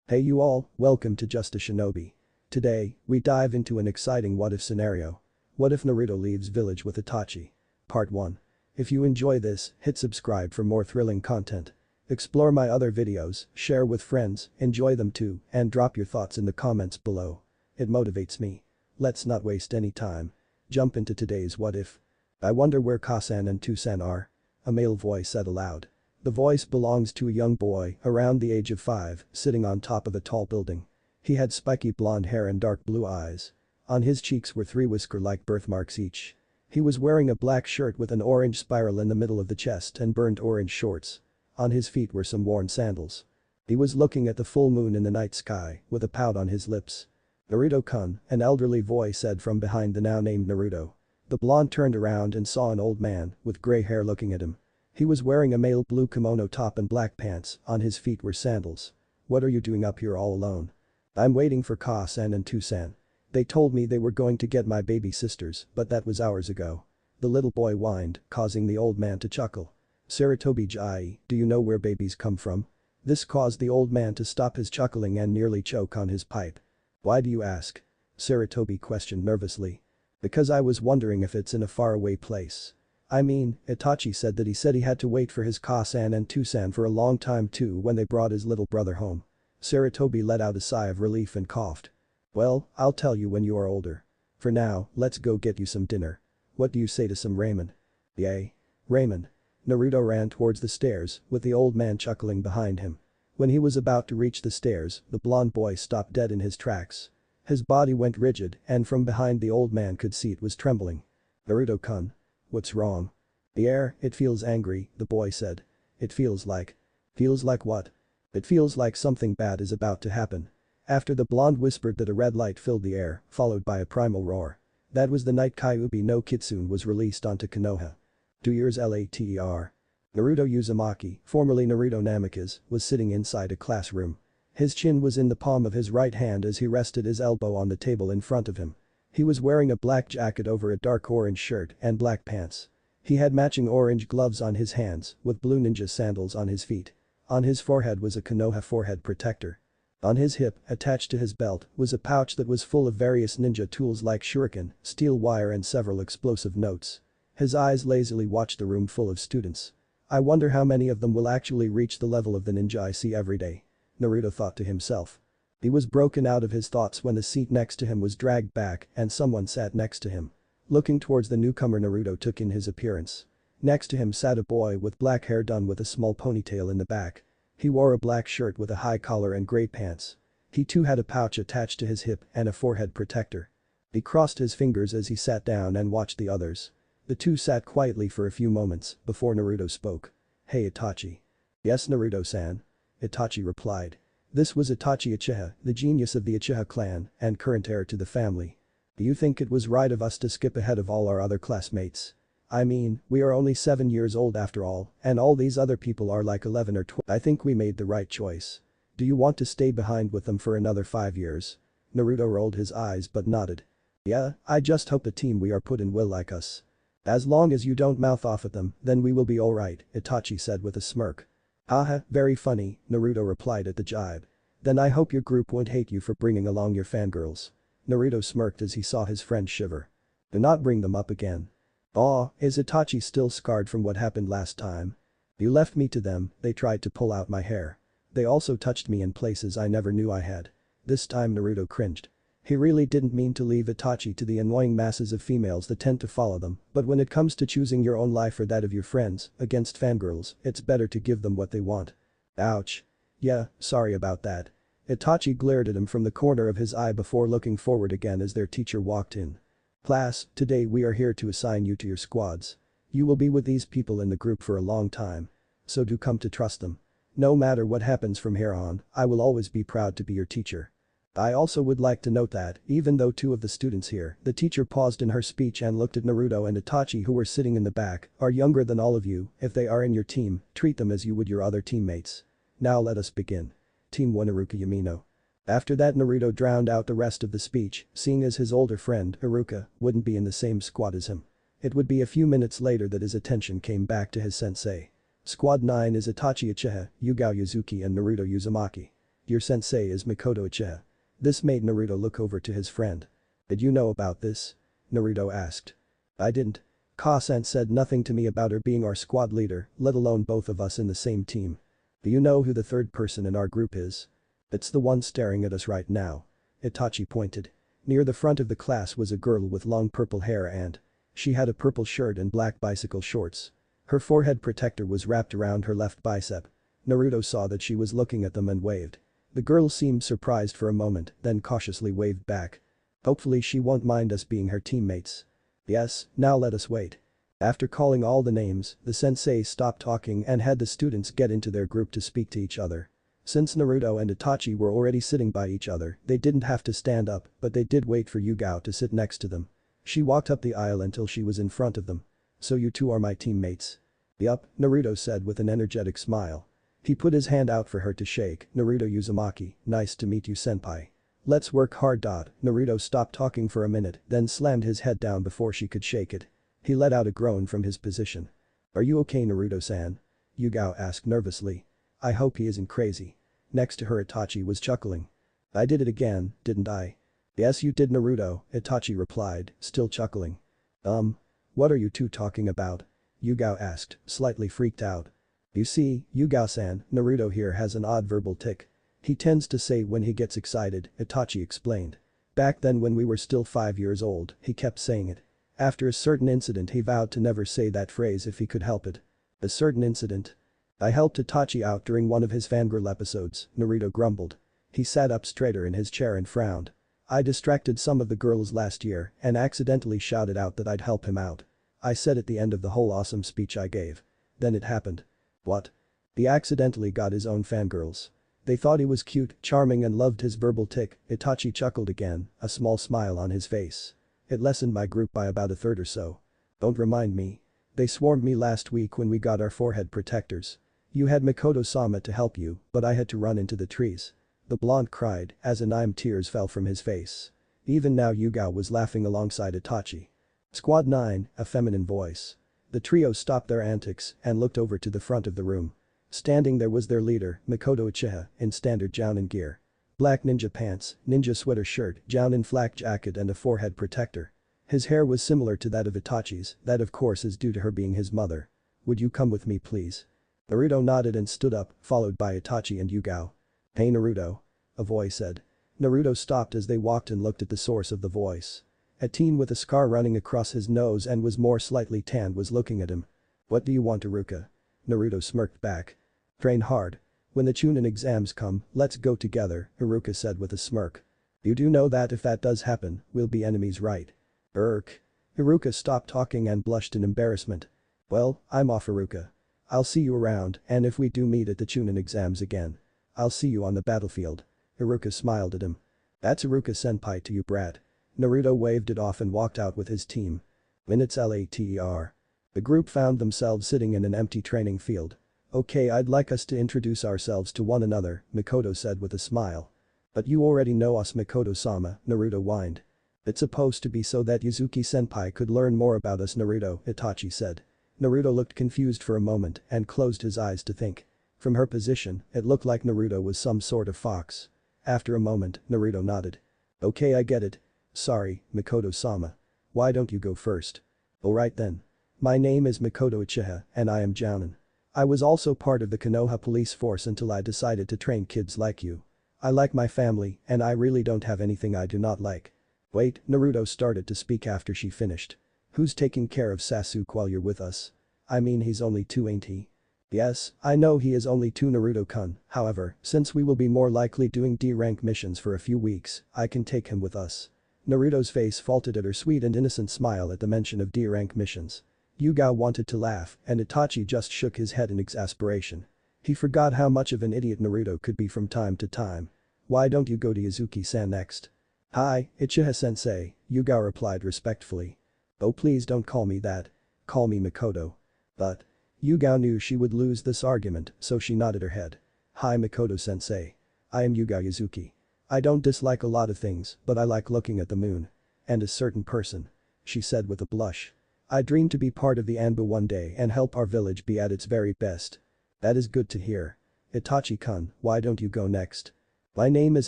Hey you all, welcome to Just a Shinobi. Today, we dive into an exciting what-if scenario. What if Naruto leaves village with Itachi? Part 1. If you enjoy this, hit subscribe for more thrilling content. Explore my other videos, share with friends, enjoy them too, and drop your thoughts in the comments below. It motivates me. Let's not waste any time. Jump into today's what if. I wonder where Kasan and Tusan are. A male voice said aloud. The voice belongs to a young boy around the age of 5, sitting on top of a tall building. He had spiky blonde hair and dark blue eyes. On his cheeks were 3 whisker-like birthmarks each. He was wearing a black shirt with an orange spiral in the middle of the chest and burnt orange shorts. On his feet were some worn sandals. He was looking at the full moon in the night sky, with a pout on his lips. "Naruto-kun," an elderly voice said from behind the now-named Naruto. The blonde turned around and saw an old man with gray hair looking at him. He was wearing a male blue kimono top and black pants, on his feet were sandals. "What are you doing up here all alone?" "I'm waiting for Kasan and Tusan. They told me they were going to get my baby sisters, but that was hours ago." The little boy whined, causing the old man to chuckle. "Saratobi Jai, do you know where babies come from?" This caused the old man to stop his chuckling and nearly choke on his pipe. "Why do you ask?" Saratobi questioned nervously. "Because I was wondering if it's in a faraway place. I mean, Itachi said he had to wait for his Kasan and Tusan for a long time too when they brought his little brother home." Saratobi let out a sigh of relief and coughed. "Well, I'll tell you when you are older. For now, let's go get you some dinner. What do you say to some ramen?" "Yay. Ramen." Naruto ran towards the stairs, with the old man chuckling behind him. When he was about to reach the stairs, the blonde boy stopped dead in his tracks. His body went rigid and from behind the old man could see it was trembling. "Naruto-kun. What's wrong?" "The air, it feels angry," the boy said. "It feels like." "Feels like what?" "It feels like something bad is about to happen." After the blonde whispered that a red light filled the air, followed by a primal roar. That was the night Kyuubi no Kitsune was released onto Konoha. 2 years later. Naruto Uzumaki, formerly Naruto Namikaze, was sitting inside a classroom. His chin was in the palm of his right hand as he rested his elbow on the table in front of him. He was wearing a black jacket over a dark orange shirt and black pants. He had matching orange gloves on his hands, with blue ninja sandals on his feet. On his forehead was a Konoha forehead protector. On his hip, attached to his belt, was a pouch that was full of various ninja tools like shuriken, steel wire and several explosive notes. His eyes lazily watched the room full of students. "I wonder how many of them will actually reach the level of the ninja I see every day," Naruto thought to himself. He was broken out of his thoughts when the seat next to him was dragged back and someone sat next to him. Looking towards the newcomer, Naruto took in his appearance. Next to him sat a boy with black hair done with a small ponytail in the back. He wore a black shirt with a high collar and gray pants. He too had a pouch attached to his hip and a forehead protector. He crossed his fingers as he sat down and watched the others. The two sat quietly for a few moments before Naruto spoke. "Hey Itachi." "Yes Naruto-san." Itachi replied. This was Itachi Uchiha, the genius of the Uchiha clan and current heir to the family. "Do you think it was right of us to skip ahead of all our other classmates? I mean, we are only 7 years old after all, and all these other people are like 11 or 12. I think we made the right choice. Do you want to stay behind with them for another 5 years?" Naruto rolled his eyes but nodded. "Yeah, I just hope the team we are put in will like us. As long as you don't mouth off at them, then we will be alright," Itachi said with a smirk. "Haha, very funny," Naruto replied at the jibe. "Then I hope your group won't hate you for bringing along your fangirls." Naruto smirked as he saw his friend shiver. "Do not bring them up again." "Aw, is Itachi still scarred from what happened last time?" "You left me to them, they tried to pull out my hair. They also touched me in places I never knew I had." This time Naruto cringed. He really didn't mean to leave Itachi to the annoying masses of females that tend to follow them, but when it comes to choosing your own life or that of your friends, against fangirls, it's better to give them what they want. Ouch. "Yeah, sorry about that." Itachi glared at him from the corner of his eye before looking forward again as their teacher walked in. "Class, today we are here to assign you to your squads. You will be with these people in the group for a long time. So do come to trust them. No matter what happens from here on, I will always be proud to be your teacher. I also would like to note that, even though 2 of the students here," the teacher paused in her speech and looked at Naruto and Itachi who were sitting in the back, "are younger than all of you, if they are in your team, treat them as you would your other teammates. Now let us begin. Team 1 Iruka Yamino." After that Naruto drowned out the rest of the speech, seeing as his older friend, Iruka, wouldn't be in the same squad as him. It would be a few minutes later that his attention came back to his sensei. Squad 9 is Itachi Uchiha, Yugao Yuzuki and Naruto Uzumaki. Your sensei is Mikoto Uchiha. This made Naruto look over to his friend. Did you know about this? Naruto asked. I didn't. Kohana said nothing to me about her being our squad leader, let alone both of us in the same team. Do you know who the third person in our group is? It's the one staring at us right now. Itachi pointed. Near the front of the class was a girl with long purple hair and she had a purple shirt and black bicycle shorts. Her forehead protector was wrapped around her left bicep. Naruto saw that she was looking at them and waved. The girl seemed surprised for a moment, then cautiously waved back. Hopefully she won't mind us being her teammates. Yes, now let us wait. After calling all the names, the sensei stopped talking and had the students get into their group to speak to each other. Since Naruto and Itachi were already sitting by each other, they didn't have to stand up, but they did wait for Yugao to sit next to them. She walked up the aisle until she was in front of them. So you two are my teammates? Yup, Naruto said with an energetic smile. He put his hand out for her to shake. Naruto Uzumaki, nice to meet you senpai. Let's work hard. Naruto stopped talking for a minute, then slammed his head down before she could shake it. He let out a groan from his position. Are you okay Naruto-san? Yugao asked nervously. I hope he isn't crazy. Next to her Itachi was chuckling. I did it again, didn't I? Yes you did Naruto, Itachi replied, still chuckling. What are you two talking about? Yugao asked, slightly freaked out. You see, Yugao-san, Naruto here has an odd verbal tic. He tends to say when he gets excited, Itachi explained. Back then when we were still 5 years old, he kept saying it. After a certain incident he vowed to never say that phrase if he could help it. A certain incident? I helped Itachi out during one of his fangirl episodes, Naruto grumbled. He sat up straighter in his chair and frowned. I distracted some of the girls last year and accidentally shouted out that I'd help him out. I said at the end of the whole awesome speech I gave. Then it happened. What? He accidentally got his own fangirls. They thought he was cute, charming and loved his verbal tic. Itachi chuckled again, a small smile on his face. It lessened my group by about a third or so. Don't remind me. They swarmed me last week when we got our forehead protectors. You had Mikoto-sama to help you, but I had to run into the trees. The blonde cried as tears fell from his face. Even now Yugao was laughing alongside Itachi. Squad 9, a feminine voice. The trio stopped their antics and looked over to the front of the room. Standing there was their leader, Mikoto Uchiha, in standard Jounin gear. Black ninja pants, ninja sweater shirt, Jounin flak jacket and a forehead protector. His hair was similar to that of Itachi's, that of course is due to her being his mother. Would you come with me please? Naruto nodded and stood up, followed by Itachi and Yugao. Hey Naruto. A voice said. Naruto stopped as they walked and looked at the source of the voice. A teen with a scar running across his nose and was more slightly tanned was looking at him. What do you want Iruka? Naruto smirked back. Train hard. When the Chunin exams come, let's go together, Iruka said with a smirk. You do know that if that does happen, we'll be enemies right? Iruka stopped talking and blushed in embarrassment. Well, I'm off Iruka. I'll see you around and if we do meet at the Chunin exams again. I'll see you on the battlefield. Iruka smiled at him. That's Iruka-senpai to you brat. Naruto waved it off and walked out with his team. Minutes later. The group found themselves sitting in an empty training field. Okay I'd like us to introduce ourselves to one another, Mikoto said with a smile. But you already know us Mikoto-sama, Naruto whined. It's supposed to be so that Yuzuki-senpai could learn more about us Naruto, Itachi said. Naruto looked confused for a moment and closed his eyes to think. From her position, it looked like Naruto was some sort of fox. After a moment, Naruto nodded. Okay I get it. Sorry, Mikoto-sama. Why don't you go first? Alright then. My name is Mikoto Uchiha and I am Jounin. I was also part of the Konoha police force until I decided to train kids like you. I like my family and I really don't have anything I do not like. Wait, Naruto started to speak after she finished. Who's taking care of Sasuke while you're with us? I mean he's only 2 ain't he? Yes, I know he is only 2 Naruto-kun, however, since we will be more likely doing D-rank missions for a few weeks, I can take him with us. Naruto's face faltered at her sweet and innocent smile at the mention of D-rank missions. Yugao wanted to laugh and Itachi just shook his head in exasperation. He forgot how much of an idiot Naruto could be from time to time. Why don't you go to Yuzuki-san next? Hi, Uchiha-sensei, Yugao replied respectfully. Oh please don't call me that. Call me Mikoto. But. Yugao knew she would lose this argument so she nodded her head. Hi Mikoto-sensei. I am Yugao Yuzuki. I don't dislike a lot of things but I like looking at the moon. And a certain person. She said with a blush. I dream to be part of the Anbu one day and help our village be at its very best. That is good to hear. Itachi-kun, why don't you go next? My name is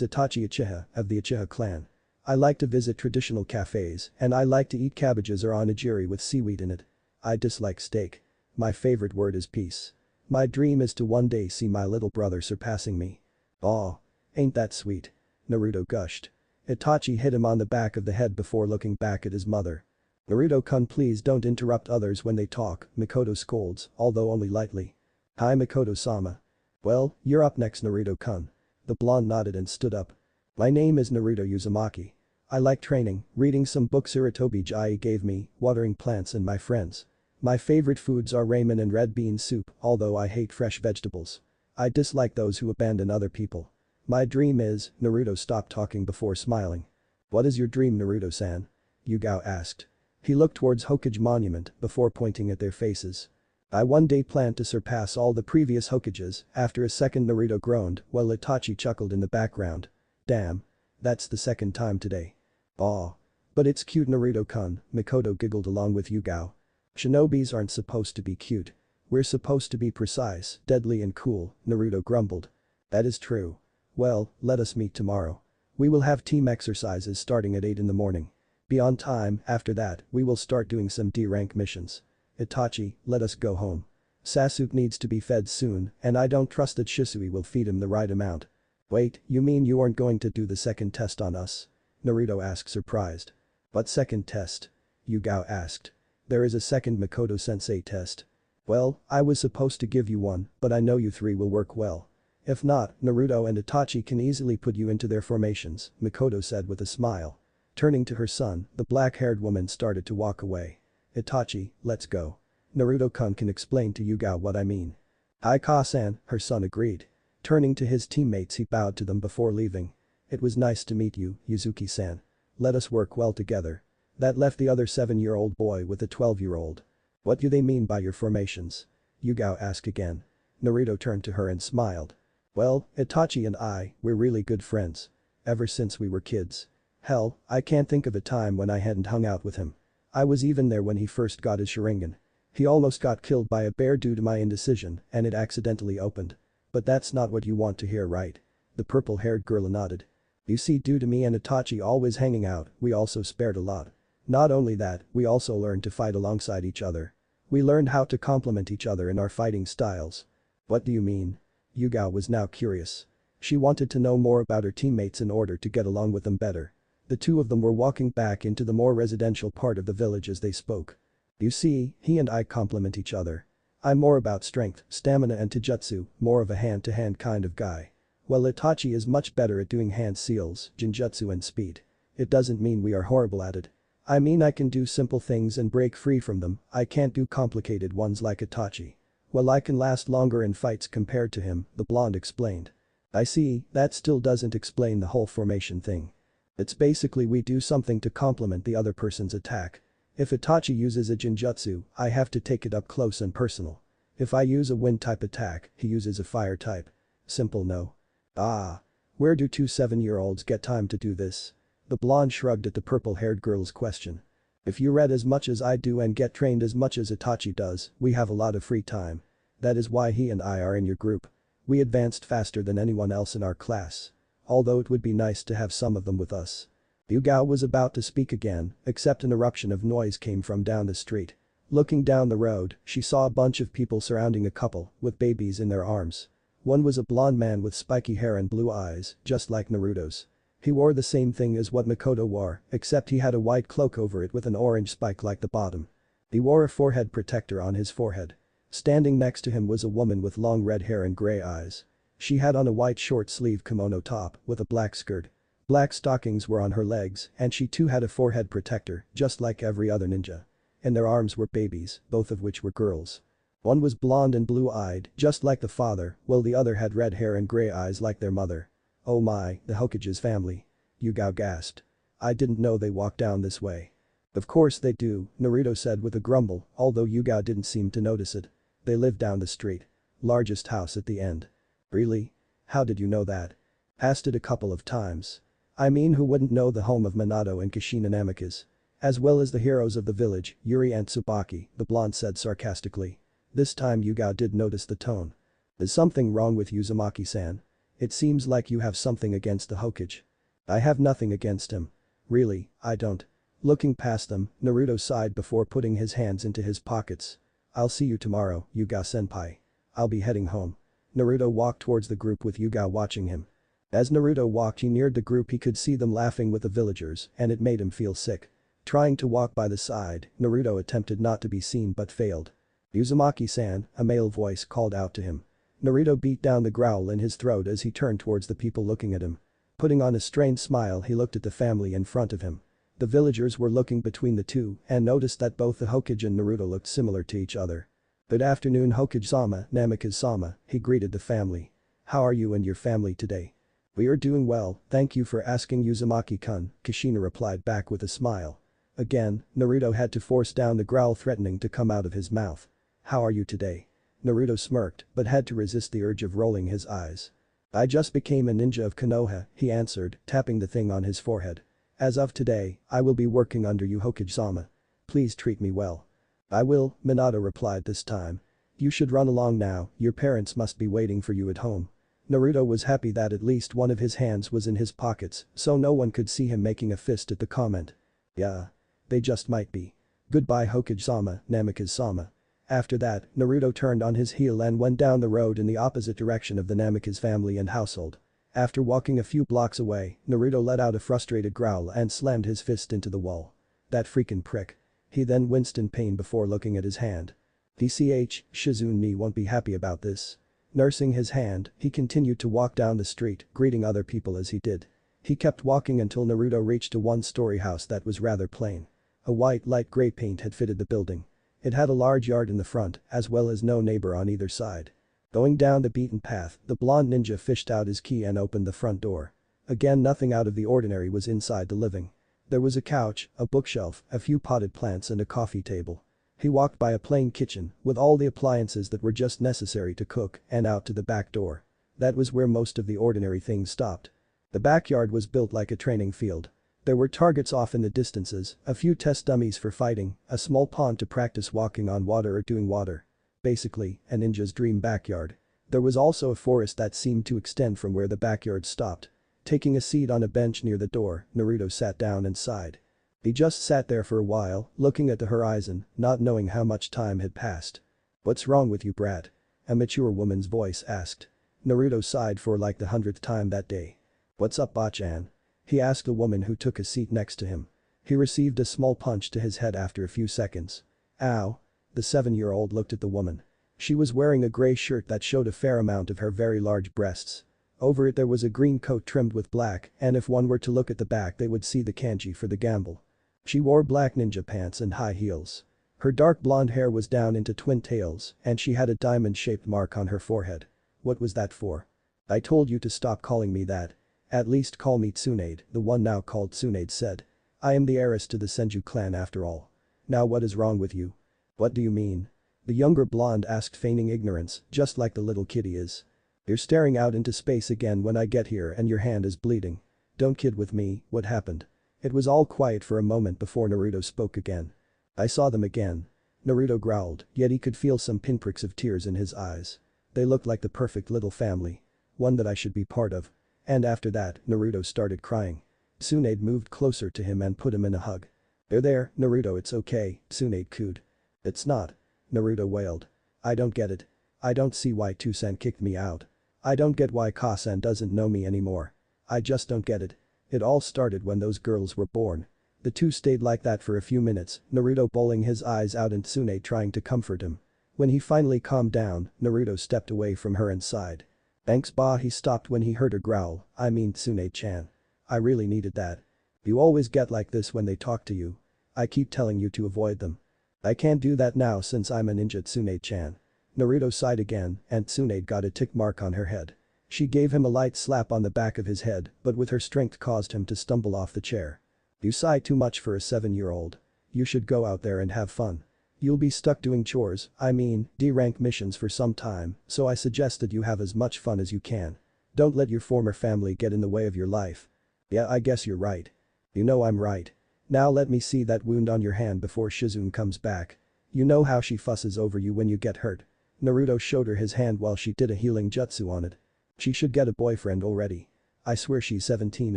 Itachi Uchiha of the Uchiha clan. I like to visit traditional cafes and I like to eat cabbages or onigiri with seaweed in it. I dislike steak. My favorite word is peace. My dream is to one day see my little brother surpassing me. Aw. Ain't that sweet? Naruto gushed. Itachi hit him on the back of the head before looking back at his mother. Naruto-kun, please don't interrupt others when they talk, Mikoto scolds, although only lightly. Hi Mikoto-sama. Well, you're up next Naruto-kun. The blonde nodded and stood up. My name is Naruto Uzumaki. I like training, reading some books Iritobi gave me, watering plants and my friends. My favorite foods are ramen and red bean soup, although I hate fresh vegetables. I dislike those who abandon other people. My dream is, Naruto stopped talking before smiling. What is your dream Naruto-san? Yugao asked. He looked towards Hokage monument before pointing at their faces. I one day plan to surpass all the previous Hokages, after a second Naruto groaned while Itachi chuckled in the background. Damn. That's the second time today. Aw. But it's cute Naruto-kun, Mikoto giggled along with Yugao. Shinobis aren't supposed to be cute. We're supposed to be precise, deadly and cool, Naruto grumbled. That is true. Well, let us meet tomorrow. We will have team exercises starting at 8 in the morning. Be on time, after that, we will start doing some D-rank missions. Itachi, let us go home. Sasuke needs to be fed soon, and I don't trust that Shisui will feed him the right amount. Wait, you mean you aren't going to do the second test on us? Naruto asked surprised. What second test? Yugao asked. There is a second Mikoto-sensei test. Well, I was supposed to give you one, but I know you three will work well. If not, Naruto and Itachi can easily put you into their formations, Mikoto said with a smile. Turning to her son, the black-haired woman started to walk away. Itachi, let's go. Naruto-kun can explain to Yugao what I mean. Aika-san, her son agreed. Turning to his teammates he bowed to them before leaving. It was nice to meet you, Yuzuki-san. Let us work well together. That left the other 7-year-old boy with the 12-year-old. What do they mean by your formations? Yugao asked again. Naruto turned to her and smiled. Well, Itachi and we're really good friends. Ever since we were kids. Hell, I can't think of a time when I hadn't hung out with him. I was even there when he first got his Sharingan. He almost got killed by a bear due to my indecision and it accidentally opened. But that's not what you want to hear, right? The purple-haired girl nodded. You see, due to me and Itachi always hanging out, we also spared a lot. Not only that, we also learned to fight alongside each other. We learned how to complement each other in our fighting styles. What do you mean? Yugao was now curious. She wanted to know more about her teammates in order to get along with them better. The two of them were walking back into the more residential part of the village as they spoke. You see, he and I complement each other. I'm more about strength, stamina and taijutsu, more of a hand-to-hand kind of guy. While Itachi is much better at doing hand seals, genjutsu and speed. It doesn't mean we are horrible at it. I mean I can do simple things and break free from them, I can't do complicated ones like Itachi. Well, I can last longer in fights compared to him, the blonde explained. I see, that still doesn't explain the whole formation thing. It's basically we do something to complement the other person's attack. If Itachi uses a genjutsu, I have to take it up close and personal. If I use a wind type attack, he uses a fire type. Simple no. Ah. Where do two 7-year-olds get time to do this? The blonde shrugged at the purple-haired girl's question. If you read as much as I do and get trained as much as Itachi does, we have a lot of free time. That is why he and I are in your group. We advanced faster than anyone else in our class. Although it would be nice to have some of them with us. Yugao was about to speak again, except an eruption of noise came from down the street. Looking down the road, she saw a bunch of people surrounding a couple, with babies in their arms. One was a blonde man with spiky hair and blue eyes, just like Naruto's. He wore the same thing as what Mikoto wore, except he had a white cloak over it with an orange spike like the bottom. He wore a forehead protector on his forehead. Standing next to him was a woman with long red hair and gray eyes. She had on a white short-sleeve kimono top with a black skirt. Black stockings were on her legs and she too had a forehead protector, just like every other ninja. In their arms were babies, both of which were girls. One was blonde and blue-eyed, just like the father, while the other had red hair and gray eyes like their mother. Oh my, the Hokage's family. Yugao gasped. I didn't know they walked down this way. Of course they do, Naruto said with a grumble, although Yugao didn't seem to notice it. They live down the street. Largest house at the end. Really? How did you know that? Asked it a couple of times. I mean, who wouldn't know the home of Minato and Kushina Namikaze? As well as the heroes of the village, Yuri and Tsubaki, the blonde said sarcastically. This time Yugao did notice the tone. Is something wrong with Uzumaki-san? It seems like you have something against the Hokage. I have nothing against him. Really, I don't. Looking past them, Naruto sighed before putting his hands into his pockets. I'll see you tomorrow, Yuga-senpai. I'll be heading home. Naruto walked towards the group with Yuga watching him. As Naruto walked he neared the group he could see them laughing with the villagers and it made him feel sick. Trying to walk by the side, Naruto attempted not to be seen but failed. Uzumaki-san, a male voice called out to him. Naruto beat down the growl in his throat as he turned towards the people looking at him. Putting on a strained smile he looked at the family in front of him. The villagers were looking between the two and noticed that both the Hokage and Naruto looked similar to each other. Good afternoon Hokage-sama, Namikaze-sama, he greeted the family. How are you and your family today? We are doing well, thank you for asking Uzumaki-kun, Kushina replied back with a smile. Again, Naruto had to force down the growl threatening to come out of his mouth. How are you today? Naruto smirked but had to resist the urge of rolling his eyes. I just became a ninja of Konoha, he answered, tapping the thing on his forehead. As of today, I will be working under you Hokage-sama. Please treat me well. I will, Minato replied this time. You should run along now, your parents must be waiting for you at home. Naruto was happy that at least one of his hands was in his pockets so no one could see him making a fist at the comment. Yeah. They just might be. Goodbye Hokage-sama, Namikaze-sama. After that, Naruto turned on his heel and went down the road in the opposite direction of the Namikaze family and household. After walking a few blocks away, Naruto let out a frustrated growl and slammed his fist into the wall. That freaking prick. He then winced in pain before looking at his hand. DCH, Shizune won't be happy about this. Nursing his hand, he continued to walk down the street, greeting other people as he did. He kept walking until Naruto reached a one-story house that was rather plain. A white light gray paint had fitted the building. It had a large yard in the front, as well as no neighbor on either side. Going down the beaten path, the blonde ninja fished out his key and opened the front door. Again nothing out of the ordinary was inside the living. There was a couch, a bookshelf, a few potted plants and a coffee table. He walked by a plain kitchen, with all the appliances that were just necessary to cook, and out to the back door. That was where most of the ordinary things stopped. The backyard was built like a training field. There were targets off in the distances, a few test dummies for fighting, a small pond to practice walking on water or doing water. Basically, a ninja's dream backyard. There was also a forest that seemed to extend from where the backyard stopped. Taking a seat on a bench near the door, Naruto sat down and sighed. He just sat there for a while, looking at the horizon, not knowing how much time had passed. What's wrong with you brat? A mature woman's voice asked. Naruto sighed for like the 100th time that day. What's up Bachan? He asked the woman who took a seat next to him. He received a small punch to his head after a few seconds. Ow. The 7-year-old looked at the woman. She was wearing a gray shirt that showed a fair amount of her very large breasts. Over it there was a green coat trimmed with black and if one were to look at the back they would see the kanji for the gamble. She wore black ninja pants and high heels. Her dark blonde hair was down into twin tails and she had a diamond-shaped mark on her forehead. What was that for? I told you to stop calling me that. At least call me Tsunade, the one now called Tsunade said. I am the heiress to the Senju clan after all. Now what is wrong with you? What do you mean? The younger blonde asked feigning ignorance, just like the little kitty is. You're staring out into space again when I get here and your hand is bleeding. Don't kid with me, what happened? It was all quiet for a moment before Naruto spoke again. I saw them again. Naruto growled, yet he could feel some pinpricks of tears in his eyes. They looked like the perfect little family. One that I should be part of. And after that, Naruto started crying. Tsunade moved closer to him and put him in a hug. There, Naruto it's okay, Tsunade cooed. It's not. Naruto wailed. I don't get it. I don't see why Toussaint kicked me out. I don't get why Kasan doesn't know me anymore. I just don't get it. It all started when those girls were born. The two stayed like that for a few minutes, Naruto bawling his eyes out and Tsunade trying to comfort him. When he finally calmed down, Naruto stepped away from her and sighed. Thanks Ba he stopped when he heard her growl, I mean Tsunade-chan. I really needed that. You always get like this when they talk to you. I keep telling you to avoid them. I can't do that now since I'm a ninja Tsunade-chan. Naruto sighed again and Tsunade got a tick mark on her head. She gave him a light slap on the back of his head but with her strength caused him to stumble off the chair. You sigh too much for a 7-year-old. You should go out there and have fun. You'll be stuck doing chores, I mean, D-rank missions for some time, so I suggest that you have as much fun as you can. Don't let your former family get in the way of your life. Yeah I guess you're right. You know I'm right. Now let me see that wound on your hand before Shizune comes back. You know how she fusses over you when you get hurt. Naruto showed her his hand while she did a healing jutsu on it. She should get a boyfriend already. I swear she's 17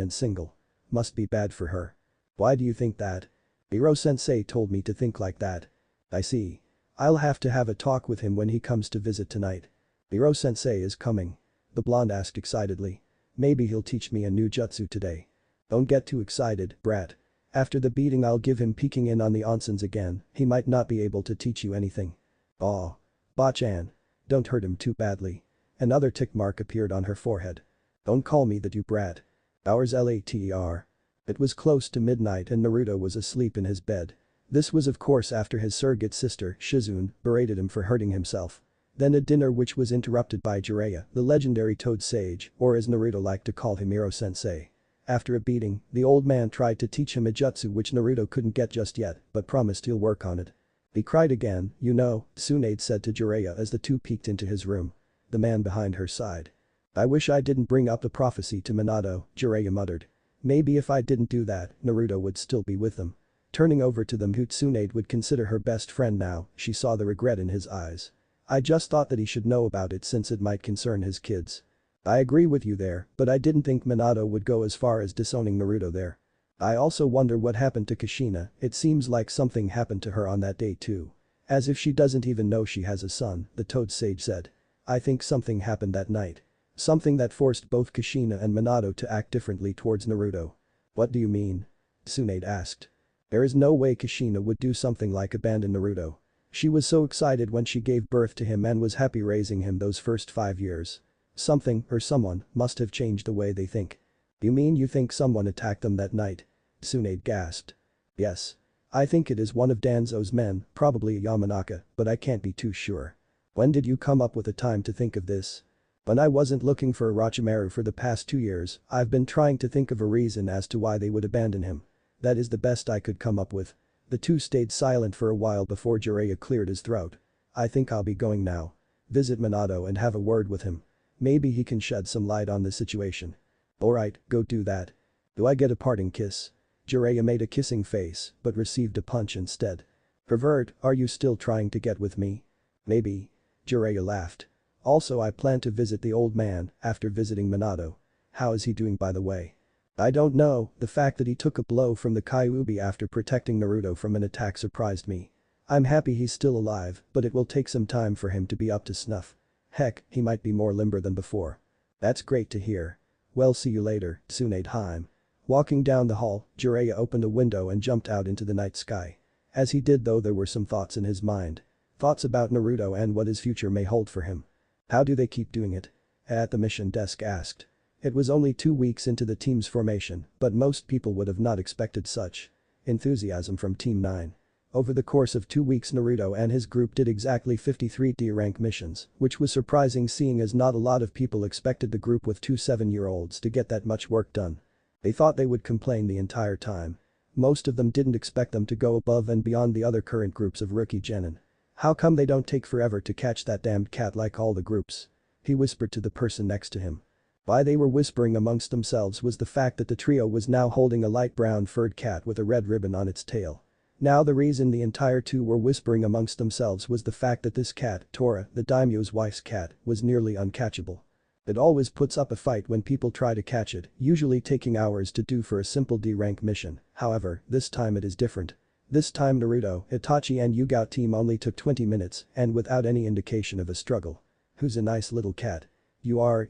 and single. Must be bad for her. Why do you think that? Hiro-sensei told me to think like that. I see. I'll have to have a talk with him when he comes to visit tonight. Hiro-sensei is coming. The blonde asked excitedly. Maybe he'll teach me a new jutsu today. Don't get too excited, brat. After the beating I'll give him peeking in on the onsens again, he might not be able to teach you anything. Aw. Ba-chan. Don't hurt him too badly. Another tick mark appeared on her forehead. Don't call me that, you brat. Hours later. It was close to midnight and Naruto was asleep in his bed. This was of course after his surrogate sister, Shizune, berated him for hurting himself. Then a dinner which was interrupted by Jiraiya, the legendary Toad Sage, or as Naruto liked to call him Hiro-sensei. After a beating, the old man tried to teach him a jutsu which Naruto couldn't get just yet, but promised he'll work on it. He cried again, you know, Tsunade said to Jiraiya as the two peeked into his room. The man behind her sighed. I wish I didn't bring up the prophecy to Minato, Jiraiya muttered. Maybe if I didn't do that, Naruto would still be with them. Turning over to them who Tsunade would consider her best friend now, she saw the regret in his eyes. I just thought that he should know about it since it might concern his kids. I agree with you there, but I didn't think Minato would go as far as disowning Naruto there. I also wonder what happened to Kushina, it seems like something happened to her on that day too. As if she doesn't even know she has a son, the Toad Sage said. I think something happened that night. Something that forced both Kushina and Minato to act differently towards Naruto. What do you mean? Tsunade asked. There is no way Kushina would do something like abandon Naruto. She was so excited when she gave birth to him and was happy raising him those first 5 years. Something, or someone, must have changed the way they think. You mean you think someone attacked them that night? Tsunade gasped. Yes. I think it is one of Danzo's men, probably a Yamanaka, but I can't be too sure. When did you come up with the time to think of this? When I wasn't looking for Orochimaru for the past 2 years, I've been trying to think of a reason as to why they would abandon him. That is the best I could come up with. The two stayed silent for a while before Jiraiya cleared his throat. I think I'll be going now. Visit Minato and have a word with him. Maybe he can shed some light on the situation. Alright, go do that. Do I get a parting kiss? Jiraiya made a kissing face, but received a punch instead. Pervert, are you still trying to get with me? Maybe. Jiraiya laughed. Also I plan to visit the old man after visiting Minato. How is he doing by the way? I don't know, the fact that he took a blow from the Kyuubi after protecting Naruto from an attack surprised me. I'm happy he's still alive, but it will take some time for him to be up to snuff. Heck, he might be more limber than before. That's great to hear. Well, see you later, Tsunade Haim. Walking down the hall, Jiraiya opened a window and jumped out into the night sky. As he did though there were some thoughts in his mind. Thoughts about Naruto and what his future may hold for him. How do they keep doing it? At the mission desk asked. It was only 2 weeks into the team's formation, but most people would have not expected such enthusiasm from Team 9. Over the course of 2 weeks Naruto and his group did exactly 53 D-rank missions, which was surprising seeing as not a lot of people expected the group with 2 7-year-olds to get that much work done. They thought they would complain the entire time. Most of them didn't expect them to go above and beyond the other current groups of rookie genin. How come they don't take forever to catch that damned cat like all the groups? He whispered to the person next to him. Why they were whispering amongst themselves was the fact that the trio was now holding a light brown furred cat with a red ribbon on its tail. Now the reason the entire two were whispering amongst themselves was the fact that this cat, Tora, the daimyo's wife's cat, was nearly uncatchable. It always puts up a fight when people try to catch it, usually taking hours to do for a simple D-rank mission, however, this time it is different. This time Naruto, Itachi and Yugito team only took 20 minutes and without any indication of a struggle. Who's a nice little cat? You are,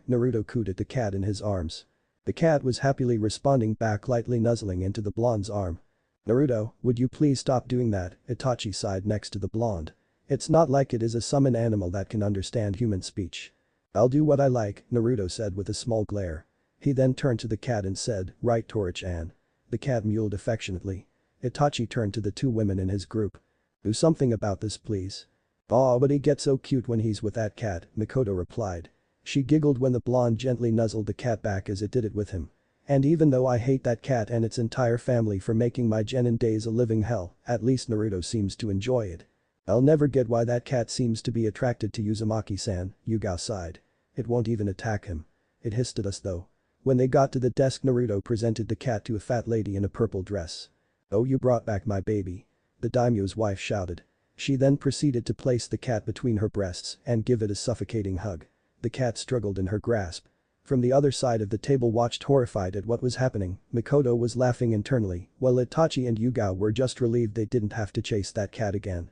Naruto cooed at the cat in his arms. The cat was happily responding back, lightly nuzzling into the blonde's arm. Naruto, would you please stop doing that, Itachi sighed next to the blonde. It's not like it is a summon animal that can understand human speech. I'll do what I like, Naruto said with a small glare. He then turned to the cat and said, right Tora-chan. The cat mewed affectionately. Itachi turned to the 2 women in his group. Do something about this please. Aw, but he gets so cute when he's with that cat, Mikoto replied. She giggled when the blonde gently nuzzled the cat back as it did it with him. And even though I hate that cat and its entire family for making my genin days a living hell, at least Naruto seems to enjoy it. I'll never get why that cat seems to be attracted to Uzumaki-san, Yugito sighed. It won't even attack him. It hissed at us though. When they got to the desk Naruto presented the cat to a fat lady in a purple dress. Oh, you brought back my baby. The daimyo's wife shouted. She then proceeded to place the cat between her breasts and give it a suffocating hug. The cat struggled in her grasp. From the other side of the table watched horrified at what was happening, Mikoto was laughing internally, while Itachi and Yugao were just relieved they didn't have to chase that cat again.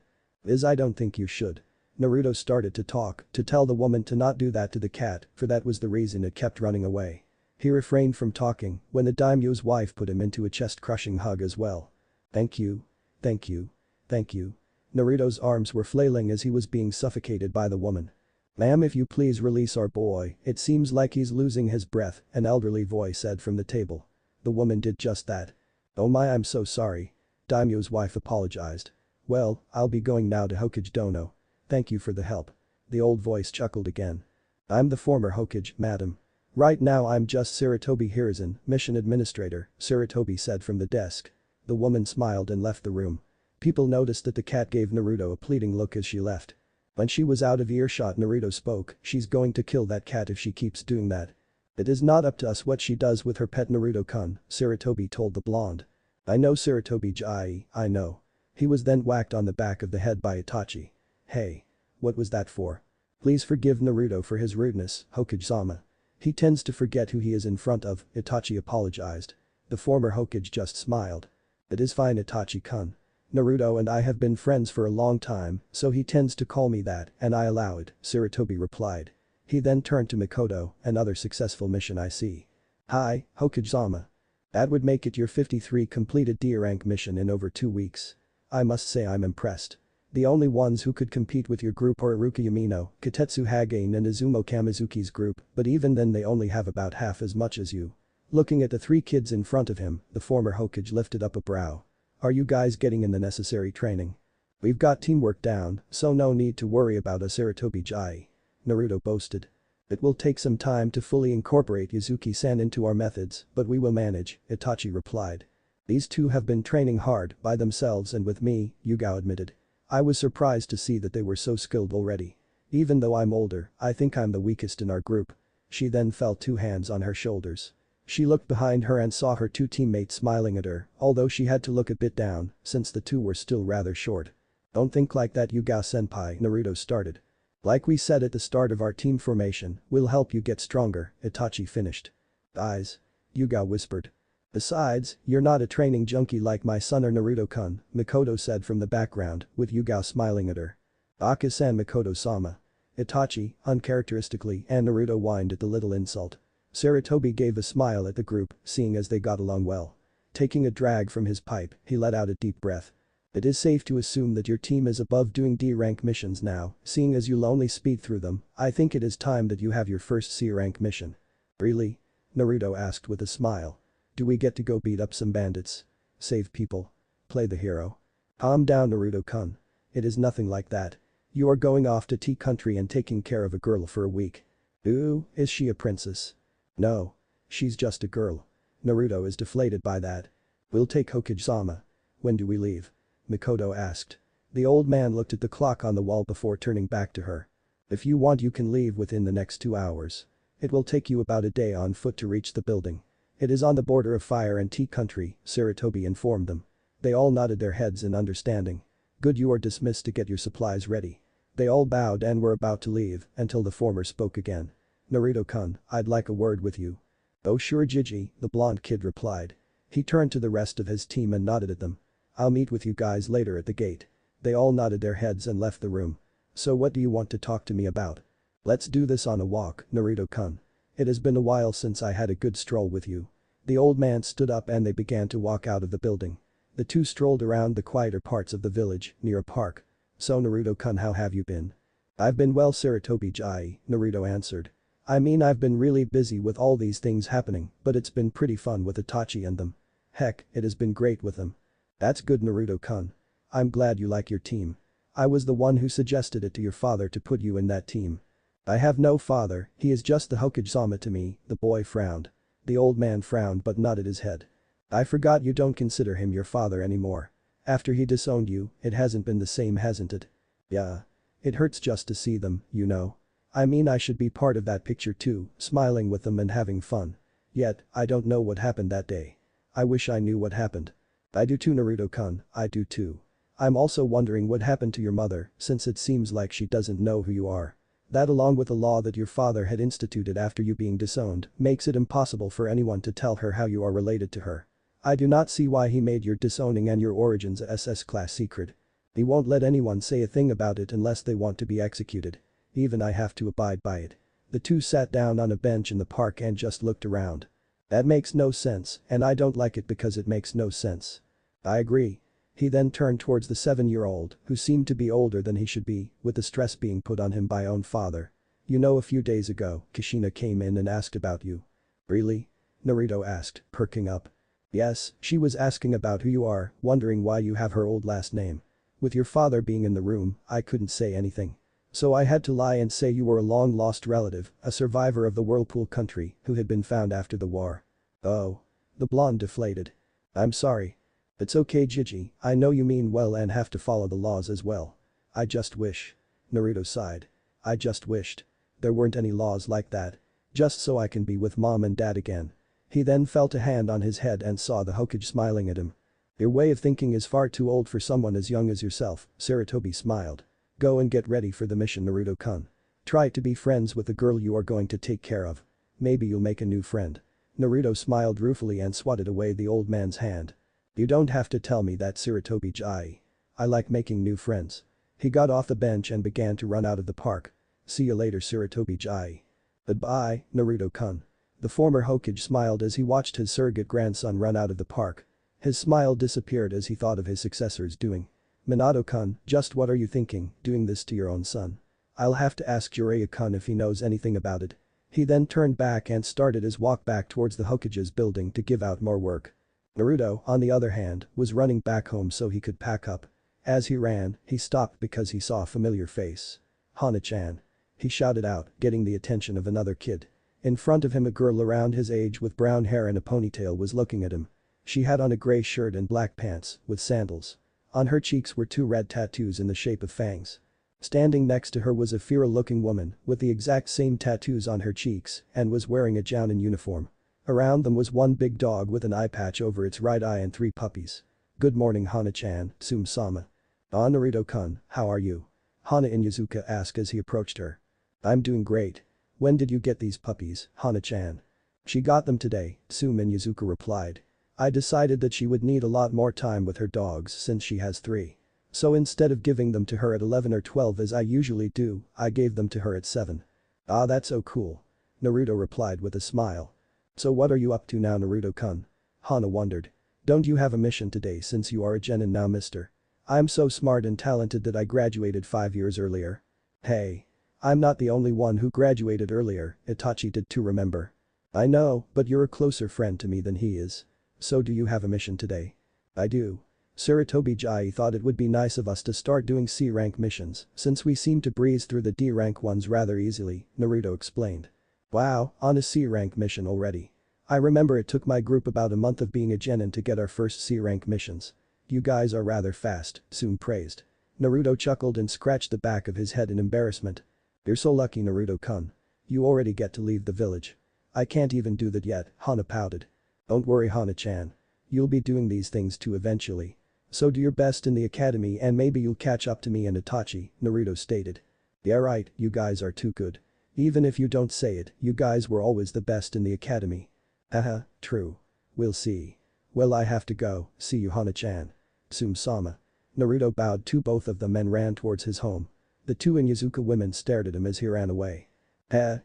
I don't think you should. Naruto started to talk, to tell the woman to not do that to the cat, for that was the reason it kept running away. He refrained from talking when the daimyo's wife put him into a chest-crushing hug as well. Thank you. Thank you. Thank you. Naruto's arms were flailing as he was being suffocated by the woman. Ma'am, if you please release our boy, it seems like he's losing his breath, an elderly voice said from the table. The woman did just that. Oh my, I'm so sorry. Daimyo's wife apologized. Well, I'll be going now to Hokage Dono. Thank you for the help. The old voice chuckled again. I'm the former Hokage, madam. Right now I'm just Sarutobi Hiruzen, mission administrator, Sarutobi said from the desk. The woman smiled and left the room. People noticed that the cat gave Naruto a pleading look as she left. When she was out of earshot, Naruto spoke, she's going to kill that cat if she keeps doing that. It is not up to us what she does with her pet Naruto-kun, Sarutobi told the blonde. I know Sarutobi-ji, I know. He was then whacked on the back of the head by Itachi. Hey. What was that for? Please forgive Naruto for his rudeness, Hokage-sama. He tends to forget who he is in front of, Itachi apologized. The former Hokage just smiled. It is fine, Itachi-kun. Naruto and I have been friends for a long time, so he tends to call me that and I allow it, Sarutobi replied. He then turned to Mikoto, another successful mission I see. Hi, Hokage-sama. That would make it your 53 completed D-rank mission in over 2 weeks. I must say I'm impressed. The only ones who could compete with your group are Iruka Yamino, Katetsu Hagane and Izumo Kamizuki's group, but even then they only have about half as much as you. Looking at the 3 kids in front of him, the former Hokage lifted up a brow. Are you guys getting in the necessary training? We've got teamwork down, so no need to worry about a Sarutobi-ji. Naruto boasted. It will take some time to fully incorporate Yuzuki-san into our methods, but we will manage, Itachi replied. These two have been training hard by themselves and with me, Yugao admitted. I was surprised to see that they were so skilled already. Even though I'm older, I think I'm the weakest in our group. She then felt 2 hands on her shoulders. She looked behind her and saw her 2 teammates smiling at her, although she had to look a bit down, since the 2 were still rather short. Don't think like that, Yugao-senpai, Naruto started. Like we said at the start of our team formation, we'll help you get stronger, Itachi finished. Eyes. Yugao whispered. Besides, you're not a training junkie like my son or Naruto-kun, Mikoto said from the background, with Yugao smiling at her. Aka-san, Mikoto-sama. Itachi, uncharacteristically, and Naruto whined at the little insult. Sarutobi gave a smile at the group, seeing as they got along well. Taking a drag from his pipe, he let out a deep breath. It is safe to assume that your team is above doing D-rank missions now, seeing as you'll only speed through them, I think it is time that you have your first C-rank mission. Really? Naruto asked with a smile. Do we get to go beat up some bandits? Save people? Play the hero? Calm down, Naruto-kun. It is nothing like that. You are going off to T-country and taking care of a girl for a week. Ooh, is she a princess? No. She's just a girl. Naruto is deflated by that. We'll take Hokage-sama. When do we leave? Mikoto asked. The old man looked at the clock on the wall before turning back to her. If you want you can leave within the next 2 hours. It will take you about a day on foot to reach the building. It is on the border of Fire and Tea country, Sarutobi informed them. They all nodded their heads in understanding. Good, you are dismissed to get your supplies ready. They all bowed and were about to leave until the former spoke again. Naruto-kun, I'd like a word with you. Oh sure, Jiji, the blonde kid replied. He turned to the rest of his team and nodded at them. I'll meet with you guys later at the gate. They all nodded their heads and left the room. So what do you want to talk to me about? Let's do this on a walk, Naruto-kun. It has been a while since I had a good stroll with you. The old man stood up and they began to walk out of the building. The 2 strolled around the quieter parts of the village, near a park. So Naruto-kun, how have you been? I've been well, Sarutobi-ji, Naruto answered. I mean, I've been really busy with all these things happening, but it's been pretty fun with Itachi and them. Heck, it has been great with them. That's good, Naruto-kun. I'm glad you like your team. I was the one who suggested it to your father to put you in that team. I have no father, he is just the Hokage-sama to me, the boy frowned. The old man frowned but nodded his head. I forgot you don't consider him your father anymore. After he disowned you, it hasn't been the same, hasn't it? Yeah. It hurts just to see them, you know. I mean, I should be part of that picture too, smiling with them and having fun. Yet, I don't know what happened that day. I wish I knew what happened. I do too, Naruto-kun, I do too. I'm also wondering what happened to your mother, since it seems like she doesn't know who you are. That along with the law that your father had instituted after you being disowned makes it impossible for anyone to tell her how you are related to her. I do not see why he made your disowning and your origins a SS class secret. He won't let anyone say a thing about it unless they want to be executed. Even I have to abide by it. The two sat down on a bench in the park and just looked around. That makes no sense, and I don't like it because it makes no sense. I agree. He then turned towards the 7-year-old, who seemed to be older than he should be, with the stress being put on him by own father. You know, a few days ago, Kushina came in and asked about you. Really? Naruto asked, perking up. Yes, she was asking about who you are, wondering why you have her old last name. With your father being in the room, I couldn't say anything. So I had to lie and say you were a long-lost relative, a survivor of the Whirlpool country, who had been found after the war. Oh. The blonde deflated. I'm sorry. It's okay, Gigi, I know you mean well and have to follow the laws as well. I just wish. Naruto sighed. I just wished. There weren't any laws like that. Just so I can be with mom and dad again. He then felt a hand on his head and saw the Hokage smiling at him. Your way of thinking is far too old for someone as young as yourself, Sarutobi smiled. Go and get ready for the mission, Naruto-kun. Try to be friends with the girl you are going to take care of. Maybe you'll make a new friend. Naruto smiled ruefully and swatted away the old man's hand. You don't have to tell me that, Sarutobi-ji. I like making new friends. He got off the bench and began to run out of the park. See you later, Sarutobi-ji. Goodbye, Naruto-kun. The former Hokage smiled as he watched his surrogate grandson run out of the park. His smile disappeared as he thought of his successor's doing. Minato-kun, just what are you thinking, doing this to your own son? I'll have to ask Jiraiya-kun if he knows anything about it. He then turned back and started his walk back towards the Hokage's building to give out more work. Naruto, on the other hand, was running back home so he could pack up. As he ran, he stopped because he saw a familiar face. Hana-chan. He shouted out, getting the attention of another kid. In front of him, a girl around his age with brown hair and a ponytail was looking at him. She had on a gray shirt and black pants, with sandals. On her cheeks were 2 red tattoos in the shape of fangs. Standing next to her was a feral-looking woman with the exact same tattoos on her cheeks and was wearing a Jounin uniform. Around them was one big dog with an eye patch over its right eye and 3 puppies. Good morning, Hana-chan, Tsum-sama. Ah, Naruto-kun, how are you? Hana Inuzuka asked as he approached her. I'm doing great. When did you get these puppies, Hana-chan? She got them today, Tsum Inuzuka replied. I decided that she would need a lot more time with her dogs since she has 3. So instead of giving them to her at 11 or 12 as I usually do, I gave them to her at 7. Ah, that's so cool. Naruto replied with a smile. So what are you up to now, Naruto-kun? Hana wondered. Don't you have a mission today since you are a genin now, mister? I'm so smart and talented that I graduated 5 years earlier. Hey. I'm not the only one who graduated earlier, Itachi did too, remember. I know, but you're a closer friend to me than he is. So do you have a mission today? I do. Sarutobi-ji thought it would be nice of us to start doing C-rank missions since we seem to breeze through the D-rank ones rather easily, Naruto explained. Wow, on a C-rank mission already. I remember it took my group about a month of being a genin to get our first C-rank missions. You guys are rather fast, Tsum praised. Naruto chuckled and scratched the back of his head in embarrassment. You're so lucky, Naruto-kun. You already get to leave the village. I can't even do that yet, Hana pouted. Don't worry, Hana-chan. You'll be doing these things too eventually. So do your best in the academy and maybe you'll catch up to me and Itachi, Naruto stated. Yeah right, you guys are too good. Even if you don't say it, you guys were always the best in the academy. Haha, true. We'll see. Well, I have to go, see you, Hana-chan. Tsum-sama. Naruto bowed to both of them and ran towards his home. The 2 Inuzuka women stared at him as he ran away.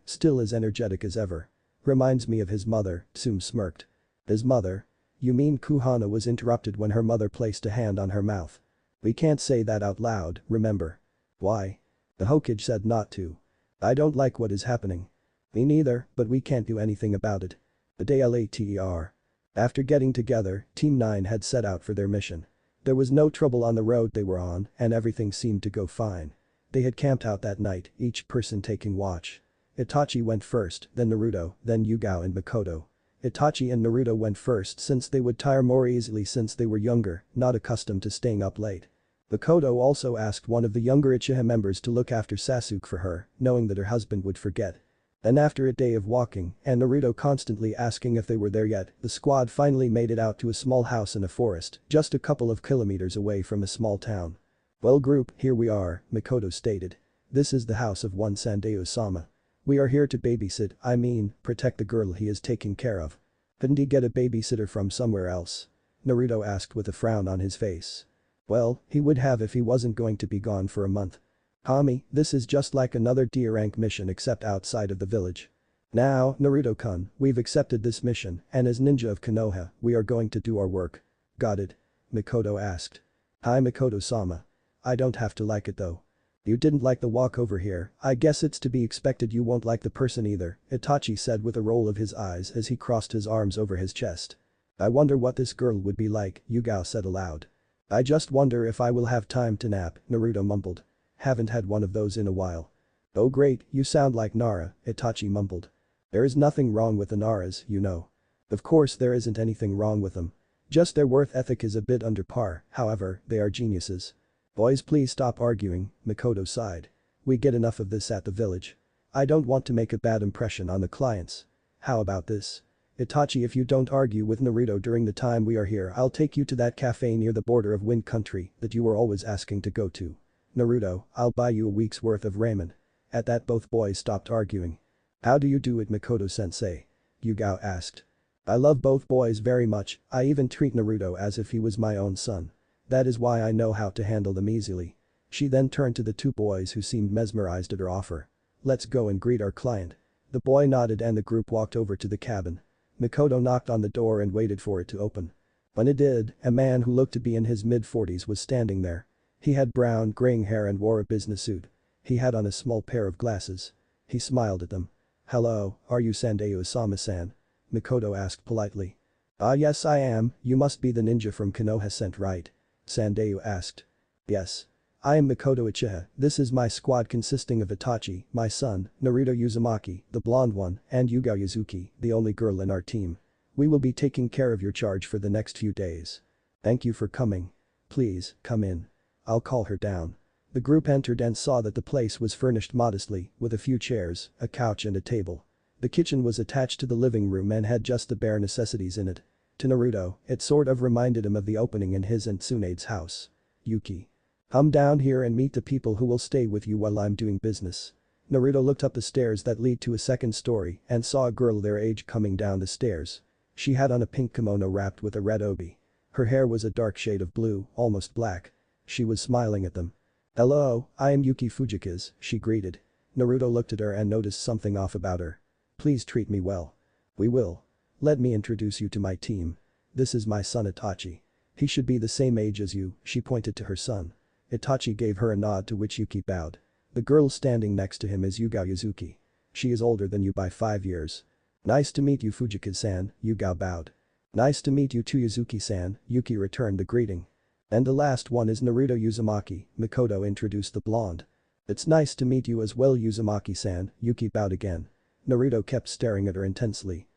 Still as energetic as ever. Reminds me of his mother, Tsum smirked. His mother? You mean Kohana was interrupted when her mother placed a hand on her mouth. We can't say that out loud, remember? Why? The Hokage said not to. I don't like what is happening. Me neither, but we can't do anything about it. The day later. After getting together, Team 9 had set out for their mission. There was no trouble on the road they were on and everything seemed to go fine. They had camped out that night, each person taking watch. Itachi went first, then Naruto, then Yugao and Makoto. Itachi and Naruto went first since they would tire more easily since they were younger, not accustomed to staying up late. Makoto also asked one of the younger Uchiha members to look after Sasuke for her, knowing that her husband would forget. Then after a day of walking and Naruto constantly asking if they were there yet, the squad finally made it out to a small house in a forest, just a couple of kilometers away from a small town. Well group, here we are, Makoto stated. This is the house of one Sandayu-sama. We are here to babysit, I mean, protect the girl he is taking care of. Couldn't he get a babysitter from somewhere else? Naruto asked with a frown on his face. Well, he would have if he wasn't going to be gone for a month. Kami, this is just like another D-rank mission except outside of the village. Now, Naruto-kun, we've accepted this mission, and as ninja of Konoha, we are going to do our work. Got it? Mikoto asked. Hi Mikoto-sama. I don't have to like it though. You didn't like the walk over here, I guess it's to be expected you won't like the person either, Itachi said with a roll of his eyes as he crossed his arms over his chest. I wonder what this girl would be like, Yugao said aloud. I just wonder if I will have time to nap, Naruto mumbled. Haven't had one of those in a while. Oh great, you sound like Nara, Itachi mumbled. There is nothing wrong with the Naras, you know. Of course there isn't anything wrong with them. Just their worth ethic is a bit under par, however, they are geniuses. Boys please stop arguing, Mikoto sighed. We get enough of this at the village. I don't want to make a bad impression on the clients. How about this? Itachi, if you don't argue with Naruto during the time we are here, I'll take you to that cafe near the border of Wind Country that you were always asking to go to. Naruto, I'll buy you a week's worth of ramen. At that both boys stopped arguing. How do you do it Mikoto-sensei? Yugao asked. I love both boys very much, I even treat Naruto as if he was my own son. That is why I know how to handle them easily. She then turned to the two boys who seemed mesmerized at her offer. Let's go and greet our client. The boy nodded and the group walked over to the cabin. Mikoto knocked on the door and waited for it to open. When it did, a man who looked to be in his mid-40s was standing there. He had brown, graying hair and wore a business suit. He had on a small pair of glasses. He smiled at them. Hello, are you Sandayu-sama-san? Mikoto asked politely. Ah yes I am, you must be the ninja from Konoha, right? Sandayu asked. Yes. I am Mikoto Uchiha, this is my squad consisting of Itachi, my son, Naruto Uzumaki, the blonde one, and Yugao Yuzuki, the only girl in our team. We will be taking care of your charge for the next few days. Thank you for coming. Please, come in. I'll call her down. The group entered and saw that the place was furnished modestly, with a few chairs, a couch and a table. The kitchen was attached to the living room and had just the bare necessities in it. To Naruto, it sort of reminded him of the opening in his and Tsunade's house. Yuki. Come down here and meet the people who will stay with you while I'm doing business. Naruto looked up the stairs that lead to a second story and saw a girl their age coming down the stairs. She had on a pink kimono wrapped with a red obi. Her hair was a dark shade of blue, almost black. She was smiling at them. Hello, I am Yuki Fujikaze, she greeted. Naruto looked at her and noticed something off about her. Please treat me well. We will. Let me introduce you to my team. This is my son Itachi. He should be the same age as you, she pointed to her son. Itachi gave her a nod to which Yuki bowed. The girl standing next to him is Yugao Yuzuki. She is older than you by 5 years. Nice to meet you Fujikaze-san, Yugao bowed. Nice to meet you too Yuzuki-san, Yuki returned the greeting. And the last one is Naruto Uzumaki, Mikoto introduced the blonde. It's nice to meet you as well Uzumaki-san, Yuki bowed again. Naruto kept staring at her intensely.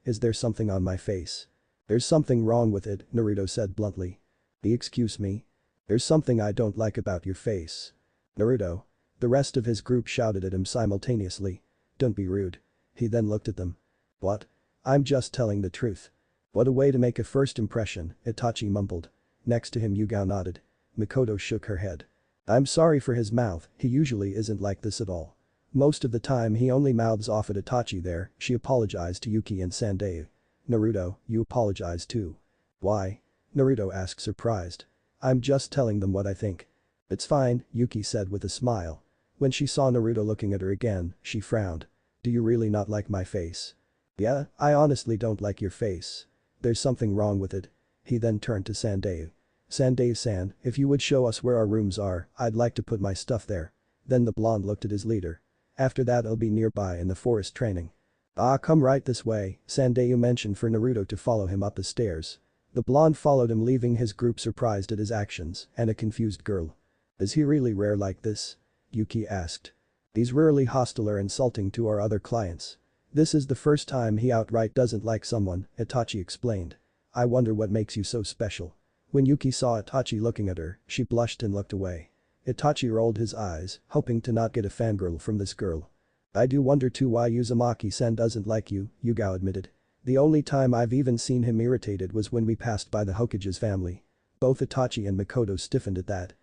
Is there something on my face? There's something wrong with it, Naruto said bluntly. Excuse me? There's something I don't like about your face. Naruto. The rest of his group shouted at him simultaneously. Don't be rude. He then looked at them. What? I'm just telling the truth. What a way to make a first impression, Itachi mumbled. Next to him Yugao nodded. Mikoto shook her head. I'm sorry for his mouth, he usually isn't like this at all. Most of the time he only mouths off at Itachi there, she apologized to Yuki and Sandayu. Naruto, you apologize too. Why? Naruto asked surprised. I'm just telling them what I think. It's fine, Yuki said with a smile. When she saw Naruto looking at her again, she frowned. Do you really not like my face? Yeah, I honestly don't like your face. There's something wrong with it. He then turned to Sandayu. Sandayu-san, if you would show us where our rooms are, I'd like to put my stuff there. Then the blonde looked at his leader. After that I'll be nearby in the forest training. Ah come right this way, Sandayu mentioned for Naruto to follow him up the stairs. The blonde followed him leaving his group surprised at his actions and a confused girl. Is he really rare like this? Yuki asked. He's rarely hostile or insulting to our other clients. This is the first time he outright doesn't like someone, Itachi explained. I wonder what makes you so special. When Yuki saw Itachi looking at her, she blushed and looked away. Itachi rolled his eyes, hoping to not get a fangirl from this girl. I do wonder too why Uzumaki-san doesn't like you, Yugao admitted. The only time I've even seen him irritated was when we passed by the Hokage's family. Both Itachi and Mikoto stiffened at that.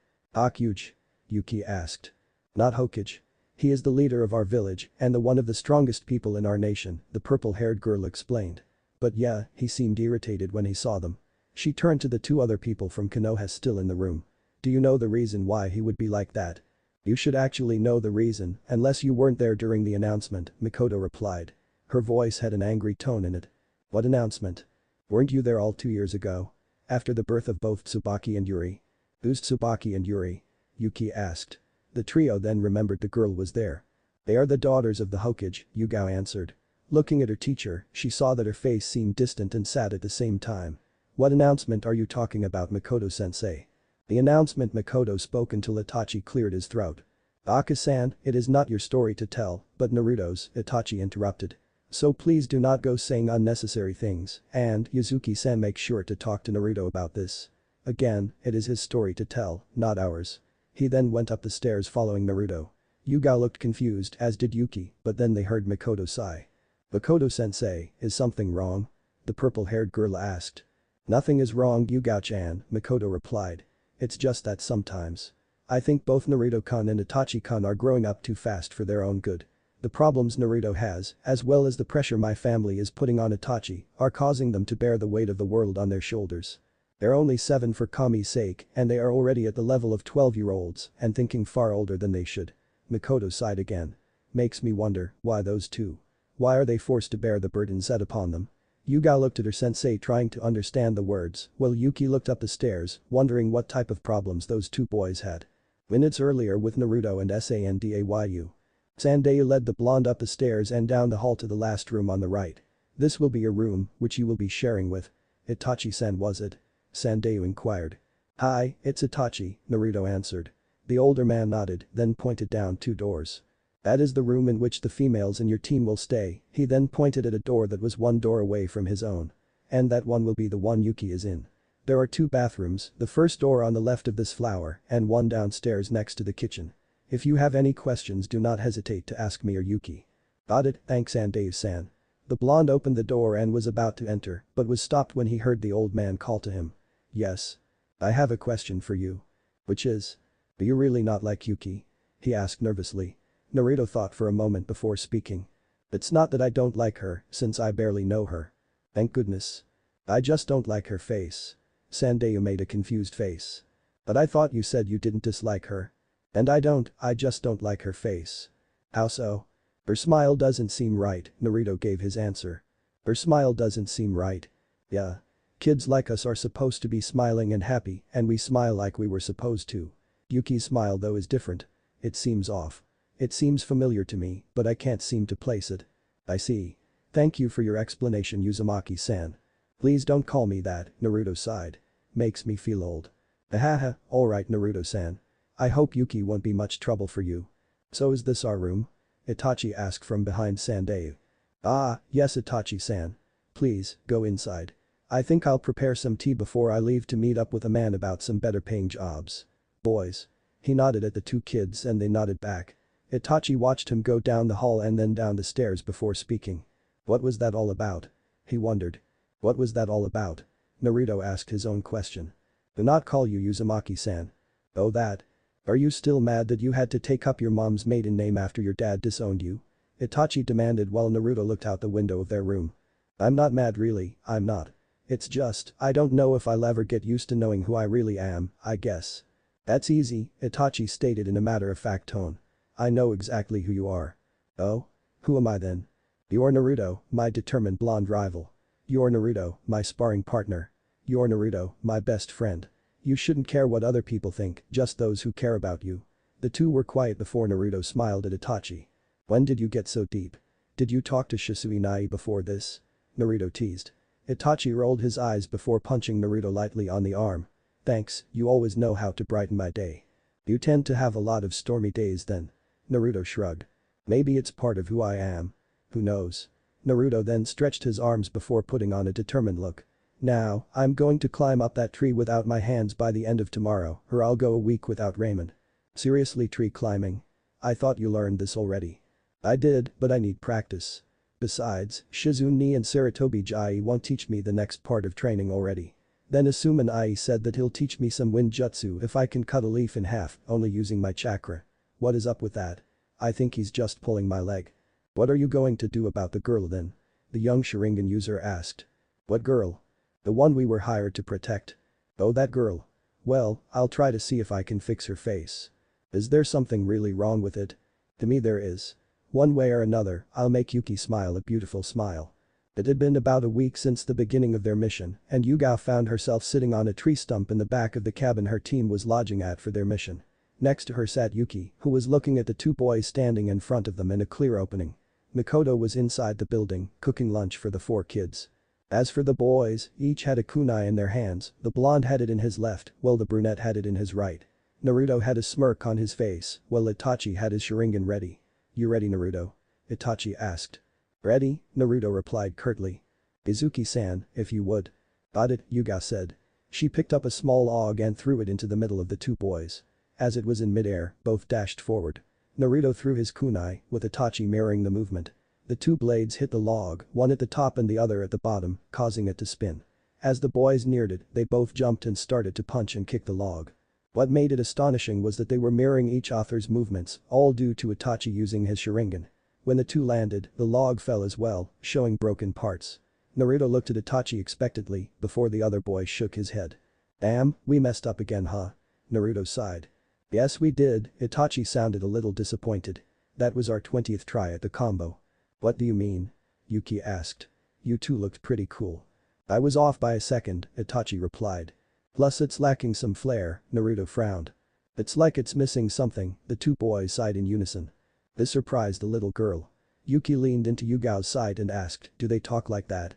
Huge? Yuki asked. Not Hokage. He is the leader of our village and the one of the strongest people in our nation, the purple-haired girl explained. But yeah, he seemed irritated when he saw them. She turned to the two other people from Konoha still in the room. Do you know the reason why he would be like that? You should actually know the reason, unless you weren't there during the announcement, Mikoto replied. Her voice had an angry tone in it. What announcement? Weren't you there all 2 years ago? After the birth of both Tsubaki and Yuri? Who's Tsubaki and Yuri? Yuki asked. The trio then remembered the girl was there. They are the daughters of the Hokage, Yugao answered. Looking at her teacher, she saw that her face seemed distant and sad at the same time. What announcement are you talking about, Mikoto-sensei? The announcement. Mikoto spoke until Itachi cleared his throat. Aka-san, it is not your story to tell, but Naruto's, Itachi interrupted. So please do not go saying unnecessary things, and Yuzuki-san make sure to talk to Naruto about this. Again, it is his story to tell, not ours. He then went up the stairs following Naruto. Yugao looked confused as did Yuki, but then they heard Mikoto sigh. Mikoto-sensei, is something wrong? The purple-haired girl asked. Nothing is wrong, Yugao-chan, Mikoto replied. It's just that sometimes. I think both Naruto-kun and Itachi-kun are growing up too fast for their own good. The problems Naruto has, as well as the pressure my family is putting on Itachi, are causing them to bear the weight of the world on their shoulders. They're only 7 for Kami's sake and they are already at the level of 12-year-olds and thinking far older than they should. Mikoto sighed again. Makes me wonder, why those two? Why are they forced to bear the burden set upon them? Yugao looked at her sensei trying to understand the words, while Yuki looked up the stairs, wondering what type of problems those two boys had. Minutes earlier with Naruto and Sandayu. Sandayu led the blonde up the stairs and down the hall to the last room on the right. This will be your room, which you will be sharing with. Itachi-san, was it? Sandayu inquired. Hi, it's Itachi, Naruto answered. The older man nodded, then pointed down 2 doors. That is the room in which the females in your team will stay, he then pointed at a door that was 1 door away from his own. And that one will be the one Yuki is in. There are 2 bathrooms, the first door on the left of this flower and one downstairs next to the kitchen. If you have any questions do not hesitate to ask me or Yuki. Got it, thanks Sandayu-san. The blonde opened the door and was about to enter, but was stopped when he heard the old man call to him. Yes. I have a question for you. Which is? Do you really not like Yuki? He asked nervously. Naruto thought for a moment before speaking. It's not that I don't like her, since I barely know her. Thank goodness. I just don't like her face. Sandayu made a confused face. But I thought you said you didn't dislike her. And I just don't like her face. How so? Her smile doesn't seem right, Naruto gave his answer. Her smile doesn't seem right. Yeah. Kids like us are supposed to be smiling and happy and we smile like we were supposed to. Yuki's smile though is different. It seems off. It seems familiar to me, but I can't seem to place it. I see. Thank you for your explanation, Uzumaki-san. Please don't call me that, Naruto sighed. Makes me feel old. Ahaha, alright Naruto-san. I hope Yuki won't be much trouble for you. So is this our room? Itachi asked from behind Sandayu. Ah, yes Itachi-san. Please, go inside. I think I'll prepare some tea before I leave to meet up with a man about some better paying jobs. Boys. He nodded at the 2 kids and they nodded back. Itachi watched him go down the hall and then down the stairs before speaking. What was that all about? He wondered. What was that all about? Naruto asked his own question. Do not call you Uzumaki-san. Oh that. Are you still mad that you had to take up your mom's maiden name after your dad disowned you? Itachi demanded while Naruto looked out the window of their room. I'm not mad really, I'm not. It's just, I don't know if I'll ever get used to knowing who I really am, I guess. That's easy, Itachi stated in a matter-of-fact tone. I know exactly who you are. Oh? Who am I then? You're Naruto, my determined blonde rival. You're Naruto, my sparring partner. You're Naruto, my best friend. You shouldn't care what other people think, just those who care about you. The two were quiet before Naruto smiled at Itachi. When did you get so deep? Did you talk to Shisui Nai before this? Naruto teased. Itachi rolled his eyes before punching Naruto lightly on the arm. Thanks, you always know how to brighten my day. You tend to have a lot of stormy days then. Naruto shrugged. Maybe it's part of who I am. Who knows? Naruto then stretched his arms before putting on a determined look. Now, I'm going to climb up that tree without my hands by the end of tomorrow or I'll go a week without ramen. Seriously, tree climbing? I thought you learned this already. I did, but I need practice. Besides, Shizune and Saratobi Jai won't teach me the next part of training already. Then Asuman Ai said that he'll teach me some wind jutsu if I can cut a leaf in half only using my chakra. What is up with that? I think he's just pulling my leg. What are you going to do about the girl then? The young Sharingan user asked. What girl? The one we were hired to protect. Oh, that girl. Well, I'll try to see if I can fix her face. Is there something really wrong with it? To me there is. One way or another, I'll make Yuki smile a beautiful smile. It had been about a week since the beginning of their mission, and Yugao found herself sitting on a tree stump in the back of the cabin her team was lodging at for their mission. Next to her sat Yuki, who was looking at the two boys standing in front of them in a clear opening. Mikoto was inside the building, cooking lunch for the 4 kids. As for the boys, each had a kunai in their hands, the blonde had it in his left, while the brunette had it in his right. Naruto had a smirk on his face, while Itachi had his Sharingan ready. You ready, Naruto? Itachi asked. Ready, Naruto replied curtly. Izuki-san, if you would. Got it, Yuga said. She picked up a small log and threw it into the middle of the two boys. As it was in midair, both dashed forward. Naruto threw his kunai, with Itachi mirroring the movement. The two blades hit the log, one at the top and the other at the bottom, causing it to spin. As the boys neared it, they both jumped and started to punch and kick the log. What made it astonishing was that they were mirroring each author's movements, all due to Itachi using his Sharingan. When the two landed, the log fell as well, showing broken parts. Naruto looked at Itachi expectantly, before the other boy shook his head. Damn, we messed up again, huh? Naruto sighed. Yes we did, Itachi sounded a little disappointed. That was our 20th try at the combo. What do you mean? Yuki asked. You two looked pretty cool. I was off by a second, Itachi replied. Plus it's lacking some flair, Naruto frowned. It's like it's missing something, the two boys sighed in unison. This surprised the little girl. Yuki leaned into Yugao's side and asked, do they talk like that?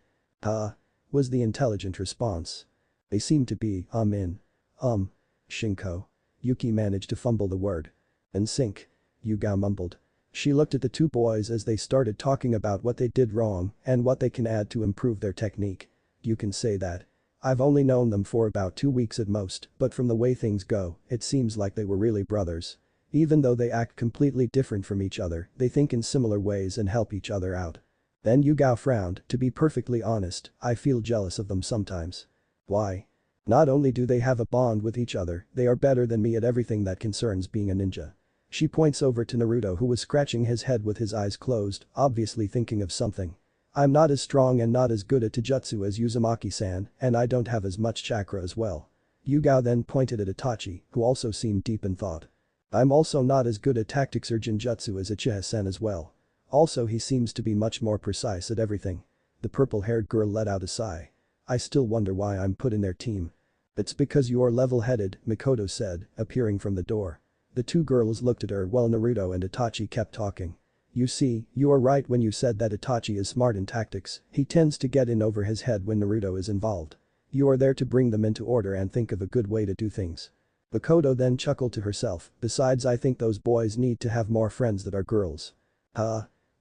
Was the intelligent response. They seem to be, Shinko. Yuki managed to fumble the word. In sync. Yugao mumbled. She looked at the two boys as they started talking about what they did wrong and what they can add to improve their technique. You can say that. I've only known them for about 2 weeks at most, but from the way things go, it seems like they were really brothers. Even though they act completely different from each other, they think in similar ways and help each other out. Then Yugao frowned, to be perfectly honest, I feel jealous of them sometimes. Why? Not only do they have a bond with each other, they are better than me at everything that concerns being a ninja. She points over to Naruto who was scratching his head with his eyes closed, obviously thinking of something. I'm not as strong and not as good at Taijutsu as Uzumaki-san, and I don't have as much chakra as well. Yugao then pointed at Itachi, who also seemed deep in thought. I'm also not as good at tactics or genjutsu as Uchiha-san as well. Also he seems to be much more precise at everything. The purple-haired girl let out a sigh. I still wonder why I'm put in their team. It's because you're level-headed, Mikoto said, appearing from the door. The two girls looked at her while Naruto and Itachi kept talking. You see, you are right when you said that Itachi is smart in tactics, he tends to get in over his head when Naruto is involved. You are there to bring them into order and think of a good way to do things. Mikoto then chuckled to herself, besides I think those boys need to have more friends that are girls.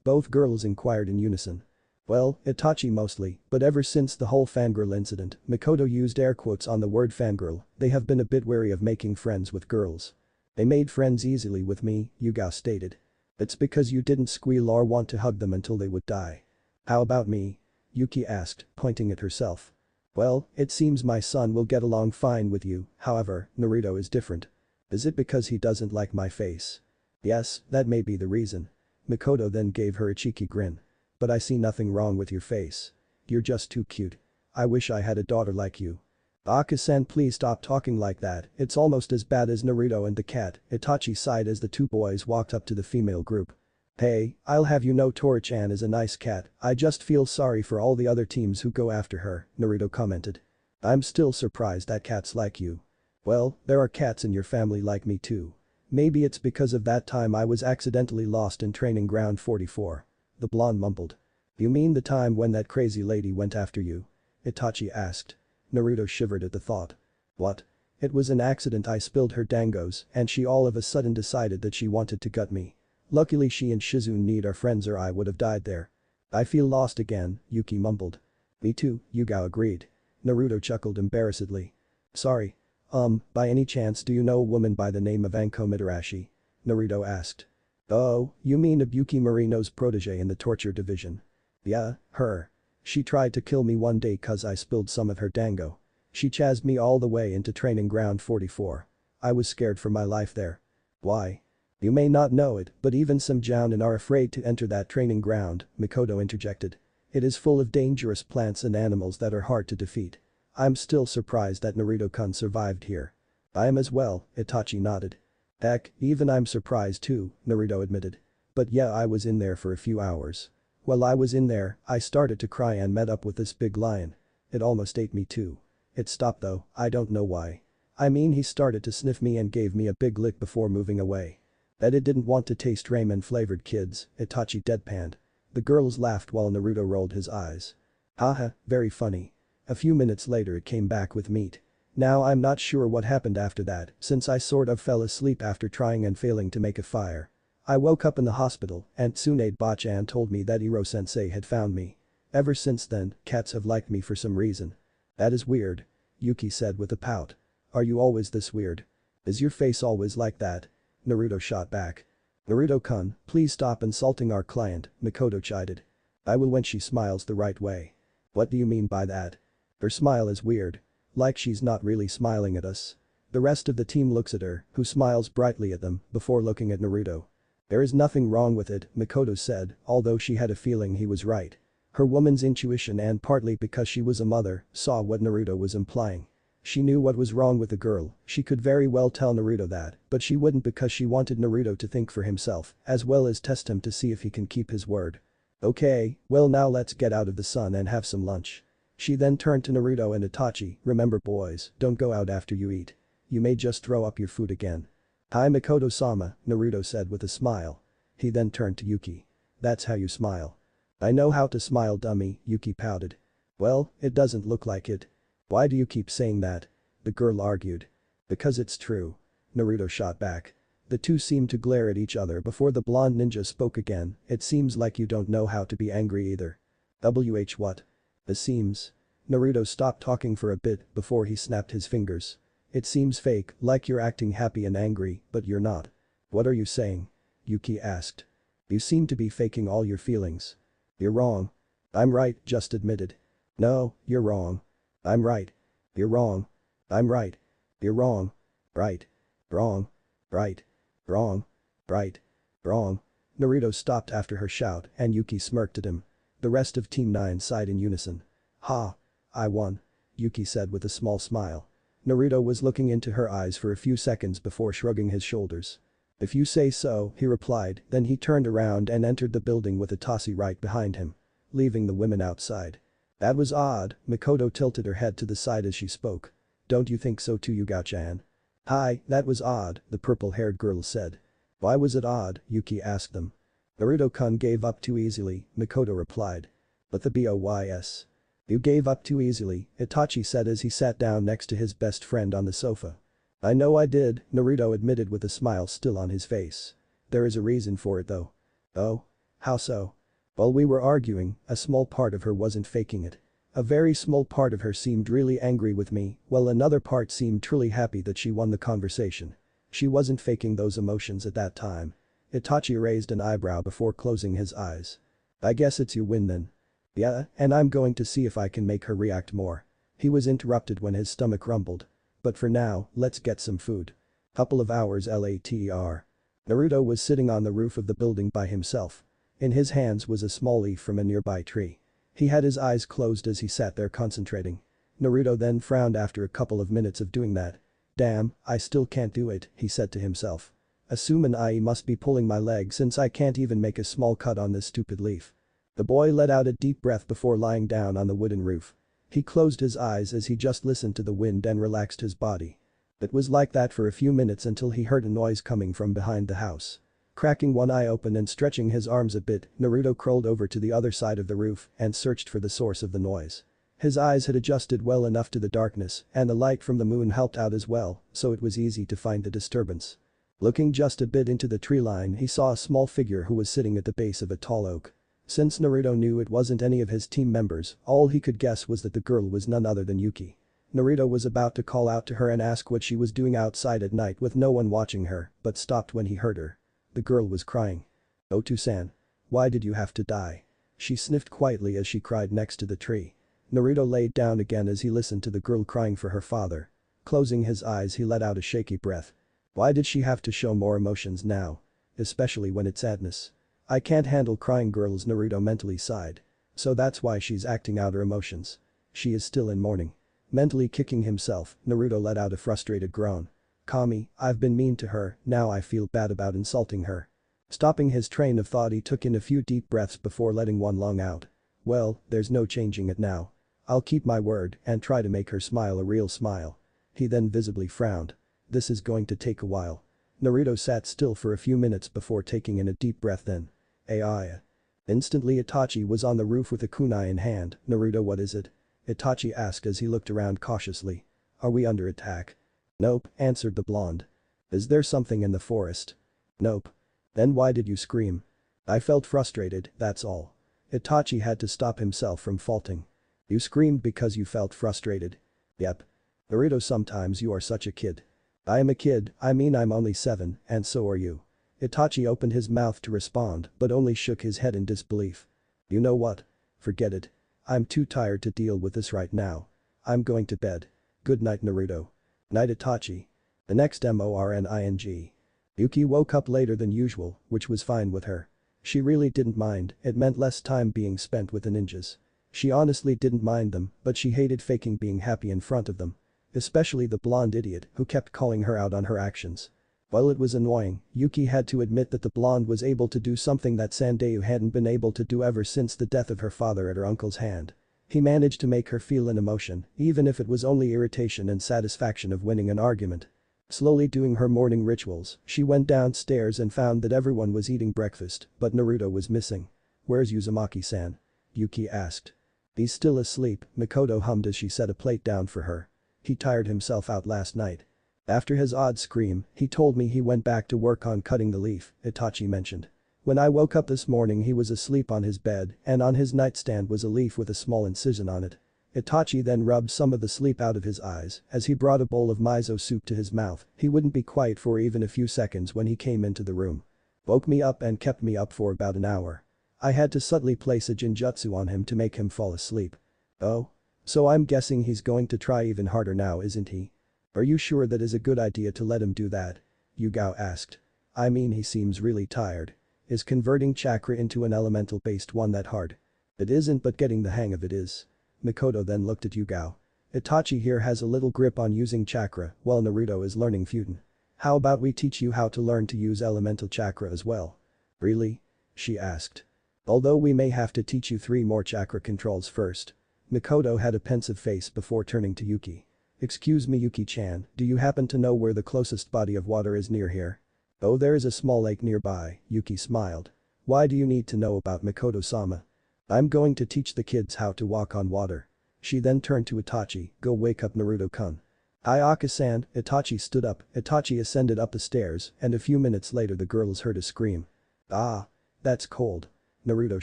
Both girls inquired in unison. Well, Itachi mostly, but ever since the whole fangirl incident, Mikoto used air quotes on the word fangirl, they have been a bit wary of making friends with girls. They made friends easily with me, Yugao stated. It's because you didn't squeal or want to hug them until they would die. How about me? Yuki asked, pointing at herself. Well, it seems my son will get along fine with you, however, Naruto is different. Is it because he doesn't like my face? Yes, that may be the reason. Mikoto then gave her a cheeky grin. But I see nothing wrong with your face. You're just too cute. I wish I had a daughter like you. Aka-san, please stop talking like that, it's almost as bad as Naruto and the cat, Itachi sighed as the two boys walked up to the female group. Hey, I'll have you know Tori-chan is a nice cat, I just feel sorry for all the other teams who go after her, Naruto commented. I'm still surprised that cats like you. Well, there are cats in your family like me too. Maybe it's because of that time I was accidentally lost in training ground 44. The blonde mumbled. You mean the time when that crazy lady went after you? Itachi asked. Naruto shivered at the thought. What? It was an accident, I spilled her dangos and she all of a sudden decided that she wanted to gut me. Luckily she and Shizune need are friends or I would have died there. I feel lost again, Yuki mumbled. Me too, Yugao agreed. Naruto chuckled embarrassedly. Sorry. By any chance do you know a woman by the name of Anko Mitarashi? Naruto asked. Oh, you mean Ibuki Marino's protege in the torture division? Yeah, her. She tried to kill me one day cause I spilled some of her dango. She chased me all the way into training ground 44. I was scared for my life there. Why? You may not know it, but even some Jounin are afraid to enter that training ground, Mikoto interjected. It is full of dangerous plants and animals that are hard to defeat. I'm still surprised that Naruto-kun survived here. I am as well, Itachi nodded. Heck, even I'm surprised too, Naruto admitted. But yeah, I was in there for a few hours. While I was in there, I started to cry and met up with this big lion. It almost ate me too. It stopped though, I don't know why. I mean, he started to sniff me and gave me a big lick before moving away. Bet it didn't want to taste ramen-flavored kids, Itachi deadpanned. The girls laughed while Naruto rolled his eyes. Haha, very funny. A few minutes later it came back with meat. Now I'm not sure what happened after that, since I sort of fell asleep after trying and failing to make a fire. I woke up in the hospital and Tsunade-bachan told me that Iro-sensei had found me. Ever since then, cats have liked me for some reason. That is weird. Yuki said with a pout. Are you always this weird? Is your face always like that? Naruto shot back. Naruto-kun, please stop insulting our client, Mikoto chided. I will when she smiles the right way. What do you mean by that? Her smile is weird. Like she's not really smiling at us. The rest of the team looks at her, who smiles brightly at them before looking at Naruto. There is nothing wrong with it, Mikoto said, although she had a feeling he was right. Her woman's intuition and partly because she was a mother, saw what Naruto was implying. She knew what was wrong with the girl, she could very well tell Naruto that, but she wouldn't because she wanted Naruto to think for himself, as well as test him to see if he can keep his word. Okay, well now let's get out of the sun and have some lunch. She then turned to Naruto and Itachi, remember boys, don't go out after you eat. You may just throw up your food again. Hi Mikoto-sama, Naruto said with a smile. He then turned to Yuki. That's how you smile. I know how to smile dummy, Yuki pouted. Well, it doesn't look like it. Why do you keep saying that? The girl argued. Because it's true. Naruto shot back. The two seemed to glare at each other before the blonde ninja spoke again, it seems like you don't know how to be angry either. What? It seems. Naruto stopped talking for a bit before he snapped his fingers. It seems fake, like you're acting happy and angry, but you're not. What are you saying? Yuki asked. You seem to be faking all your feelings. You're wrong. I'm right, just admitted. No, you're wrong. I'm right. You're wrong. I'm right. You're wrong. Right. Wrong. Right. Wrong. Right. Wrong. Naruto stopped after her shout and Yuki smirked at him. The rest of Team 9 sighed in unison. Ha. I won. Yuki said with a small smile. Naruto was looking into her eyes for a few seconds before shrugging his shoulders. If you say so, he replied, then he turned around and entered the building with Itachi right behind him. Leaving the women outside. That was odd, Mikoto tilted her head to the side as she spoke. Don't you think so too Yugao-chan? Hi, that was odd, the purple-haired girl said. Why was it odd, Yuki asked them. Naruto-kun gave up too easily, Mikoto replied. But the boys. You gave up too easily, Itachi said as he sat down next to his best friend on the sofa. I know I did, Naruto admitted with a smile still on his face. There is a reason for it though. Oh? How so? While we were arguing, a small part of her wasn't faking it. A very small part of her seemed really angry with me, while another part seemed truly happy that she won the conversation. She wasn't faking those emotions at that time. Itachi raised an eyebrow before closing his eyes. I guess it's your win then. Yeah, and I'm going to see if I can make her react more. He was interrupted when his stomach rumbled. But for now, let's get some food. Couple of hours later. Naruto was sitting on the roof of the building by himself. In his hands was a small leaf from a nearby tree. He had his eyes closed as he sat there concentrating. Naruto then frowned after a couple of minutes of doing that. Damn, I still can't do it, he said to himself. Assuming I must be pulling my leg since I can't even make a small cut on this stupid leaf. The boy let out a deep breath before lying down on the wooden roof. He closed his eyes as he just listened to the wind and relaxed his body. It was like that for a few minutes until he heard a noise coming from behind the house. Cracking one eye open and stretching his arms a bit, Naruto crawled over to the other side of the roof and searched for the source of the noise. His eyes had adjusted well enough to the darkness and the light from the moon helped out as well, so it was easy to find the disturbance. Looking just a bit into the tree line he saw a small figure who was sitting at the base of a tall oak. Since Naruto knew it wasn't any of his team members, all he could guess was that the girl was none other than Yuki. Naruto was about to call out to her and ask what she was doing outside at night with no one watching her, but stopped when he heard her. The girl was crying. Otu-san. Why did you have to die? She sniffed quietly as she cried next to the tree. Naruto laid down again as he listened to the girl crying for her father. Closing his eyes he let out a shaky breath. Why did she have to show more emotions now? especially when it's sadness. I can't handle crying girls, Naruto mentally sighed. So that's why she's acting out her emotions. She is still in mourning. Mentally kicking himself, Naruto let out a frustrated groan. Kami, I've been mean to her, now I feel bad about insulting her. Stopping his train of thought, he took in a few deep breaths before letting one long out. Well, there's no changing it now. I'll keep my word and try to make her smile a real smile. He then visibly frowned. This is going to take a while. Naruto sat still for a few minutes before taking in a deep breath then. Ai. Instantly Itachi was on the roof with a kunai in hand. Naruto, what is it? Itachi asked as he looked around cautiously. Are we under attack? Nope, answered the blonde. Is there something in the forest? Nope. Then why did you scream? I felt frustrated, that's all. Itachi had to stop himself from faulting. You screamed because you felt frustrated? Yep. Naruto, sometimes you are such a kid. I am a kid, I mean I'm only 7, and so are you. Itachi opened his mouth to respond but only shook his head in disbelief. You know what? Forget it. I'm too tired to deal with this right now. I'm going to bed. Good night, Naruto. Night, Itachi. The next morning. Yuki woke up later than usual, which was fine with her. She really didn't mind, it meant less time being spent with the ninjas. She honestly didn't mind them, but she hated faking being happy in front of them. Especially the blonde idiot who kept calling her out on her actions. While it was annoying, Yuki had to admit that the blonde was able to do something that Sandayu hadn't been able to do ever since the death of her father at her uncle's hand. He managed to make her feel an emotion, even if it was only irritation and satisfaction of winning an argument. Slowly doing her morning rituals, she went downstairs and found that everyone was eating breakfast, but Naruto was missing. Where's Uzumaki-san? Yuki asked. He's still asleep, Mikoto hummed as she set a plate down for her. He tired himself out last night. After his odd scream, he told me he went back to work on cutting the leaf, Itachi mentioned. When I woke up this morning he was asleep on his bed and on his nightstand was a leaf with a small incision on it. Itachi then rubbed some of the sleep out of his eyes as he brought a bowl of miso soup to his mouth. He wouldn't be quiet for even a few seconds when he came into the room. Woke me up and kept me up for about an hour. I had to subtly place a jinjutsu on him to make him fall asleep. Oh? So I'm guessing he's going to try even harder now, isn't he? Are you sure that is a good idea to let him do that? Yugao asked. I mean, he seems really tired. Is converting chakra into an elemental-based one that hard? It isn't, but getting the hang of it is. Mikoto then looked at Yugao. Itachi here has a little grip on using chakra while Naruto is learning Futon. How about we teach you how to learn to use elemental chakra as well? Really? She asked. Although we may have to teach you 3 more chakra controls first. Mikoto had a pensive face before turning to Yuki. Excuse me, Yuki-chan, do you happen to know where the closest body of water is near here? Oh, there is a small lake nearby, Yuki smiled. Why do you need to know about Mikoto-sama? I'm going to teach the kids how to walk on water. She then turned to Itachi, go wake up Naruto-kun. Ayaka-san, Itachi stood up, Itachi ascended up the stairs and a few minutes later the girls heard a scream. Ah. That's cold. Naruto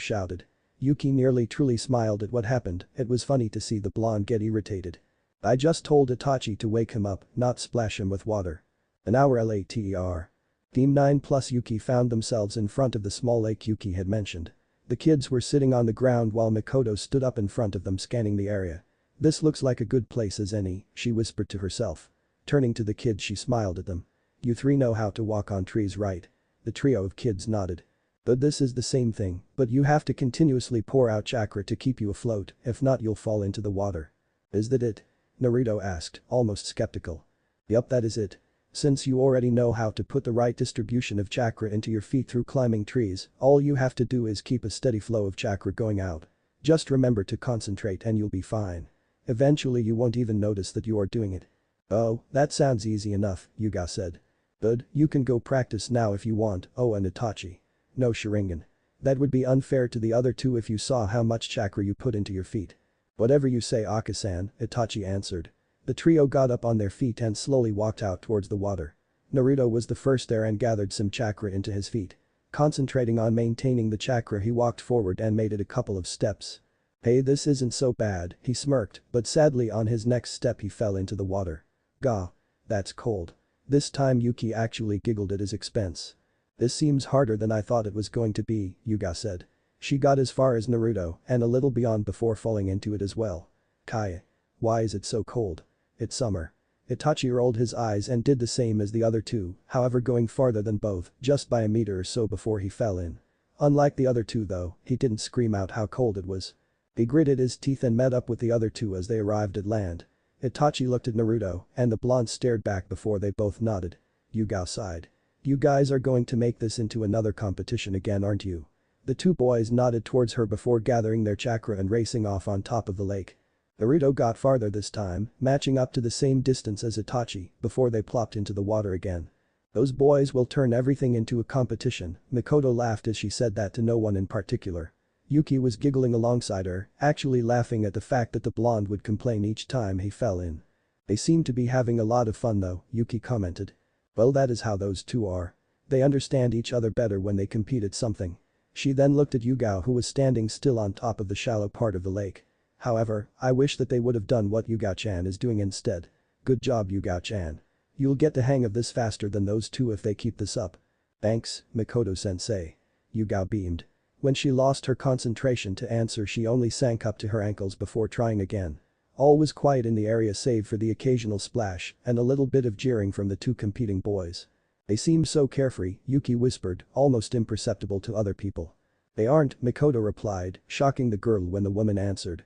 shouted. Yuki nearly truly smiled at what happened, it was funny to see the blonde get irritated. I just told Itachi to wake him up, not splash him with water. An hour later. Team 9 plus Yuki found themselves in front of the small lake Yuki had mentioned. The kids were sitting on the ground while Mikoto stood up in front of them scanning the area. This looks like a good place as any, she whispered to herself. Turning to the kids she smiled at them. You 3 know how to walk on trees, right? The trio of kids nodded. But this is the same thing, but you have to continuously pour out chakra to keep you afloat, if not you'll fall into the water. Is that it? Naruto asked, almost skeptical. Yup, that is it. Since you already know how to put the right distribution of chakra into your feet through climbing trees, all you have to do is keep a steady flow of chakra going out. Just remember to concentrate and you'll be fine. Eventually you won't even notice that you are doing it. Oh, that sounds easy enough, Yuga said. Good, you can go practice now if you want. Oh, and Itachi. No Sharingan. That would be unfair to the other 2 if you saw how much chakra you put into your feet. Whatever you say, Aka-san, Itachi answered. The trio got up on their feet and slowly walked out towards the water. Naruto was the first there and gathered some chakra into his feet. Concentrating on maintaining the chakra, he walked forward and made it a couple of steps. Hey, this isn't so bad, he smirked, but sadly on his next step he fell into the water. Gah. That's cold. This time Yuki actually giggled at his expense. This seems harder than I thought it was going to be, Yuga said. She got as far as Naruto and a little beyond before falling into it as well. Kai. Why is it so cold? It's summer. Itachi rolled his eyes and did the same as the other two, however going farther than both, just by a meter or so before he fell in. Unlike the other two though, he didn't scream out how cold it was. He gritted his teeth and met up with the other two as they arrived at land. Itachi looked at Naruto, and the blonde stared back before they both nodded. Yugao sighed. You guys are going to make this into another competition again, aren't you? The two boys nodded towards her before gathering their chakra and racing off on top of the lake. Naruto got farther this time, matching up to the same distance as Itachi, before they plopped into the water again. Those boys will turn everything into a competition, Mikoto laughed as she said that to no one in particular. Yuki was giggling alongside her, actually laughing at the fact that the blonde would complain each time he fell in. They seem to be having a lot of fun though, Yuki commented. Well, that is how those two are. They understand each other better when they compete at something. She then looked at Yugao who was standing still on top of the shallow part of the lake. However, I wish that they would have done what Yugao-chan is doing instead. Good job, Yugao-chan. You'll get the hang of this faster than those two if they keep this up. Thanks, Mikoto-sensei. Yugao beamed. When she lost her concentration to answer, she only sank up to her ankles before trying again. All was quiet in the area save for the occasional splash and a little bit of jeering from the two competing boys. They seem so carefree, Yuki whispered, almost imperceptible to other people. They aren't, Mikoto replied, shocking the girl when the woman answered.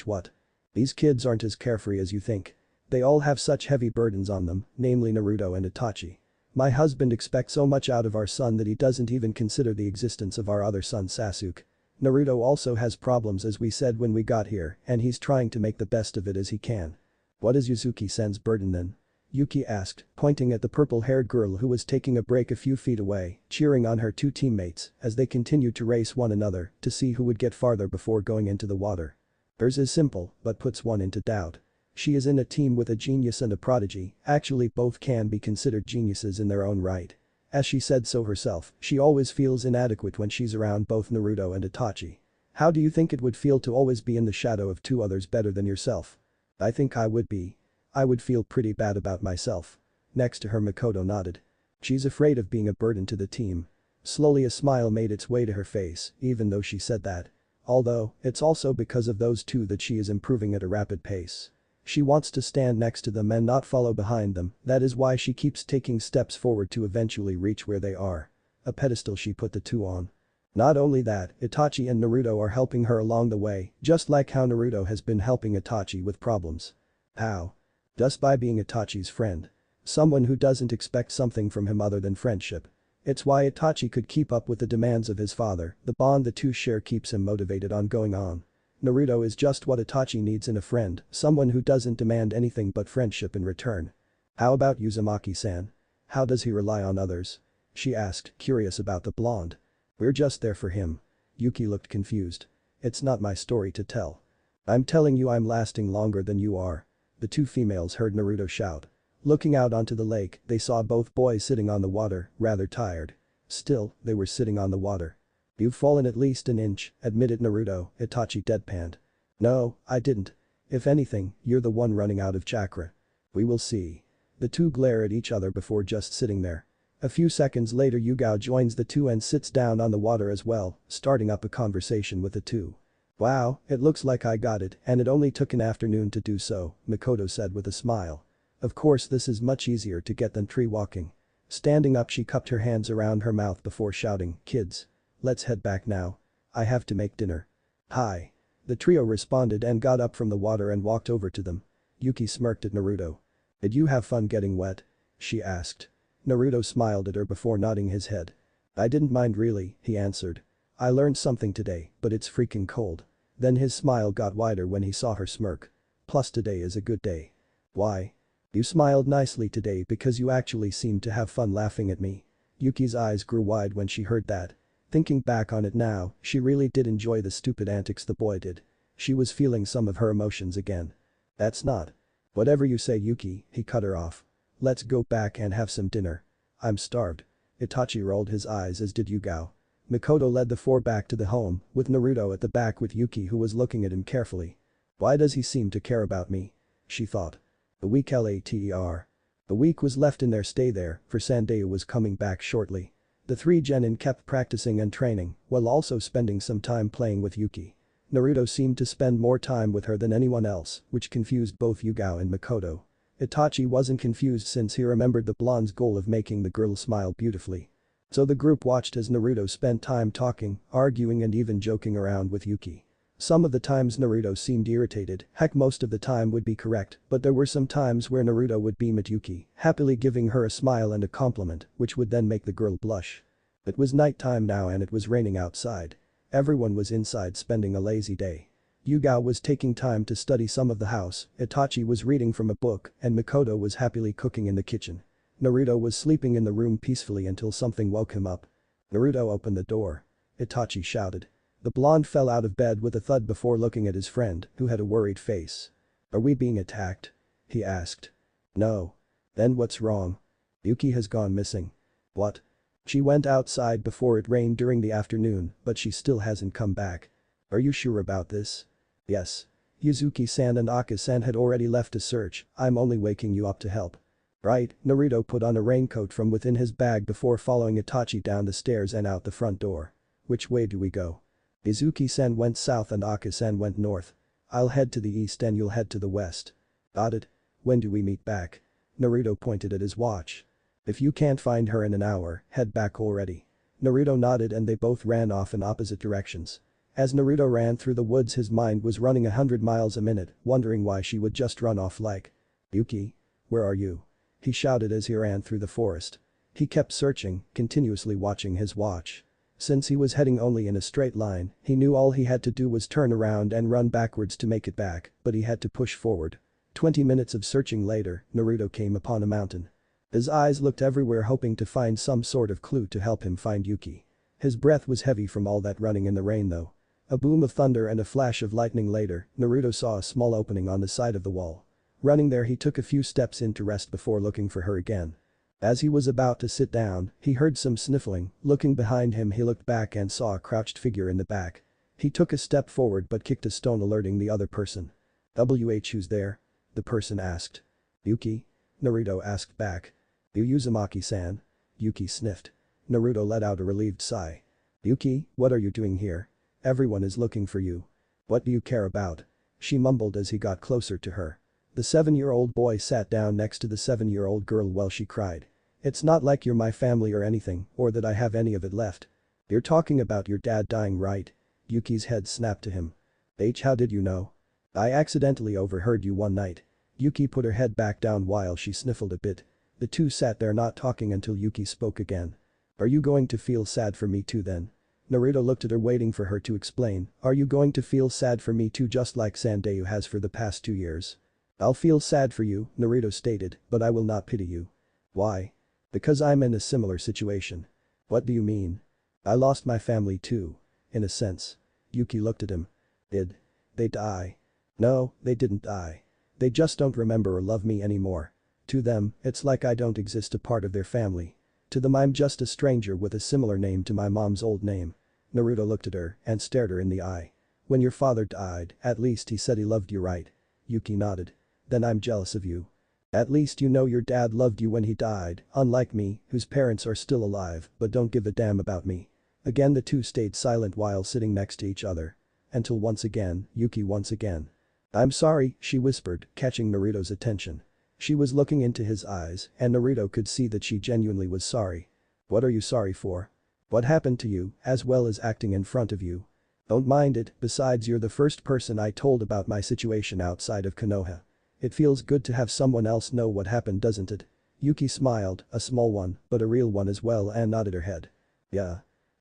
What? These kids aren't as carefree as you think. They all have such heavy burdens on them, namely Naruto and Itachi. My husband expects so much out of our son that he doesn't even consider the existence of our other son Sasuke. Naruto also has problems as we said when we got here, and he's trying to make the best of it as he can. What is Yuzuki-san's burden then? Yuki asked, pointing at the purple-haired girl who was taking a break a few feet away, cheering on her two teammates as they continued to race one another to see who would get farther before going into the water. Hers is simple, but puts one into doubt. She is in a team with a genius and a prodigy, actually both can be considered geniuses in their own right. As she said so herself, she always feels inadequate when she's around both Naruto and Itachi. How do you think it would feel to always be in the shadow of two others better than yourself? I think I would be. I would feel pretty bad about myself. Next to her, Mikoto nodded. She's afraid of being a burden to the team. Slowly a smile made its way to her face, even though she said that. Although, it's also because of those two that she is improving at a rapid pace. She wants to stand next to them and not follow behind them, that is why she keeps taking steps forward to eventually reach where they are. A pedestal she put the two on. Not only that, Itachi and Naruto are helping her along the way, just like how Naruto has been helping Itachi with problems. How? Just by being Itachi's friend. Someone who doesn't expect something from him other than friendship. It's why Itachi could keep up with the demands of his father, the bond the two share keeps him motivated on going on. Naruto is just what Itachi needs in a friend, someone who doesn't demand anything but friendship in return. How about Uzumaki-san? How does he rely on others? She asked, curious about the blonde. We're just there for him. Yuki looked confused. It's not my story to tell. I'm telling you I'm lasting longer than you are. The two females heard Naruto shout. Looking out onto the lake, they saw both boys sitting on the water, rather tired. Still, they were sitting on the water. You've fallen at least an inch, admitted Naruto, Itachi deadpanned. No, I didn't. If anything, you're the one running out of chakra. We will see. The two glare at each other before just sitting there. A few seconds later Yugao joins the two and sits down on the water as well, starting up a conversation with the two. Wow, it looks like I got it, and it only took an afternoon to do so, Mikoto said with a smile. Of course this is much easier to get than tree walking. Standing up she cupped her hands around her mouth before shouting, kids. Let's head back now. I have to make dinner. Hi. The trio responded and got up from the water and walked over to them. Yuki smirked at Naruto. Did you have fun getting wet? She asked. Naruto smiled at her before nodding his head. I didn't mind really, he answered. I learned something today, but it's freaking cold. Then his smile got wider when he saw her smirk. Plus today is a good day. Why? You smiled nicely today because you actually seemed to have fun laughing at me. Yuki's eyes grew wide when she heard that. Thinking back on it now, she really did enjoy the stupid antics the boy did. She was feeling some of her emotions again. That's not. Whatever you say, Yuki, he cut her off. Let's go back and have some dinner. I'm starved. Itachi rolled his eyes as did Yugao. Mikoto led the four back to the home, with Naruto at the back with Yuki who was looking at him carefully. Why does he seem to care about me? She thought. The week later. The week was left in their stay there, for Sandayu was coming back shortly. The three genin kept practicing and training, while also spending some time playing with Yuki. Naruto seemed to spend more time with her than anyone else, which confused both Yugao and Mikoto. Itachi wasn't confused since he remembered the blonde's goal of making the girl smile beautifully. So the group watched as Naruto spent time talking, arguing and even joking around with Yuki. Some of the times Naruto seemed irritated, heck most of the time would be correct, but there were some times where Naruto would beam at Yuki, happily giving her a smile and a compliment, which would then make the girl blush. It was nighttime now and it was raining outside. Everyone was inside spending a lazy day. Yugao was taking time to study some of the house, Itachi was reading from a book, and Mikoto was happily cooking in the kitchen. Naruto was sleeping in the room peacefully until something woke him up. Naruto opened the door. Itachi shouted. The blonde fell out of bed with a thud before looking at his friend, who had a worried face. Are we being attacked? He asked. No. Then what's wrong? Yuki has gone missing. What? She went outside before it rained during the afternoon, but she still hasn't come back. Are you sure about this? Yes. Yuzuki-san and Aka-san had already left to search, I'm only waking you up to help. Right, Naruto put on a raincoat from within his bag before following Itachi down the stairs and out the front door. Which way do we go? Yuzuki-san went south and Aka-san went north. I'll head to the east and you'll head to the west. Got it? When do we meet back? Naruto pointed at his watch. If you can't find her in an hour, head back already. Naruto nodded and they both ran off in opposite directions. As Naruto ran through the woods his mind was running 100 miles a minute, wondering why she would just run off like. Yuki? Where are you? He shouted as he ran through the forest. He kept searching, continuously watching his watch. Since he was heading only in a straight line, he knew all he had to do was turn around and run backwards to make it back, but he had to push forward. 20 minutes of searching later, Naruto came upon a mountain. His eyes looked everywhere hoping to find some sort of clue to help him find Yuki. His breath was heavy from all that running in the rain though. A boom of thunder and a flash of lightning later, Naruto saw a small opening on the side of the wall. Running there he took a few steps in to rest before looking for her again. As he was about to sit down, he heard some sniffling, looking behind him he looked back and saw a crouched figure in the back. He took a step forward but kicked a stone alerting the other person. Who's there? The person asked. Yuki? Naruto asked back. Uzumaki-san. Yuki sniffed. Naruto let out a relieved sigh. Yuki, what are you doing here? Everyone is looking for you. What do you care about? She mumbled as he got closer to her. The 7-year-old boy sat down next to the 7-year-old girl while she cried. It's not like you're my family or anything, or that I have any of it left. You're talking about your dad dying, right? Yuki's head snapped to him. How did you know? I accidentally overheard you one night. Yuki put her head back down while she sniffled a bit. The two sat there not talking until Yuki spoke again. Are you going to feel sad for me too then? Naruto looked at her waiting for her to explain. Are you going to feel sad for me too just like Sandayu has for the past 2 years? I'll feel sad for you, Naruto stated, but I will not pity you. Why? Because I'm in a similar situation. What do you mean? I lost my family too. In a sense. Yuki looked at him. Did they die? No, they didn't die. They just don't remember or love me anymore. To them, it's like I don't exist a part of their family. To them I'm just a stranger with a similar name to my mom's old name. Naruto looked at her and stared her in the eye. When your father died, at least he said he loved you, right? Yuki nodded. Then I'm jealous of you. At least you know your dad loved you when he died, unlike me, whose parents are still alive but don't give a damn about me. Again the two stayed silent while sitting next to each other. Until once again, Yuki once again. I'm sorry, she whispered, catching Naruto's attention. She was looking into his eyes and Naruto could see that she genuinely was sorry. What are you sorry for? What happened to you, as well as acting in front of you? Don't mind it, besides you're the first person I told about my situation outside of Konoha. It feels good to have someone else know what happened, doesn't it? Yuki smiled, a small one, but a real one as well, and nodded her head. Yeah.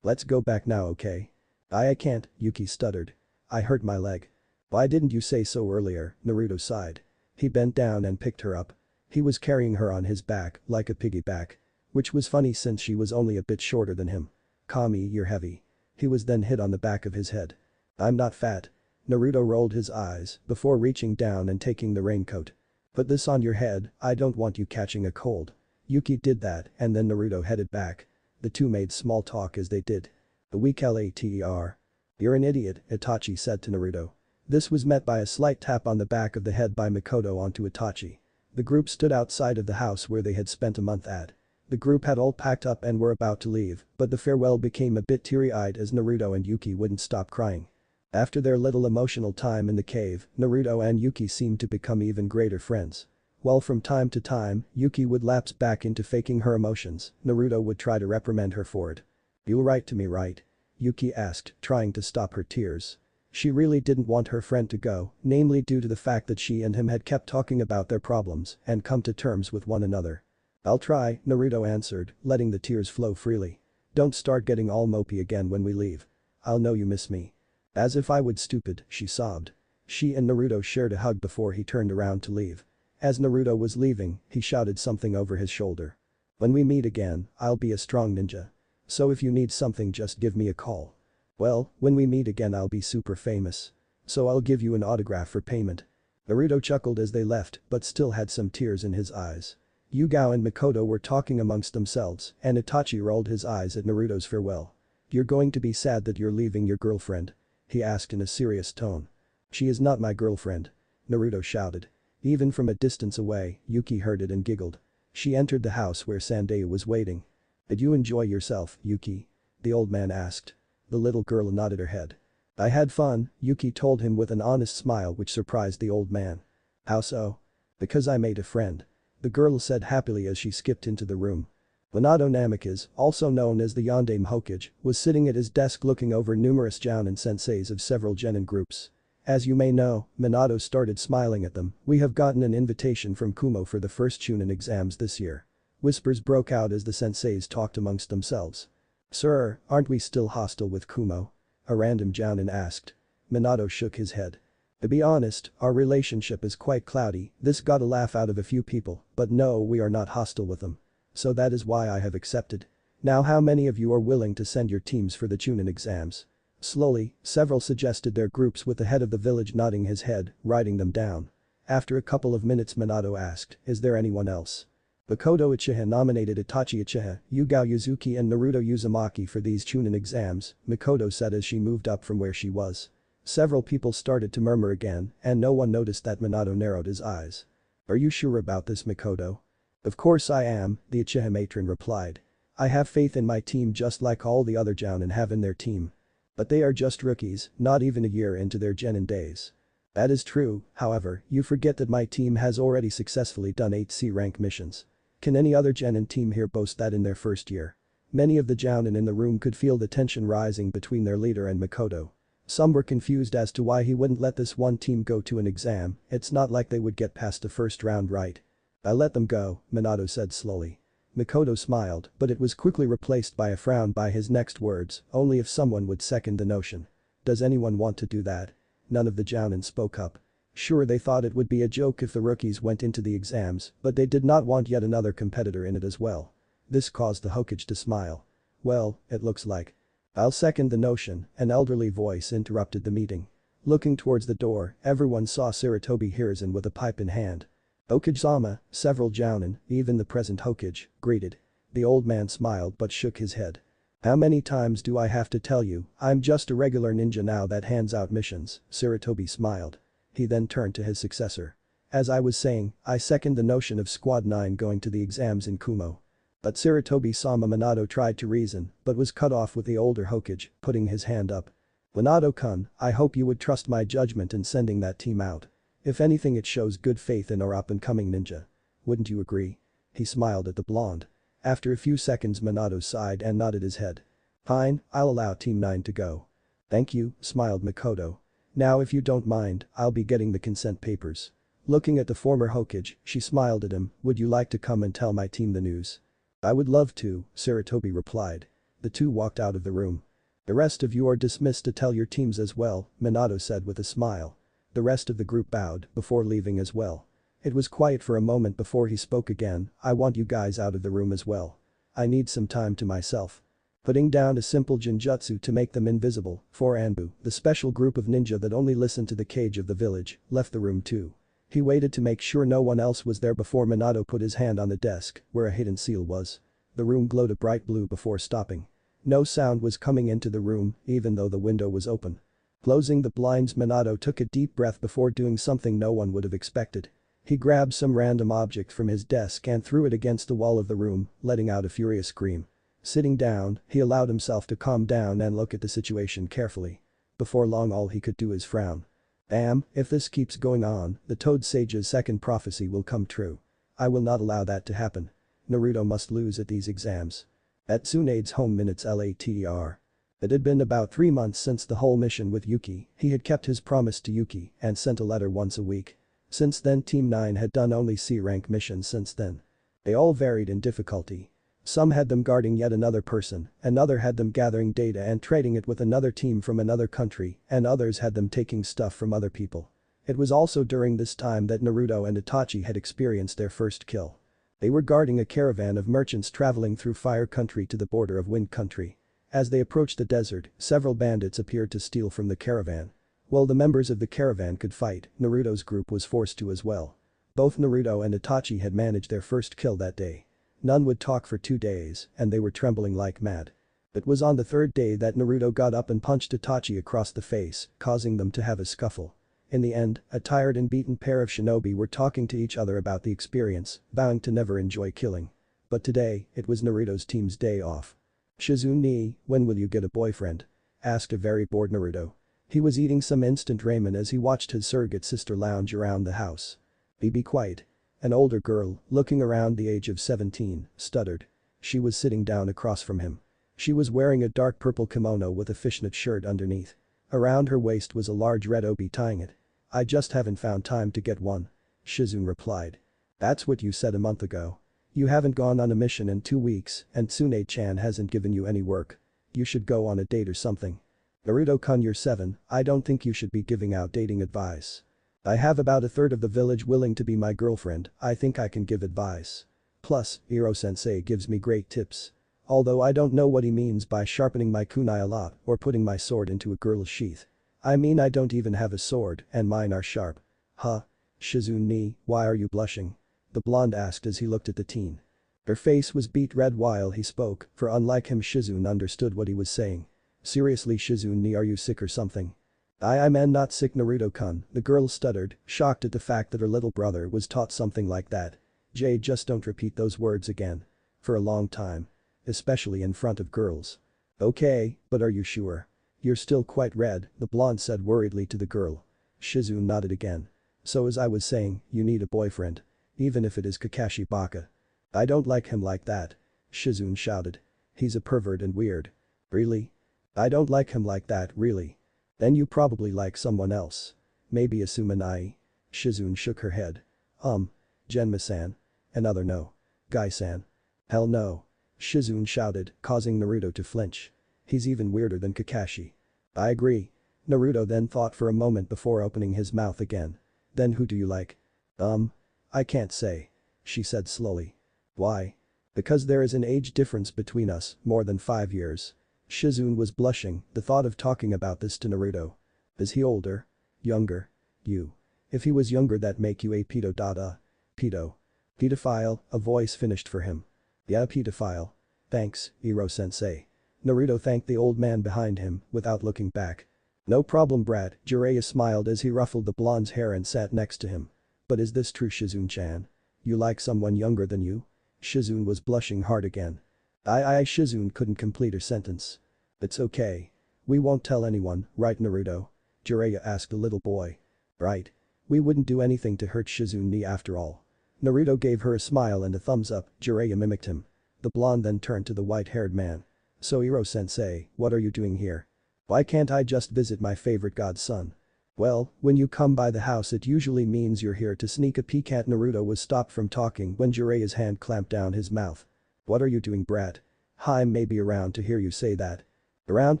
Let's go back now, okay? I can't, Yuki stuttered. I hurt my leg. Why didn't you say so earlier? Naruto sighed. He bent down and picked her up. He was carrying her on his back, like a piggyback. Which was funny since she was only a bit shorter than him. Kami, you're heavy. He was then hit on the back of his head. I'm not fat. Naruto rolled his eyes before reaching down and taking the raincoat. Put this on your head, I don't want you catching a cold. Yuki did that and then Naruto headed back. The two made small talk as they did. The weak later. You're an idiot, Itachi said to Naruto. This was met by a slight tap on the back of the head by Mikoto onto Itachi. The group stood outside of the house where they had spent a month at. The group had all packed up and were about to leave, but the farewell became a bit teary-eyed as Naruto and Yuki wouldn't stop crying. After their little emotional time in the cave, Naruto and Yuki seemed to become even greater friends. While from time to time, Yuki would lapse back into faking her emotions, Naruto would try to reprimand her for it. "You'll write to me, right?" Yuki asked, trying to stop her tears. She really didn't want her friend to go, namely due to the fact that she and him had kept talking about their problems and come to terms with one another. "I'll try," Naruto answered, letting the tears flow freely. "Don't start getting all mopey again when we leave. I'll know you miss me." "As if I would, stupid," she sobbed. She and Naruto shared a hug before he turned around to leave. As Naruto was leaving, he shouted something over his shoulder. "When we meet again, I'll be a strong ninja. So if you need something, just give me a call." "Well, when we meet again I'll be super famous. So I'll give you an autograph for payment." Naruto chuckled as they left but still had some tears in his eyes. Yugao and Mikoto were talking amongst themselves and Itachi rolled his eyes at Naruto's farewell. "You're going to be sad that you're leaving your girlfriend?" he asked in a serious tone. "She is not my girlfriend," Naruto shouted. Even from a distance away, Yuki heard it and giggled. She entered the house where Sandayu was waiting. "Did you enjoy yourself, Yuki?" the old man asked. The little girl nodded her head. "I had fun," Yuki told him with an honest smile which surprised the old man. "How so?" "Because I made a friend," the girl said happily as she skipped into the room. Minato Namikaze, also known as the Yondaime Hokage, was sitting at his desk looking over numerous jounin senseis of several genin groups. "As you may know," Minato started smiling at them, "we have gotten an invitation from Kumo for the first Chunin exams this year." Whispers broke out as the senseis talked amongst themselves. "Sir, aren't we still hostile with Kumo?" a random jounin asked. Minato shook his head. "To be honest, our relationship is quite cloudy." This got a laugh out of a few people, but no, we are not hostile with them. So that is why I have accepted. Now how many of you are willing to send your teams for the Chunin exams? Slowly, several suggested their groups with the head of the village nodding his head, writing them down. After a couple of minutes Minato asked, "Is there anyone else?" Makoto Uchiha nominated Itachi Uchiha, Yugao Yuzuki and Naruto Uzumaki for these Chunin exams, Makoto said as she moved up from where she was. Several people started to murmur again and no one noticed that Minato narrowed his eyes. "Are you sure about this, Makoto?" "Of course I am," the Uchiha matron replied. "I have faith in my team just like all the other jounin have in their team. But they are just rookies, not even a year into their genin days." "That is true, however, you forget that my team has already successfully done 8 C-rank missions. Can any other genin team here boast that in their first year?" Many of the jounin in the room could feel the tension rising between their leader and Makoto. Some were confused as to why he wouldn't let this one team go to an exam, it's not like they would get past the first round, right? "I let them go," Minato said slowly. Makoto smiled, but it was quickly replaced by a frown by his next words, "Only if someone would second the notion." "Does anyone want to do that?" None of the jounin spoke up. Sure, they thought it would be a joke if the rookies went into the exams, but they did not want yet another competitor in it as well. This caused the Hokage to smile. "Well, it looks like." "I'll second the notion," an elderly voice interrupted the meeting. Looking towards the door, everyone saw Sarutobi Hiruzen with a pipe in hand. "Hokage-sama," several jounin, even the present Hokage, greeted. The old man smiled but shook his head. "How many times do I have to tell you, I'm just a regular ninja now that hands out missions," Sarutobi smiled. He then turned to his successor. "As I was saying, I second the notion of Squad 9 going to the exams in Kumo." But Sarutobi-sama Minato tried to reason but was cut off with the older Hokage, putting his hand up. "Minato-kun, I hope you would trust my judgment in sending that team out. If anything it shows good faith in our up-and-coming ninja. Wouldn't you agree?" He smiled at the blonde. After a few seconds Minato sighed and nodded his head. "Fine, I'll allow Team 9 to go." "Thank you," smiled Makoto. "Now if you don't mind, I'll be getting the consent papers." Looking at the former Hokage, she smiled at him, "Would you like to come and tell my team the news?" "I would love to," Sarutobi replied. The two walked out of the room. "The rest of you are dismissed to tell your teams as well," Minato said with a smile. The rest of the group bowed before leaving as well. It was quiet for a moment before he spoke again. "I want you guys out of the room as well. I need some time to myself." Putting down a simple genjutsu to make them invisible, 4 Anbu, the special group of ninja that only listened to the cage of the village, left the room too. He waited to make sure no one else was there before Minato put his hand on the desk where a hidden seal was. The room glowed a bright blue before stopping. No sound was coming into the room even though the window was open. Closing the blinds, Minato took a deep breath before doing something no one would have expected. He grabbed some random object from his desk and threw it against the wall of the room, letting out a furious scream. Sitting down, he allowed himself to calm down and look at the situation carefully. Before long all he could do is frown. Damn, if this keeps going on, the Toad Sage's second prophecy will come true. I will not allow that to happen. Naruto must lose at these exams. At Tsunade's home minutes later. It had been about 3 months since the whole mission with Yuki, he had kept his promise to Yuki and sent a letter once a week. Since then Team 9 had done only C-rank missions since then. They all varied in difficulty. Some had them guarding yet another person, another had them gathering data and trading it with another team from another country, and others had them taking stuff from other people. It was also during this time that Naruto and Itachi had experienced their first kill. They were guarding a caravan of merchants traveling through Fire Country to the border of Wind Country. As they approached the desert, several bandits appeared to steal from the caravan. While the members of the caravan could fight, Naruto's group was forced to as well. Both Naruto and Itachi had managed their first kill that day. None would talk for 2 days, and they were trembling like mad. It was on the 3rd day that Naruto got up and punched Itachi across the face, causing them to have a scuffle. In the end, a tired and beaten pair of shinobi were talking to each other about the experience, vowing to never enjoy killing. But today, it was Naruto's team's day off. "Shizune, when will you get a boyfriend?" asked a very bored Naruto. He was eating some instant ramen as he watched his surrogate sister lounge around the house. Be quiet." An older girl, looking around the age of 17, stuttered. She was sitting down across from him. She was wearing a dark purple kimono with a fishnet shirt underneath. Around her waist was a large red obi tying it. "I just haven't found time to get one," Shizune replied. "That's what you said a month ago. You haven't gone on a mission in 2 weeks and Tsunade-chan hasn't given you any work. You should go on a date or something." "Naruto-kun, you're 7, I don't think you should be giving out dating advice. I have about a third of the village willing to be my girlfriend, I think I can give advice. Plus, Iro-sensei gives me great tips. Although I don't know what he means by sharpening my kunai a lot or putting my sword into a girl's sheath. I mean I don't even have a sword and mine are sharp." "Huh? Shizune, why are you blushing?" the blonde asked as he looked at the teen. Her face was beet red while he spoke, for unlike him Shizune understood what he was saying. "Seriously Shizune, are you sick or something?" I'm not sick Naruto-kun," the girl stuttered, shocked at the fact that her little brother was taught something like that. "Jay, just don't repeat those words again. For a long time. Especially in front of girls." "Okay, but are you sure? You're still quite red," the blonde said worriedly to the girl. Shizune nodded again. "So as I was saying, you need a boyfriend. Even if it is Kakashi Baka." "I don't like him like that," Shizune shouted. "He's a pervert and weird." "Really? I don't like him like that, really. Then you probably like someone else. Maybe Asumanai." Shizune shook her head. Genma-san. Another no. Guy-san. "Hell no." Shizune shouted, causing Naruto to flinch. "He's even weirder than Kakashi." "I agree." Naruto then thought for a moment before opening his mouth again. "Then who do you like?" I can't say," she said slowly. "Why?" "Because there is an age difference between us, more than 5 years." Shizune was blushing, the thought of talking about this to Naruto. "Is he older? Younger? You. If he was younger that make you a pedo dada. Pedo. Pedophile," a voice finished for him. "Yeah, pedophile. Thanks, Iro-sensei." Naruto thanked the old man behind him, without looking back. "No problem brat," Jiraiya smiled as he ruffled the blonde's hair and sat next to him. "But is this true Shizune-chan? You like someone younger than you?" Shizune was blushing hard again. Shizune couldn't complete her sentence. "It's okay. We won't tell anyone, right Naruto?" Jiraiya asked the little boy. "Right. We wouldn't do anything to hurt Shizune after all." Naruto gave her a smile and a thumbs up, Jiraiya mimicked him. The blonde then turned to the white-haired man. "So Iro-sensei, what are you doing here? Why can't I just visit my favorite godson?" "Well, when you come by the house it usually means you're here to sneak a peek at." Naruto was stopped from talking when Jiraiya's hand clamped down his mouth. "What are you doing brat? I may be around to hear you say that." "Around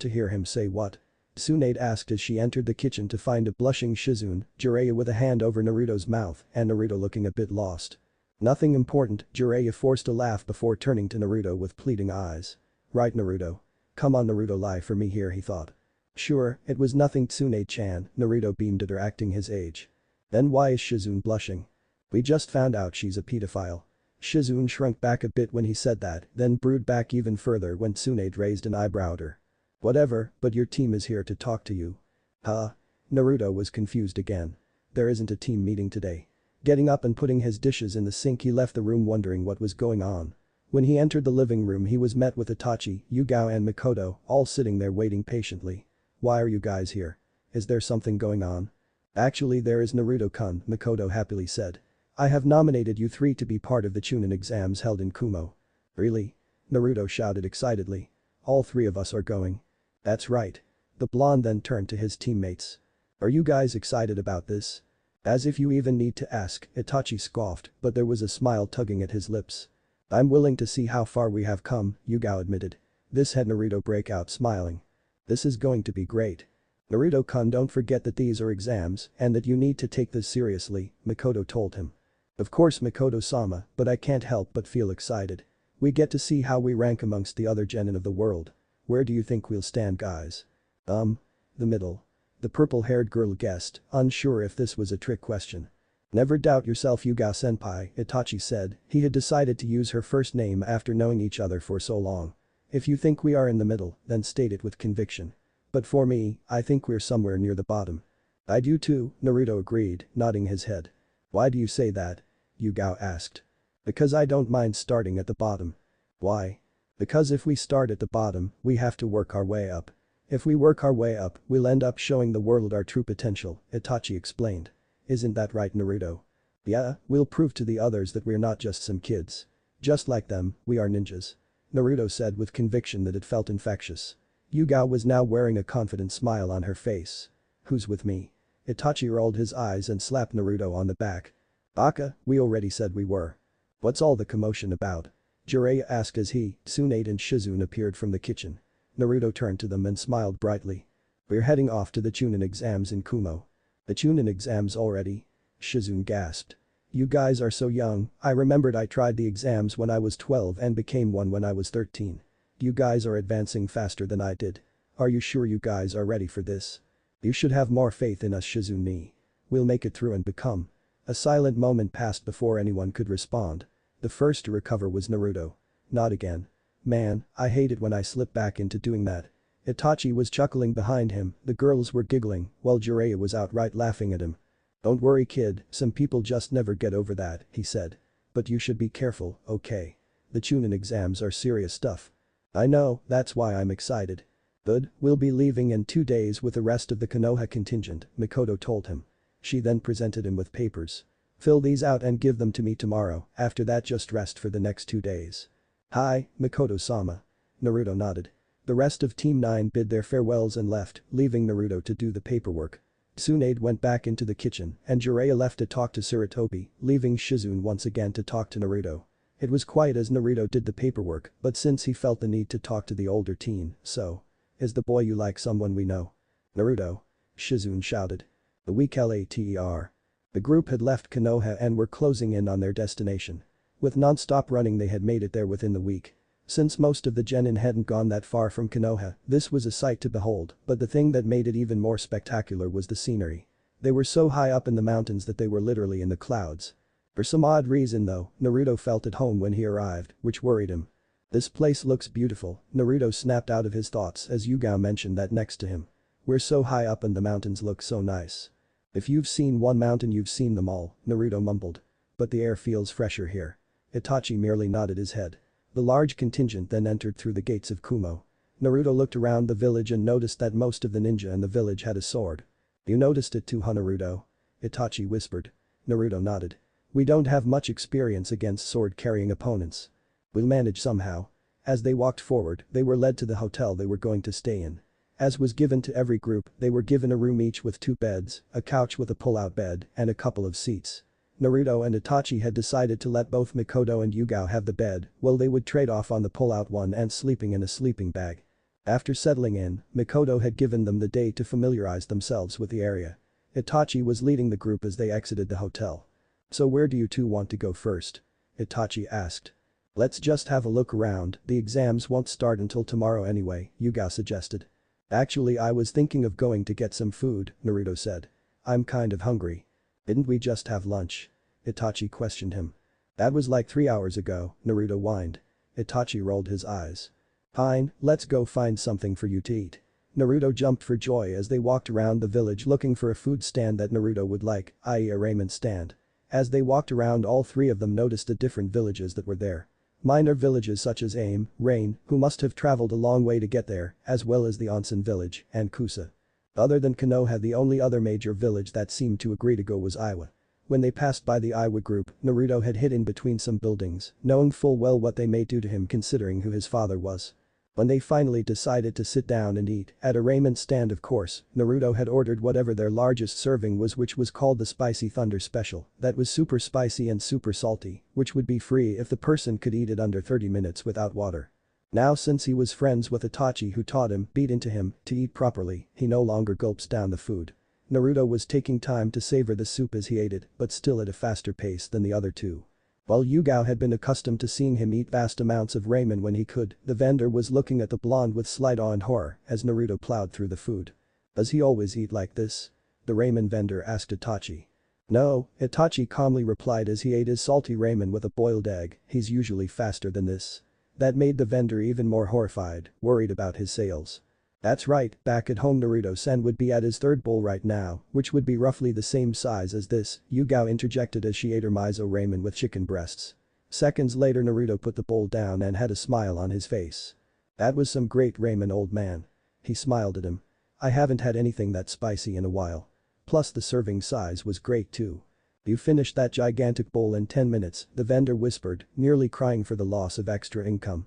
to hear him say what?" Tsunade asked as she entered the kitchen to find a blushing Shizune, Jiraiya with a hand over Naruto's mouth and Naruto looking a bit lost. "Nothing important," Jiraiya forced a laugh before turning to Naruto with pleading eyes. "Right Naruto. Come on Naruto, lie for me here," he thought. "Sure, it was nothing Tsunade-chan," Naruto beamed at her acting his age. "Then why is Shizune blushing?" "We just found out she's a pedophile." Shizune shrunk back a bit when he said that, then brewed back even further when Tsunade raised an eyebrow at her. "Whatever, but your team is here to talk to you." "Huh?" Naruto was confused again. "There isn't a team meeting today." Getting up and putting his dishes in the sink he left the room wondering what was going on. When he entered the living room he was met with Itachi, Yugao and Mikoto, all sitting there waiting patiently. "Why are you guys here? Is there something going on?" Actually there is Naruto-kun, Makoto happily said. I have nominated you three to be part of the Chunin exams held in Kumo. Really? Naruto shouted excitedly. All three of us are going. That's right. The blonde then turned to his teammates. Are you guys excited about this? As if you even need to ask, Itachi scoffed, but there was a smile tugging at his lips. I'm willing to see how far we have come, Yugao admitted. This had Naruto break out smiling. This is going to be great. Naruto-kun, don't forget that these are exams and that you need to take this seriously, Makoto told him. Of course Makoto-sama, but I can't help but feel excited. We get to see how we rank amongst the other genin of the world. Where do you think we'll stand, guys? The middle. The purple-haired girl guessed, unsure if this was a trick question. Never doubt yourself, Yugao-senpai, Itachi said. He had decided to use her first name after knowing each other for so long. If you think we are in the middle, then state it with conviction. But for me, I think we're somewhere near the bottom. I do too, Naruto agreed, nodding his head. Why do you say that? Yugao asked. Because I don't mind starting at the bottom. Why? Because if we start at the bottom, we have to work our way up. If we work our way up, we'll end up showing the world our true potential, Itachi explained. Isn't that right, Naruto? Yeah, we'll prove to the others that we're not just some kids. Just like them, we are ninjas. Naruto said with conviction that it felt infectious. Yugao was now wearing a confident smile on her face. Who's with me? Itachi rolled his eyes and slapped Naruto on the back. Baka, we already said we were. What's all the commotion about? Jiraiya asked as he, Tsunade and Shizune appeared from the kitchen. Naruto turned to them and smiled brightly. We're heading off to the Chunin exams in Kumo. The Chunin exams already? Shizune gasped. You guys are so young, I remembered I tried the exams when I was 12 and became one when I was 13. You guys are advancing faster than I did. Are you sure you guys are ready for this? You should have more faith in us, Shizune. We'll make it through and become. A silent moment passed before anyone could respond. The first to recover was Naruto. Not again. Man, I hate it when I slip back into doing that. Itachi was chuckling behind him, the girls were giggling, while Jiraiya was outright laughing at him. Don't worry kid, some people just never get over that, he said. But you should be careful, okay? The Chunin exams are serious stuff. I know, that's why I'm excited. Good, we'll be leaving in 2 days with the rest of the Konoha contingent, Makoto told him. She then presented him with papers. Fill these out and give them to me tomorrow, after that just rest for the next 2 days. Hi, Makoto-sama. Naruto nodded. The rest of Team 9 bid their farewells and left, leaving Naruto to do the paperwork. Tsunade went back into the kitchen and Jiraiya left to talk to Sarutobi, leaving Shizune once again to talk to Naruto. It was quiet as Naruto did the paperwork, but since he felt the need to talk to the older teen, so. Is the boy you like someone we know? Naruto. Shizune shouted. The weak later. The group had left Konoha and were closing in on their destination. With non-stop running they had made it there within the week. Since most of the genin hadn't gone that far from Konoha, this was a sight to behold, but the thing that made it even more spectacular was the scenery. They were so high up in the mountains that they were literally in the clouds. For some odd reason though, Naruto felt at home when he arrived, which worried him. This place looks beautiful, Naruto snapped out of his thoughts as Yugao mentioned that next to him. We're so high up and the mountains look so nice. If you've seen one mountain you've seen them all, Naruto mumbled. But the air feels fresher here. Itachi merely nodded his head. The large contingent then entered through the gates of Kumo. Naruto looked around the village and noticed that most of the ninja in the village had a sword. You noticed it too, huh, Naruto? Itachi whispered. Naruto nodded. We don't have much experience against sword-carrying opponents. We'll manage somehow. As they walked forward, they were led to the hotel they were going to stay in. As was given to every group, they were given a room each with 2 beds, a couch with a pull-out bed, and a couple of seats. Naruto and Itachi had decided to let both Makoto and Yugao have the bed, while they would trade off on the pull-out one and sleeping in a sleeping bag. After settling in, Makoto had given them the day to familiarize themselves with the area. Itachi was leading the group as they exited the hotel. So where do you two want to go first? Itachi asked. Let's just have a look around, the exams won't start until tomorrow anyway, Yugao suggested. Actually I was thinking of going to get some food, Naruto said. I'm kind of hungry. Didn't we just have lunch? Itachi questioned him. That was like 3 hours ago, Naruto whined. Itachi rolled his eyes. Fine, let's go find something for you to eat. Naruto jumped for joy as they walked around the village looking for a food stand that Naruto would like, i.e. a ramen stand. As they walked around all 3 of them noticed the different villages that were there. Minor villages such as Aim, Rain, who must have traveled a long way to get there, as well as the onsen village, and Kusa. Other than Konoha, the only other major village that seemed to agree to go was Iwa. When they passed by the Iwa group, Naruto had hid in between some buildings, knowing full well what they may do to him considering who his father was. When they finally decided to sit down and eat, at a ramen stand of course, Naruto had ordered whatever their largest serving was, which was called the Spicy Thunder Special, that was super spicy and super salty, which would be free if the person could eat it under 30 minutes without water. Now since he was friends with Itachi who taught him, beat into him, to eat properly, he no longer gulps down the food. Naruto was taking time to savor the soup as he ate it, but still at a faster pace than the other two. While Yugao had been accustomed to seeing him eat vast amounts of ramen when he could, the vendor was looking at the blonde with slight awe and horror as Naruto plowed through the food. Does he always eat like this? The ramen vendor asked Itachi. No, Itachi calmly replied as he ate his salty ramen with a boiled egg, he's usually faster than this. That made the vendor even more horrified, worried about his sales. That's right, back at home Naruto-san would be at his third bowl right now, which would be roughly the same size as this, Yugao interjected as she ate her miso ramen with chicken breasts. Seconds later Naruto put the bowl down and had a smile on his face. That was some great ramen, old man. He smiled at him. I haven't had anything that spicy in a while. Plus the serving size was great too. You finished that gigantic bowl in 10 minutes, the vendor whispered, nearly crying for the loss of extra income.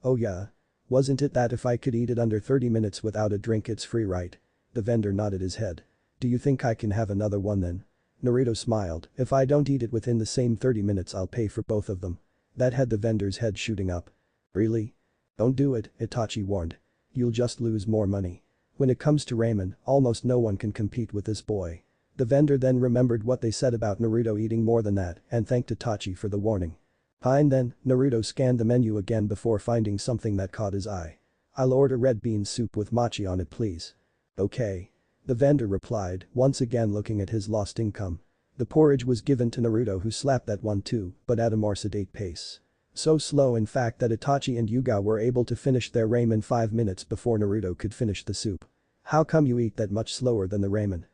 Oh yeah. Wasn't it that if I could eat it under 30 minutes without a drink it's free, right? The vendor nodded his head. Do you think I can have another one then? Naruto smiled, if I don't eat it within the same 30 minutes I'll pay for both of them. That had the vendor's head shooting up. Really? Don't do it, Itachi warned. You'll just lose more money. When it comes to ramen, almost no one can compete with this boy. The vendor then remembered what they said about Naruto eating more than that and thanked Itachi for the warning. Fine then, Naruto scanned the menu again before finding something that caught his eye. I'll order red bean soup with mochi on it please. Okay. The vendor replied, once again looking at his lost income. The porridge was given to Naruto who slapped that one too, but at a more sedate pace. So slow in fact that Itachi and Yugao were able to finish their ramen 5 minutes before Naruto could finish the soup. How come you eat that much slower than the ramen?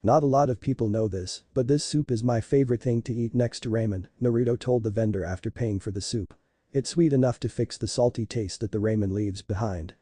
Not a lot of people know this, but this soup is my favorite thing to eat next to ramen, Naruto told the vendor after paying for the soup. It's sweet enough to fix the salty taste that the ramen leaves behind.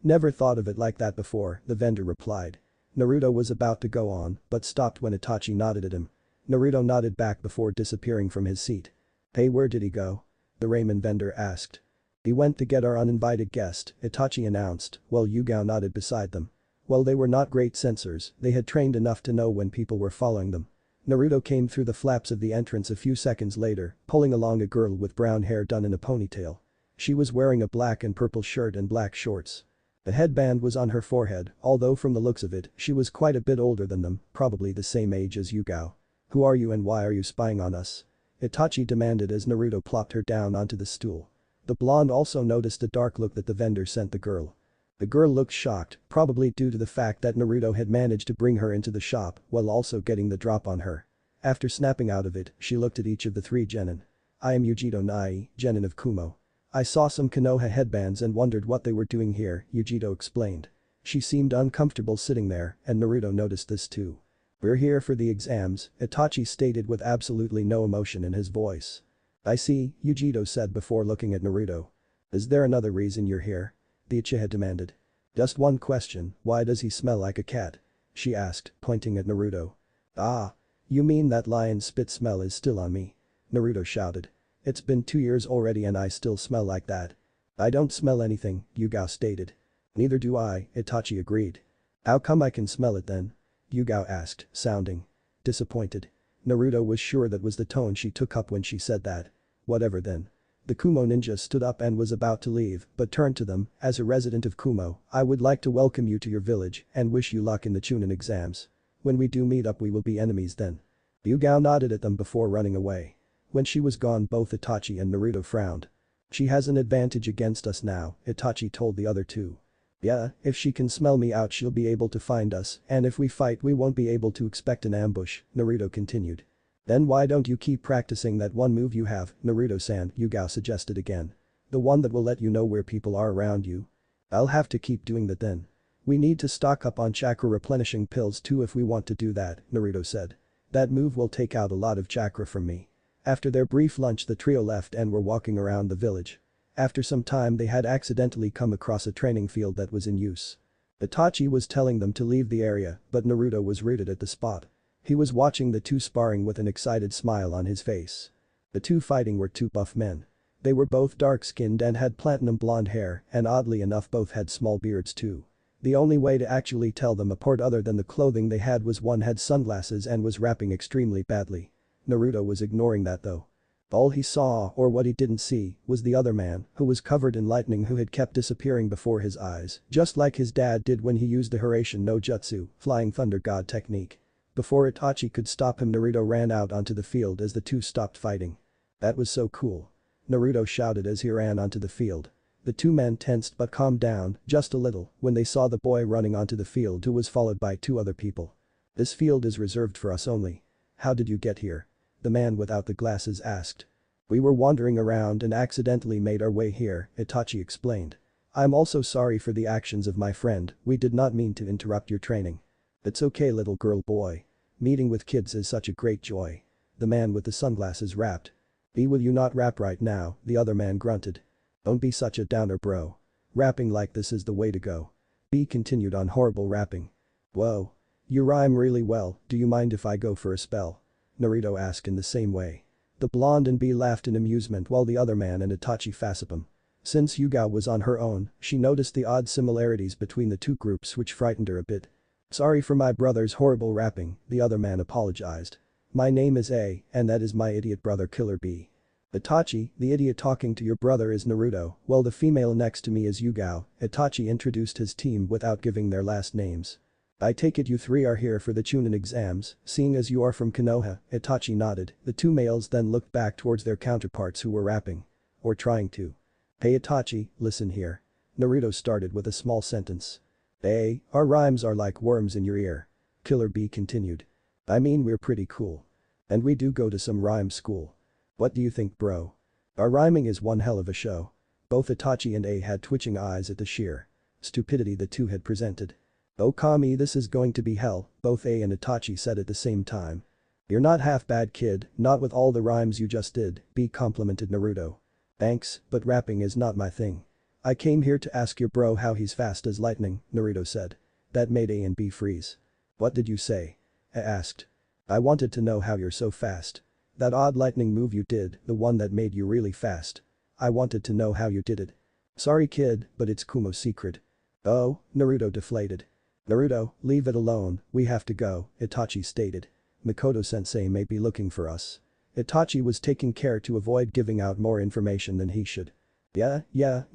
Never thought of it like that before, the vendor replied. Naruto was about to go on, but stopped when Itachi nodded at him. Naruto nodded back before disappearing from his seat. Hey, where did he go? The ramen vendor asked. He went to get our uninvited guest, Itachi announced, while Yugao nodded beside them. While they were not great censors, they had trained enough to know when people were following them. Naruto came through the flaps of the entrance a few seconds later, pulling along a girl with brown hair done in a ponytail. She was wearing a black and purple shirt and black shorts. A headband was on her forehead, although from the looks of it, she was quite a bit older than them, probably the same age as Yugao. Who are you and why are you spying on us? Itachi demanded as Naruto plopped her down onto the stool. The blonde also noticed the dark look that the vendor sent the girl. The girl looked shocked, probably due to the fact that Naruto had managed to bring her into the shop while also getting the drop on her. After snapping out of it, she looked at each of the three genin. I am Yugito Nai, genin of Kumo. I saw some Konoha headbands and wondered what they were doing here, Yugito explained. She seemed uncomfortable sitting there, and Naruto noticed this too. We're here for the exams, Itachi stated with absolutely no emotion in his voice. I see, Yugito said before looking at Naruto. Is there another reason you're here? The uchiha demanded. Just one question, why does he smell like a cat? She asked, pointing at Naruto. Ah. You mean that lion spit smell is still on me? Naruto shouted. It's been 2 years already and I still smell like that. I don't smell anything, Yugao stated. Neither do I, Itachi agreed. How come I can smell it then? Yugao asked, sounding disappointed. Naruto was sure that was the tone she took up when she said that. Whatever then. The Kumo ninja stood up and was about to leave, but turned to them, as a resident of Kumo, I would like to welcome you to your village and wish you luck in the Chunin exams. When we do meet up we will be enemies then. Yugao nodded at them before running away. When she was gone both Itachi and Naruto frowned. She has an advantage against us now, Itachi told the other two. Yeah, if she can smell me out she'll be able to find us, and if we fight we won't be able to expect an ambush, Naruto continued. Then why don't you keep practicing that one move you have, Naruto-san, Yugao suggested again. The one that will let you know where people are around you. I'll have to keep doing that then. We need to stock up on chakra replenishing pills too if we want to do that, Naruto said. That move will take out a lot of chakra from me. After their brief lunch the trio left and were walking around the village. After some time they had accidentally come across a training field that was in use. Itachi was telling them to leave the area, but Naruto was rooted at the spot. He was watching the two sparring with an excited smile on his face. The two fighting were two buff men. They were both dark-skinned and had platinum blonde hair, and oddly enough both had small beards too. The only way to actually tell them apart other than the clothing they had was one had sunglasses and was rapping extremely badly. Naruto was ignoring that though. All he saw, or what he didn't see, was the other man, who was covered in lightning who had kept disappearing before his eyes, just like his dad did when he used the Hiraishin no Jutsu, Flying Thunder God technique. Before Itachi could stop him, Naruto ran out onto the field as the two stopped fighting. That was so cool. Naruto shouted as he ran onto the field. The two men tensed but calmed down just a little when they saw the boy running onto the field who was followed by two other people. This field is reserved for us only. How did you get here? The man without the glasses asked. We were wandering around and accidentally made our way here, Itachi explained. I'm also sorry for the actions of my friend, we did not mean to interrupt your training. It's okay little girl boy. Meeting with kids is such a great joy. The man with the sunglasses rapped. Will you not rap right now, the other man grunted. Don't be such a downer bro. Rapping like this is the way to go. B continued on horrible rapping. Whoa. You rhyme really well, do you mind if I go for a spell? Naruto asked in the same way. The blonde and B laughed in amusement while the other man and Itachi fassed him. Since Yugao was on her own, she noticed the odd similarities between the two groups which frightened her a bit. Sorry for my brother's horrible rapping, the other man apologized. My name is A, and that is my idiot brother Killer B. Itachi, the idiot talking to your brother is Naruto, while the female next to me is Yugao, Itachi introduced his team without giving their last names. I take it you three are here for the Chunin exams, seeing as you are from Konoha, Itachi nodded, the two males then looked back towards their counterparts who were rapping. Or trying to. Hey Itachi, listen here. Naruto started with a small sentence. Hey, our rhymes are like worms in your ear. Killer B continued. I mean we're pretty cool. And we do go to some rhyme school. What do you think bro? Our rhyming is one hell of a show. Both Itachi and A had twitching eyes at the sheer stupidity the two had presented. Oh Kami, this is going to be hell, both A and Itachi said at the same time. You're not half bad kid, not with all the rhymes you just did, B complimented Naruto. Thanks, but rapping is not my thing. I came here to ask your bro how he's fast as lightning, Naruto said. That made A and B freeze. What did you say? A asked. I wanted to know how you're so fast. That odd lightning move you did, the one that made you really fast. I wanted to know how you did it. Sorry kid, but it's Kumo's secret. Oh, Naruto deflated. Naruto, leave it alone, we have to go, Itachi stated. Mikoto-sensei may be looking for us. Itachi was taking care to avoid giving out more information than he should. Yeah,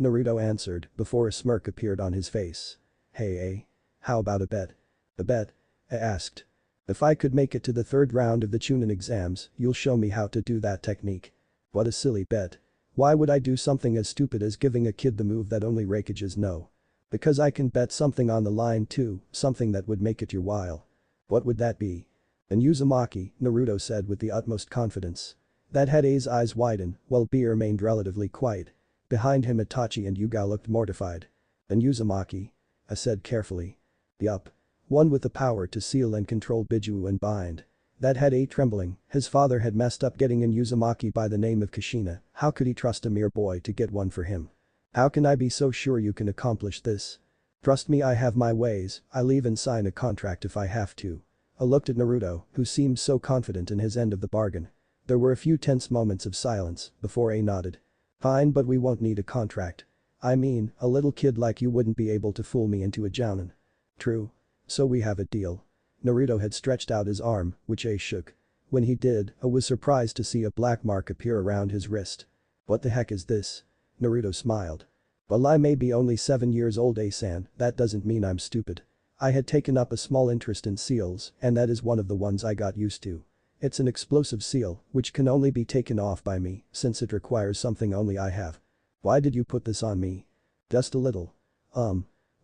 Naruto answered before a smirk appeared on his face. Hey, how about a bet? A bet? A asked. If I could make it to the third round of the Chunin exams, you'll show me how to do that technique. What a silly bet. Why would I do something as stupid as giving a kid the move that only Raikages know? Because I can bet something on the line too, something that would make it your while. What would that be? An Uzumaki, Naruto said with the utmost confidence. That had A's eyes widen, while B remained relatively quiet. Behind him Itachi and Yugao looked mortified. An Uzumaki? I said carefully. Yup. One with the power to seal and control Biju and bind. That had A trembling, his father had messed up getting an Uzumaki by the name of Kushina, how could he trust a mere boy to get one for him? How can I be so sure you can accomplish this? Trust me I have my ways, I'll even sign a contract if I have to. I looked at Naruto, who seemed so confident in his end of the bargain. There were a few tense moments of silence before A nodded. Fine but we won't need a contract. I mean, a little kid like you wouldn't be able to fool me into a jounin. True. So we have a deal. Naruto had stretched out his arm, which A shook. When he did, I was surprised to see a black mark appear around his wrist. What the heck is this? Naruto smiled. Well I may be only 7 years old A-san, that doesn't mean I'm stupid. I had taken up a small interest in seals, and that is one of the ones I got used to. It's an explosive seal, which can only be taken off by me, since it requires something only I have. Why did you put this on me? Just a little.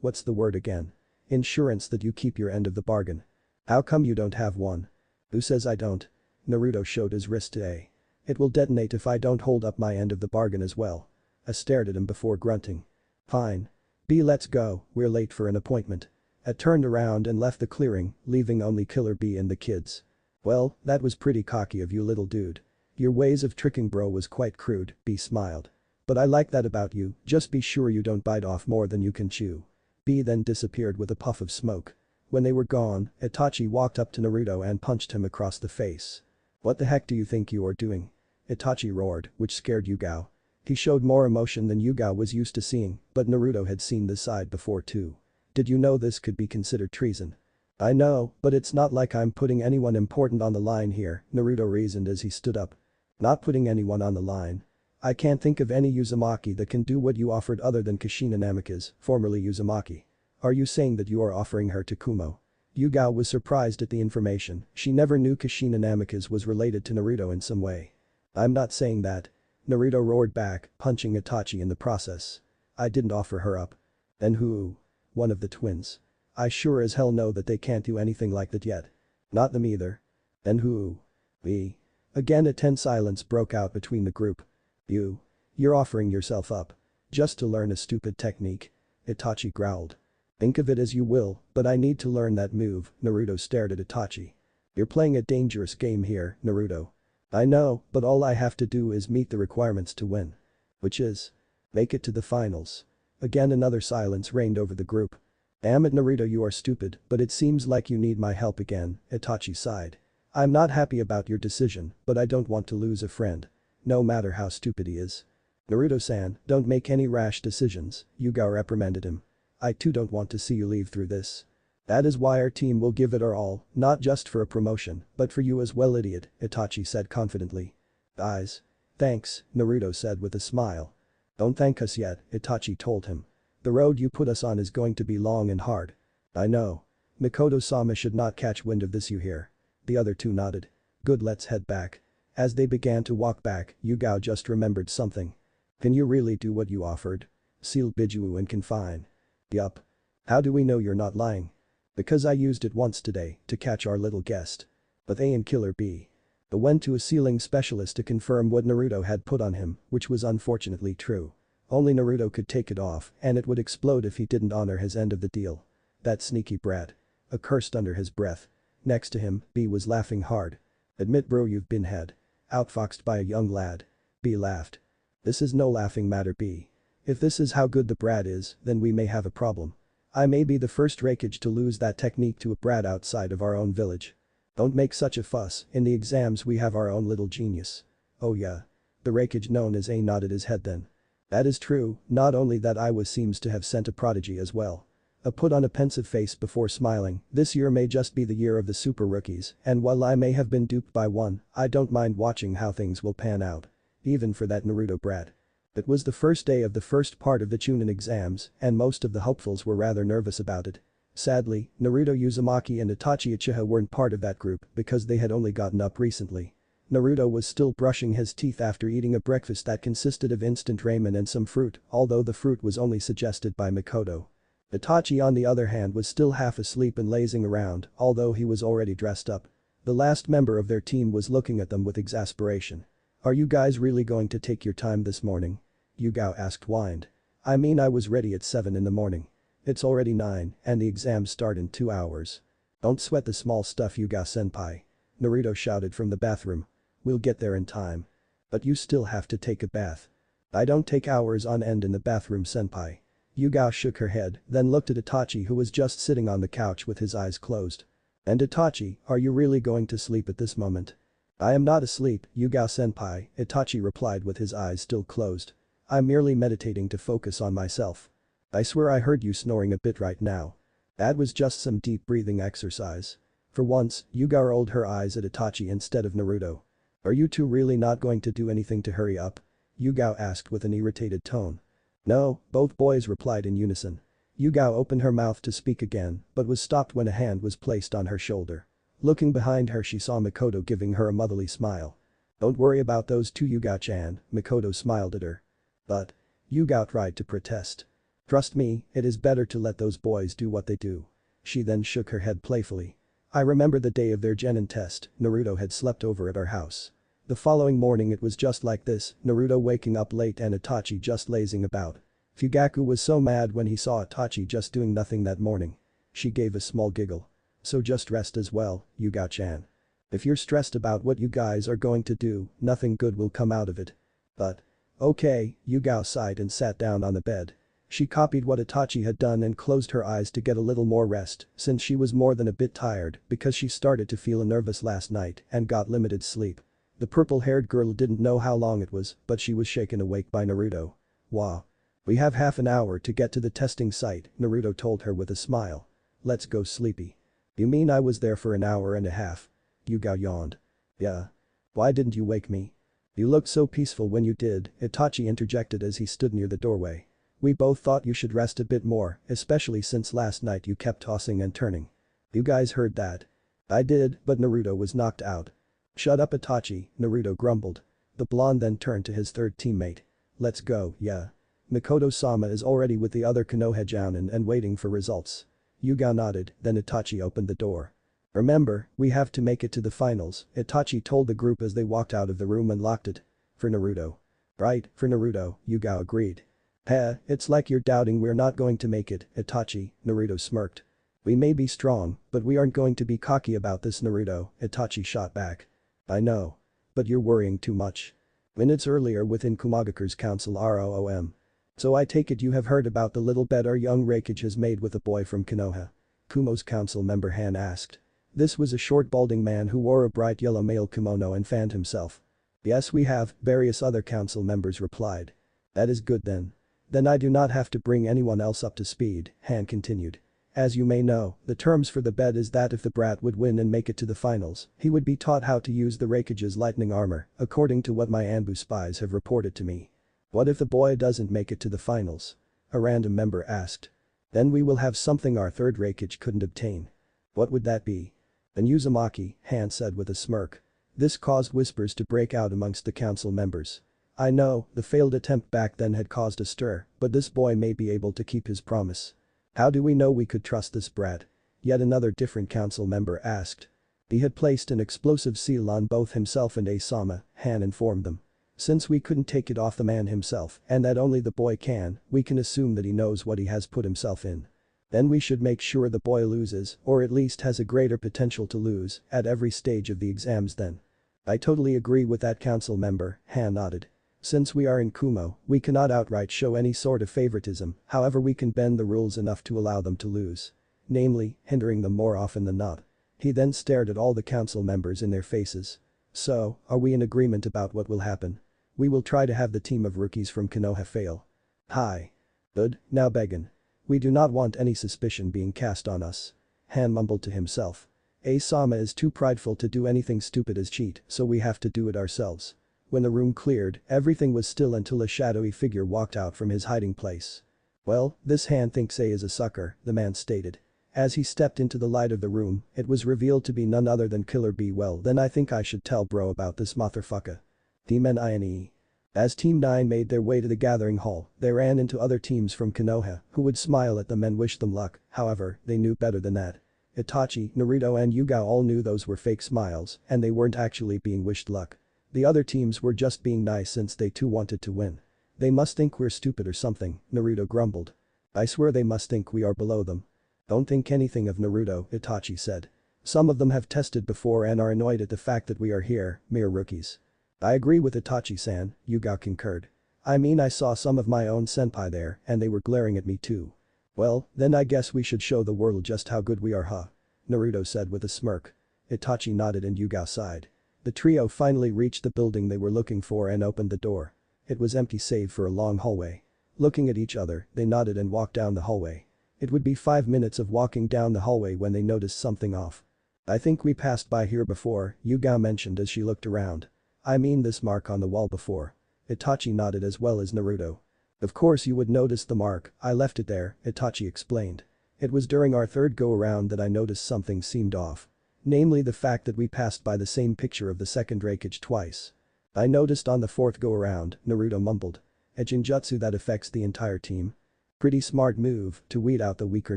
What's the word again? Insurance that you keep your end of the bargain. How come you don't have one? Who says I don't? Naruto showed his wrist to A. It will detonate if I don't hold up my end of the bargain as well. I stared at him before grunting. Fine. B let's go, we're late for an appointment. I turned around and left the clearing, leaving only Killer B and the kids. Well, that was pretty cocky of you little dude. Your ways of tricking bro was quite crude, B smiled. But I like that about you, just be sure you don't bite off more than you can chew. B then disappeared with a puff of smoke. When they were gone, Itachi walked up to Naruto and punched him across the face. "What the heck do you think you are doing?" Itachi roared, which scared Yugao. He showed more emotion than Yugao was used to seeing, but Naruto had seen this side before too. "Did you know this could be considered treason?" "I know, but it's not like I'm putting anyone important on the line here," Naruto reasoned as he stood up. "Not putting anyone on the line? I can't think of any Uzumaki that can do what you offered other than Kushina Namikaze, formerly Uzumaki. Are you saying that you are offering her to Kumo?" Yugao was surprised at the information, she never knew Kushina Namikaze was related to Naruto in some way. "I'm not saying that," Naruto roared back, punching Itachi in the process. "I didn't offer her up." "Then who?" "One of the twins. I sure as hell know that they can't do anything like that yet." "Not them either." "Then who?" "Me." Again a tense silence broke out between the group. You're offering yourself up. Just to learn a stupid technique?" Itachi growled. "Think of it as you will, but I need to learn that move," Naruto stared at Itachi. "You're playing a dangerous game here, Naruto." "I know, but all I have to do is meet the requirements to win." "Which is?" "Make it to the finals." Again another silence reigned over the group. "Damn it Naruto, you are stupid, but it seems like you need my help again," Itachi sighed. "I'm not happy about your decision, but I don't want to lose a friend. No matter how stupid he is." "Naruto-san, don't make any rash decisions," Yugao reprimanded him. "I too don't want to see you leave through this. That is why our team will give it our all, not just for a promotion, but for you as well idiot," Itachi said confidently. "Guys. Thanks," Naruto said with a smile. "Don't thank us yet," Itachi told him. "The road you put us on is going to be long and hard." "I know. Mikoto-sama should not catch wind of this, you hear?" The other two nodded. "Good, let's head back." As they began to walk back, Yugao just remembered something. "Can you really do what you offered? Seal Biju and confine?" "Yup. How do we know you're not lying?" "Because I used it once today to catch our little guest." "But A and Killer B." I went to a sealing specialist to confirm what Naruto had put on him, which was unfortunately true. Only Naruto could take it off and it would explode if he didn't honor his end of the deal. "That sneaky brat." A cursed under his breath. Next to him, B was laughing hard. "Admit bro you've been had outfoxed by a young lad." B laughed. "This is no laughing matter B. If this is how good the brat is, then we may have a problem. I may be the first Raikage to lose that technique to a brat outside of our own village." "Don't make such a fuss, in the exams we have our own little genius." "Oh yeah." The Raikage known as A nodded his head then. "That is true, not only that I was seems to have sent a prodigy as well." A put on a pensive face before smiling, "This year may just be the year of the super rookies, and while I may have been duped by one, I don't mind watching how things will pan out. Even for that Naruto brat." It was the first day of the first part of the Chunin exams, and most of the hopefuls were rather nervous about it. Sadly, Naruto Uzumaki and Itachi Uchiha weren't part of that group because they had only gotten up recently. Naruto was still brushing his teeth after eating a breakfast that consisted of instant ramen and some fruit, although the fruit was only suggested by Mikoto. Itachi on the other hand was still half asleep and lazing around, although he was already dressed up. The last member of their team was looking at them with exasperation. "Are you guys really going to take your time this morning?" Yugao asked whined. "I mean I was ready at 7 in the morning. It's already 9 and the exams start in 2 hours." "Don't sweat the small stuff Yugao-senpai." Naruto shouted from the bathroom. "We'll get there in time." "But you still have to take a bath." "I don't take hours on end in the bathroom senpai." Yugao shook her head, then looked at Itachi who was just sitting on the couch with his eyes closed. "And Itachi, are you really going to sleep at this moment?" "I am not asleep, Yugao-senpai," Itachi replied with his eyes still closed. "I'm merely meditating to focus on myself." "I swear I heard you snoring a bit right now." "That was just some deep breathing exercise." For once, Yugao rolled her eyes at Itachi instead of Naruto. "Are you two really not going to do anything to hurry up?" Yugao asked with an irritated tone. "No," both boys replied in unison. Yugao opened her mouth to speak again, but was stopped when a hand was placed on her shoulder. Looking behind her she saw Mikoto giving her a motherly smile. "Don't worry about those two Yugao-chan," Mikoto smiled at her. "But..." Yugao tried to protest. "Trust me, it is better to let those boys do what they do." She then shook her head playfully. "I remember the day of their genin test, Naruto had slept over at our house. The following morning it was just like this, Naruto waking up late and Itachi just lazing about. Fugaku was so mad when he saw Itachi just doing nothing that morning." She gave a small giggle. "So just rest as well, Yugao-chan. If you're stressed about what you guys are going to do, nothing good will come out of it." "But..." "Okay," Yugao sighed and sat down on the bed. She copied what Itachi had done and closed her eyes to get a little more rest since she was more than a bit tired because she started to feel nervous last night and got limited sleep. The purple-haired girl didn't know how long it was, but she was shaken awake by Naruto. Wow. We have half an hour to get to the testing site, Naruto told her with a smile. Let's go sleepy. You mean I was there for an hour and a half? Yugao yawned. Yeah. Why didn't you wake me? You looked so peaceful when you did, Itachi interjected as he stood near the doorway. We both thought you should rest a bit more, especially since last night you kept tossing and turning. You guys heard that? I did, but Naruto was knocked out. Shut up Itachi, Naruto grumbled. The blonde then turned to his third teammate. Let's go, yeah. Mikoto-sama is already with the other Konoha Jounin and waiting for results. Yugao nodded, then Itachi opened the door. Remember, we have to make it to the finals, Itachi told the group as they walked out of the room and locked it. For Naruto. Right, for Naruto, Yugao agreed. It's like you're doubting we're not going to make it, Itachi, Naruto smirked. We may be strong, but we aren't going to be cocky about this Naruto, Itachi shot back. I know. But you're worrying too much. Minutes earlier within Kumagakure's council ROOM. So I take it you have heard about the little bet our young Raikage has made with a boy from Konoha? Kumo's council member Han asked. This was a short balding man who wore a bright yellow male kimono and fanned himself. Yes we have, various other council members replied. That is good then. Then I do not have to bring anyone else up to speed, Han continued. As you may know, the terms for the bet is that if the brat would win and make it to the finals, he would be taught how to use the Raikage's lightning armor, according to what my Anbu spies have reported to me. What if the boy doesn't make it to the finals? A random member asked. Then we will have something our third Raikage couldn't obtain. What would that be? An Uzumaki, Han said with a smirk. This caused whispers to break out amongst the council members. I know, the failed attempt back then had caused a stir, but this boy may be able to keep his promise. How do we know we could trust this brat? Yet another different council member asked. He had placed an explosive seal on both himself and Asama, Han informed them. Since we couldn't take it off the man himself and that only the boy can, we can assume that he knows what he has put himself in. Then we should make sure the boy loses, or at least has a greater potential to lose, at every stage of the exams then. I totally agree with that council member, Han nodded. Since we are in Kumo, we cannot outright show any sort of favoritism, however we can bend the rules enough to allow them to lose. Namely, hindering them more often than not. He then stared at all the council members in their faces. So, are we in agreement about what will happen? We will try to have the team of rookies from Konoha fail. Hi. Good, now beggin'. We do not want any suspicion being cast on us. Han mumbled to himself. Asama is too prideful to do anything stupid as cheat, so we have to do it ourselves. When the room cleared, everything was still until a shadowy figure walked out from his hiding place. Well, this Han thinks A is a sucker, the man stated. As he stepped into the light of the room, it was revealed to be none other than Killer B. Well then I think I should tell bro about this motherfucker. Team NINE. As Team 9 made their way to the gathering hall, they ran into other teams from Konoha who would smile at them and wish them luck, however, they knew better than that. Itachi, Naruto and Yugao all knew those were fake smiles and they weren't actually being wished luck. The other teams were just being nice since they too wanted to win. They must think we're stupid or something, Naruto grumbled. I swear they must think we are below them. Don't think anything of Naruto, Itachi said. Some of them have tested before and are annoyed at the fact that we are here, mere rookies. I agree with Itachi-san, Yugao concurred. I mean I saw some of my own senpai there and they were glaring at me too. Well, then I guess we should show the world just how good we are huh? Naruto said with a smirk. Itachi nodded and Yugao sighed. The trio finally reached the building they were looking for and opened the door. It was empty save for a long hallway. Looking at each other, they nodded and walked down the hallway. It would be 5 minutes of walking down the hallway when they noticed something off. I think we passed by here before, Yugao mentioned as she looked around. I mean this mark on the wall before. Itachi nodded as well as Naruto. Of course you would notice the mark, I left it there, Itachi explained. It was during our third go-around that I noticed something seemed off. Namely the fact that we passed by the same picture of the second Raikage twice. I noticed on the fourth go-around, Naruto mumbled. A genjutsu that affects the entire team. Pretty smart move to weed out the weaker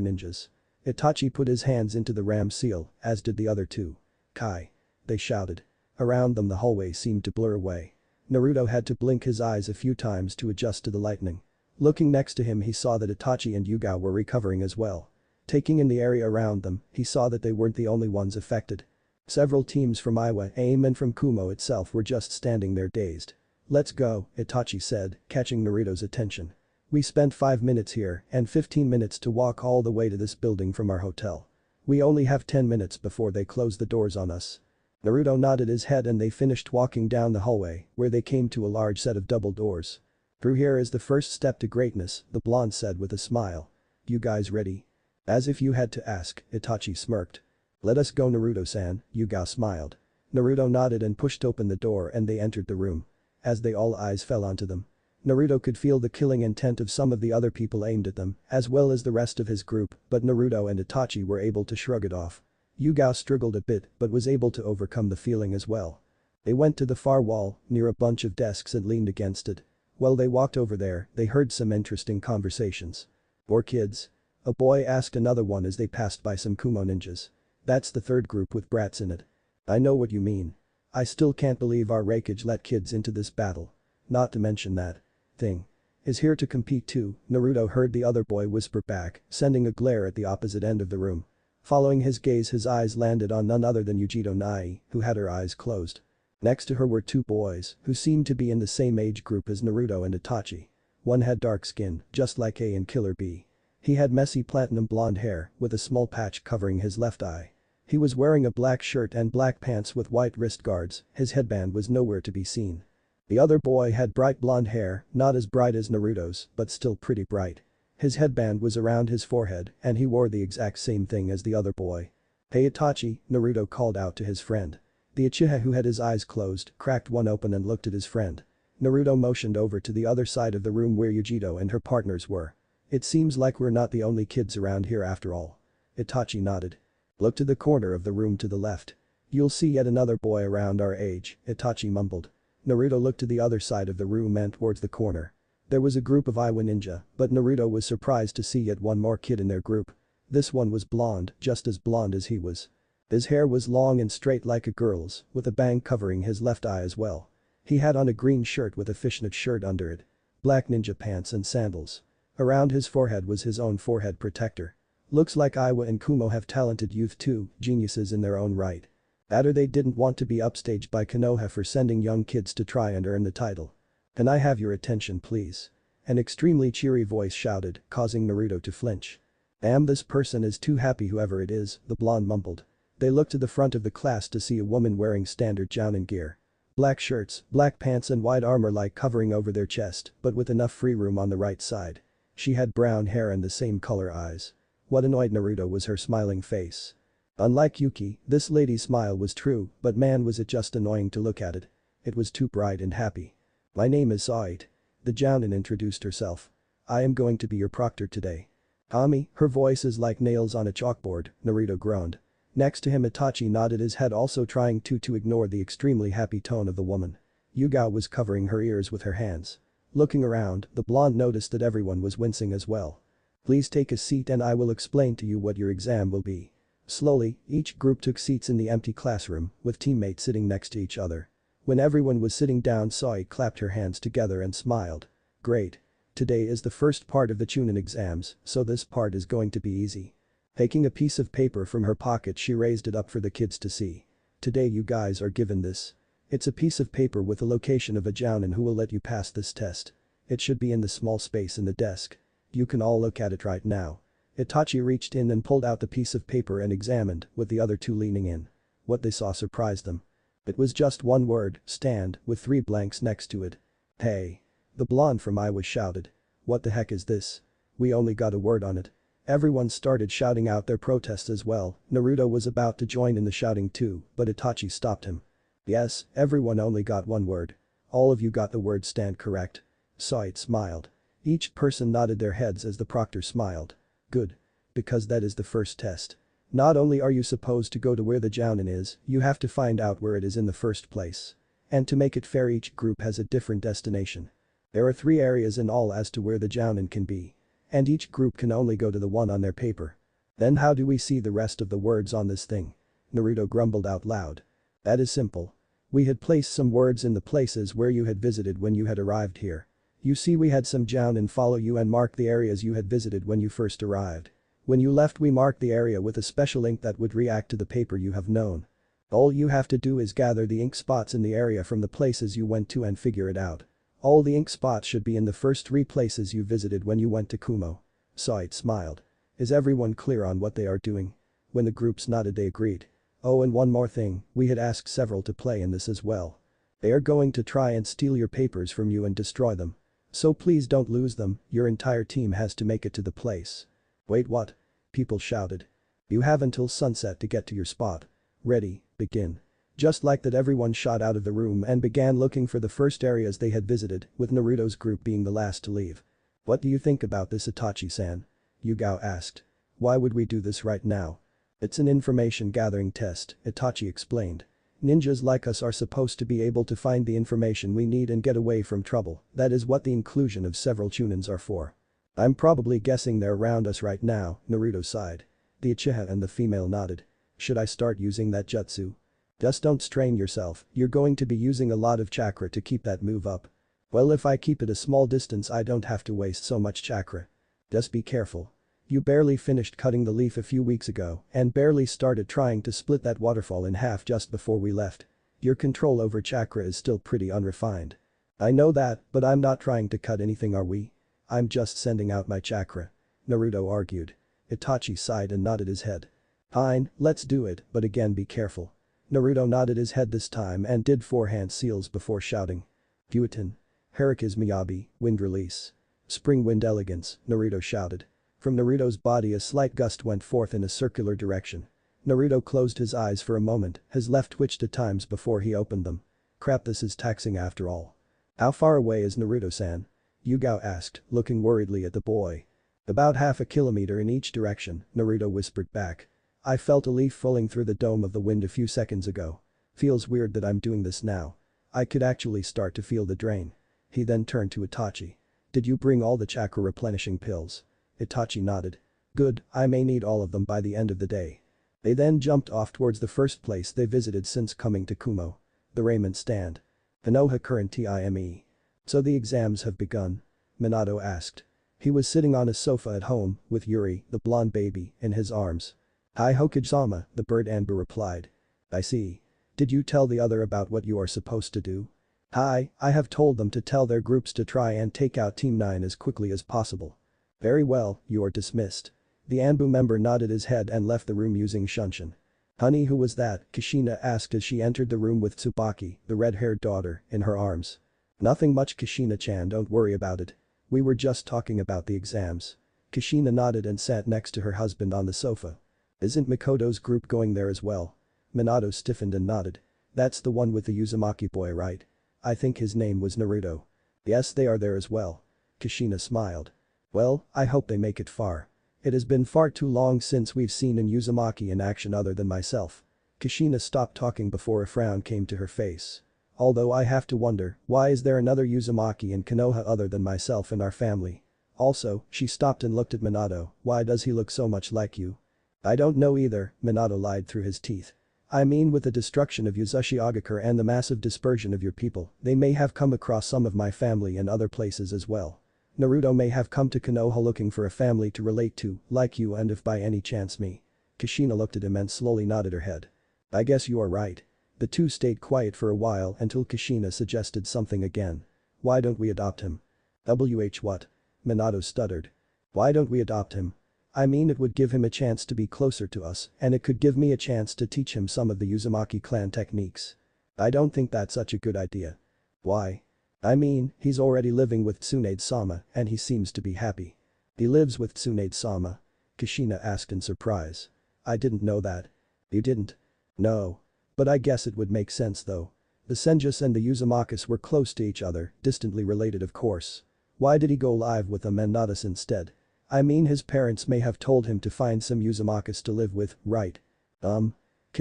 ninjas. Itachi put his hands into the ram seal, as did the other two. Kai. They shouted. Around them the hallway seemed to blur away. Naruto had to blink his eyes a few times to adjust to the lightning. Looking next to him he saw that Itachi and Yugao were recovering as well. Taking in the area around them, he saw that they weren't the only ones affected. Several teams from Iwa, AIM and from Kumo itself were just standing there dazed. Let's go, Itachi said, catching Naruto's attention. We spent 5 minutes here and 15 minutes to walk all the way to this building from our hotel. We only have 10 minutes before they close the doors on us." Naruto nodded his head and they finished walking down the hallway where they came to a large set of double doors. "Through here is the first step to greatness," the blonde said with a smile. "You guys ready?" As if you had to ask, Itachi smirked. "Let us go, Naruto-san," Yuga smiled. Naruto nodded and pushed open the door and they entered the room. As they all eyes fell onto them, Naruto could feel the killing intent of some of the other people aimed at them, as well as the rest of his group, but Naruto and Itachi were able to shrug it off. Yuga struggled a bit but was able to overcome the feeling as well. They went to the far wall, near a bunch of desks and leaned against it. While they walked over there, they heard some interesting conversations. "More kids?" a boy asked another one as they passed by some Kumo ninjas. "That's the third group with brats in it." "I know what you mean. I still can't believe our Raikage let kids into this battle. Not to mention that thing is here to compete too," Naruto heard the other boy whisper back, sending a glare at the opposite end of the room. Following his gaze, his eyes landed on none other than Yugito Nai, who had her eyes closed. Next to her were two boys, who seemed to be in the same age group as Naruto and Itachi. One had dark skin, just like A in Killer B. He had messy platinum blonde hair, with a small patch covering his left eye. He was wearing a black shirt and black pants with white wrist guards, his headband was nowhere to be seen. The other boy had bright blonde hair, not as bright as Naruto's, but still pretty bright. His headband was around his forehead and he wore the exact same thing as the other boy. "Hey Itachi," Naruto called out to his friend. The uchiha, who had his eyes closed, cracked one open and looked at his friend. Naruto motioned over to the other side of the room where Yugito and her partners were. "It seems like we're not the only kids around here after all." Itachi nodded. "Look to the corner of the room to the left. You'll see yet another boy around our age," Itachi mumbled. Naruto looked to the other side of the room and towards the corner. There was a group of Iwa ninja, but Naruto was surprised to see yet one more kid in their group. This one was blonde, just as blonde as he was. His hair was long and straight like a girl's, with a bang covering his left eye as well. He had on a green shirt with a fishnet shirt under it. Black ninja pants and sandals. Around his forehead was his own forehead protector. Looks like Iwa and Kumo have talented youth too, geniuses in their own right. That or they didn't want to be upstaged by Konoha for sending young kids to try and earn the title. "Can I have your attention please?" An extremely cheery voice shouted, causing Naruto to flinch. "Damn, this person is too happy, whoever it is," the blonde mumbled. They looked to the front of the class to see a woman wearing standard Jounin gear. Black shirts, black pants and white armor like covering over their chest, but with enough free room on the right side. She had brown hair and the same color eyes. What annoyed Naruto was her smiling face. Unlike Yuki, this lady's smile was true, but man was it just annoying to look at it. It was too bright and happy. "My name is Saito." The Jounin introduced herself. "I am going to be your proctor today." "Kami, her voice is like nails on a chalkboard," Naruto groaned. Next to him Itachi nodded his head, also trying to ignore the extremely happy tone of the woman. Yuga was covering her ears with her hands. Looking around, the blonde noticed that everyone was wincing as well. "Please take a seat and I will explain to you what your exam will be." Slowly, each group took seats in the empty classroom, with teammates sitting next to each other. When everyone was sitting down, Saito clapped her hands together and smiled. "Great. Today is the first part of the Chunin exams, so this part is going to be easy." Taking a piece of paper from her pocket, she raised it up for the kids to see. "Today you guys are given this. It's a piece of paper with the location of a Jounin who will let you pass this test. It should be in the small space in the desk. You can all look at it right now." Itachi reached in and pulled out the piece of paper and examined, with the other two leaning in. What they saw surprised them. It was just one word, stand, with 3 blanks next to it. "Hey!" the blonde from Iowa shouted. "What the heck is this? We only got a word on it." Everyone started shouting out their protests as well. Naruto was about to join in the shouting too, but Itachi stopped him. "Yes, everyone only got one word. All of you got the word stand correct." Saito smiled. Each person nodded their heads as the proctor smiled. "Good. Because that is the first test. Not only are you supposed to go to where the Jounin is, you have to find out where it is in the first place. And to make it fair, each group has a different destination. There are 3 areas in all as to where the Jounin can be. And each group can only go to the one on their paper." "Then how do we see the rest of the words on this thing?" Naruto grumbled out loud. "That is simple. We had placed some words in the places where you had visited when you had arrived here. You see, we had some Jounin follow you and mark the areas you had visited when you first arrived. When you left, we marked the area with a special ink that would react to the paper you have known. All you have to do is gather the ink spots in the area from the places you went to and figure it out. All the ink spots should be in the first 3 places you visited when you went to Kumo. Sait smiled. Is everyone clear on what they are doing? When the groups nodded they agreed. Oh, and one more thing, we had asked several to play in this as well. They are going to try and steal your papers from you and destroy them. So please don't lose them, your entire team has to make it to the place. Wait, what? People shouted. You have until sunset to get to your spot. Ready, begin. Just like that everyone shot out of the room and began looking for the first areas they had visited, with Naruto's group being the last to leave. What do you think about this, Itachi-san? Yugao asked. Why would we do this right now? It's an information gathering test, Itachi explained. Ninjas like us are supposed to be able to find the information we need and get away from trouble, that is what the inclusion of several Chunins are for. I'm probably guessing they're around us right now, Naruto sighed. The uchiha and the female nodded. Should I start using that jutsu? Just don't strain yourself, you're going to be using a lot of chakra to keep that move up. Well, if I keep it a small distance I don't have to waste so much chakra. Just be careful. You barely finished cutting the leaf a few weeks ago and barely started trying to split that waterfall in half just before we left. Your control over chakra is still pretty unrefined. I know that, but I'm not trying to cut anything, are we? I'm just sending out my chakra. Naruto argued. Itachi sighed and nodded his head. Fine, let's do it, but again be careful. Naruto nodded his head this time and did 4 hand seals before shouting. Fuetin. Heriku's Miyabi, wind release. Spring wind elegance, Naruto shouted. From Naruto's body a slight gust went forth in a circular direction. Naruto closed his eyes for a moment, his left twitched at times before he opened them. Crap, this is taxing after all. How far away is Naruto-san? Yugao asked, looking worriedly at the boy. About half a kilometer in each direction, Naruto whispered back. I felt a leaf falling through the dome of the wind a few seconds ago. Feels weird that I'm doing this now. I could actually start to feel the drain. He then turned to Itachi. Did you bring all the chakra replenishing pills? Itachi nodded. Good, I may need all of them by the end of the day. They then jumped off towards the first place they visited since coming to Kumo. The raiment stand. Konoha current time. So the exams have begun? Minato asked. He was sitting on a sofa at home, with Yuri, the blonde baby, in his arms. Hi Hokage-sama, the bird Anbu replied. I see. Did you tell the other about what you are supposed to do? Hi, I have told them to tell their groups to try and take out Team 9 as quickly as possible. Very well, you are dismissed. The Anbu member nodded his head and left the room using Shunshin. Honey, who was that? Kushina asked as she entered the room with Tsubaki, the red-haired daughter, in her arms. Nothing much, Kushina-chan, don't worry about it. We were just talking about the exams. Kushina nodded and sat next to her husband on the sofa. Isn't Mikoto's group going there as well? Minato stiffened and nodded. That's the one with the Uzumaki boy, right? I think his name was Naruto. Yes, they are there as well. Kushina smiled. Well, I hope they make it far. It has been far too long since we've seen an Uzumaki in action other than myself. Kushina stopped talking before a frown came to her face. Although I have to wonder, why is there another Uzumaki in Konoha other than myself and our family? Also, she stopped and looked at Minato, why does he look so much like you? I don't know either, Minato lied through his teeth. I mean, with the destruction of Uzushiogakure and the massive dispersion of your people, they may have come across some of my family in other places as well. Naruto may have come to Konoha looking for a family to relate to, like you, and if by any chance me. Kushina looked at him and slowly nodded her head. I guess you are right. The two stayed quiet for a while until Kushina suggested something again. Why don't we adopt him? What? Minato stuttered. Why don't we adopt him? I mean, it would give him a chance to be closer to us and it could give me a chance to teach him some of the Uzumaki clan techniques. I don't think that's such a good idea. Why? I mean, he's already living with Tsunade-sama and he seems to be happy. He lives with Tsunade-sama? Kushina asked in surprise. I didn't know that. You didn't? No. But I guess it would make sense though. The Senjus and the Uzumakas were close to each other, distantly related of course. Why did he go live with them and not us instead? I mean, his parents may have told him to find some Uzumakas to live with, right? Can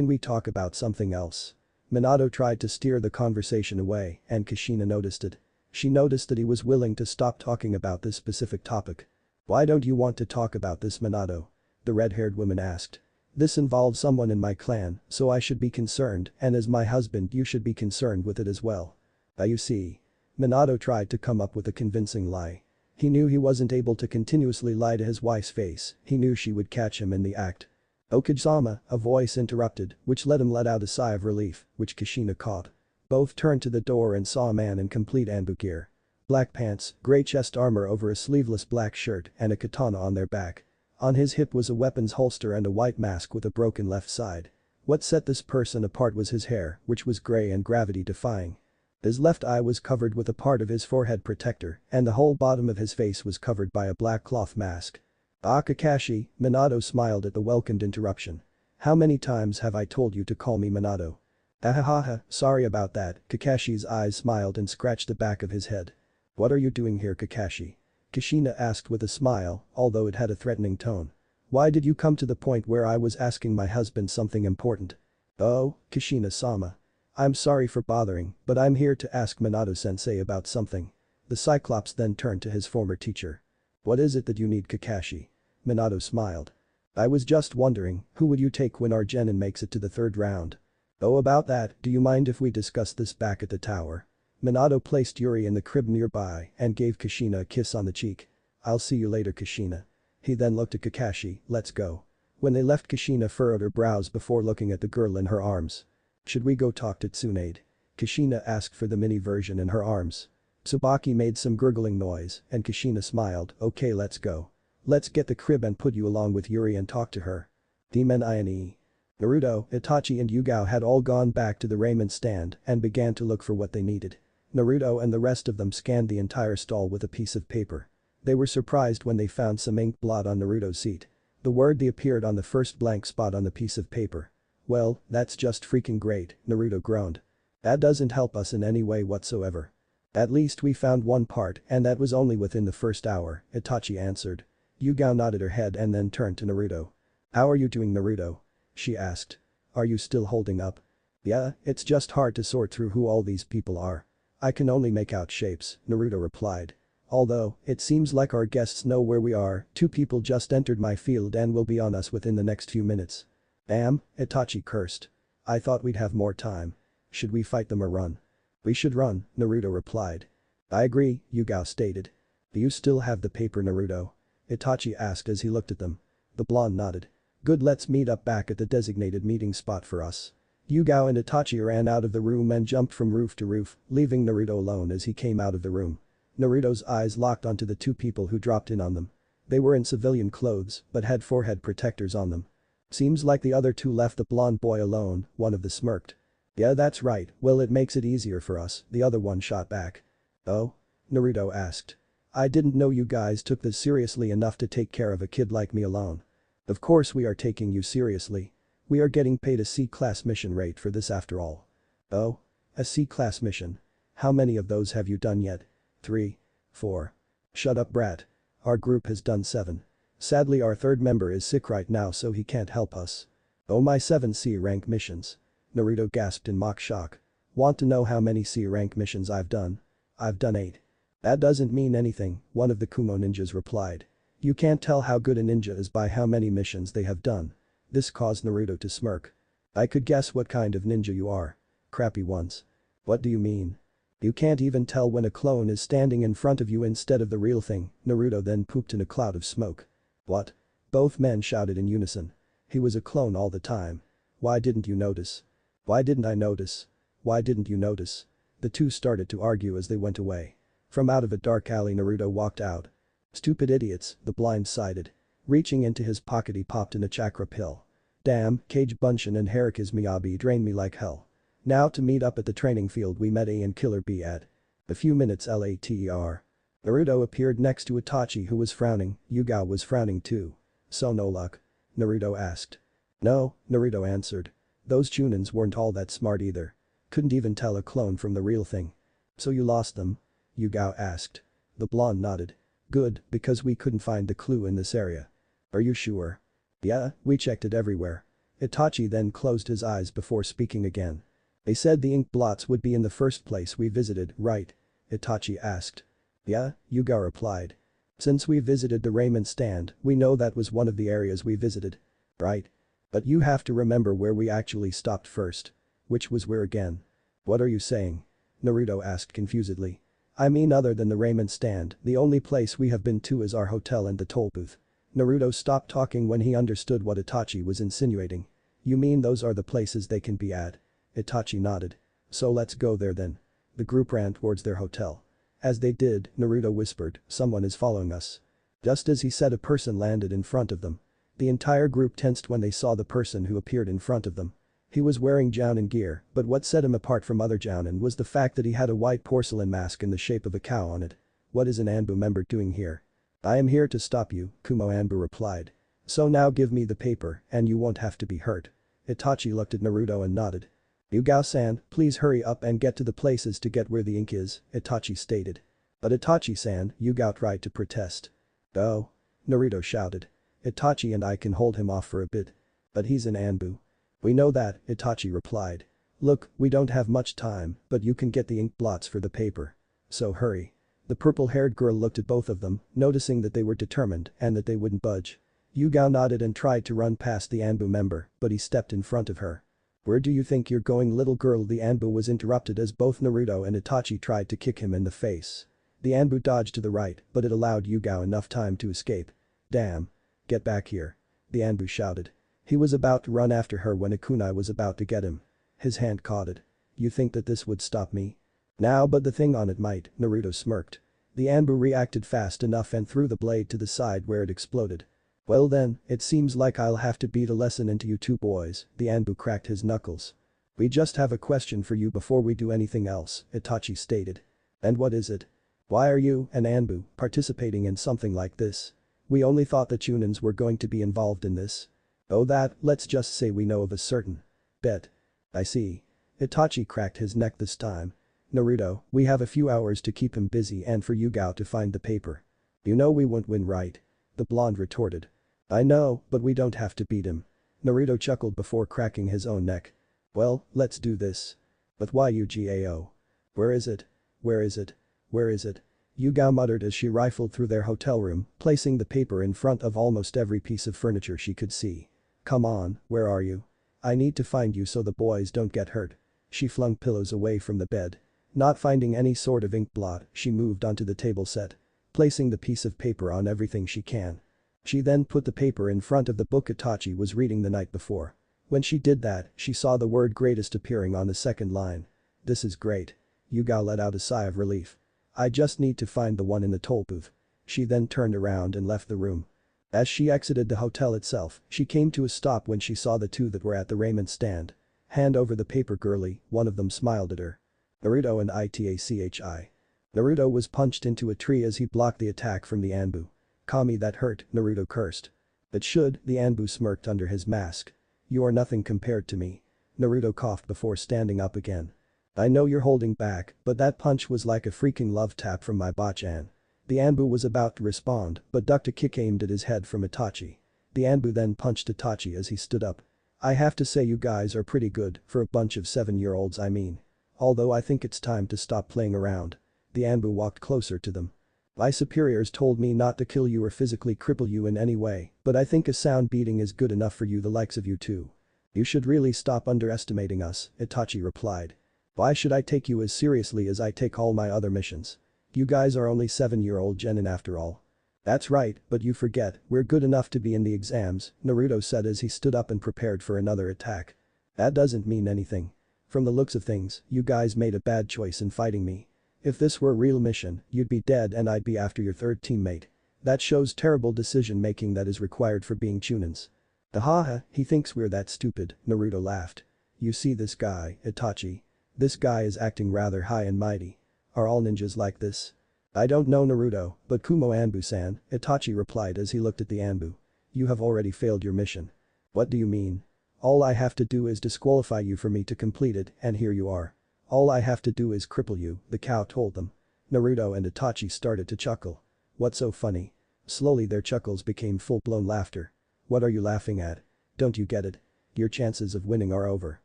we talk about something else? Minato tried to steer the conversation away and Kushina noticed it. She noticed that he was willing to stop talking about this specific topic. Why don't you want to talk about this, Minato? The red-haired woman asked. This involves someone in my clan, so I should be concerned, and as my husband you should be concerned with it as well. You see. Minato tried to come up with a convincing lie. He knew he wasn't able to continuously lie to his wife's face, he knew she would catch him in the act. Hokage-sama, a voice interrupted, which let him let out a sigh of relief, which Kushina caught. Both turned to the door and saw a man in complete Anbu gear. Black pants, grey chest armor over a sleeveless black shirt and a katana on their back. On his hip was a weapons holster and a white mask with a broken left side. What set this person apart was his hair, which was grey and gravity-defying. His left eye was covered with a part of his forehead protector, and the whole bottom of his face was covered by a black cloth mask. "Ah, Kakashi," Minato smiled at the welcomed interruption. "How many times have I told you to call me Minato?" "Ahahaha, sorry about that," Kakashi's eyes smiled and scratched the back of his head. "What are you doing here, Kakashi?" Kushina asked with a smile, although it had a threatening tone. "Why did you come to the point where I was asking my husband something important?" "Oh, Kushina-sama. I'm sorry for bothering, but I'm here to ask Minato-sensei about something." The Cyclops then turned to his former teacher. "What is it that you need, Kakashi?" Minato smiled. "I was just wondering, who would you take when our genin makes it to the third round?" "Oh, about that, do you mind if we discuss this back at the tower?" Minato placed Yuri in the crib nearby and gave Kushina a kiss on the cheek. "I'll see you later, Kushina." He then looked at Kakashi, "Let's go." When they left, Kushina furrowed her brows before looking at the girl in her arms. "Should we go talk to Tsunade?" Kushina asked for the mini version in her arms. Tsubaki made some gurgling noise and Kushina smiled, "Okay, let's go. Let's get the crib and put you along with Yuri and talk to her." Demon Ine. Naruto, Itachi and Yugao had all gone back to the ramen stand and began to look for what they needed. Naruto and the rest of them scanned the entire stall with a piece of paper. They were surprised when they found some ink blot on Naruto's seat. The word "the" appeared on the first blank spot on the piece of paper. "Well, that's just freaking great," Naruto groaned. "That doesn't help us in any way whatsoever." "At least we found one part and that was only within the first hour," Itachi answered. Yugao nodded her head and then turned to Naruto. "How are you doing, Naruto?" she asked. "Are you still holding up?" "Yeah, it's just hard to sort through who all these people are. I can only make out shapes," Naruto replied. "Although, it seems like our guests know where we are, 2 people just entered my field and will be on us within the next few minutes." "Damn," Itachi cursed. "I thought we'd have more time. Should we fight them or run?" "We should run," Naruto replied. "I agree," Yugao stated. "Do you still have the paper, Naruto?" Itachi asked as he looked at them. The blonde nodded. "Good, let's meet up back at the designated meeting spot for us." Yugao and Itachi ran out of the room and jumped from roof to roof, leaving Naruto alone as he came out of the room. Naruto's eyes locked onto the 2 people who dropped in on them. They were in civilian clothes but had forehead protectors on them. "Seems like the other 2 left the blonde boy alone," one of them smirked. "Yeah, that's right, well it makes it easier for us," the other one shot back. "Oh?" Naruto asked. "I didn't know you guys took this seriously enough to take care of a kid like me alone." "Of course we are taking you seriously. We are getting paid a C-class mission rate for this after all." "Oh? A C-class mission? How many of those have you done yet?" 3. 4. "Shut up, brat. Our group has done 7. Sadly our 3rd member is sick right now so he can't help us." "Oh, my 7 C-rank missions." Naruto gasped in mock shock. "Want to know how many C-rank missions I've done?" "I've done 8. "That doesn't mean anything," one of the Kumo ninjas replied. "You can't tell how good a ninja is by how many missions they have done." This caused Naruto to smirk. "I could guess what kind of ninja you are. Crappy ones." "What do you mean?" "You can't even tell when a clone is standing in front of you instead of the real thing." Naruto then pooped in a cloud of smoke. "What?" Both men shouted in unison. "He was a clone all the time. Why didn't you notice?" "Why didn't I notice? Why didn't you notice?" The 2 started to argue as they went away. From out of a dark alley Naruto walked out. "Stupid idiots," the blind sighed. Reaching into his pocket he popped in a chakra pill. "Damn, Kage Bunshin and Heracles Miyabi drain me like hell. Now to meet up at the training field we met A and Killer B at." A few minutes later. Naruto appeared next to Itachi who was frowning. Yugao was frowning too. "So no luck?" Naruto asked. "No," Naruto answered. "Those Chunins weren't all that smart either. Couldn't even tell a clone from the real thing." "So you lost them?" Yugao asked. The blonde nodded. "Good, because we couldn't find the clue in this area." "Are you sure?" "Yeah, we checked it everywhere." Itachi then closed his eyes before speaking again. "They said the ink blots would be in the first place we visited, right?" Itachi asked. "Yeah," Yugao replied. "Since we visited the ramen stand, we know that was one of the areas we visited. Right? But you have to remember where we actually stopped first." "Which was where again?" "What are you saying?" Naruto asked confusedly. "I mean other than the ramen stand, the only place we have been to is our hotel and the toll booth." Naruto stopped talking when he understood what Itachi was insinuating. "You mean those are the places they can be at?" Itachi nodded. "So let's go there then." The group ran towards their hotel. As they did, Naruto whispered, "Someone is following us." Just as he said, a person landed in front of them. The entire group tensed when they saw the person who appeared in front of them. He was wearing Jounin gear, but what set him apart from other Jounin was the fact that he had a white porcelain mask in the shape of a cow on it. "What is an Anbu member doing here?" "I am here to stop you," Kumo Anbu replied. "So now give me the paper, and you won't have to be hurt." Itachi looked at Naruto and nodded. "Yugao-san, please hurry up and get to the places to get where the ink is," Itachi stated. "But Itachi-san," Yugao tried to protest. "Oh?" Naruto shouted. "Itachi and I can hold him off for a bit. But he's an Anbu." "We know that," Itachi replied. "Look, we don't have much time, but you can get the ink blots for the paper. So hurry." The purple-haired girl looked at both of them, noticing that they were determined and that they wouldn't budge. Yugao nodded and tried to run past the Anbu member, but he stepped in front of her. "Where do you think you're going, little girl?" The Anbu was interrupted as both Naruto and Itachi tried to kick him in the face. The Anbu dodged to the right, but it allowed Yugao enough time to escape. "Damn. Get back here." The Anbu shouted. He was about to run after her when a kunai was about to get him. His hand caught it. "You think that this would stop me?" "Now, but the thing on it might," Naruto smirked. The Anbu reacted fast enough and threw the blade to the side where it exploded. "Well then, it seems like I'll have to beat a lesson into you two boys," the Anbu cracked his knuckles. "We just have a question for you before we do anything else," Itachi stated. "And what is it?" "Why are you, an Anbu, participating in something like this? We only thought the Chunins were going to be involved in this." "Oh, that, let's just say we know of a certain bet." "I see." Itachi cracked his neck this time. "Naruto, we have a few hours to keep him busy and for Yugao to find the paper." "You know we won't win, right?" the blonde retorted. "I know, but we don't have to beat him." Naruto chuckled before cracking his own neck. "Well, let's do this." "But why Ugao? Where is it? Where is it? Where is it?" Yugao muttered as she rifled through their hotel room, placing the paper in front of almost every piece of furniture she could see. "Come on, where are you? I need to find you so the boys don't get hurt." She flung pillows away from the bed. Not finding any sort of ink blot, she moved onto the table set. Placing the piece of paper on everything she can. She then put the paper in front of the book Itachi was reading the night before. When she did that, she saw the word greatest appearing on the second line. "This is great." Yugao let out a sigh of relief. "I just need to find the one in the toll booth." She then turned around and left the room. As she exited the hotel itself, she came to a stop when she saw the two that were at the raiment stand. "Hand over the paper, girlie," one of them smiled at her. "Naruto and Itachi." Naruto was punched into a tree as he blocked the attack from the Anbu. "Kami, that hurt," Naruto cursed. "It should," the Anbu smirked under his mask. "You are nothing compared to me." Naruto coughed before standing up again. "I know you're holding back, but that punch was like a freaking love tap from my bachan." The Anbu was about to respond, but ducked a kick aimed at his head from Itachi. The Anbu then punched Itachi as he stood up. "I have to say you guys are pretty good for a bunch of 7-year-olds, I mean. Although I think it's time to stop playing around." The Anbu walked closer to them. "My superiors told me not to kill you or physically cripple you in any way, but I think a sound beating is good enough for you, the likes of you two." "You should really stop underestimating us," Itachi replied. "Why should I take you as seriously as I take all my other missions? You guys are only 7-year-old genin after all." "That's right, but you forget, we're good enough to be in the exams," Naruto said as he stood up and prepared for another attack. "That doesn't mean anything. From the looks of things, you guys made a bad choice in fighting me. If this were a real mission, you'd be dead and I'd be after your third teammate. That shows terrible decision making that is required for being Chunins." "Haha, he thinks we're that stupid," Naruto laughed. "You see this guy, Itachi? This guy is acting rather high and mighty. Are all ninjas like this?" "I don't know, Naruto, but Kumo Anbu-san," Itachi replied as he looked at the Anbu. "You have already failed your mission." "What do you mean?" "All I have to do is disqualify you for me to complete it, and here you are. All I have to do is cripple you," the cow told them. Naruto and Itachi started to chuckle. "What's so funny?" Slowly their chuckles became full-blown laughter. "What are you laughing at? Don't you get it? Your chances of winning are over.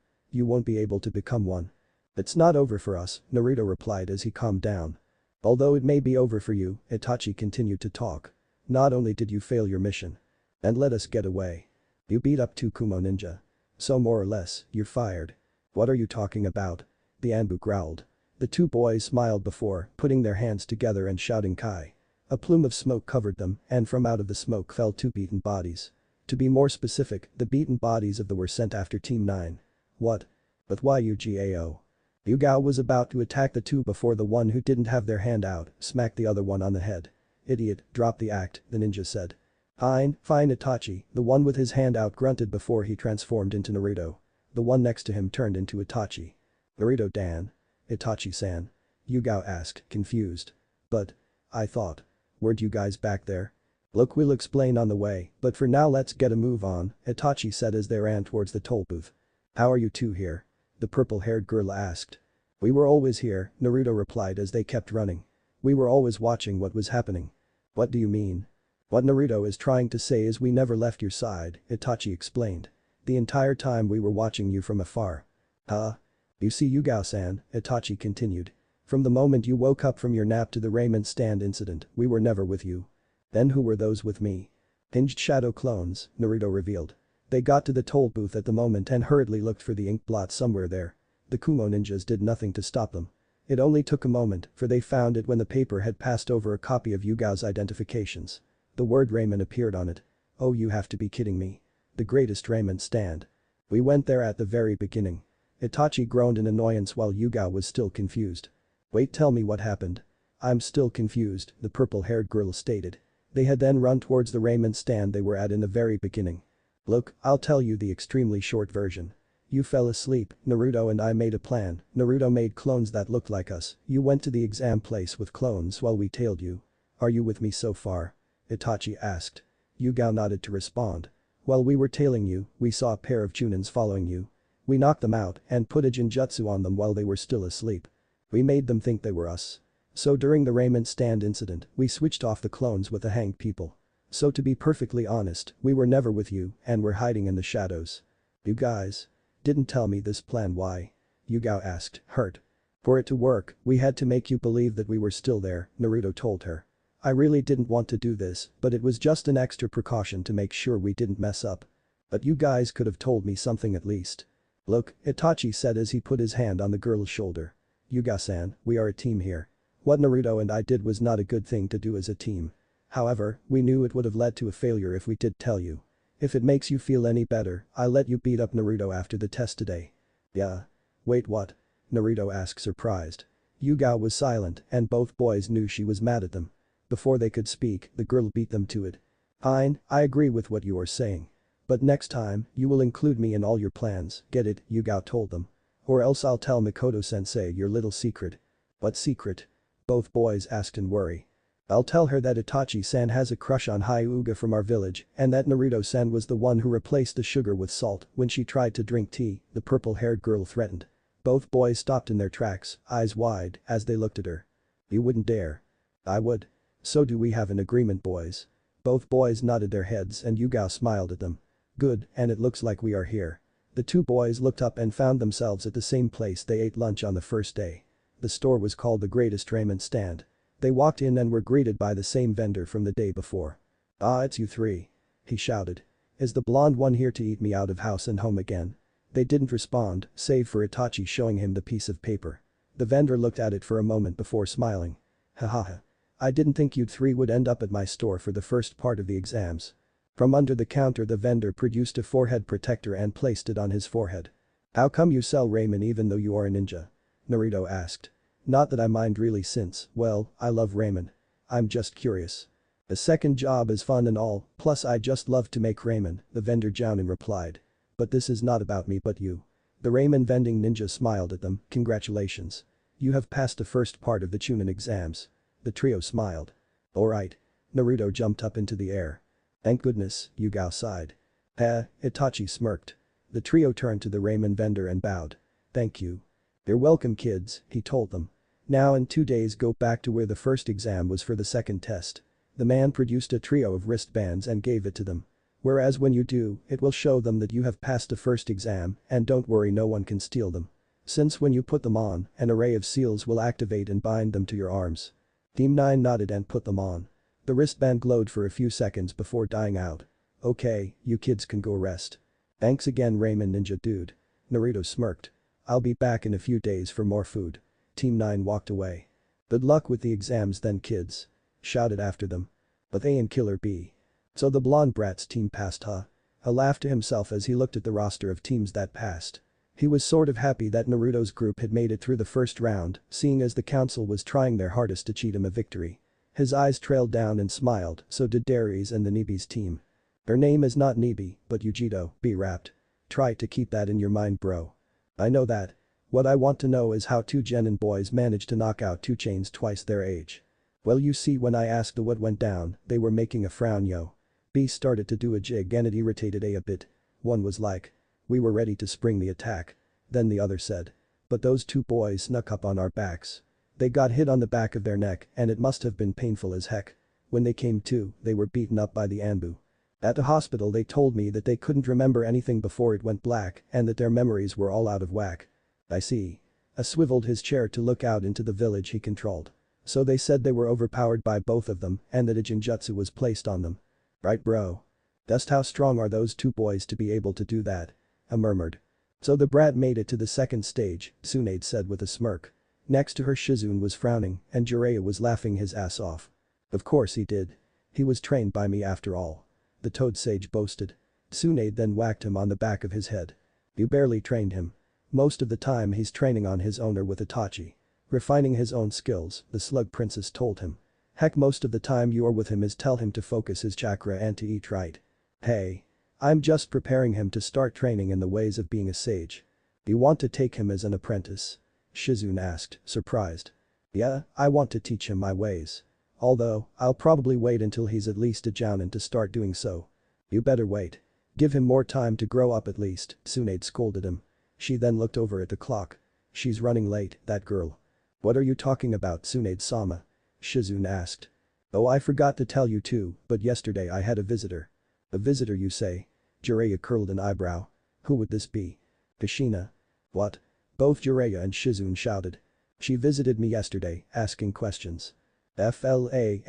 You won't be able to become one." "It's not over for us," Naruto replied as he calmed down. "Although it may be over for you," Itachi continued to talk. "Not only did you fail your mission and let us get away, you beat up 2 Kumo ninja. So more or less, you're fired." "What are you talking about?" the Anbu growled. The two boys smiled before putting their hands together and shouting Kai. A plume of smoke covered them and from out of the smoke fell 2 beaten bodies. To be more specific, the beaten bodies of the were sent after Team 9. "What? But why Ugao? Yugao was about to attack the two before the one who didn't have their hand out smacked the other one on the head. "Idiot, drop the act," the ninja said. Fine, fine Itachi, the one with his hand out grunted before he transformed into Naruto. The one next to him turned into Itachi. "Naruto-dan. Itachi-san?" Yugao asked, confused. "But. I thought. Weren't you guys back there?" "Look, we'll explain on the way, but for now let's get a move on," Itachi said as they ran towards the toll booth. "How are you two here?" the purple-haired girl asked. "We were always here," Naruto replied as they kept running. "We were always watching what was happening." "What do you mean?" "What Naruto is trying to say is we never left your side," Itachi explained. "The entire time we were watching you from afar." "Huh? You see Yugao-san," Itachi continued. "From the moment you woke up from your nap to the ramen stand incident, we were never with you." "Then who were those with me?" "Hinged shadow clones," Naruto revealed. They got to the toll booth at the moment and hurriedly looked for the ink blot somewhere there. The Kumo ninjas did nothing to stop them. It only took a moment, for they found it when the paper had passed over a copy of Yugao's identifications. The word ramen appeared on it. "Oh, you have to be kidding me. The greatest ramen stand. We went there at the very beginning." Itachi groaned in annoyance while Yugao was still confused. "Wait, tell me what happened." "I'm still confused," the purple-haired girl stated. They had then run towards the ramen stand they were at in the very beginning. "Look, I'll tell you the extremely short version. You fell asleep, Naruto and I made a plan, Naruto made clones that looked like us, you went to the exam place with clones while we tailed you. Are you with me so far?" Itachi asked. Yugao nodded to respond. "While we were tailing you, we saw a pair of Chunins following you. We knocked them out and put a genjutsu on them while they were still asleep. We made them think they were us. So during the ramen stand incident, we switched off the clones with the hanged people. So to be perfectly honest, we were never with you and were hiding in the shadows." "You guys didn't tell me this plan, why?" Yugao asked, hurt. "For it to work, we had to make you believe that we were still there," Naruto told her. "I really didn't want to do this, but it was just an extra precaution to make sure we didn't mess up. But you guys could have told me something at least." "Look," Itachi said as he put his hand on the girl's shoulder. "Yuga-san, we are a team here. What Naruto and I did was not a good thing to do as a team. However, we knew it would have led to a failure if we did tell you. If it makes you feel any better, I'll let you beat up Naruto after the test today." "Yeah? Wait, what?" Naruto asked, surprised. Yugao was silent and both boys knew she was mad at them. Before they could speak, the girl beat them to it. "Fine, I agree with what you are saying. But next time, you will include me in all your plans, get it?" Yugao told them. "Or else I'll tell Mikoto-sensei your little secret." "What secret?" both boys asked in worry. "I'll tell her that Itachi-san has a crush on Hyuga from our village and that Naruto-san was the one who replaced the sugar with salt when she tried to drink tea," the purple-haired girl threatened. Both boys stopped in their tracks, eyes wide, as they looked at her. "You wouldn't dare." "I would." "So do we have an agreement, boys?" Both boys nodded their heads and Yugao smiled at them. "Good, and it looks like we are here." The two boys looked up and found themselves at the same place they ate lunch on the first day. The store was called the Greatest Ramen Stand. They walked in and were greeted by the same vendor from the day before. "Ah, it's you three," he shouted. "Is the blonde one here to eat me out of house and home again?" They didn't respond, save for Itachi showing him the piece of paper. The vendor looked at it for a moment before smiling. "Hahaha. I didn't think you three would end up at my store for the first part of the exams." From under the counter the vendor produced a forehead protector and placed it on his forehead. "How come you sell ramen even though you are a ninja?" Naruto asked. "Not that I mind really since, well, I love ramen. I'm just curious. A second job is fun and all, plus I just love to make ramen," the vendor Jounin replied. "But this is not about me but you." The ramen vending ninja smiled at them. "Congratulations. You have passed the first part of the Chunin exams." The trio smiled. "Alright." Naruto jumped up into the air. "Thank goodness," Yugao sighed. Itachi smirked. The trio turned to the ramen vendor and bowed. "Thank you." "You're welcome, kids," he told them. "Now in 2 days go back to where the first exam was for the second test." The man produced a trio of wristbands and gave it to them. "Whereas when you do, it will show them that you have passed the first exam and don't worry, no one can steal them. Since when you put them on, an array of seals will activate and bind them to your arms." Team 9 nodded and put them on. The wristband glowed for a few seconds before dying out. "Okay, you kids can go rest." "Thanks again, Ramen Ninja dude." Naruto smirked. "I'll be back in a few days for more food." Team 9 walked away. "Good luck with the exams then, kids," shouted after them. "But they ain't killer bee. So the blonde brat's team passed, huh?" He laughed to himself as he looked at the roster of teams that passed. He was sort of happy that Naruto's group had made it through the first round, seeing as the council was trying their hardest to cheat him a victory. His eyes trailed down and smiled, so did Darius and the Nibi's team. Her name is not Nibi, but Yugito, B-Rapt. Try to keep that in your mind, bro. I know that. What I want to know is how two genin boys managed to knock out two chains twice their age. Well, you see, when I asked what went down, they were making a frown, yo. B started to do a jig and it irritated A bit. One was like, we were ready to spring the attack. Then the other said, but those two boys snuck up on our backs. They got hit on the back of their neck and it must have been painful as heck. When they came to, they were beaten up by the Anbu. At the hospital they told me that they couldn't remember anything before it went black and that their memories were all out of whack. I see. A swiveled his chair to look out into the village he controlled. So they said they were overpowered by both of them and that a genjutsu was placed on them. Right, bro? Just how strong are those two boys to be able to do that? I murmured. So the brat made it to the second stage, Tsunade said with a smirk. Next to her Shizune was frowning and Jiraiya was laughing his ass off. Of course he did. He was trained by me after all. The toad sage boasted. Tsunade then whacked him on the back of his head. You barely trained him. Most of the time he's training on his own or with Itachi. Refining his own skills, the slug princess told him. Heck, most of the time you're with him is tell him to focus his chakra and to eat right. Hey. I'm just preparing him to start training in the ways of being a sage. You want to take him as an apprentice? Shizune asked, surprised. Yeah, I want to teach him my ways. Although, I'll probably wait until he's at least a jounin to start doing so. You better wait. Give him more time to grow up at least, Tsunade scolded him. She then looked over at the clock. She's running late, that girl. What are you talking about, Tsunade-sama? Shizune asked. Oh, I forgot to tell you too, but yesterday I had a visitor. A visitor, you say? Jiraiya curled an eyebrow. Who would this be? Kushina. What? Both Jiraiya and Shizune shouted. She visited me yesterday, asking questions. Flashback.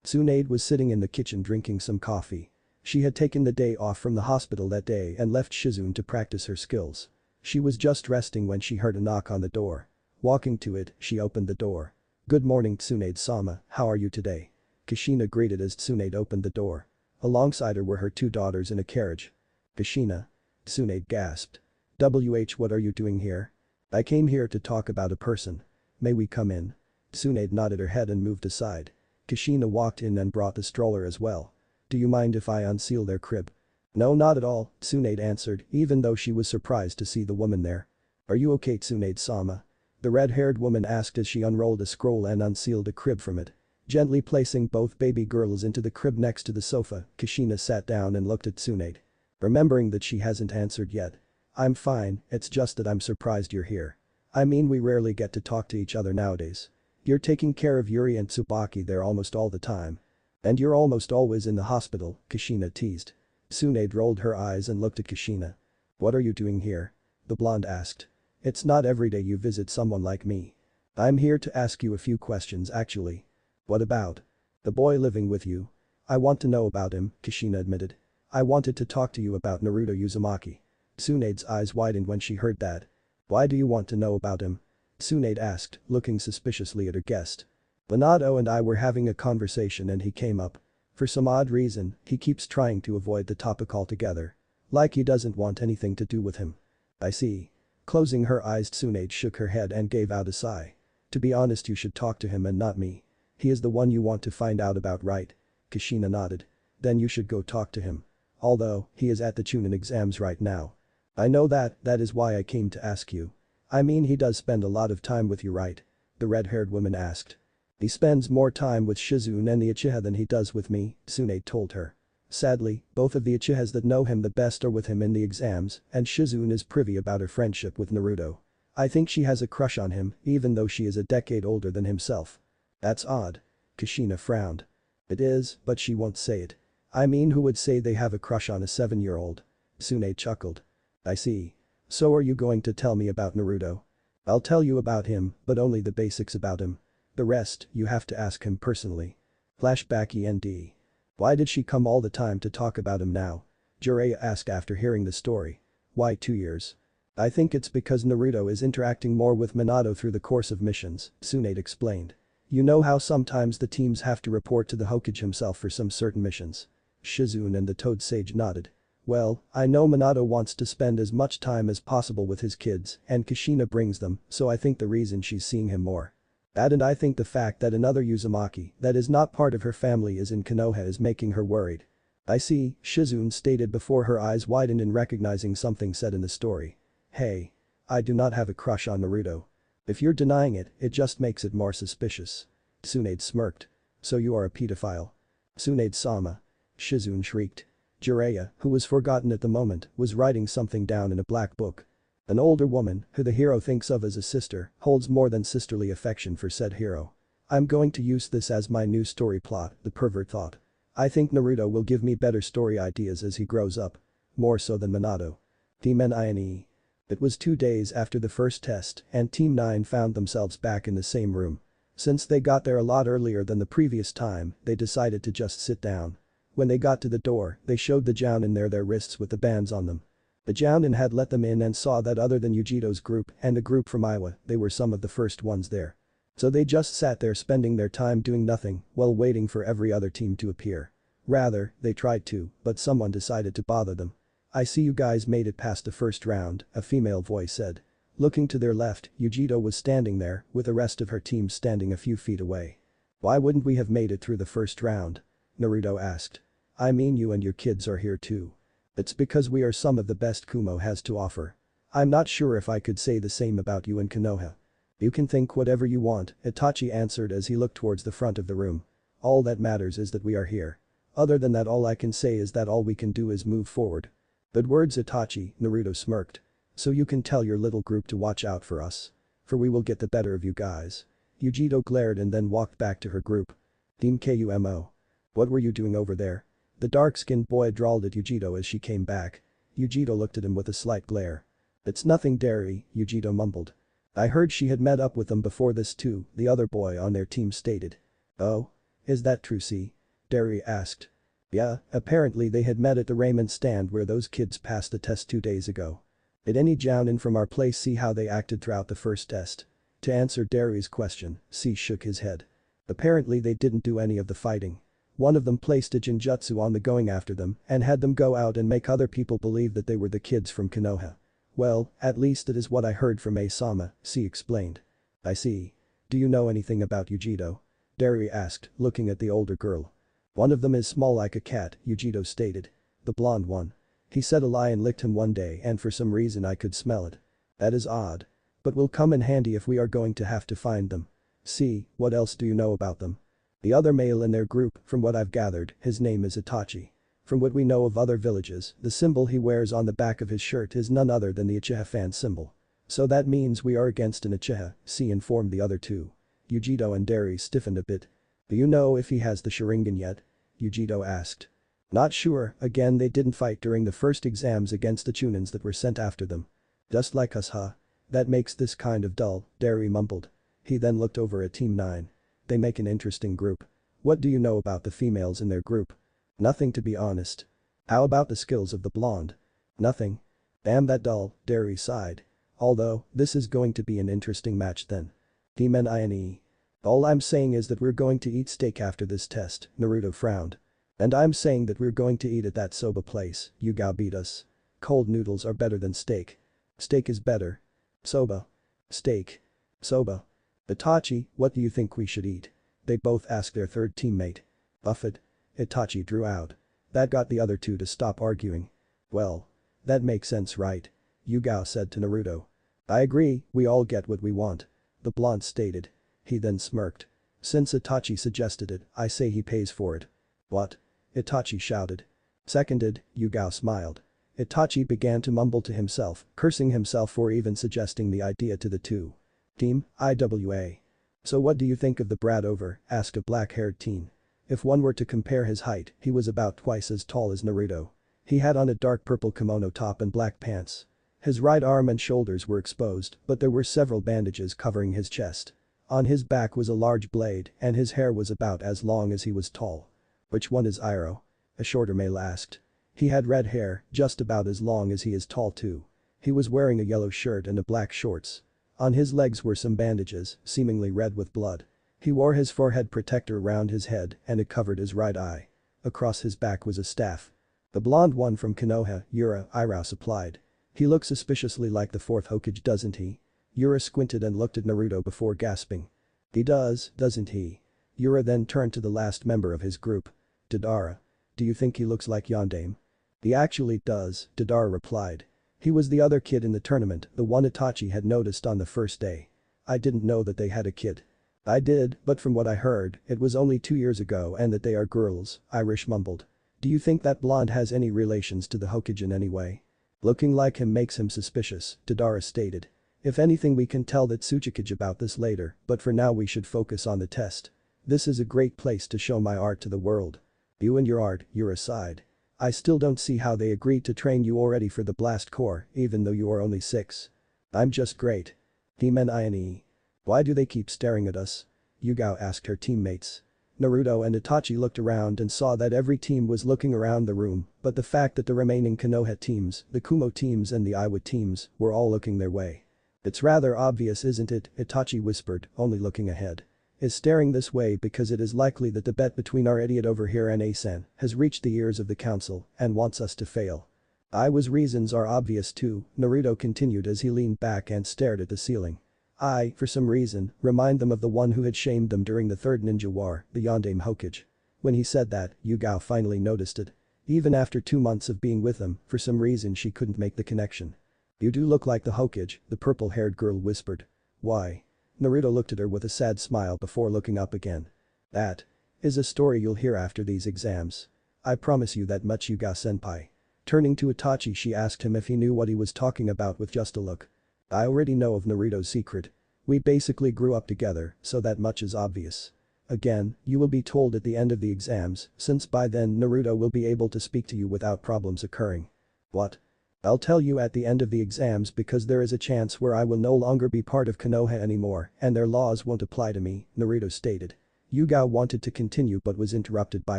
Tsunade was sitting in the kitchen drinking some coffee. She had taken the day off from the hospital that day and left Shizune to practice her skills. She was just resting when she heard a knock on the door. Walking to it, she opened the door. Good morning, Tsunade-sama, how are you today? Kushina greeted as Tsunade opened the door. Alongside her were her two daughters in a carriage. Kushina. Tsunade gasped. What are you doing here? I came here to talk about a person. May we come in? Tsunade nodded her head and moved aside. Kushina walked in and brought the stroller as well. Do you mind if I unseal their crib? No, not at all, Tsunade answered, even though she was surprised to see the woman there. Are you okay, Tsunade-sama? The red-haired woman asked as she unrolled a scroll and unsealed a crib from it. Gently placing both baby girls into the crib next to the sofa, Kushina sat down and looked at Tsunade. Remembering that she hasn't answered yet. I'm fine, it's just that I'm surprised you're here. I mean, we rarely get to talk to each other nowadays. You're taking care of Yuri and Tsubaki there almost all the time. And you're almost always in the hospital, Kushina teased. Tsunade rolled her eyes and looked at Kushina. What are you doing here? The blonde asked. It's not every day you visit someone like me. I'm here to ask you a few questions actually. What about? The boy living with you? I want to know about him, Kushina admitted. I wanted to talk to you about Naruto Uzumaki. Tsunade's eyes widened when she heard that. Why do you want to know about him? Tsunade asked, looking suspiciously at her guest. Minato and I were having a conversation and he came up. For some odd reason, he keeps trying to avoid the topic altogether. Like he doesn't want anything to do with him. I see. Closing her eyes, Tsunade shook her head and gave out a sigh. To be honest, you should talk to him and not me. He is the one you want to find out about, right? Kushina nodded. Then you should go talk to him. Although, he is at the Chunin exams right now. I know that is why I came to ask you. I mean, he does spend a lot of time with you, right? The red-haired woman asked. He spends more time with Shizune and the Uchiha than he does with me, Tsunade told her. Sadly, both of the Uchihas that know him the best are with him in the exams, and Shizune is privy about her friendship with Naruto. I think she has a crush on him, even though she is a decade older than himself. That's odd. Kushina frowned. It is, but she won't say it. I mean, who would say they have a crush on a 7-year-old? Tsunade chuckled. I see. So are you going to tell me about Naruto? I'll tell you about him, but only the basics about him. The rest, you have to ask him personally. Flashback END. Why did she come all the time to talk about him now? Jiraiya asked after hearing the story. Why 2 years? I think it's because Naruto is interacting more with Minato through the course of missions, Tsunade explained. You know how sometimes the teams have to report to the Hokage himself for some certain missions. Shizune and the Toad Sage nodded. Well, I know Minato wants to spend as much time as possible with his kids and Kushina brings them, so I think the reason she's seeing him more. That and I think the fact that another Uzumaki that is not part of her family is in Konoha is making her worried. I see, Shizune stated before her eyes widened in recognizing something said in the story. Hey. I do not have a crush on Naruto. If you're denying it, it just makes it more suspicious. Tsunade smirked. So you are a pedophile. Tsunade-sama. Shizune shrieked. Jiraiya, who was forgotten at the moment, was writing something down in a black book. An older woman, who the hero thinks of as a sister, holds more than sisterly affection for said hero. I'm going to use this as my new story plot, the pervert thought. I think Naruto will give me better story ideas as he grows up. More so than Minato. Deepening. It was 2 days after the first test and Team 9 found themselves back in the same room. Since they got there a lot earlier than the previous time, they decided to just sit down. When they got to the door, they showed the Jounin there their wrists with the bands on them. The Jounin had let them in and saw that other than Yugito's group and the group from Iowa, they were some of the first ones there. So they just sat there spending their time doing nothing while waiting for every other team to appear. Rather, they tried to, but someone decided to bother them. I see you guys made it past the first round, a female voice said. Looking to their left, Yugito was standing there, with the rest of her team standing a few feet away. Why wouldn't we have made it through the first round? Naruto asked. I mean you and your kids are here too. It's because we are some of the best Kumo has to offer. I'm not sure if I could say the same about you and Konoha. You can think whatever you want, Itachi answered as he looked towards the front of the room. All that matters is that we are here. Other than that all I can say is that all we can do is move forward. Good words Itachi, Naruto smirked. So you can tell your little group to watch out for us. For we will get the better of you guys. Yugito glared and then walked back to her group. Team Kumo. What were you doing over there? The dark-skinned boy drawled at Yugito as she came back. Yugito looked at him with a slight glare. It's nothing Derry, Yugito mumbled. I heard she had met up with them before this too, the other boy on their team stated. Oh? Is that true see? Derry asked. Yeah, apparently they had met at the ramen stand where those kids passed the test 2 days ago. Did any Jounin from our place see how they acted throughout the first test? To answer Derry's question, C shook his head. Apparently they didn't do any of the fighting. One of them placed a genjutsu on the going after them and had them go out and make other people believe that they were the kids from Konoha. Well, at least it is what I heard from A-sama, C explained. I see. Do you know anything about Yugito? Derry asked, looking at the older girl. One of them is small like a cat, Yugito stated. The blonde one. He said a lion licked him one day and for some reason I could smell it. That is odd. But will come in handy if we are going to have to find them. See, what else do you know about them? The other male in their group, from what I've gathered, his name is Itachi. From what we know of other villages, the symbol he wears on the back of his shirt is none other than the Uchiha fan symbol. So that means we are against an Uchiha, C informed the other two. Yugito and Derry stiffened a bit. Do you know if he has the Sharingan yet? Yugito asked. Not sure, again they didn't fight during the first exams against the Chunins that were sent after them. Just like us huh? That makes this kind of dull, Derry mumbled. He then looked over at Team 9. They make an interesting group. What do you know about the females in their group? Nothing to be honest. How about the skills of the blonde? Nothing. Damn that dull, Derry sighed. Although, this is going to be an interesting match then. Team NINE. All I'm saying is that we're going to eat steak after this test, Naruto frowned. And I'm saying that we're going to eat at that soba place, Yugao beat us. Cold noodles are better than steak. Steak is better. Soba. Steak. Soba. Itachi, what do you think we should eat? They both asked their third teammate. Buffet. Itachi drew out. That got the other two to stop arguing. Well. That makes sense right? Yugao said to Naruto. I agree, we all get what we want. The blonde stated. He then smirked. Since Itachi suggested it, I say he pays for it. What? Itachi shouted. Seconded, Yugao smiled. Itachi began to mumble to himself, cursing himself for even suggesting the idea to the two. Team, IWA. So what do you think of the brat over? Asked a black-haired teen. If one were to compare his height, he was about twice as tall as Naruto. He had on a dark purple kimono top and black pants. His right arm and shoulders were exposed, but there were several bandages covering his chest. On his back was a large blade and his hair was about as long as he was tall. Which one is Iroh? A shorter male asked. He had red hair, just about as long as he is tall too. He was wearing a yellow shirt and a black shorts. On his legs were some bandages, seemingly red with blood. He wore his forehead protector around his head and it covered his right eye. Across his back was a staff. The blonde one from Konoha, Yura, Irao supplied. He looks suspiciously like the fourth Hokage, doesn't he? Yura squinted and looked at Naruto before gasping. He does, doesn't he? Yura then turned to the last member of his group. Deidara. Do you think he looks like Yondaime? He actually does, Deidara replied. He was the other kid in the tournament, the one Itachi had noticed on the first day. I didn't know that they had a kid. I did, but from what I heard, it was only 2 years ago and that they are girls, Irish mumbled. Do you think that blonde has any relations to the Hokage in any way? Looking like him makes him suspicious, Deidara stated. If anything we can tell that Tsuchikage about this later, but for now we should focus on the test. This is a great place to show my art to the world. You and your art, Yura sighed. I still don't see how they agreed to train you already for the blast core, even though you are only 6. I'm just great. Ine. Why do they keep staring at us? Yugao asked her teammates. Naruto and Itachi looked around and saw that every team was looking around the room, but the fact that the remaining Konoha teams, the Kumo teams and the Iwa teams, were all looking their way. It's rather obvious, isn't it? Itachi whispered, only looking ahead. Is staring this way because it is likely that the bet between our idiot over here and Asen has reached the ears of the council and wants us to fail. Iwa's reasons are obvious too, Naruto continued as he leaned back and stared at the ceiling. I, for some reason, remind them of the one who had shamed them during the Third Ninja War, the Yondaime Hokage. When he said that, Yugao finally noticed it. Even after 2 months of being with him, for some reason she couldn't make the connection. You do look like the Hokage, the purple-haired girl whispered. Why? Naruto looked at her with a sad smile before looking up again. That is a story you'll hear after these exams. I promise you that much, Yugao-senpai. Turning to Itachi, she asked him if he knew what he was talking about with just a look. I already know of Naruto's secret. We basically grew up together, so that much is obvious. Again, you will be told at the end of the exams, since by then Naruto will be able to speak to you without problems occurring. What? I'll tell you at the end of the exams because there is a chance where I will no longer be part of Konoha anymore and their laws won't apply to me, Naruto stated. Yugao wanted to continue but was interrupted by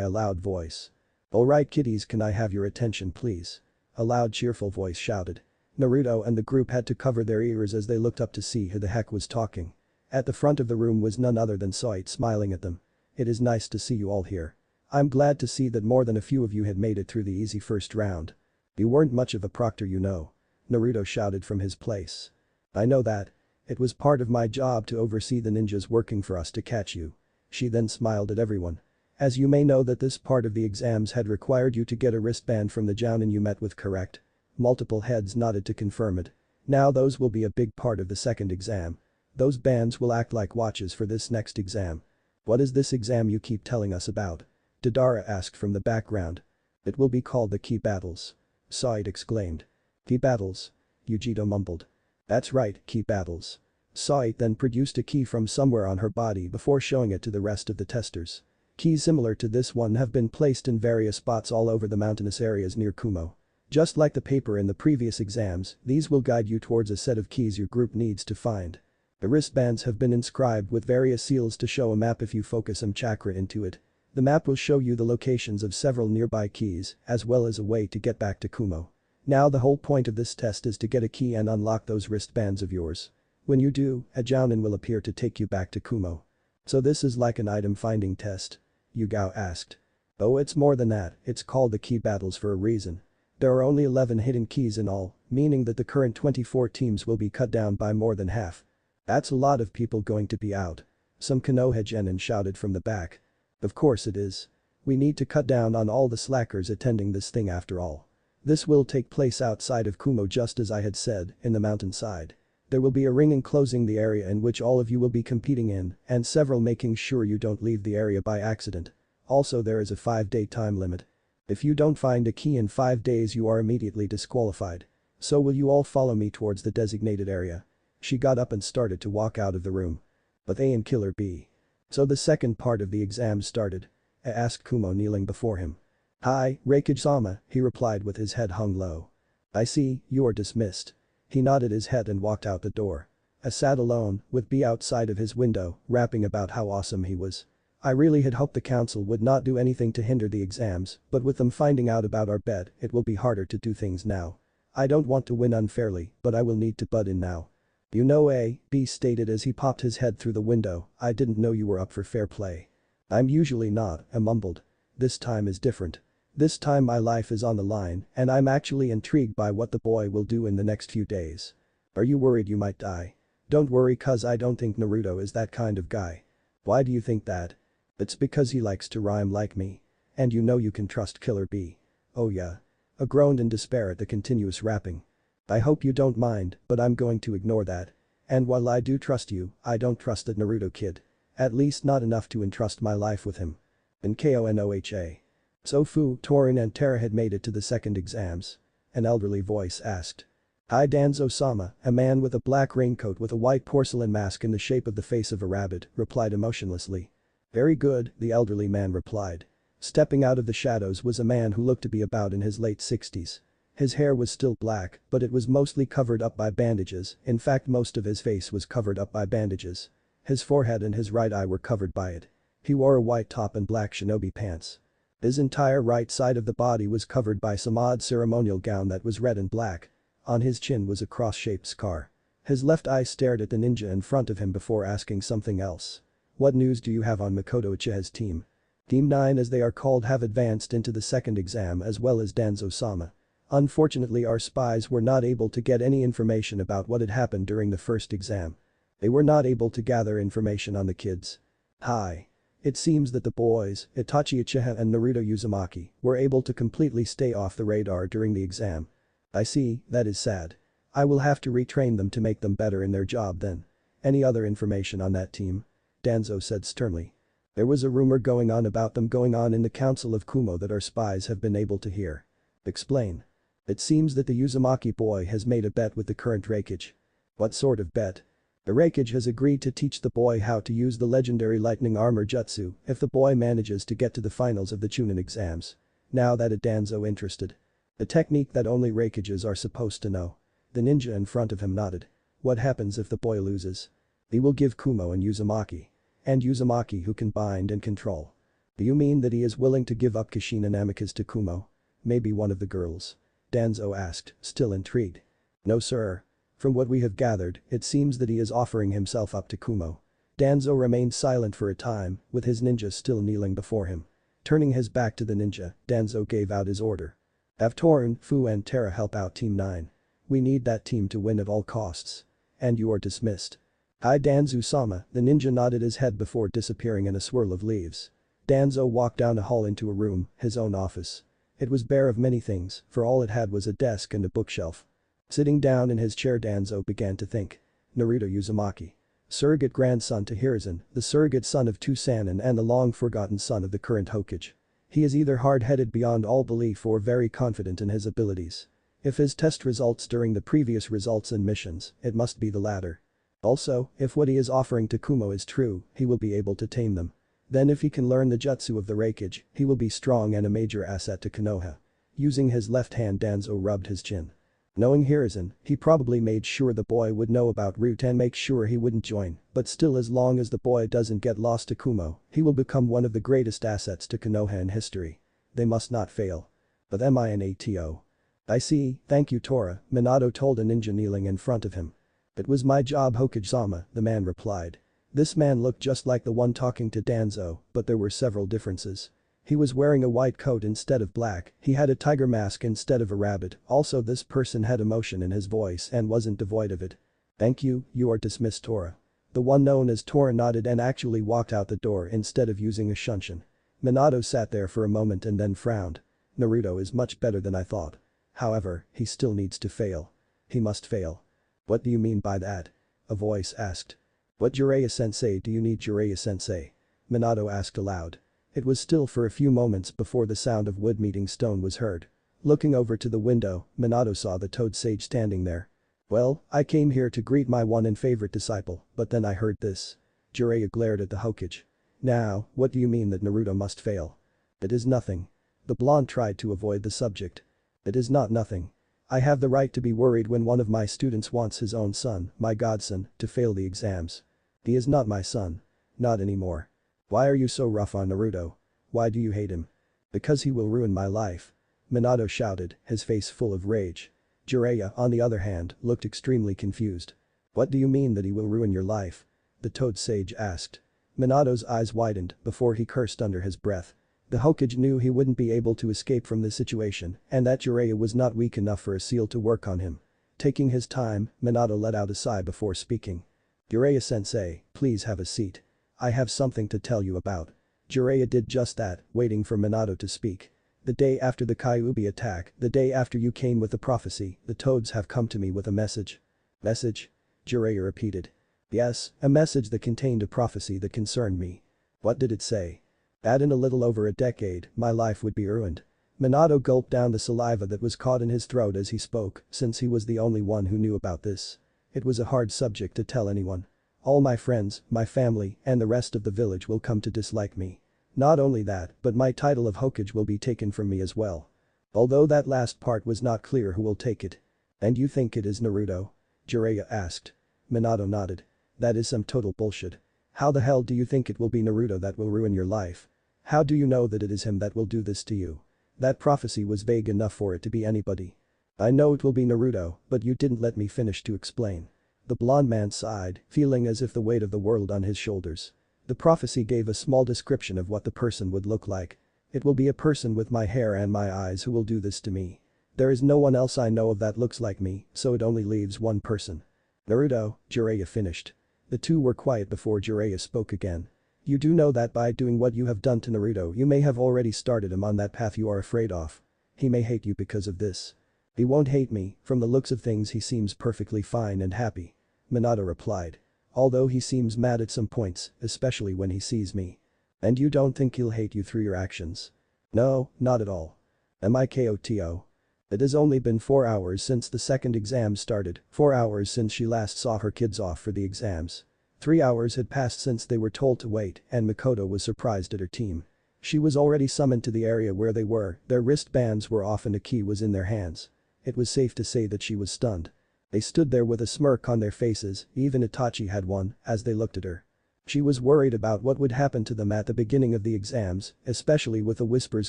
a loud voice. Alright kiddies, can I have your attention please? A loud cheerful voice shouted. Naruto and the group had to cover their ears as they looked up to see who the heck was talking. At the front of the room was none other than Soit smiling at them. It is nice to see you all here. I'm glad to see that more than a few of you had made it through the easy first round. You weren't much of a proctor, you know. Naruto shouted from his place. I know that. It was part of my job to oversee the ninjas working for us to catch you. She then smiled at everyone. As you may know that this part of the exams had required you to get a wristband from the Jounin you met with, correct? Multiple heads nodded to confirm it. Now those will be a big part of the second exam. Those bands will act like watches for this next exam. What is this exam you keep telling us about? Deidara asked from the background. It will be called the Key Battles. Soit exclaimed. Key Battles? Yugito mumbled. That's right, Key Battles. Soit then produced a key from somewhere on her body before showing it to the rest of the testers. Keys similar to this one have been placed in various spots all over the mountainous areas near Kumo. Just like the paper in the previous exams, these will guide you towards a set of keys your group needs to find. The wristbands have been inscribed with various seals to show a map if you focus some chakra into it. The map will show you the locations of several nearby keys, as well as a way to get back to Kumo. Now the whole point of this test is to get a key and unlock those wristbands of yours. When you do, a Jounin will appear to take you back to Kumo. So this is like an item finding test? Yugao asked. Oh, it's more than that, it's called the Key Battles for a reason. There are only 11 hidden keys in all, meaning that the current 24 teams will be cut down by more than half. That's a lot of people going to be out. Some Konoha genin shouted from the back. Of course it is. We need to cut down on all the slackers attending this thing after all. This will take place outside of Kumo just as I had said, in the mountainside. There will be a ring enclosing the area in which all of you will be competing in, and several making sure you don't leave the area by accident. Also there is a 5-day time limit. If you don't find a key in 5 days you are immediately disqualified. So will you all follow me towards the designated area? She got up and started to walk out of the room. But A and Killer B. So the second part of the exam started. Asked Kumo kneeling before him. Hi, Raikage-sama, he replied with his head hung low. I see, you are dismissed. He nodded his head and walked out the door. I sat alone, with B outside of his window, rapping about how awesome he was. I really had hoped the council would not do anything to hinder the exams, but with them finding out about our bet, it will be harder to do things now. I don't want to win unfairly, but I will need to butt in now. You know, A, B stated as he popped his head through the window, I didn't know you were up for fair play. I'm usually not, I mumbled. This time is different. This time my life is on the line and I'm actually intrigued by what the boy will do in the next few days. Are you worried you might die? Don't worry cuz I don't think Naruto is that kind of guy. Why do you think that? It's because he likes to rhyme like me. And you know you can trust Killer B. Oh yeah. I groaned in despair at the continuous rapping. I hope you don't mind, but I'm going to ignore that. And while I do trust you, I don't trust that Naruto kid. At least not enough to entrust my life with him. In Konoha. So Fu, Torin and Terra had made it to the second exams. An elderly voice asked. Hi Danzo-sama, a man with a black raincoat with a white porcelain mask in the shape of the face of a rabbit, replied emotionlessly. Very good, the elderly man replied. Stepping out of the shadows was a man who looked to be about in his late 60s. His hair was still black, but it was mostly covered up by bandages, in fact most of his face was covered up by bandages. His forehead and his right eye were covered by it. He wore a white top and black shinobi pants. His entire right side of the body was covered by some odd ceremonial gown that was red and black. On his chin was a cross-shaped scar. His left eye stared at the ninja in front of him before asking something else. What news do you have on Makoto Uchiha's team? Team 9 as they are called have advanced into the second exam as well as Danzo-sama. Unfortunately our spies were not able to get any information about what had happened during the first exam. They were not able to gather information on the kids. Hi. It seems that the boys, Itachi Uchiha and Naruto Uzumaki, were able to completely stay off the radar during the exam. I see, that is sad. I will have to retrain them to make them better in their job then. Any other information on that team? Danzo said sternly. There was a rumor going on about them going on in the council of Kumo that our spies have been able to hear. Explain. It seems that the Uzumaki boy has made a bet with the current Raikage. What sort of bet? The Raikage has agreed to teach the boy how to use the legendary lightning armor jutsu if the boy manages to get to the finals of the Chunin exams. Now that Danzo interested. The technique that only Raikages are supposed to know. The ninja in front of him nodded. What happens if the boy loses? He will give Kumo and Uzumaki. And Uzumaki who can bind and control. Do you mean that he is willing to give up Kushina and Amicus to Kumo? Maybe one of the girls? Danzo asked, still intrigued. No sir. From what we have gathered, it seems that he is offering himself up to Kumo. Danzo remained silent for a time, with his ninja still kneeling before him. Turning his back to the ninja, Danzo gave out his order. Have Torin, Fu and Terra help out Team 9. We need that team to win at all costs. And you are dismissed. Hi Danzo-sama, the ninja nodded his head before disappearing in a swirl of leaves. Danzo walked down the hall into a room, his own office. It was bare of many things, for all it had was a desk and a bookshelf. Sitting down in his chair Danzo began to think. Naruto Uzumaki. Surrogate grandson to Hiruzen, the surrogate son of two Sannin and the long-forgotten son of the current Hokage. He is either hard-headed beyond all belief or very confident in his abilities. If his test results during the previous results and missions, it must be the latter. Also, if what he is offering to Kumo is true, he will be able to tame them. Then if he can learn the jutsu of the Raikage, he will be strong and a major asset to Konoha. Using his left hand Danzo rubbed his chin. Knowing Hiruzen, he probably made sure the boy would know about Root and make sure he wouldn't join, but still as long as the boy doesn't get lost to Kumo, he will become one of the greatest assets to Konoha in history. They must not fail. But am I an ATO? I see, thank you Tora, Minato told a ninja kneeling in front of him. It was my job Hokage-sama, the man replied. This man looked just like the one talking to Danzo, but there were several differences. He was wearing a white coat instead of black, he had a tiger mask instead of a rabbit, also this person had emotion in his voice and wasn't devoid of it. Thank you, you are dismissed Tora. The one known as Tora nodded and actually walked out the door instead of using a shunshin. Minato sat there for a moment and then frowned. Naruto is much better than I thought. However, he still needs to fail. He must fail. What do you mean by that? A voice asked. What Jiraiya-sensei do you need Jiraiya-sensei? Minato asked aloud. It was still for a few moments before the sound of wood meeting stone was heard. Looking over to the window, Minato saw the Toad Sage standing there. Well, I came here to greet my one and favorite disciple, but then I heard this. Jiraiya glared at the Hokage. Now, what do you mean that Naruto must fail? It is nothing. The blonde tried to avoid the subject. It is not nothing. I have the right to be worried when one of my students wants his own son, my godson, to fail the exams. He is not my son. Not anymore. Why are you so rough on Naruto? Why do you hate him? Because he will ruin my life. Minato shouted, his face full of rage. Jiraiya, on the other hand, looked extremely confused. What do you mean that he will ruin your life? The Toad Sage asked. Minato's eyes widened before he cursed under his breath. The Hokage knew he wouldn't be able to escape from this situation and that Jiraiya was not weak enough for a seal to work on him. Taking his time, Minato let out a sigh before speaking. "Jiraiya-sensei, please have a seat. I have something to tell you about." Jiraiya did just that, waiting for Minato to speak. "The day after the Kyuubi attack, the day after you came with the prophecy, the toads have come to me with a message." "Message?" Jiraiya repeated. "Yes, a message that contained a prophecy that concerned me." "What did it say?" "That in a little over a decade, my life would be ruined." Minato gulped down the saliva that was caught in his throat as he spoke, since he was the only one who knew about this. It was a hard subject to tell anyone. "All my friends, my family, and the rest of the village will come to dislike me. Not only that, but my title of Hokage will be taken from me as well." Although that last part was not clear who will take it. "And you think it is Naruto?" Jiraiya asked. Minato nodded. "That is some total bullshit. How the hell do you think it will be Naruto that will ruin your life? How do you know that it is him that will do this to you? That prophecy was vague enough for it to be anybody." "I know it will be Naruto, but you didn't let me finish to explain." The blonde man sighed, feeling as if the weight of the world on his shoulders. The prophecy gave a small description of what the person would look like. "It will be a person with my hair and my eyes who will do this to me. There is no one else I know of that looks like me, so it only leaves one person." "Naruto," Jiraiya finished. The two were quiet before Jiraiya spoke again. "You do know that by doing what you have done to Naruto you may have already started him on that path you are afraid of. He may hate you because of this." "He won't hate me, from the looks of things he seems perfectly fine and happy." Minato replied. "Although he seems mad at some points, especially when he sees me." "And you don't think he'll hate you through your actions?" "No, not at all." "Mikoto. It has only been 4 hours since the second exam started, 4 hours since she last saw her kids off for the exams. 3 hours had passed since they were told to wait and Mikoto was surprised at her team. She was already summoned to the area where they were, their wristbands were off and a key was in their hands. It was safe to say that she was stunned. They stood there with a smirk on their faces, even Itachi had one, as they looked at her. She was worried about what would happen to them at the beginning of the exams, especially with the whispers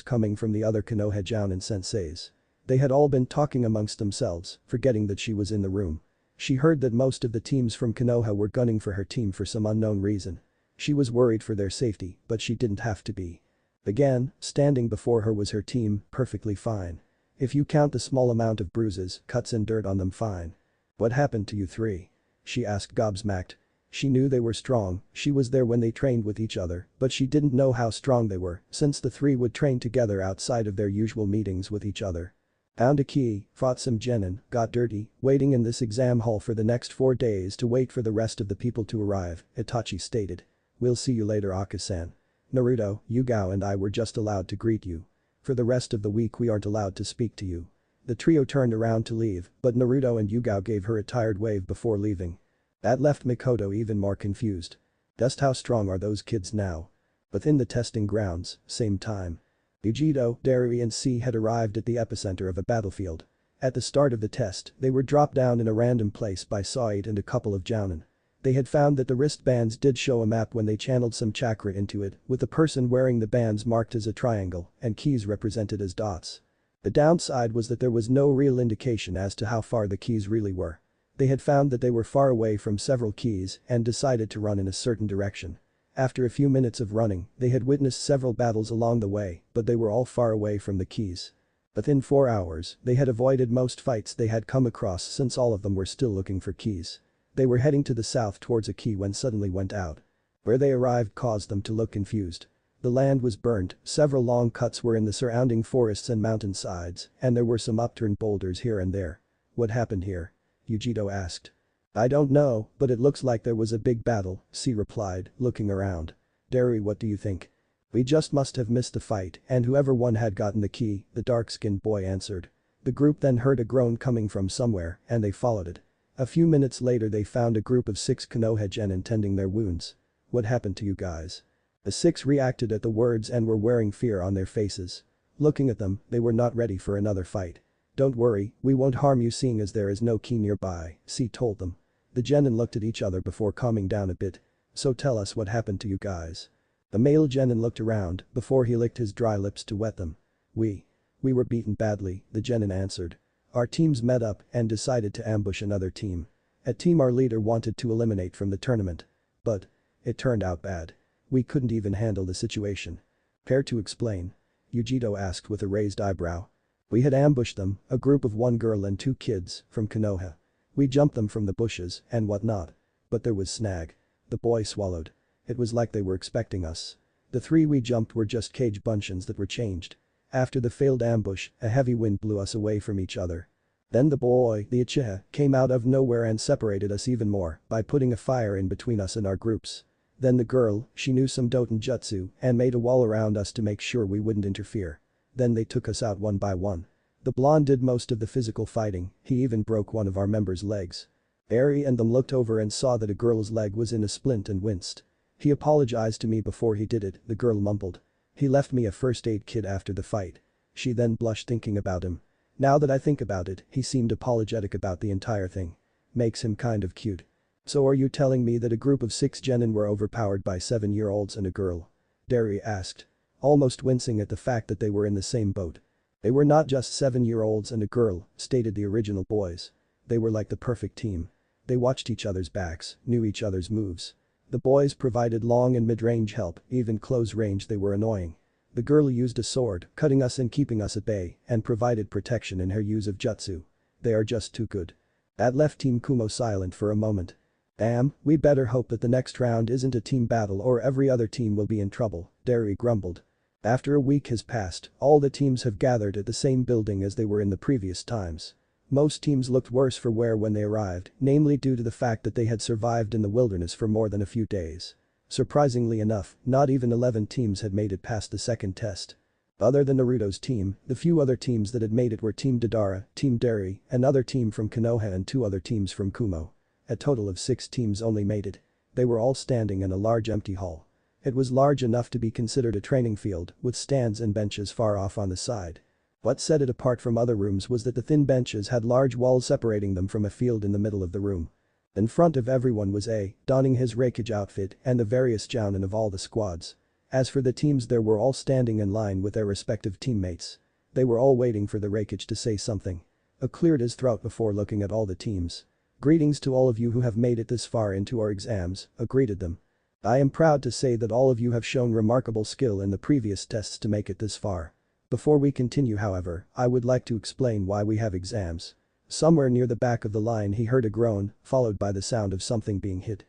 coming from the other Konoha Jounin senseis. They had all been talking amongst themselves, forgetting that she was in the room. She heard that most of the teams from Konoha were gunning for her team for some unknown reason. She was worried for their safety, but she didn't have to be. Again, standing before her was her team, perfectly fine. If you count the small amount of bruises, cuts and dirt on them, fine. "What happened to you three?" she asked gobsmacked. She knew they were strong, she was there when they trained with each other, but she didn't know how strong they were, since the three would train together outside of their usual meetings with each other. "Found a key, fought some genin, got dirty, waiting in this exam hall for the next 4 days to wait for the rest of the people to arrive," Itachi stated. "We'll see you later, Aka-san. Naruto, Yugao and I were just allowed to greet you. For the rest of the week we aren't allowed to speak to you." The trio turned around to leave, but Naruto and Yugao gave her a tired wave before leaving. That left Mikoto even more confused. Just how strong are those kids now? Within the testing grounds, same time. Yugito, Darui and C had arrived at the epicenter of a battlefield. At the start of the test, they were dropped down in a random place by Sait and a couple of Jounin. They had found that the wristbands did show a map when they channeled some chakra into it, with the person wearing the bands marked as a triangle and keys represented as dots. The downside was that there was no real indication as to how far the keys really were. They had found that they were far away from several keys and decided to run in a certain direction. After a few minutes of running, they had witnessed several battles along the way, but they were all far away from the keys. Within 4 hours, they had avoided most fights they had come across since all of them were still looking for keys. They were heading to the south towards a key when suddenly went out. Where they arrived caused them to look confused. The land was burnt, several long cuts were in the surrounding forests and mountainsides, and there were some upturned boulders here and there. "What happened here?" Yugito asked. "I don't know, but it looks like there was a big battle," C replied, looking around. "Darui, what do you think?" "We just must have missed the fight and whoever won had gotten the key," the dark-skinned boy answered. The group then heard a groan coming from somewhere and they followed it. A few minutes later they found a group of 6 Konoha genin tending their wounds. "What happened to you guys?" The 6 reacted at the words and were wearing fear on their faces. Looking at them, they were not ready for another fight. "Don't worry, we won't harm you seeing as there is no key nearby," C told them. The genin looked at each other before calming down a bit. "So tell us what happened to you guys." The male genin looked around before he licked his dry lips to wet them. We were beaten badly," the genin answered. "Our teams met up and decided to ambush another team. A team our leader wanted to eliminate from the tournament. But it turned out bad. We couldn't even handle the situation." Care to explain? Yugito asked with a raised eyebrow. We had ambushed them, a group of one girl and two kids, from Konoha. We jumped them from the bushes and whatnot. But there was snag. The boy swallowed. It was like they were expecting us. The three we jumped were just cage buncheons that were changed. After the failed ambush, a heavy wind blew us away from each other. Then the boy, the uchiha, came out of nowhere and separated us even more by putting a fire in between us and our groups. Then the girl, she knew some Doton jutsu and made a wall around us to make sure we wouldn't interfere. Then they took us out one by one. The blonde did most of the physical fighting, he even broke one of our members' legs. Barry and them looked over and saw that a girl's leg was in a splint and winced. He apologized to me before he did it, the girl mumbled. He left me a first aid kit after the fight. She then blushed thinking about him. Now that I think about it, he seemed apologetic about the entire thing. Makes him kind of cute. So are you telling me that a group of 6 genin were overpowered by 7-year-olds and a girl? Derry asked. Almost wincing at the fact that they were in the same boat. They were not just 7-year-olds and a girl, stated the original boys. They were like the perfect team. They watched each other's backs, knew each other's moves. The boys provided long and mid-range help, even close range they were annoying. The girl used a sword, cutting us and keeping us at bay, and provided protection in her use of jutsu. They are just too good. That left Team Kumo silent for a moment. Damn, we better hope that the next round isn't a team battle or every other team will be in trouble, Derry grumbled. After a week has passed, all the teams have gathered at the same building as they were in the previous times. Most teams looked worse for wear when they arrived, namely due to the fact that they had survived in the wilderness for more than a few days. Surprisingly enough, not even 11 teams had made it past the second test. Other than Naruto's team, the few other teams that had made it were Team Deidara, Team Derry, another team from Konoha and 2 other teams from Kumo. A total of 6 teams only made it. They were all standing in a large empty hall. It was large enough to be considered a training field, with stands and benches far off on the side. What set it apart from other rooms was that the thin benches had large walls separating them from a field in the middle of the room. In front of everyone was A, donning his Raikage outfit and the various jounin of all the squads. As for the teams, they were all standing in line with their respective teammates. They were all waiting for the Raikage to say something. A cleared his throat before looking at all the teams. Greetings to all of you who have made it this far into our exams, A greeted them. I am proud to say that all of you have shown remarkable skill in the previous tests to make it this far. Before we continue, however, I would like to explain why we have exams. Somewhere near the back of the line he heard a groan, followed by the sound of something being hit.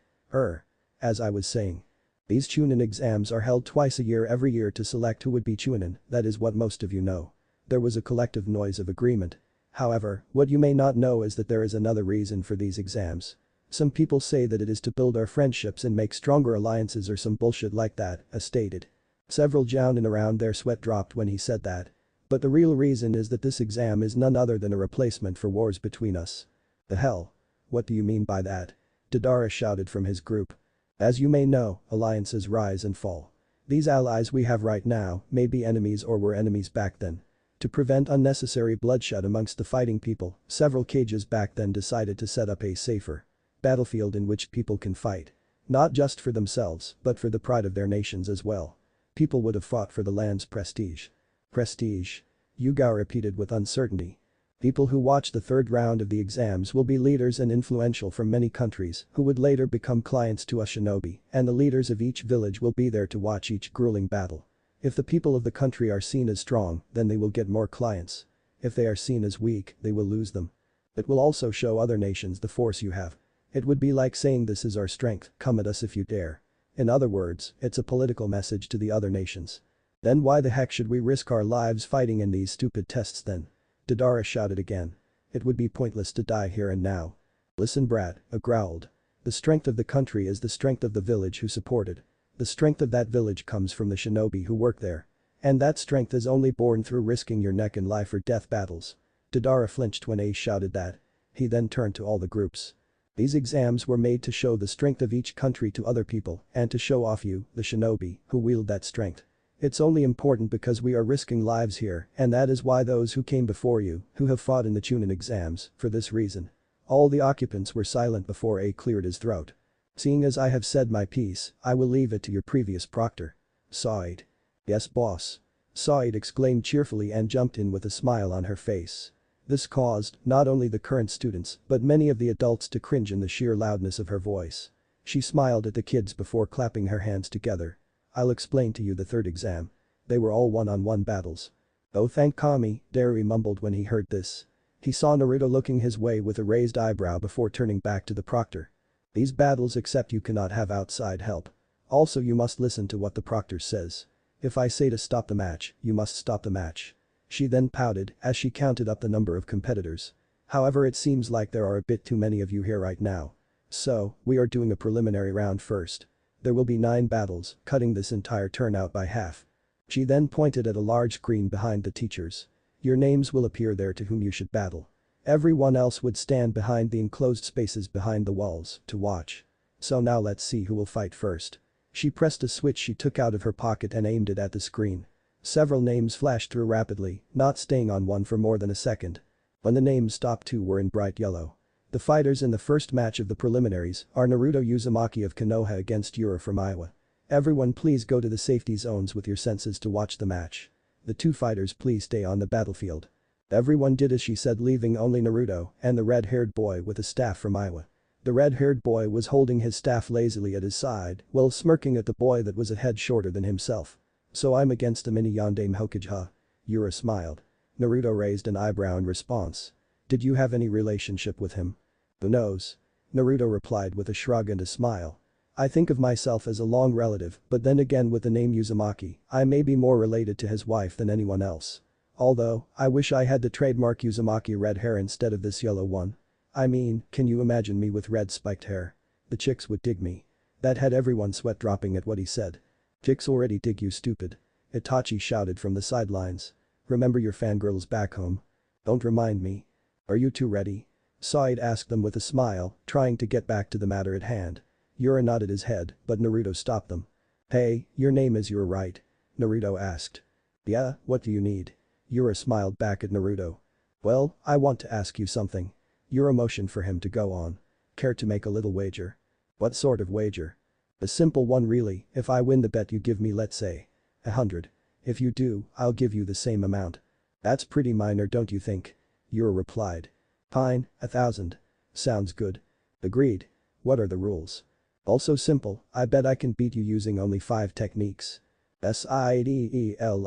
As I was saying. These Chunin exams are held twice a year every year to select who would be Chunin, that is what most of you know. There was a collective noise of agreement. However, what you may not know is that there is another reason for these exams. Some people say that it is to build our friendships and make stronger alliances or some bullshit like that, as stated. Several jounin around their sweat dropped when he said that. But the real reason is that this exam is none other than a replacement for wars between us. The hell? What do you mean by that? Deidara shouted from his group. As you may know, alliances rise and fall. These allies we have right now may be enemies or were enemies back then. To prevent unnecessary bloodshed amongst the fighting people, several cages back then decided to set up a safer battlefield in which people can fight. Not just for themselves, but for the pride of their nations as well. People would have fought for the land's prestige. Prestige. Yuga repeated with uncertainty. People who watch the third round of the exams will be leaders and influential from many countries who would later become clients to us shinobi, and the leaders of each village will be there to watch each grueling battle. If the people of the country are seen as strong, then they will get more clients. If they are seen as weak, they will lose them. It will also show other nations the force you have. It would be like saying this is our strength, come at us if you dare. In other words, it's a political message to the other nations. Then why the heck should we risk our lives fighting in these stupid tests then? Deidara shouted again. It would be pointless to die here and now. Listen brat, A growled. The strength of the country is the strength of the village who support it. The strength of that village comes from the shinobi who work there. And that strength is only born through risking your neck in life or death battles. Deidara flinched when Ace shouted that. He then turned to all the groups. These exams were made to show the strength of each country to other people and to show off you, the shinobi, who wield that strength. It's only important because we are risking lives here, and that is why those who came before you, who have fought in the Chunin exams, for this reason. All the occupants were silent before A cleared his throat. Seeing as I have said my piece, I will leave it to your previous proctor. Said. Yes boss. Said exclaimed cheerfully and jumped in with a smile on her face. This caused not only the current students but many of the adults to cringe in the sheer loudness of her voice. She smiled at the kids before clapping her hands together. I'll explain to you the third exam. They were all one-on-one battles. "Oh thank Kami," Darui mumbled when he heard this. He saw Naruto looking his way with a raised eyebrow before turning back to the proctor. "These battles except you cannot have outside help. Also you must listen to what the proctor says. If I say to stop the match, you must stop the match." She then pouted as she counted up the number of competitors. "However, it seems like there are a bit too many of you here right now. So, we are doing a preliminary round first. There will be 9 battles, cutting this entire turnout by half." She then pointed at a large screen behind the teachers. "Your names will appear there to whom you should battle. Everyone else would stand behind the enclosed spaces behind the walls to watch. So now let's see who will fight first." She pressed a switch she took out of her pocket and aimed it at the screen. Several names flashed through rapidly, not staying on one for more than a second. When the names stopped, 2 were in bright yellow. The fighters in the first match of the preliminaries are Naruto Uzumaki of Konoha against Yura from Iowa. Everyone please go to the safety zones with your senses to watch the match. The 2 fighters please stay on the battlefield. Everyone did as she said, leaving only Naruto and the red-haired boy with a staff from Iowa. The red-haired boy was holding his staff lazily at his side while smirking at the boy that was a head shorter than himself. "So I'm against a mini Yondaime Hokage, huh?" Yura smiled. Naruto raised an eyebrow in response. "Did you have any relationship with him?" "Who knows?" Naruto replied with a shrug and a smile. "I think of myself as a long relative, but then again with the name Uzumaki, I may be more related to his wife than anyone else. Although, I wish I had the trademark Uzumaki red hair instead of this yellow one. I mean, can you imagine me with red spiked hair? The chicks would dig me." That had everyone sweat dropping at what he said. "Chicks already dig you, stupid," Itachi shouted from the sidelines. "Remember your fangirls back home. Don't remind me. Are you two ready?" Said asked them with a smile, trying to get back to the matter at hand. Yura nodded his head, but Naruto stopped them. "Hey, your name is Yura, right?" Naruto asked. "Yeah, what do you need?" Yura smiled back at Naruto. "Well, I want to ask you something." Yura motioned for him to go on. "Care to make a little wager?" "What sort of wager?" "A simple one really, if I win the bet you give me, let's say 100. If you do, I'll give you the same amount." "That's pretty minor, don't you think?" Yura replied. "Fine, 1,000. Sounds good." "Agreed. What are the rules?" "Also simple, I bet I can beat you using only 5 techniques. Sidelines.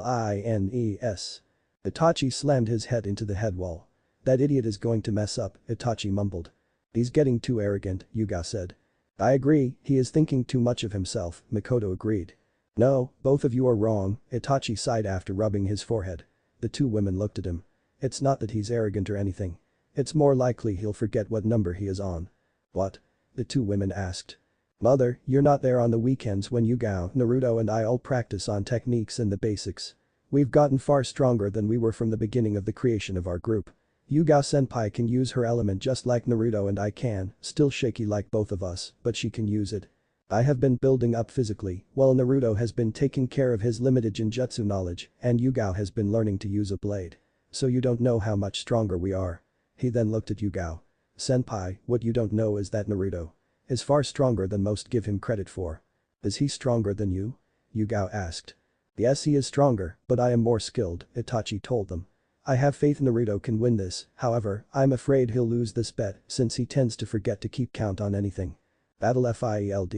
Itachi slammed his head into the head wall. "That idiot is going to mess up," Itachi mumbled. "He's getting too arrogant," Yuga said. "I agree, he is thinking too much of himself," Makoto agreed. "No, both of you are wrong," Itachi sighed after rubbing his forehead. The 2 women looked at him. "It's not that he's arrogant or anything. It's more likely he'll forget what number he is on." "What?" the 2 women asked. "Mother, you're not there on the weekends when Yuga, Naruto and I all practice on techniques and the basics. We've gotten far stronger than we were from the beginning of the creation of our group. Yuga-senpai can use her element just like Naruto and I can, still shaky like both of us, but she can use it. I have been building up physically, while Naruto has been taking care of his limited genjutsu knowledge, and Yuga has been learning to use a blade. So you don't know how much stronger we are." He then looked at Yuga. "Senpai, what you don't know is that Naruto is far stronger than most give him credit for." "Is he stronger than you?" Yuga asked. "Yes, he is stronger, but I am more skilled," Itachi told them. "I have faith Naruto can win this, however, I'm afraid he'll lose this bet since he tends to forget to keep count on anything." "Battle field.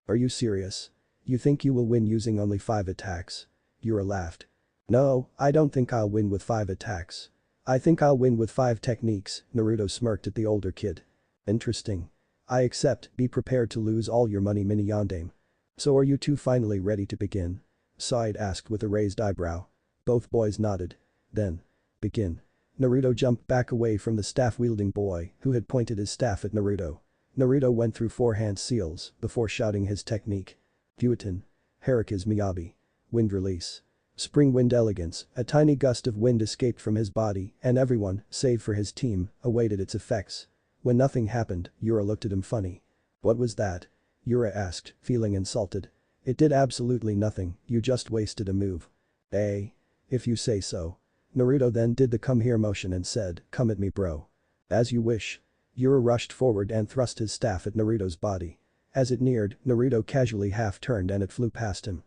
Are you serious? You think you will win using only 5 attacks?" Yura laughed. "No, I don't think I'll win with 5 attacks. I think I'll win with 5 techniques," Naruto smirked at the older kid. "Interesting. I accept, be prepared to lose all your money, mini Yondaime." "So are you two finally ready to begin?" Said asked with a raised eyebrow. Both boys nodded. "Then. Begin." Naruto jumped back away from the staff-wielding boy who had pointed his staff at Naruto. Naruto went through 4 hand seals before shouting his technique. Fuetin. Heracles Miyabi. Wind release. Spring wind elegance, a tiny gust of wind escaped from his body and everyone, save for his team, awaited its effects. When nothing happened, Yura looked at him funny. "What was that?" Yura asked, feeling insulted. "It did absolutely nothing, you just wasted a move." "Eh? If you say so." Naruto then did the come here motion and said, "Come at me, bro." "As you wish." Yura rushed forward and thrust his staff at Naruto's body. As it neared, Naruto casually half-turned and it flew past him.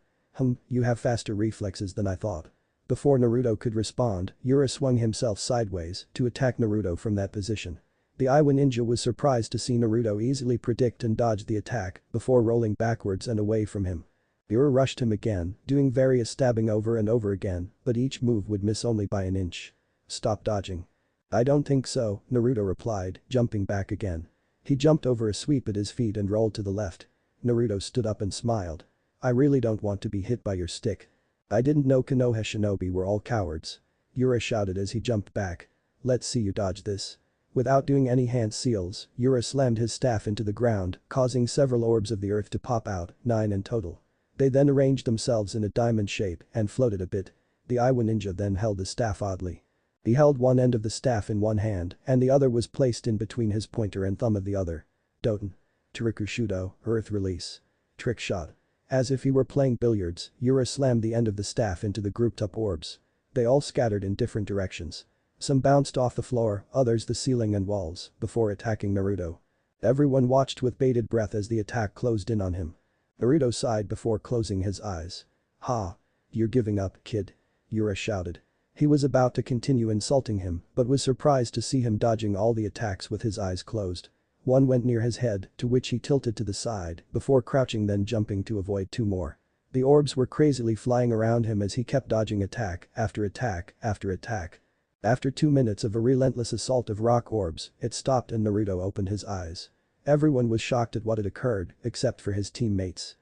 You have faster reflexes than I thought." Before Naruto could respond, Yura swung himself sideways to attack Naruto from that position. The Iowa ninja was surprised to see Naruto easily predict and dodge the attack before rolling backwards and away from him. Yura rushed him again, doing various stabbing over and over again, but each move would miss only by an inch. Stop dodging. I don't think so, Naruto replied, jumping back again. He jumped over a sweep at his feet and rolled to the left. Naruto stood up and smiled. I really don't want to be hit by your stick. I didn't know Konoha shinobi were all cowards. Yura shouted as he jumped back. Let's see you dodge this. Without doing any hand seals, Yura slammed his staff into the ground, causing several orbs of the earth to pop out, 9 in total. They then arranged themselves in a diamond shape and floated a bit. The Iwa ninja then held the staff oddly. He held one end of the staff in one hand and the other was placed in between his pointer and thumb of the other. Doten. Tarikushudo, earth release. Trick shot. As if he were playing billiards, Yura slammed the end of the staff into the grouped up orbs. They all scattered in different directions. Some bounced off the floor, others the ceiling and walls, before attacking Naruto. Everyone watched with bated breath as the attack closed in on him. Naruto sighed before closing his eyes. Ha. You're giving up, kid. Yura shouted. He was about to continue insulting him, but was surprised to see him dodging all the attacks with his eyes closed. One went near his head, to which he tilted to the side, before crouching then jumping to avoid 2 more. The orbs were crazily flying around him as he kept dodging attack after attack after attack. After 2 minutes of a relentless assault of rock orbs, it stopped and Naruto opened his eyes. Everyone was shocked at what had occurred, except for his teammates.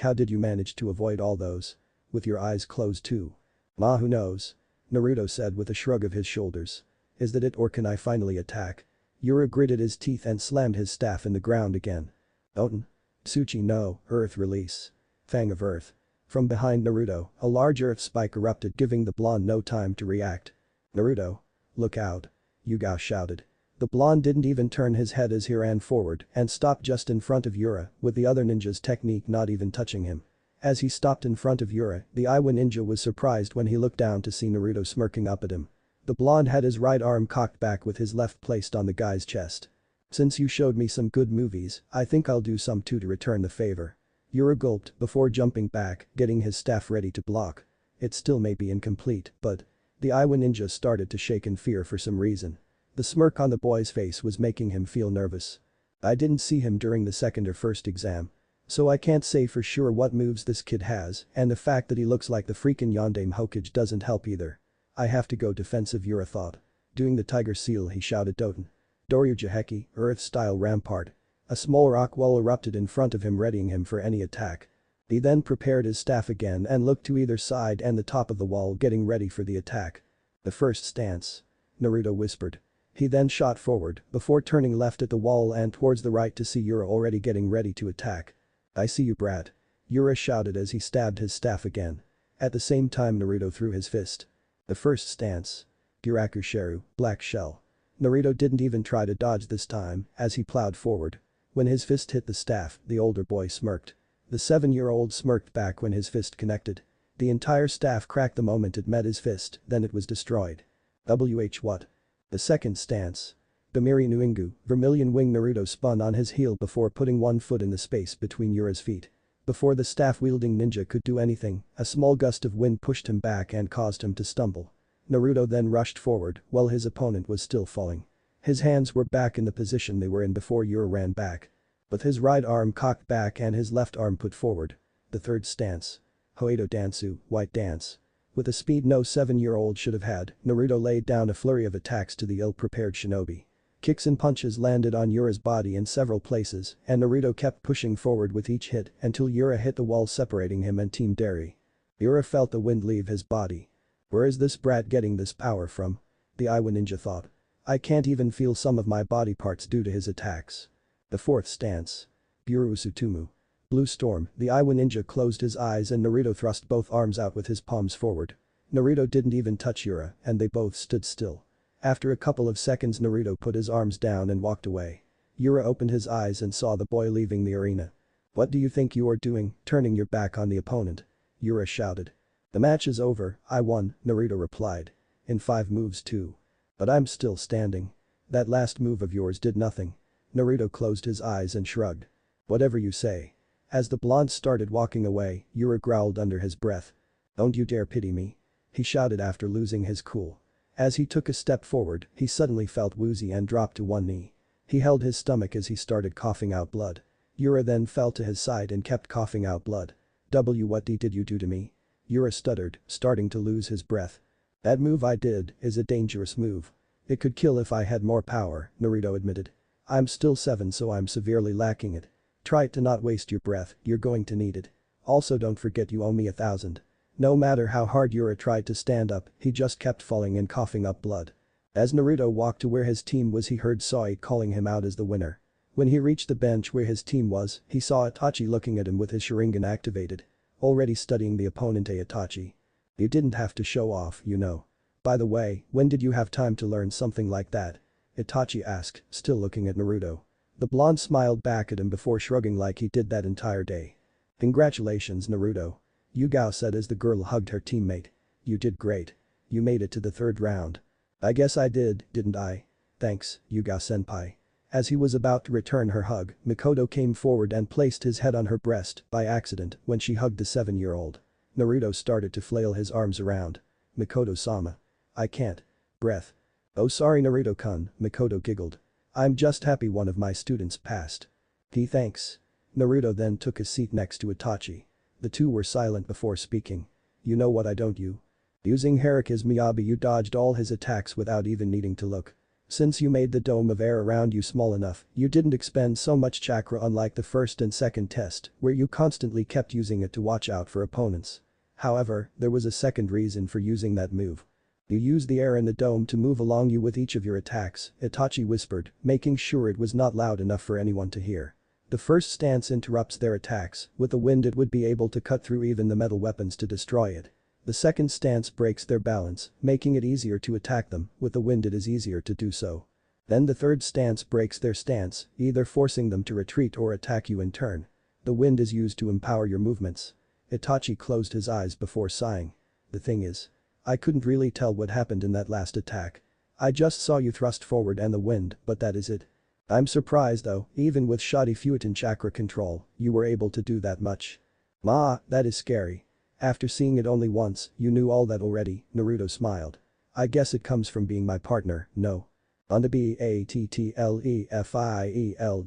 How did you manage to avoid all those? With your eyes closed too. Ma, who knows? Naruto said with a shrug of his shoulders. Is that it or can I finally attack? Yura gritted his teeth and slammed his staff in the ground again. Oten. Tsuchi no, earth release. Fang of earth. From behind Naruto, a large earth spike erupted giving the blonde no time to react. Naruto. Look out. Yugao shouted. The blonde didn't even turn his head as he ran forward and stopped just in front of Yura, with the other ninja's technique not even touching him. As he stopped in front of Yura, the Iwa ninja was surprised when he looked down to see Naruto smirking up at him. The blonde had his right arm cocked back with his left placed on the guy's chest. Since you showed me some good movies, I think I'll do some too to return the favor. Yura gulped before jumping back, getting his staff ready to block. It still may be incomplete, but… The Iwa ninja started to shake in fear for some reason. The smirk on the boy's face was making him feel nervous. I didn't see him during the second or first exam. So I can't say for sure what moves this kid has, and the fact that he looks like the freaking Yondaime Hokage doesn't help either. I have to go defensive, Yura thought. Doing the tiger seal, he shouted Doten. Doryu Jiheki, earth-style rampart. A small rock wall erupted in front of him, readying him for any attack. He then prepared his staff again and looked to either side and the top of the wall, getting ready for the attack. The first stance. Naruto whispered. He then shot forward before turning left at the wall and towards the right to see Yura already getting ready to attack. I see you, brat. Yura shouted as he stabbed his staff again. At the same time Naruto threw his fist. The first stance. Gyuraku Sheru, black shell. Naruto didn't even try to dodge this time as he plowed forward. When his fist hit the staff, the older boy smirked. The 7-year-old smirked back when his fist connected. The entire staff cracked the moment it met his fist, then it was destroyed. What? The second stance. Bamiri Nuingu, vermilion wing. Naruto spun on his heel before putting one foot in the space between Yura's feet. Before the staff-wielding ninja could do anything, a small gust of wind pushed him back and caused him to stumble. Naruto then rushed forward while his opponent was still falling. His hands were back in the position they were in before Yura ran back. With his right arm cocked back and his left arm put forward. The third stance. Hoedo Dansu, white dance. With a speed no 7-year-old should have had, Naruto laid down a flurry of attacks to the ill-prepared shinobi. Kicks and punches landed on Yura's body in several places, and Naruto kept pushing forward with each hit until Yura hit the wall separating him and Team Derry. Yura felt the wind leave his body. Where is this brat getting this power from? The Iwa ninja thought. I can't even feel some of my body parts due to his attacks. The fourth stance. Buru Usutumu. Blue storm. The Iwa ninja closed his eyes and Naruto thrust both arms out with his palms forward. Naruto didn't even touch Yura and they both stood still. After a couple of seconds Naruto put his arms down and walked away. Yura opened his eyes and saw the boy leaving the arena. What do you think you are doing, turning your back on the opponent? Yura shouted. The match is over, I won, Naruto replied. In 5 moves too. But I'm still standing. That last move of yours did nothing. Naruto closed his eyes and shrugged. Whatever you say. As the blonde started walking away, Yura growled under his breath. Don't you dare pity me. He shouted after losing his cool. As he took a step forward, he suddenly felt woozy and dropped to one knee. He held his stomach as he started coughing out blood. Yura then fell to his side and kept coughing out blood. What did you do to me? Yura stuttered, starting to lose his breath. That move I did is a dangerous move. It could kill if I had more power, Naruto admitted. I'm still 7 so I'm severely lacking it. Try to not waste your breath, you're going to need it. Also don't forget you owe me 1,000. No matter how hard Yura tried to stand up, he just kept falling and coughing up blood. As Naruto walked to where his team was he heard Sai calling him out as the winner. When he reached the bench where his team was, he saw Itachi looking at him with his Sharingan activated. Already studying the opponent Itachi. You didn't have to show off, you know. By the way, when did you have time to learn something like that? Itachi asked, still looking at Naruto. The blonde smiled back at him before shrugging like he did that entire day. Congratulations Naruto. Yugao said as the girl hugged her teammate. You did great. You made it to the 3rd round. I guess I did, didn't I? Thanks, Yugao-senpai. As he was about to return her hug, Mikoto came forward and placed his head on her breast by accident when she hugged the 7-year-old. Naruto started to flail his arms around. Mikoto-sama. I can't. Breath. Oh sorry Naruto-kun, Mikoto giggled. I'm just happy one of my students passed. Thanks. Naruto then took a seat next to Itachi. The two were silent before speaking. You know what I don't you? Using Haruka's Miyabi you dodged all his attacks without even needing to look. Since you made the dome of air around you small enough, you didn't expend so much chakra unlike the first and second test where you constantly kept using it to watch out for opponents. However, there was a second reason for using that move. You used the air in the dome to move along you with each of your attacks, Itachi whispered, making sure it was not loud enough for anyone to hear. The first stance interrupts their attacks, with the wind it would be able to cut through even the metal weapons to destroy it. The second stance breaks their balance, making it easier to attack them, with the wind it is easier to do so. Then the third stance breaks their stance, either forcing them to retreat or attack you in turn. The wind is used to empower your movements. Itachi closed his eyes before sighing. The thing is, I couldn't really tell what happened in that last attack. I just saw you thrust forward and the wind, but that is it. I'm surprised though, even with shoddy Futon chakra control, you were able to do that much. That is scary. After seeing it only once, you knew all that already, Naruto smiled. I guess it comes from being my partner, no. On the BATTLEFIELD.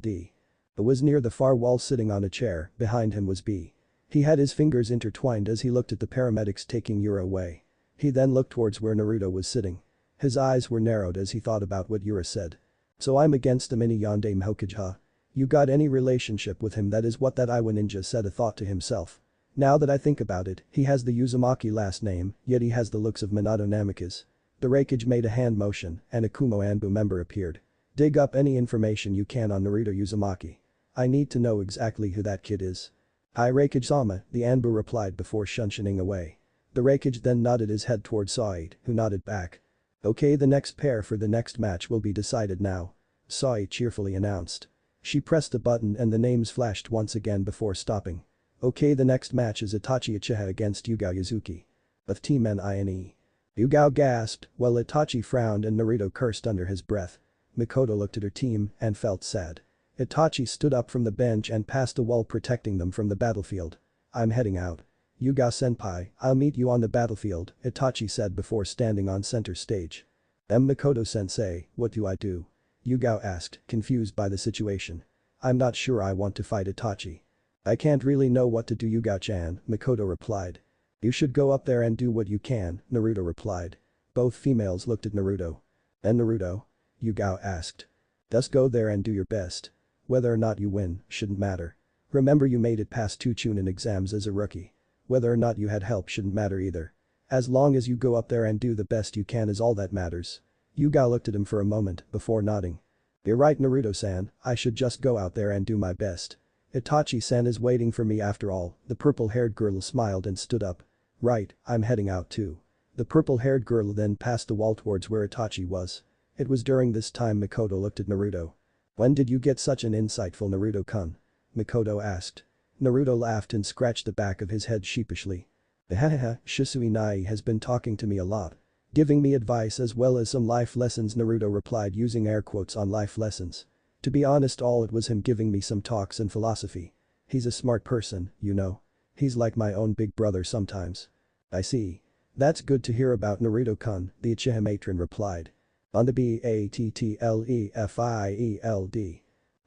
It was near the far wall sitting on a chair, behind him was B. He had his fingers intertwined as he looked at the paramedics taking Yura away. He then looked towards where Naruto was sitting. His eyes were narrowed as he thought about what Yura said. So I'm against the mini Yondaime Hokage huh? You got any relationship with him? That is what that Iwa ninja said a thought to himself. Now that I think about it, he has the Uzumaki last name, yet he has the looks of Minato Namikaze. The Raikage made a hand motion, and a Kumo Anbu member appeared. Dig up any information you can on Naruto Uzumaki. I need to know exactly who that kid is. Hi Raikage-sama, the Anbu replied before shunshining away. The Raikage then nodded his head towards Sai, who nodded back. Okay, the next pair for the next match will be decided now. Sai cheerfully announced. She pressed the button and the names flashed once again before stopping. Okay, the next match is Itachi Uchiha against Yugao Yazuki. Of Team NINE. Yugao gasped, while Itachi frowned and Naruto cursed under his breath. Mikoto looked at her team and felt sad. Itachi stood up from the bench and passed a wall protecting them from the battlefield. I'm heading out. Yugao-senpai, I'll meet you on the battlefield, Itachi said before standing on center stage. Mikoto-sensei, what do I do? Yugao asked, confused by the situation. I'm not sure I want to fight Itachi. I can't really know what to do Yugao-chan, Mikoto replied. You should go up there and do what you can, Naruto replied. Both females looked at Naruto. And Naruto? Yugao asked. Just go there and do your best. Whether or not you win, shouldn't matter. Remember you made it past 2 Chunin exams as a rookie. Whether or not you had help shouldn't matter either. As long as you go up there and do the best you can is all that matters. Yugao looked at him for a moment before nodding. You're right Naruto-san, I should just go out there and do my best. Itachi-san is waiting for me after all, the purple-haired girl smiled and stood up. Right, I'm heading out too. The purple-haired girl then passed the wall towards where Itachi was. It was during this time Mikoto looked at Naruto. When did you get such an insightful Naruto-kun? Mikoto asked. Naruto laughed and scratched the back of his head sheepishly. Hahaha, Shisui Nai has been talking to me a lot. Giving me advice as well as some life lessons Naruto replied using air quotes on life lessons. To be honest all it was him giving me some talks and philosophy. He's a smart person, you know. He's like my own big brother sometimes. I see. That's good to hear about Naruto-kun, the Uchiha matron replied. On the BATTLEFIELD.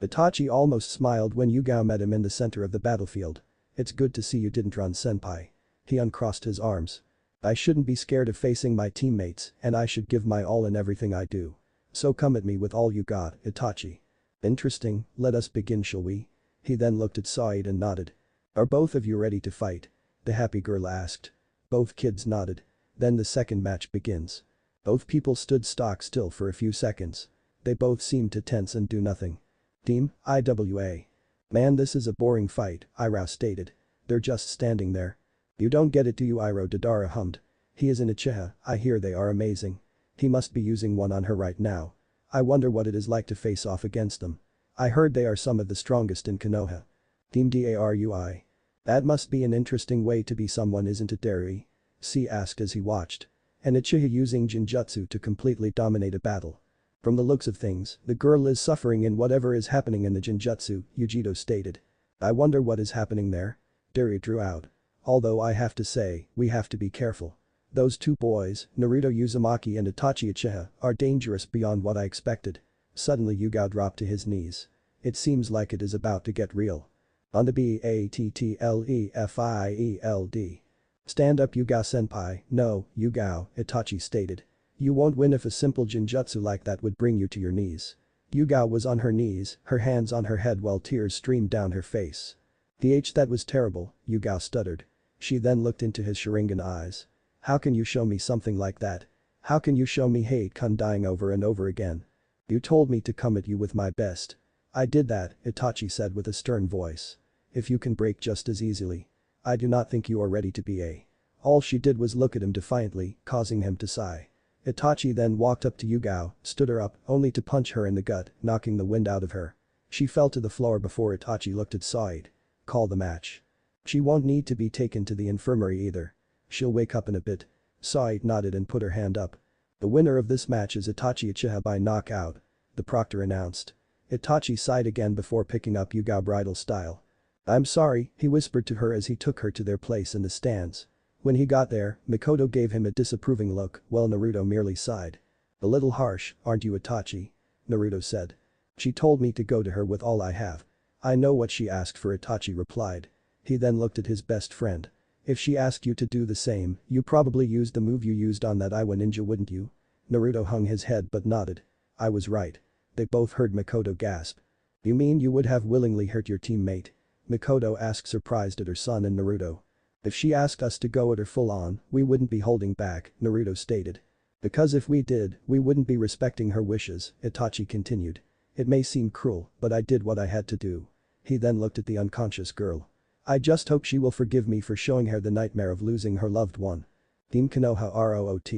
Itachi almost smiled when Yugao met him in the center of the battlefield. It's good to see you didn't run, senpai. He uncrossed his arms. I shouldn't be scared of facing my teammates and I should give my all in everything I do. So come at me with all you got, Itachi. Interesting, let us begin, shall we? He then looked at Said and nodded. Are both of you ready to fight? The happy girl asked. Both kids nodded. Then the second match begins. Both people stood stock still for a few seconds. They both seemed to tense and do nothing. Team, IWA. Man, this is a boring fight, Iroh stated. They're just standing there. You don't get it, do you, Iroh? Deidara hummed. He is an uchiha, I hear they are amazing. He must be using one on her right now. I wonder what it is like to face off against them. I heard they are some of the strongest in Konoha. Team Darui. That must be an interesting way to be someone, isn't it, Darui? C asked as he watched. An uchiha using Jinjutsu to completely dominate a battle. From the looks of things, the girl is suffering in whatever is happening in the Jinjutsu, Yugito stated. I wonder what is happening there? Darui drew out. Although I have to say, we have to be careful. Those two boys, Naruto Uzumaki and Itachi Uchiha, are dangerous beyond what I expected. Suddenly Yugao dropped to his knees. It seems like it is about to get real. On the BATTLEFIELD. Stand up, Yugao senpai. No, Yugao, Itachi stated. You won't win if a simple Jinjutsu like that would bring you to your knees. Yugao was on her knees, her hands on her head while tears streamed down her face. That was terrible, Yugao stuttered. She then looked into his Sharingan eyes. How can you show me something like that? How can you show me hate Kun dying over and over again? You told me to come at you with my best. I did that, Itachi said with a stern voice. If you can break just as easily. I do not think you are ready to be a. All she did was look at him defiantly, causing him to sigh. Itachi then walked up to Yugao, stood her up, only to punch her in the gut, knocking the wind out of her. She fell to the floor before Itachi looked at Said. Call the match. She won't need to be taken to the infirmary either. She'll wake up in a bit. Said nodded and put her hand up. The winner of this match is Itachi Uchiha by knockout. The proctor announced. Itachi sighed again before picking up Yugao bridal style. I'm sorry, he whispered to her as he took her to their place in the stands. When he got there, Mikoto gave him a disapproving look while Naruto merely sighed. A little harsh, aren't you, Itachi? Naruto said. She told me to go to her with all I have. I know what she asked for, Itachi replied. He then looked at his best friend. If she asked you to do the same, you probably used the move you used on that Iwa ninja, wouldn't you? Naruto hung his head but nodded. I was right. They both heard Mikoto gasp. You mean you would have willingly hurt your teammate? Mikoto asked, surprised at her son and Naruto. If she asked us to go at her full on, we wouldn't be holding back, Naruto stated. Because if we did, we wouldn't be respecting her wishes, Itachi continued. It may seem cruel, but I did what I had to do. He then looked at the unconscious girl. I just hope she will forgive me for showing her the nightmare of losing her loved one. Team Konoha ROOT.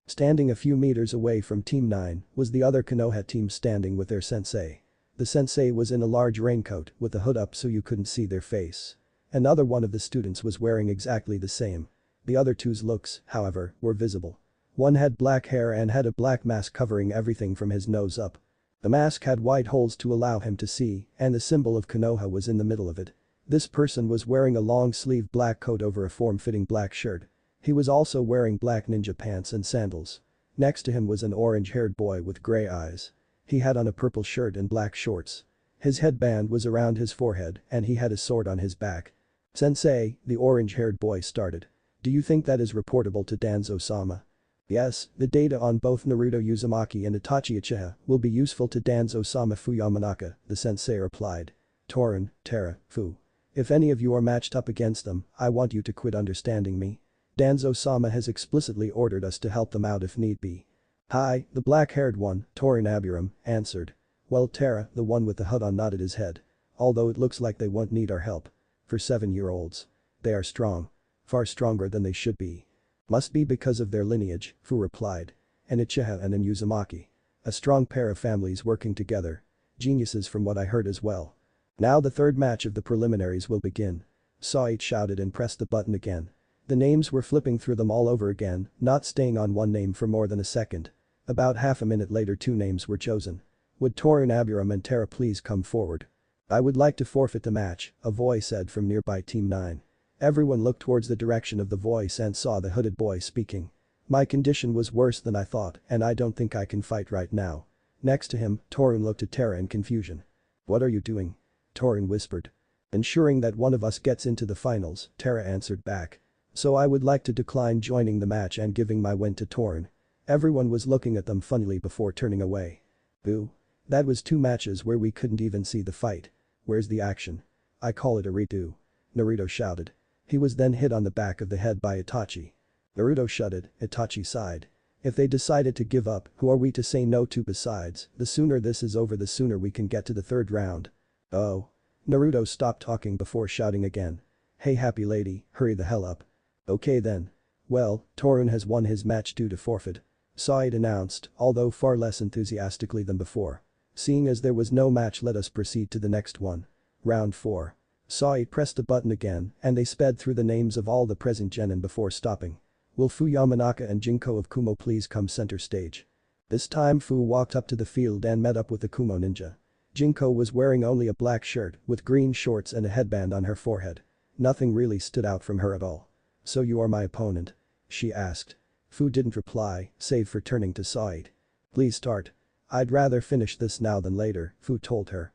Standing a few meters away from Team 9 was the other Konoha team standing with their sensei. The sensei was in a large raincoat with the hood up so you couldn't see their face. Another one of the students was wearing exactly the same. The other two's looks, however, were visible. One had black hair and had a black mask covering everything from his nose up. The mask had white holes to allow him to see, and the symbol of Konoha was in the middle of it. This person was wearing a long-sleeved black coat over a form-fitting black shirt. He was also wearing black ninja pants and sandals. Next to him was an orange-haired boy with gray eyes. He had on a purple shirt and black shorts. His headband was around his forehead and he had a sword on his back. Sensei, the orange-haired boy started. Do you think that is reportable to Danzo-sama? Yes, the data on both Naruto Uzumaki and Itachi Uchiha will be useful to Danzo-sama Fuyamanaka, the sensei replied. Torin, Terra, Fu. If any of you are matched up against them, I want you to quit understanding me. Danzo-sama has explicitly ordered us to help them out if need be. Hi, the black-haired one, Torin Aburam, answered. Well, Terra, the one with the hood on, nodded his head. Although it looks like they won't need our help. For 7-year-olds. They are strong. Far stronger than they should be. Must be because of their lineage, Fu replied. An Uchiha and an Uzumaki. A strong pair of families working together. Geniuses from what I heard as well. Now the third match of the preliminaries will begin. Said shouted and pressed the button again. The names were flipping through them all over again, not staying on one name for more than a second. About half a minute later 2 names were chosen. Would Torin Aburam and Terra please come forward? I would like to forfeit the match, a voice said from nearby Team 9. Everyone looked towards the direction of the voice and saw the hooded boy speaking. My condition was worse than I thought and I don't think I can fight right now. Next to him, Torin looked at Terra in confusion. What are you doing? Torin whispered. Ensuring that one of us gets into the finals, Terra answered back. So I would like to decline joining the match and giving my win to Torn. Everyone was looking at them funnily before turning away. Boo. That was 2 matches where we couldn't even see the fight. Where's the action? I call it a redo. Naruto shouted. He was then hit on the back of the head by Itachi. Naruto shuddered, Itachi sighed. If they decided to give up, who are we to say no to? Besides, the sooner this is over the sooner we can get to the 3rd round. Oh. Naruto stopped talking before shouting again. Hey happy lady, hurry the hell up. Okay then. Well, Torun has won his match due to forfeit. Side announced, although far less enthusiastically than before. Seeing as there was no match, let us proceed to the next one. Round 4. Side pressed a button again and they sped through the names of all the present genin before stopping. Will Fu Yamanaka and Jinko of Kumo please come center stage? This time Fu walked up to the field and met up with the Kumo ninja. Jinko was wearing only a black shirt with green shorts and a headband on her forehead. Nothing really stood out from her at all. So you are my opponent? She asked. Fu didn't reply, save for turning to Side. Please start. I'd rather finish this now than later, Fu told her.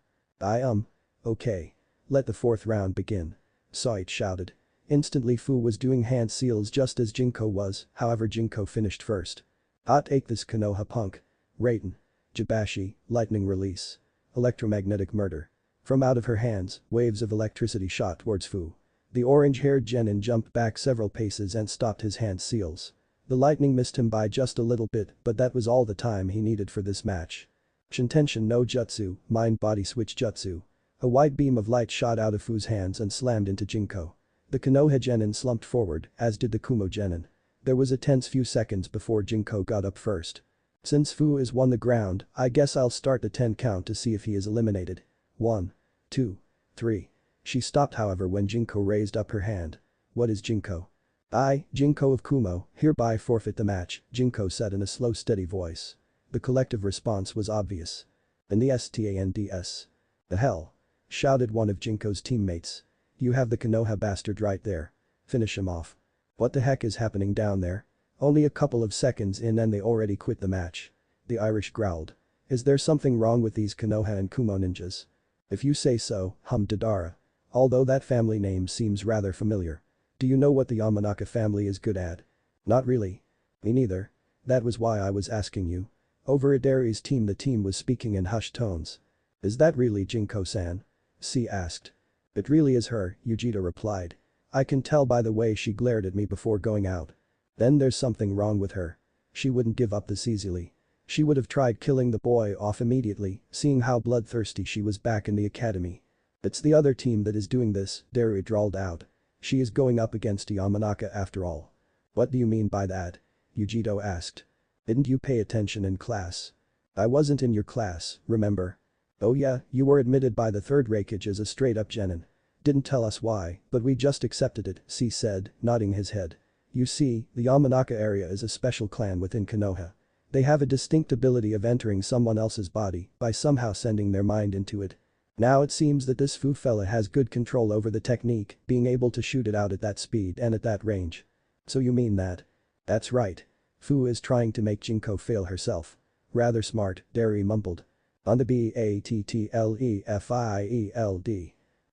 Okay. Let the 4th round begin. Side shouted. Instantly Fu was doing hand seals just as Jinko was, however Jinko finished first. Take this Konoha punk. Raiden. Jibashi, lightning release. Electromagnetic murder. From out of her hands, waves of electricity shot towards Fu. The orange-haired genin jumped back several paces and stopped his hand seals. The lightning missed him by just a little bit, but that was all the time he needed for this match. Shintenshin no Jutsu, mind-body switch jutsu. A white beam of light shot out of Fu's hands and slammed into Jinko. The Konoha genin slumped forward, as did the Kumo genin. There was a tense few seconds before Jinko got up first. Since Fu is won the ground, I guess I'll start the 10 count to see if he is eliminated. 1, 2, 3. She stopped however when Jinko raised up her hand. What is Jinko? I, Jinko of Kumo, hereby forfeit the match, Jinko said in a slow steady voice. The collective response was obvious. In the stands. The hell? Shouted one of Jinko's teammates. You have the Konoha bastard right there. Finish him off. What the heck is happening down there? Only a couple of seconds in and they already quit the match. The Irish growled. Is there something wrong with these Konoha and Kumo ninjas? If you say so, hummed Dodara. Although that family name seems rather familiar. Do you know what the Yamanaka family is good at? Not really. Me neither. That was why I was asking you. Over Idari's team the team was speaking in hushed tones. Is that really Jinko-san? C asked. It really is her, Yugito replied. I can tell by the way she glared at me before going out. Then there's something wrong with her. She wouldn't give up this easily. She would have tried killing the boy off immediately, seeing how bloodthirsty she was back in the academy. It's the other team that is doing this, Dari drawled out. She is going up against Yamanaka after all. What do you mean by that? Yugito asked. Didn't you pay attention in class? I wasn't in your class, remember? Oh yeah, you were admitted by the 3rd Raikage as a straight-up genin. Didn't tell us why, but we just accepted it, C said, nodding his head. You see, the Yamanaka area is a special clan within Konoha. They have a distinct ability of entering someone else's body by somehow sending their mind into it. Now it seems that this Fu fella has good control over the technique, being able to shoot it out at that speed and at that range. So you mean that? That's right. Fu is trying to make Jinko fail herself. Rather smart, Dari mumbled. On the BATTLEFIELD.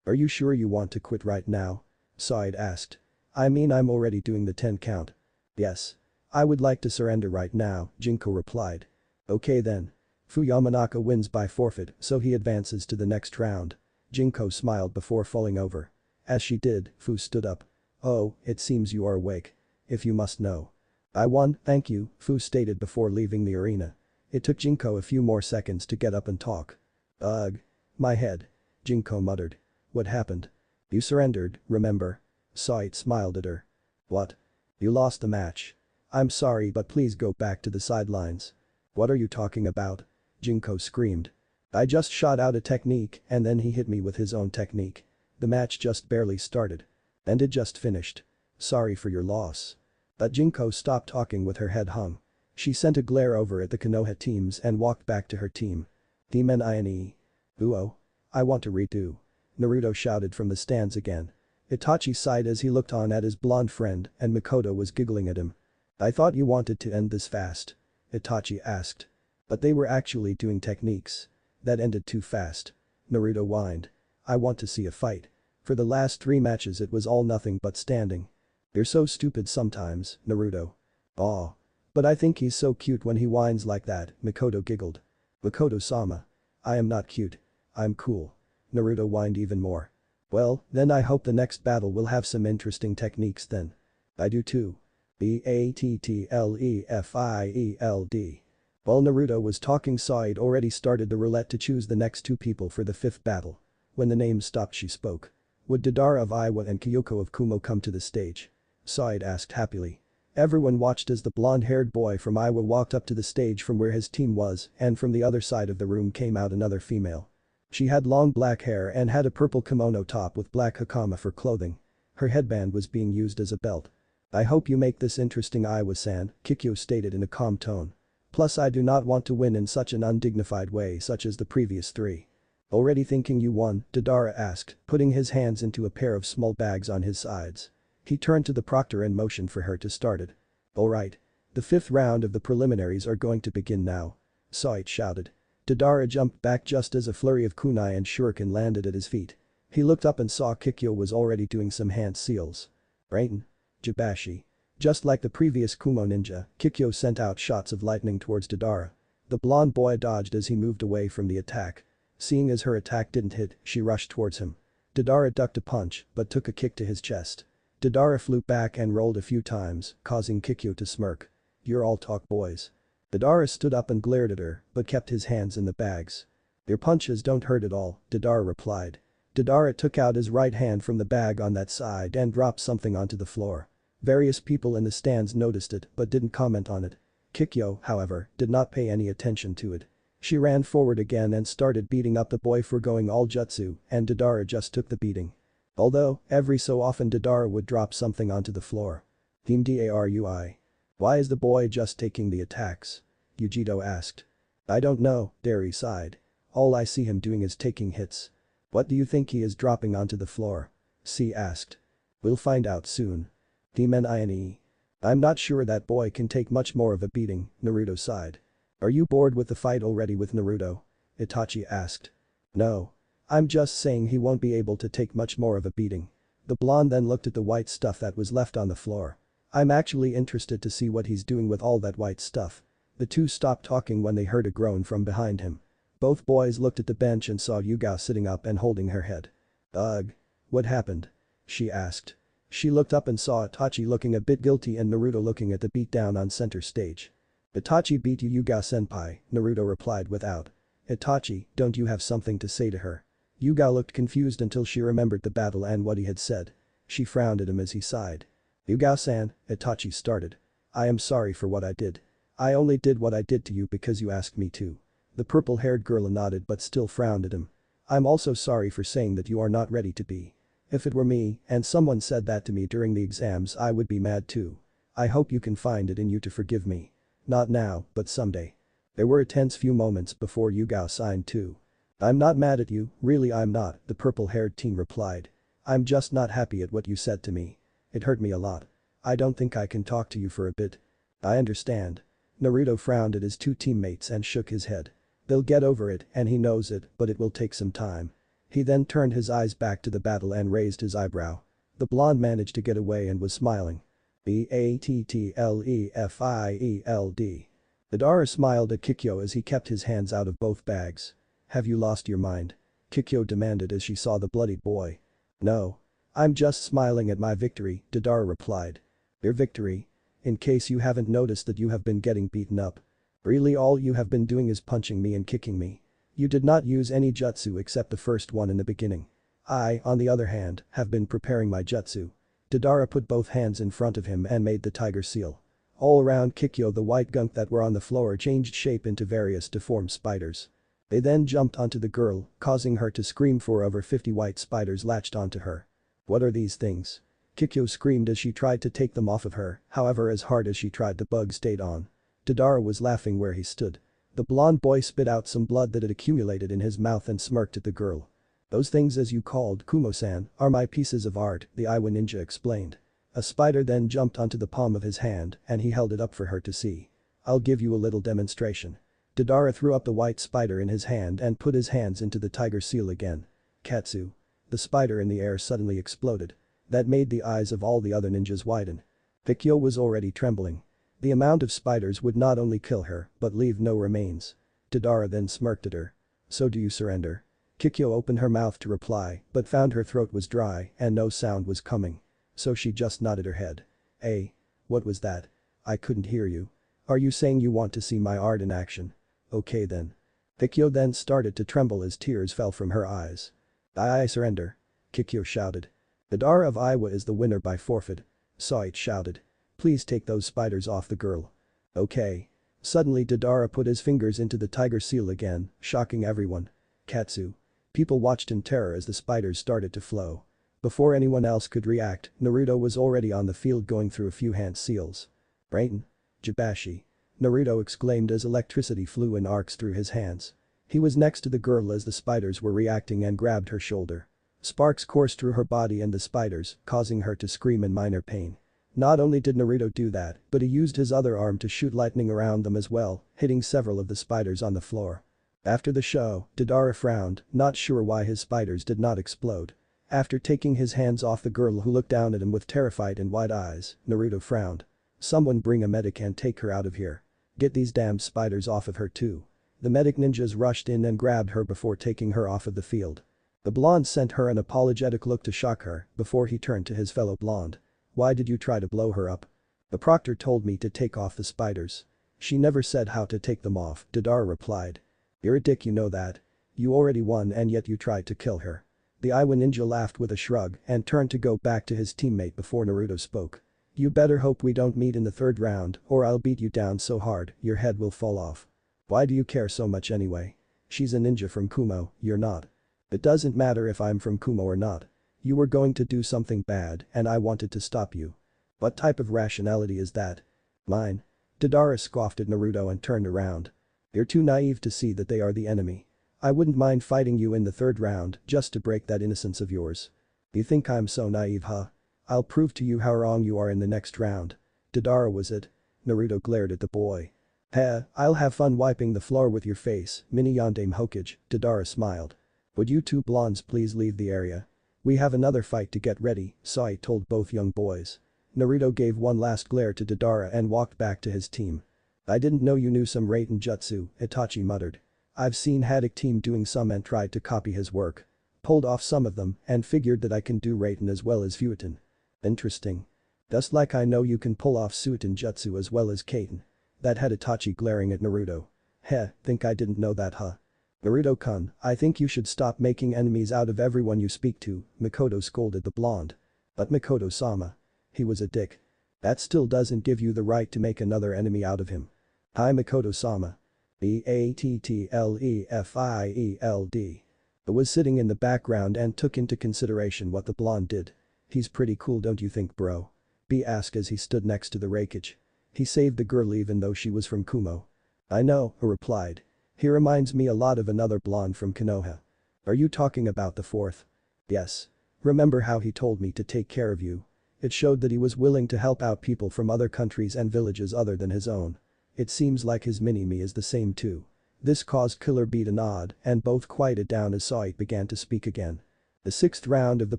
Are you sure you want to quit right now? Side asked. I mean I'm already doing the 10 count. Yes. I would like to surrender right now, Jinko replied. Okay then. Fu Yamanaka wins by forfeit so he advances to the next round. Jinko smiled before falling over. As she did, Fu stood up. Oh, it seems you are awake. If you must know. I won, thank you, Fu stated before leaving the arena. It took Jinko a few more seconds to get up and talk. Ugh. My head. Jinko muttered. What happened? You surrendered, remember? Side smiled at her. What? You lost the match. I'm sorry but please go back to the sidelines. What are you talking about? Jinko screamed. I just shot out a technique and then he hit me with his own technique. The match just barely started. And it just finished. Sorry for your loss. But Jinko stopped talking with her head hung. She sent a glare over at the Konoha teams and walked back to her team. Demon Ine. Uo. I want to redo. Naruto shouted from the stands again. Itachi sighed as he looked on at his blonde friend and Makoto was giggling at him. I thought you wanted to end this fast. Itachi asked. But they were actually doing techniques. That ended too fast. Naruto whined. I want to see a fight. For the last 3 matches it was all nothing but standing. You're so stupid sometimes, Naruto. Aw. But I think he's so cute when he whines like that, Mikoto giggled. Mikoto-sama. I am not cute. I'm cool. Naruto whined even more. Well, then I hope the next battle will have some interesting techniques then. I do too. Battleffield. While Naruto was talking, Sa'id already started the roulette to choose the next 2 people for the 5th battle. When the names stopped she spoke. Would Deidara of Iwa and Kyoko of Kumo come to the stage? Sa'id asked happily. Everyone watched as the blonde-haired boy from Iwa walked up to the stage from where his team was, and from the other side of the room came out another female. She had long black hair and had a purple kimono top with black hakama for clothing. Her headband was being used as a belt. I hope you make this interesting, Iwa-san, Kikyo stated in a calm tone. Plus I do not want to win in such an undignified way such as the previous 3. Already thinking you won? Deidara asked, putting his hands into a pair of small bags on his sides. He turned to the proctor and motioned for her to start it. Alright. The 5th round of the preliminaries are going to begin now. Sa'id shouted. Deidara jumped back just as a flurry of kunai and shuriken landed at his feet. He looked up and saw Kikyo was already doing some hand seals. Rain. Jabashi. Just like the previous Kumo ninja, Kikyo sent out shots of lightning towards Deidara. The blonde boy dodged as he moved away from the attack. Seeing as her attack didn't hit, she rushed towards him. Deidara ducked a punch but took a kick to his chest. Deidara flew back and rolled a few times, causing Kikyo to smirk. You're all talk, boys. Deidara stood up and glared at her, but kept his hands in the bags. Your punches don't hurt at all, Deidara replied. Deidara took out his right hand from the bag on that side and dropped something onto the floor. Various people in the stands noticed it but didn't comment on it. Kikyo, however, did not pay any attention to it. She ran forward again and started beating up the boy for going all jutsu, and Deidara just took the beating. Although, every so often Deidara would drop something onto the floor. Team Darui. Why is the boy just taking the attacks? Yugito asked. I don't know, Dari sighed. All I see him doing is taking hits. What do you think he is dropping onto the floor? C asked. We'll find out soon. Team Nine. I'm not sure that boy can take much more of a beating, Naruto sighed. Are you bored with the fight already with Naruto? Itachi asked. No. I'm just saying he won't be able to take much more of a beating. The blonde then looked at the white stuff that was left on the floor. I'm actually interested to see what he's doing with all that white stuff. The 2 stopped talking when they heard a groan from behind him. Both boys looked at the bench and saw Yuga sitting up and holding her head. Ugh. What happened? She asked. She looked up and saw Itachi looking a bit guilty and Naruto looking at the beatdown on center stage. Itachi beat you, Yuga-senpai, Naruto replied without. Itachi, don't you have something to say to her? Yuga looked confused until she remembered the battle and what he had said. She frowned at him as he sighed. Yuga-san, Itachi started. I am sorry for what I did. I only did what I did to you because you asked me to. The purple-haired girl nodded but still frowned at him. I'm also sorry for saying that you are not ready to be. If it were me and someone said that to me during the exams I would be mad too. I hope you can find it in you to forgive me. Not now, but someday. There were a tense few moments before Yuga signed too. I'm not mad at you, really I'm not, the purple-haired teen replied. I'm just not happy at what you said to me. It hurt me a lot. I don't think I can talk to you for a bit. I understand. Naruto frowned at his 2 teammates and shook his head. They'll get over it and he knows it, but it will take some time. He then turned his eyes back to the battle and raised his eyebrow. The blonde managed to get away and was smiling. Battleffield. Deidara smiled at Kikyo as he kept his hands out of both bags. Have you lost your mind? Kikyo demanded as she saw the bloody boy. No. I'm just smiling at my victory, Deidara replied. Your victory? In case you haven't noticed that you have been getting beaten up. Really all you have been doing is punching me and kicking me. You did not use any jutsu except the first one in the beginning. I, on the other hand, have been preparing my jutsu. Deidara put both hands in front of him and made the tiger seal. All around Kikyo the white gunk that were on the floor changed shape into various deformed spiders. They then jumped onto the girl, causing her to scream for over 50 white spiders latched onto her. What are these things? Kikyo screamed as she tried to take them off of her, however as hard as she tried the bug stayed on. Deidara was laughing where he stood. The blonde boy spit out some blood that had accumulated in his mouth and smirked at the girl. Those things as you called Kumo-san are my pieces of art, the Iwa ninja explained. A spider then jumped onto the palm of his hand and he held it up for her to see. I'll give you a little demonstration. Deidara threw up the white spider in his hand and put his hands into the tiger seal again. Katsu. The spider in the air suddenly exploded. That made the eyes of all the other ninjas widen. Kikyo was already trembling. The amount of spiders would not only kill her, but leave no remains. Deidara then smirked at her. "So do you surrender?" Kikyo opened her mouth to reply, but found her throat was dry and no sound was coming. So she just nodded her head. "Hey. What was that? I couldn't hear you. Are you saying you want to see my art in action? Okay then." Kikyo then started to tremble as tears fell from her eyes. I surrender," Kikyo shouted. "Deidara of Iowa is the winner by forfeit," Sait shouted. "Please take those spiders off the girl." "Okay." Suddenly Deidara put his fingers into the tiger seal again, shocking everyone. Katsu. People watched in terror as the spiders started to flow. Before anyone else could react, Naruto was already on the field going through a few hand seals. "Raiten. Jibashi," Naruto exclaimed as electricity flew in arcs through his hands. He was next to the girl as the spiders were reacting and grabbed her shoulder. Sparks coursed through her body and the spiders, causing her to scream in minor pain. Not only did Naruto do that, but he used his other arm to shoot lightning around them as well, hitting several of the spiders on the floor. After the show, Deidara frowned, not sure why his spiders did not explode. After taking his hands off the girl who looked down at him with terrified and wide eyes, Naruto frowned. "Someone bring a medic and take her out of here. Get these damned spiders off of her too." The medic ninjas rushed in and grabbed her before taking her off of the field. The blonde sent her an apologetic look to shock her before he turned to his fellow blonde. "Why did you try to blow her up?" "The proctor told me to take off the spiders." "She never said how to take them off," Deidara replied. "You're a dick, you know that. You already won and yet you tried to kill her." The Iowa ninja laughed with a shrug and turned to go back to his teammate before Naruto spoke. "You better hope we don't meet in the third round or I'll beat you down so hard your head will fall off." "Why do you care so much anyway? She's a ninja from Kumo, you're not." "It doesn't matter if I'm from Kumo or not. You were going to do something bad and I wanted to stop you." "What type of rationality is that?" "Mine." Deidara scoffed at Naruto and turned around. "You're too naive to see that they are the enemy. I wouldn't mind fighting you in the third round just to break that innocence of yours." "You think I'm so naive, huh? I'll prove to you how wrong you are in the next round." "Deidara was it?" Naruto glared at the boy. "Heh, I'll have fun wiping the floor with your face, mini yandere Hokage," Deidara smiled. "Would you two blondes please leave the area? We have another fight to get ready," Sait told both young boys. Naruto gave one last glare to Deidara and walked back to his team. "I didn't know you knew some Raiten jutsu," Itachi muttered. "I've seen Haddock team doing some and tried to copy his work. Pulled off some of them and figured that I can do Raiten as well as Futon." "Interesting. Just like I know you can pull off Suiton jutsu as well as Kaiten." That had Itachi glaring at Naruto. "Heh, think I didn't know that, huh?" "Naruto-kun, I think you should stop making enemies out of everyone you speak to," Mikoto scolded the blonde. "But Mikoto-sama. He was a dick. That still doesn't give you the right to make another enemy out of him." "Hi Mikoto-sama. Battleffield." But was sitting in the background and took into consideration what the blonde did. "He's pretty cool, don't you think, bro?" B asked as he stood next to the Raikage. "He saved the girl even though she was from Kumo." "I know," he replied. "He reminds me a lot of another blonde from Konoha." "Are you talking about the fourth?" "Yes. Remember how he told me to take care of you?" It showed that he was willing to help out people from other countries and villages other than his own. It seems like his mini-me is the same too. This caused Killer Bee to nod and both quieted down as Sait began to speak again. "The sixth round of the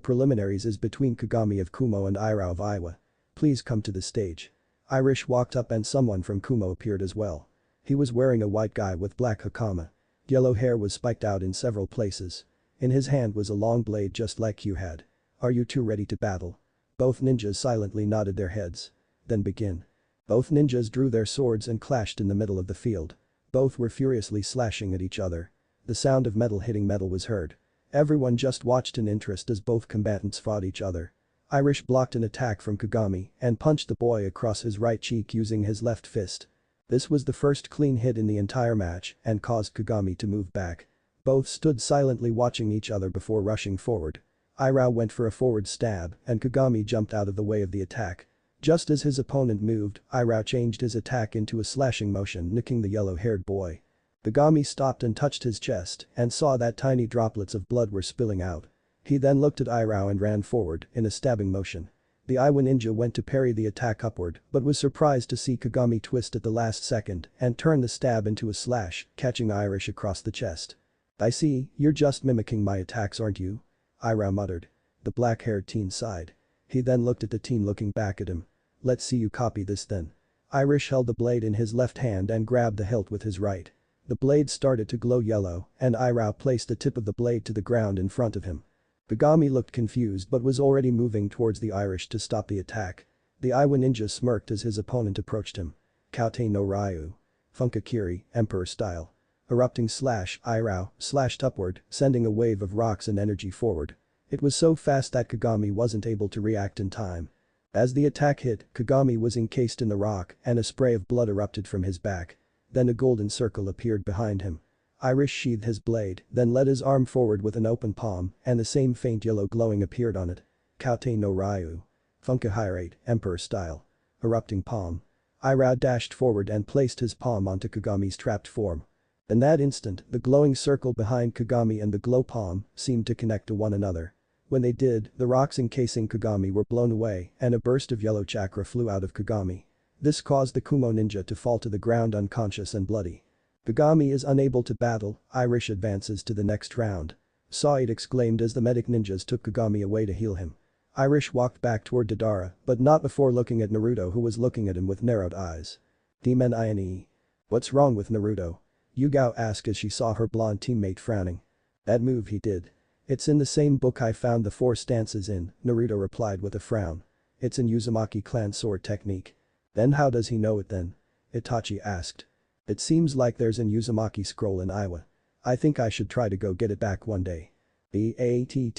preliminaries is between Kagami of Kumo and Ira of Iowa. Please come to the stage." Irish walked up and someone from Kumo appeared as well. He was wearing a white guy with black hakama. Yellow hair was spiked out in several places. In his hand was a long blade just like you had. "Are you two ready to battle?" Both ninjas silently nodded their heads. "Then begin." Both ninjas drew their swords and clashed in the middle of the field. Both were furiously slashing at each other. The sound of metal hitting metal was heard. Everyone just watched in interest as both combatants fought each other. Irish blocked an attack from Kagami and punched the boy across his right cheek using his left fist. This was the first clean hit in the entire match and caused Kagami to move back. Both stood silently watching each other before rushing forward. Ira went for a forward stab and Kagami jumped out of the way of the attack. Just as his opponent moved, Ira changed his attack into a slashing motion, nicking the yellow-haired boy. Kagami stopped and touched his chest and saw that tiny droplets of blood were spilling out. He then looked at Ira and ran forward in a stabbing motion. The Iowa ninja went to parry the attack upward but was surprised to see Kagami twist at the last second and turn the stab into a slash, catching Irish across the chest. "I see, you're just mimicking my attacks, aren't you?" Ira muttered. The black-haired teen sighed. He then looked at the teen looking back at him. Let's see you copy this then. Irish held the blade in his left hand and grabbed the hilt with his right. The blade started to glow yellow, and Ira placed the tip of the blade to the ground in front of him. Kagami looked confused but was already moving towards the Irish to stop the attack. The Iwa ninja smirked as his opponent approached him. Kaute no Ryu. Funkakiri, Emperor style. Erupting slash, Irao, slashed upward, sending a wave of rocks and energy forward. It was so fast that Kagami wasn't able to react in time. As the attack hit, Kagami was encased in the rock and a spray of blood erupted from his back. Then a golden circle appeared behind him. Irish sheathed his blade, then led his arm forward with an open palm and the same faint yellow glowing appeared on it. Kaute no Ryu. Funkahirate, Emperor style. Erupting palm. Ira dashed forward and placed his palm onto Kagami's trapped form. In that instant, the glowing circle behind Kagami and the glow palm seemed to connect to one another. When they did, the rocks encasing Kagami were blown away and a burst of yellow chakra flew out of Kagami. This caused the Kumo ninja to fall to the ground unconscious and bloody. Kagami is unable to battle, Irish advances to the next round. Saw it exclaimed as the medic ninjas took Kagami away to heal him. Irish walked back toward Deidara, but not before looking at Naruto who was looking at him with narrowed eyes. Deepening. What's wrong with Naruto? Yugao asked as she saw her blonde teammate frowning. That move he did. It's in the same book I found the 4 stances in, Naruto replied with a frown. It's an Uzumaki clan sword technique. Then how does he know it then? Itachi asked. It seems like there's an Uzumaki scroll in Iowa. I think I should try to go get it back one day. Battleffield.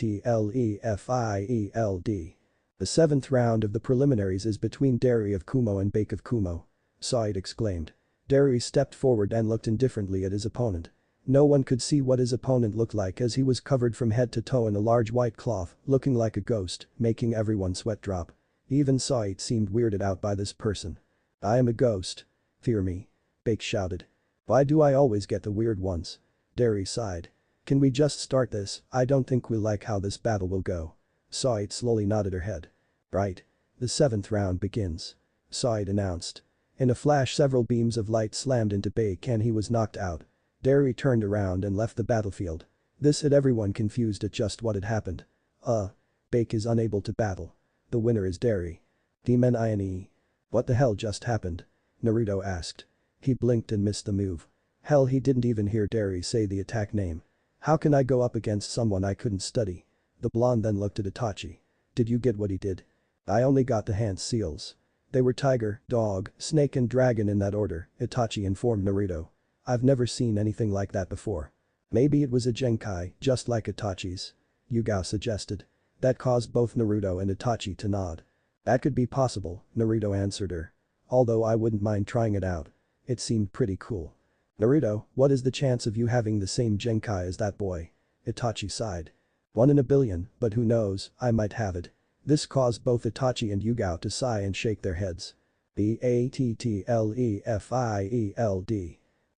The 7th round of the preliminaries is between Derry of Kumo and Bake of Kumo. Said exclaimed. Derry stepped forward and looked indifferently at his opponent. No one could see what his opponent looked like as he was covered from head to toe in a large white cloth, looking like a ghost, making everyone sweat drop. Even Said seemed weirded out by this person. I am a ghost. Fear me. Bake shouted. Why do I always get the weird ones? Derry sighed. Can we just start this? I don't think we'll like how this battle will go. Said slowly nodded her head. Right. The 7th round begins. Said announced. In a flash several beams of light slammed into Bake and he was knocked out. Derry turned around and left the battlefield. This had everyone confused at just what had happened. Bake is unable to battle. The winner is Derry. Deepening. What the hell just happened? Naruto asked. He blinked and missed the move. Hell, he didn't even hear Derry say the attack name. How can I go up against someone I couldn't study? The blonde then looked at Itachi. Did you get what he did? I only got the hand seals. They were tiger, dog, snake and dragon in that order, Itachi informed Naruto. I've never seen anything like that before. Maybe it was a Genkai, just like Itachi's. Yugao suggested. That caused both Naruto and Itachi to nod. That could be possible, Naruto answered her. Although I wouldn't mind trying it out. It seemed pretty cool. Naruto, what is the chance of you having the same Genkai as that boy? Itachi sighed. 1 in a billion, but who knows, I might have it. This caused both Itachi and Yugao to sigh and shake their heads. Battleffield.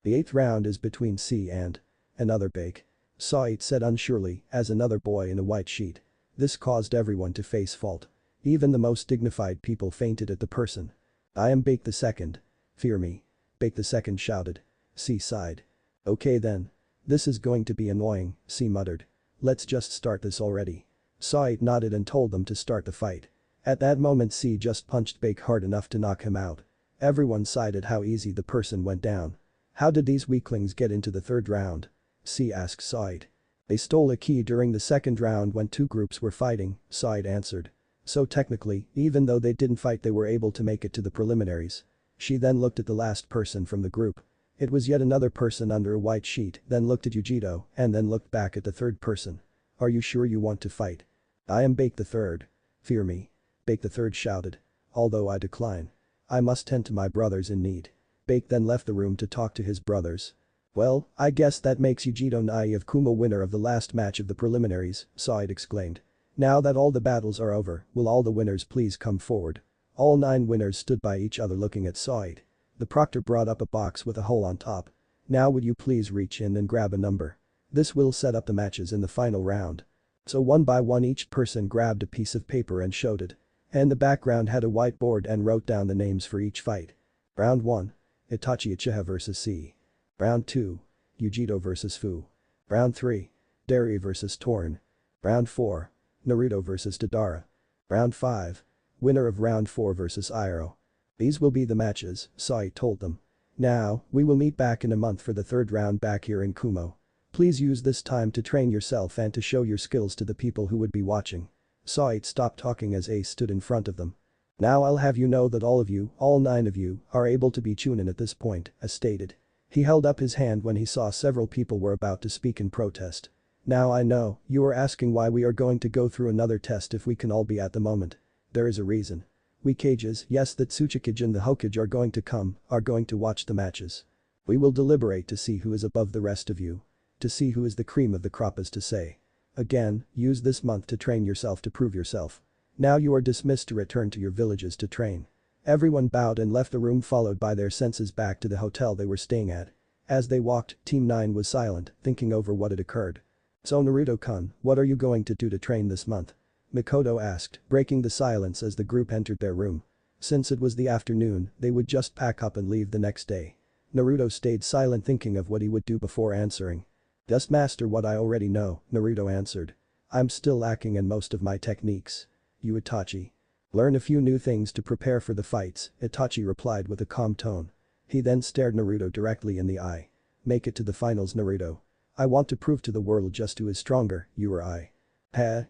The 8th round is between C and another Bake. Said said unsurely as another boy in a white sheet. This caused everyone to face fault. Even the most dignified people fainted at the person. I am Bake the Second. Fear me. Bake the Second shouted. C sighed. Okay then. This is going to be annoying, C muttered. Let's just start this already. Said nodded and told them to start the fight. At that moment C just punched Bake hard enough to knock him out. Everyone sighed at how easy the person went down. How did these weaklings get into the 3rd round? C asked Said. They stole a key during the 2nd round when 2 groups were fighting, Said answered. So technically, even though they didn't fight they were able to make it to the preliminaries. She then looked at the last person from the group. It was yet another person under a white sheet, then looked at Yugito, and then looked back at the 3rd person. Are you sure you want to fight? I am Bake the Third. Fear me. Bake the Third shouted. Although I decline. I must tend to my brothers in need. Bake then left the room to talk to his brothers. Well, I guess that makes Yugito Nai of Kumo winner of the last match of the preliminaries, Said exclaimed. Now that all the battles are over, will all the winners please come forward? All 9 winners stood by each other looking at Said. The proctor brought up a box with a hole on top. Now would you please reach in and grab a number? This will set up the matches in the final round. So one by one each person grabbed a piece of paper and showed it. And the background had a whiteboard and wrote down the names for each fight. Round 1. Itachi Uchiha vs C. Round 2. Yugito vs Fu. Round 3. Derry vs Torn. Round 4. Naruto vs Deidara. Round 5. Winner of round 4 vs Iroh. These will be the matches, Sai told them. Now, we will meet back in a month for the third round back here in Kumo. Please use this time to train yourself and to show your skills to the people who would be watching. Sai stopped talking as Ace stood in front of them. Now I'll have you know that all of you, all 9 of you, are able to be Chunin at this point, as stated. He held up his hand when he saw several people were about to speak in protest. Now I know, you are asking why we are going to go through another test if we can all be at the moment. There is a reason. We Kages, yes, that Tsuchikage and the Hokage are going to watch the matches. We will deliberate to see who is above the rest of you. To see who is the cream of the crop, as to say. Again, use this month to train yourself to prove yourself. Now you are dismissed to return to your villages to train. Everyone bowed and left the room followed by their senses back to the hotel they were staying at. As they walked, Team 9 was silent, thinking over what had occurred. So Naruto-kun, what are you going to do to train this month? Mikoto asked, breaking the silence as the group entered their room. Since it was the afternoon, they would just pack up and leave the next day. Naruto stayed silent thinking of what he would do before answering. Just master what I already know, Naruto answered. I'm still lacking in most of my techniques. You Itachi. Learn a few new things to prepare for the fights, Itachi replied with a calm tone. He then stared Naruto directly in the eye. Make it to the finals, Naruto. I want to prove to the world just who is stronger, you or I.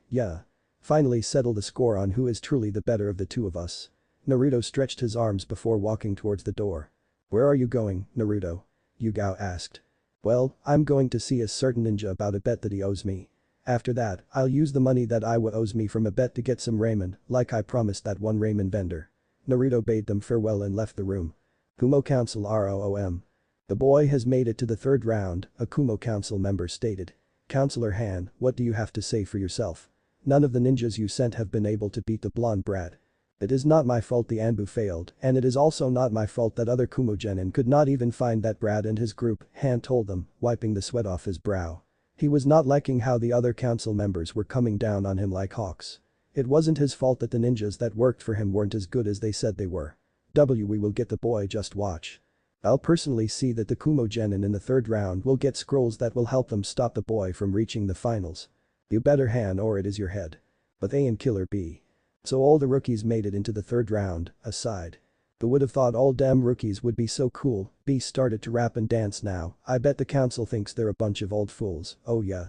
Yeah. Finally settle the score on who is truly the better of the two of us. Naruto stretched his arms before walking towards the door. Where are you going, Naruto? Yugao asked. Well, I'm going to see a certain ninja about a bet that he owes me. After that, I'll use the money that Iwa owes me from a bet to get some ramen, like I promised that one ramen vendor. Naruto bade them farewell and left the room. Kumo Council ROOM. The boy has made it to the third round, a Kumo Council member stated. Counselor Han, what do you have to say for yourself? None of the ninjas you sent have been able to beat the blonde brat. It is not my fault the Anbu failed, and it is also not my fault that other Kumo genin could not even find that brat and his group, Han told them, wiping the sweat off his brow. He was not liking how the other council members were coming down on him like hawks. It wasn't his fault that the ninjas that worked for him weren't as good as they said they were. We will get the boy, just watch. I'll personally see that the Kumo genin in the third round will get scrolls that will help them stop the boy from reaching the finals. You better Han or it is your head. But A and Killer B. So all the rookies made it into the third round, aside. Who would have thought all damn rookies would be so cool? B started to rap and dance now. I bet the council thinks they're a bunch of old fools, oh yeah.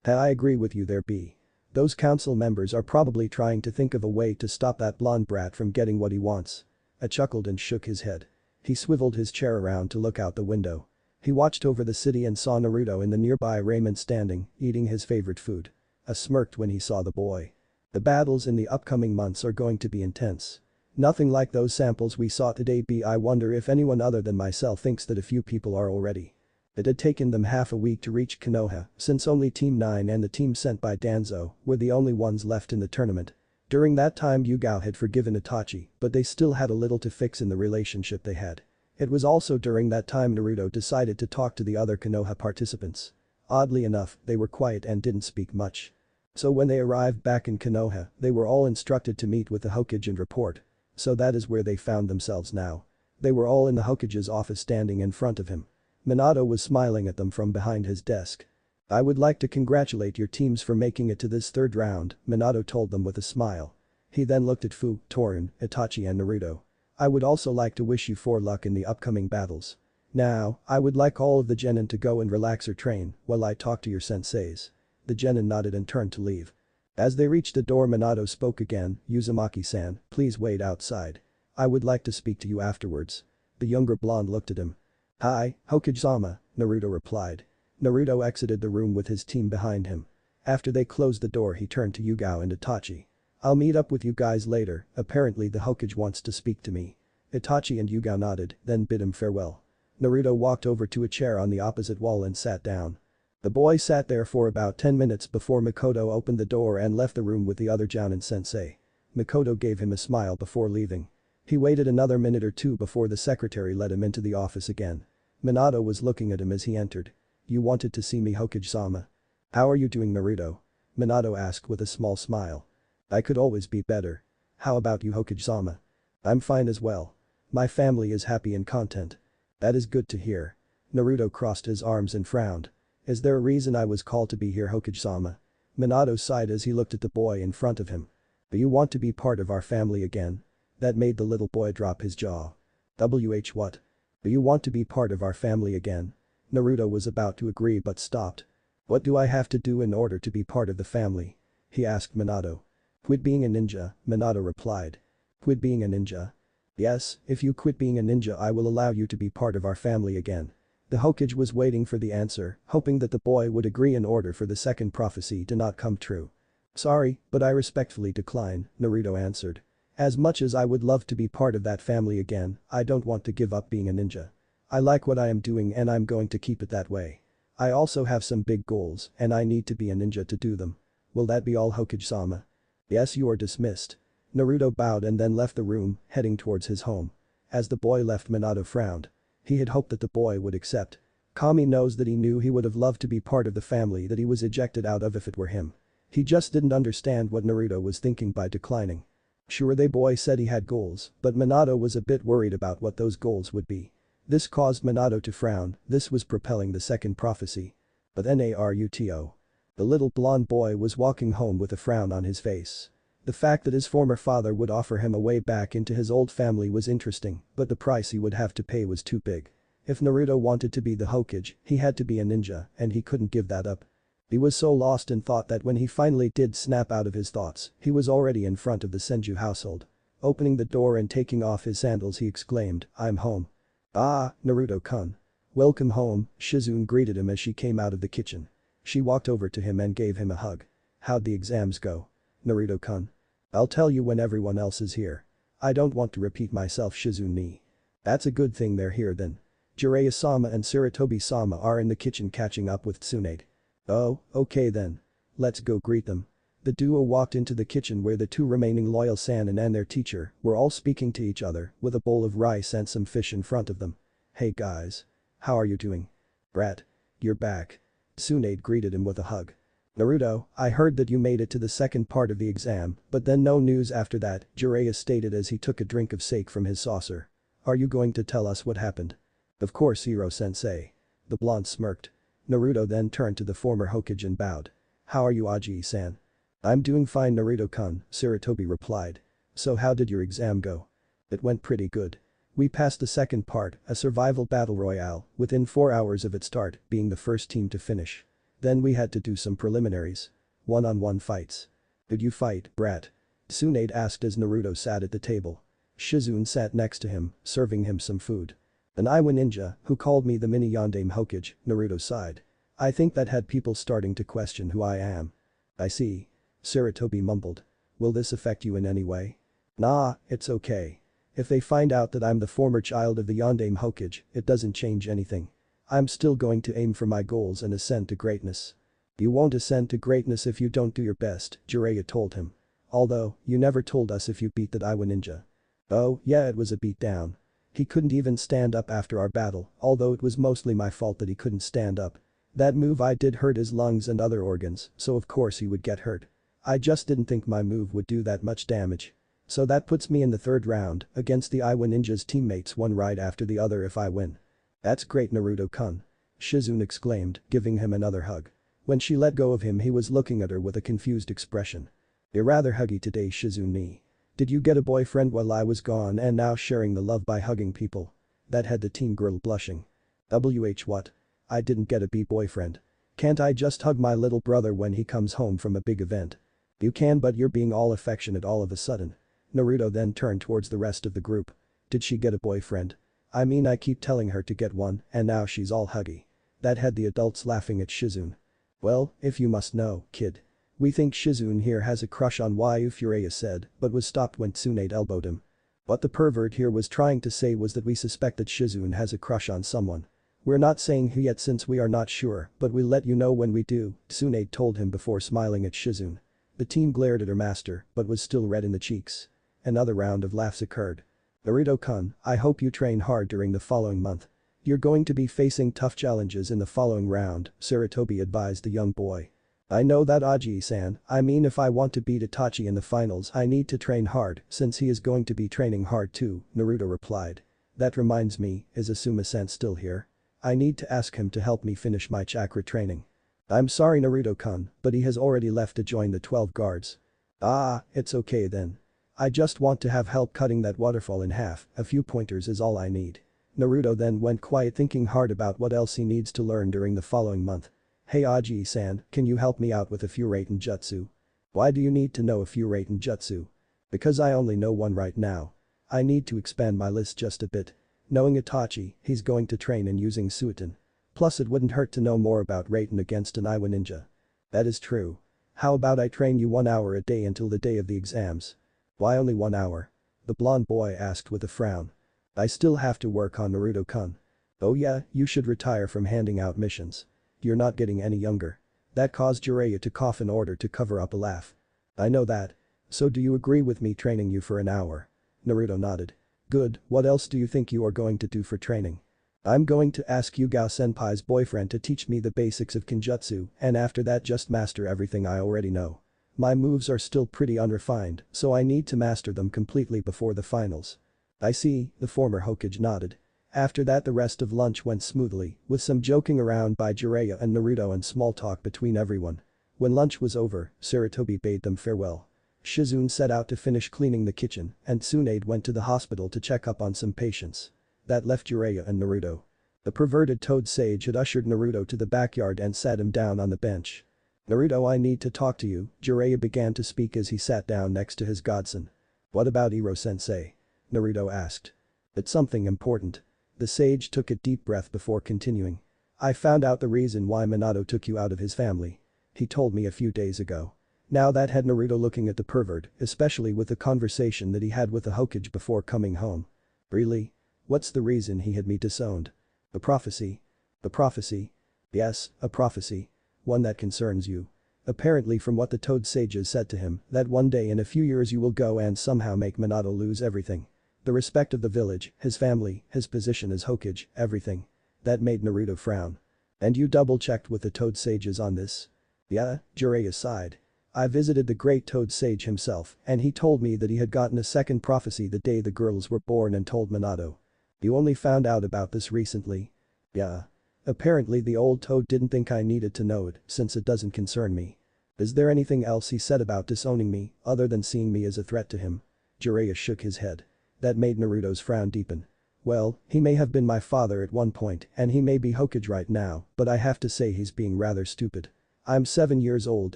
I agree with you there B. Those council members are probably trying to think of a way to stop that blonde brat from getting what he wants. I chuckled and shook his head. He swiveled his chair around to look out the window. He watched over the city and saw Naruto in the nearby ramen standing, eating his favorite food. I smirked when he saw the boy. The battles in the upcoming months are going to be intense. Nothing like those samples we saw today B. I wonder if anyone other than myself thinks that a few people are already. It had taken them half a week to reach Konoha since only Team 9 and the team sent by Danzo were the only ones left in the tournament. During that time Yugao had forgiven Itachi, but they still had a little to fix in the relationship they had. It was also during that time Naruto decided to talk to the other Konoha participants. Oddly enough, they were quiet and didn't speak much. So when they arrived back in Konoha, they were all instructed to meet with the Hokage and report. So that is where they found themselves now. They were all in the Hokage's office standing in front of him. Minato was smiling at them from behind his desk. I would like to congratulate your teams for making it to this third round, Minato told them with a smile. He then looked at Fu, Torin, Itachi and Naruto. I would also like to wish you 4 luck in the upcoming battles. Now, I would like all of the genin to go and relax or train while I talk to your senseis. The genin nodded and turned to leave. As they reached the door Minato spoke again, Uzumaki-san, please wait outside. I would like to speak to you afterwards. The younger blonde looked at him. Hi, Hokage-sama, Naruto replied. Naruto exited the room with his team behind him. After they closed the door he turned to Yugao and Itachi. I'll meet up with you guys later, apparently the Hokage wants to speak to me. Itachi and Yugao nodded, then bid him farewell. Naruto walked over to a chair on the opposite wall and sat down. The boy sat there for about 10 minutes before Mikoto opened the door and left the room with the other Jounin sensei. Mikoto gave him a smile before leaving. He waited another minute or two before the secretary let him into the office again. Minato was looking at him as he entered. You wanted to see me Hokage-sama? How are you doing Naruto? Minato asked with a small smile. I could always be better. How about you Hokage-sama? I'm fine as well. My family is happy and content. That is good to hear. Naruto crossed his arms and frowned. Is there a reason I was called to be here Hokage-sama? Minato sighed as he looked at the boy in front of him. Do you want to be part of our family again? That made the little boy drop his jaw. What? Do you want to be part of our family again? Naruto was about to agree but stopped. What do I have to do in order to be part of the family? He asked Minato. Quit being a ninja, Minato replied. Quit being a ninja? Yes, if you quit being a ninja I will allow you to be part of our family again. The Hokage was waiting for the answer, hoping that the boy would agree in order for the second prophecy to not come true. Sorry, but I respectfully decline, Naruto answered. As much as I would love to be part of that family again, I don't want to give up being a ninja. I like what I am doing and I'm going to keep it that way. I also have some big goals and I need to be a ninja to do them. Will that be all, Hokage-sama? Yes, you are dismissed. Naruto bowed and then left the room, heading towards his home. As the boy left, Minato frowned. He had hoped that the boy would accept. Kami knows that he knew he would have loved to be part of the family that he was ejected out of if it were him. He just didn't understand what Naruto was thinking by declining. Sure, the boy said he had goals, but Minato was a bit worried about what those goals would be. This caused Minato to frown. This was propelling the second prophecy. But Naruto. The little blonde boy was walking home with a frown on his face. The fact that his former father would offer him a way back into his old family was interesting, but the price he would have to pay was too big. If Naruto wanted to be the Hokage, he had to be a ninja, and he couldn't give that up. He was so lost in thought that when he finally did snap out of his thoughts, he was already in front of the Senju household. Opening the door and taking off his sandals, he exclaimed, "I'm home." "Ah, Naruto-kun. Welcome home," Shizune greeted him as she came out of the kitchen. She walked over to him and gave him a hug. "How'd the exams go? Naruto-kun. I'll tell you when everyone else is here. I don't want to repeat myself, Shizune. That's a good thing they're here then. Jiraiya-sama and Sarutobi-sama are in the kitchen catching up with Tsunade." "Oh, okay then. Let's go greet them." The duo walked into the kitchen where the two remaining loyal Sannin and their teacher were all speaking to each other with a bowl of rice and some fish in front of them. "Hey guys. How are you doing?" "Brat. You're back." Tsunade greeted him with a hug. "Naruto, I heard that you made it to the second part of the exam, but then no news after that," Jiraiya stated as he took a drink of sake from his saucer. "Are you going to tell us what happened?" "Of course, Hiro-sensei." The blonde smirked. Naruto then turned to the former Hokage and bowed. "How are you, Aji-san?" "I'm doing fine, Naruto-kun," Sarutobi replied. "So how did your exam go?" "It went pretty good. We passed the second part, a survival battle royale, within 4 hours of its start, being the first team to finish. Then we had to do some preliminaries. One-on-one fights." "Did you fight, brat?" Tsunade asked as Naruto sat at the table. Shizune sat next to him, serving him some food. "An Iwa ninja who called me the mini Yondaime Hokage," Naruto sighed. "I think that had people starting to question who I am." "I see." Sarutobi mumbled. "Will this affect you in any way?" "Nah, it's okay. If they find out that I'm the former child of the Yondaime Hokage, it doesn't change anything. I'm still going to aim for my goals and ascend to greatness." "You won't ascend to greatness if you don't do your best," Jiraiya told him. "Although, you never told us if you beat that Iwa ninja." "Oh, yeah, it was a beatdown. He couldn't even stand up after our battle, although it was mostly my fault that he couldn't stand up. That move I did hurt his lungs and other organs, so of course he would get hurt. I just didn't think my move would do that much damage. So that puts me in the third round against the Iwa ninja's teammates, one right after the other if I win." "That's great, Naruto-kun." Shizune exclaimed, giving him another hug. When she let go of him, he was looking at her with a confused expression. "You're rather huggy today, Shizune. Did you get a boyfriend while I was gone and now sharing the love by hugging people?" That had the teen girl blushing. What? I didn't get a boyfriend. Can't I just hug my little brother when he comes home from a big event? "You can, but you're being all affectionate all of a sudden." Naruto then turned towards the rest of the group. "Did she get a boyfriend? I mean, I keep telling her to get one and now she's all huggy." That had the adults laughing at Shizune. "Well, if you must know, kid. We think Shizune here has a crush on you," Fureya said, but was stopped when Tsunade elbowed him. What the pervert here was trying to say was that we suspect that Shizune has a crush on someone. "We're not saying who yet since we are not sure, but we'll let you know when we do," Tsunade told him before smiling at Shizune. The team glared at her master, but was still red in the cheeks. Another round of laughs occurred. "Naruto-kun, I hope you train hard during the following month. You're going to be facing tough challenges in the following round," Sarutobi advised the young boy. "I know that, Aji-san. I mean, if I want to beat Itachi in the finals I need to train hard since he is going to be training hard too," Naruto replied. "That reminds me, is Asuma-san still here? I need to ask him to help me finish my chakra training." I'm sorry Naruto-kun, but he has already left to join the 12 guards. Ah, it's okay then. I just want to have help cutting that waterfall in half, a few pointers is all I need. Naruto then went quiet thinking hard about what else he needs to learn during the following month. Hey Aji-san, can you help me out with a few Raiten jutsu? Why do you need to know a few Raiten jutsu? Because I only know one right now. I need to expand my list just a bit. Knowing Itachi, he's going to train in using Suiton. Plus it wouldn't hurt to know more about Raiten against an Iwa ninja. That is true. How about I train you 1 hour a day until the day of the exams? Why only 1 hour? The blonde boy asked with a frown. I still have to work on Naruto-kun. Oh yeah, you should retire from handing out missions. You're not getting any younger. That caused Jiraiya to cough in order to cover up a laugh. I know that. So do you agree with me training you for an hour? Naruto nodded. Good, what else do you think you are going to do for training? I'm going to ask Yugao-senpai's boyfriend to teach me the basics of Kenjutsu and after that just master everything I already know. My moves are still pretty unrefined, so I need to master them completely before the finals. I see, the former Hokage nodded. After that the rest of lunch went smoothly, with some joking around by Jiraiya and Naruto and small talk between everyone. When lunch was over, Sarutobi bade them farewell. Shizune set out to finish cleaning the kitchen and Tsunade went to the hospital to check up on some patients. That left Jiraiya and Naruto. The perverted toad sage had ushered Naruto to the backyard and sat him down on the bench. Naruto, I need to talk to you, Jiraiya began to speak as he sat down next to his godson. What about Iro-sensei? Naruto asked. It's something important. The sage took a deep breath before continuing. I found out the reason why Minato took you out of his family. He told me a few days ago. Now that had Naruto looking at the pervert, especially with the conversation that he had with the Hokage before coming home. Really? What's the reason he had me disowned? A prophecy. A prophecy? Yes, a prophecy. One that concerns you. Apparently from what the toad sages said to him, that one day in a few years you will go and somehow make Minato lose everything. The respect of the village, his family, his position as Hokage, everything. That made Naruto frown. And you double-checked with the toad sages on this? Yeah, Jiraiya sighed. I visited the great toad sage himself and he told me that he had gotten a second prophecy the day the girls were born and told Minato. You only found out about this recently? Yeah. Apparently the old toad didn't think I needed to know it since it doesn't concern me. Is there anything else he said about disowning me other than seeing me as a threat to him? Jiraiya shook his head. That made Naruto's frown deepen. Well, he may have been my father at one point and he may be Hokage right now, but I have to say he's being rather stupid. I'm 7 years old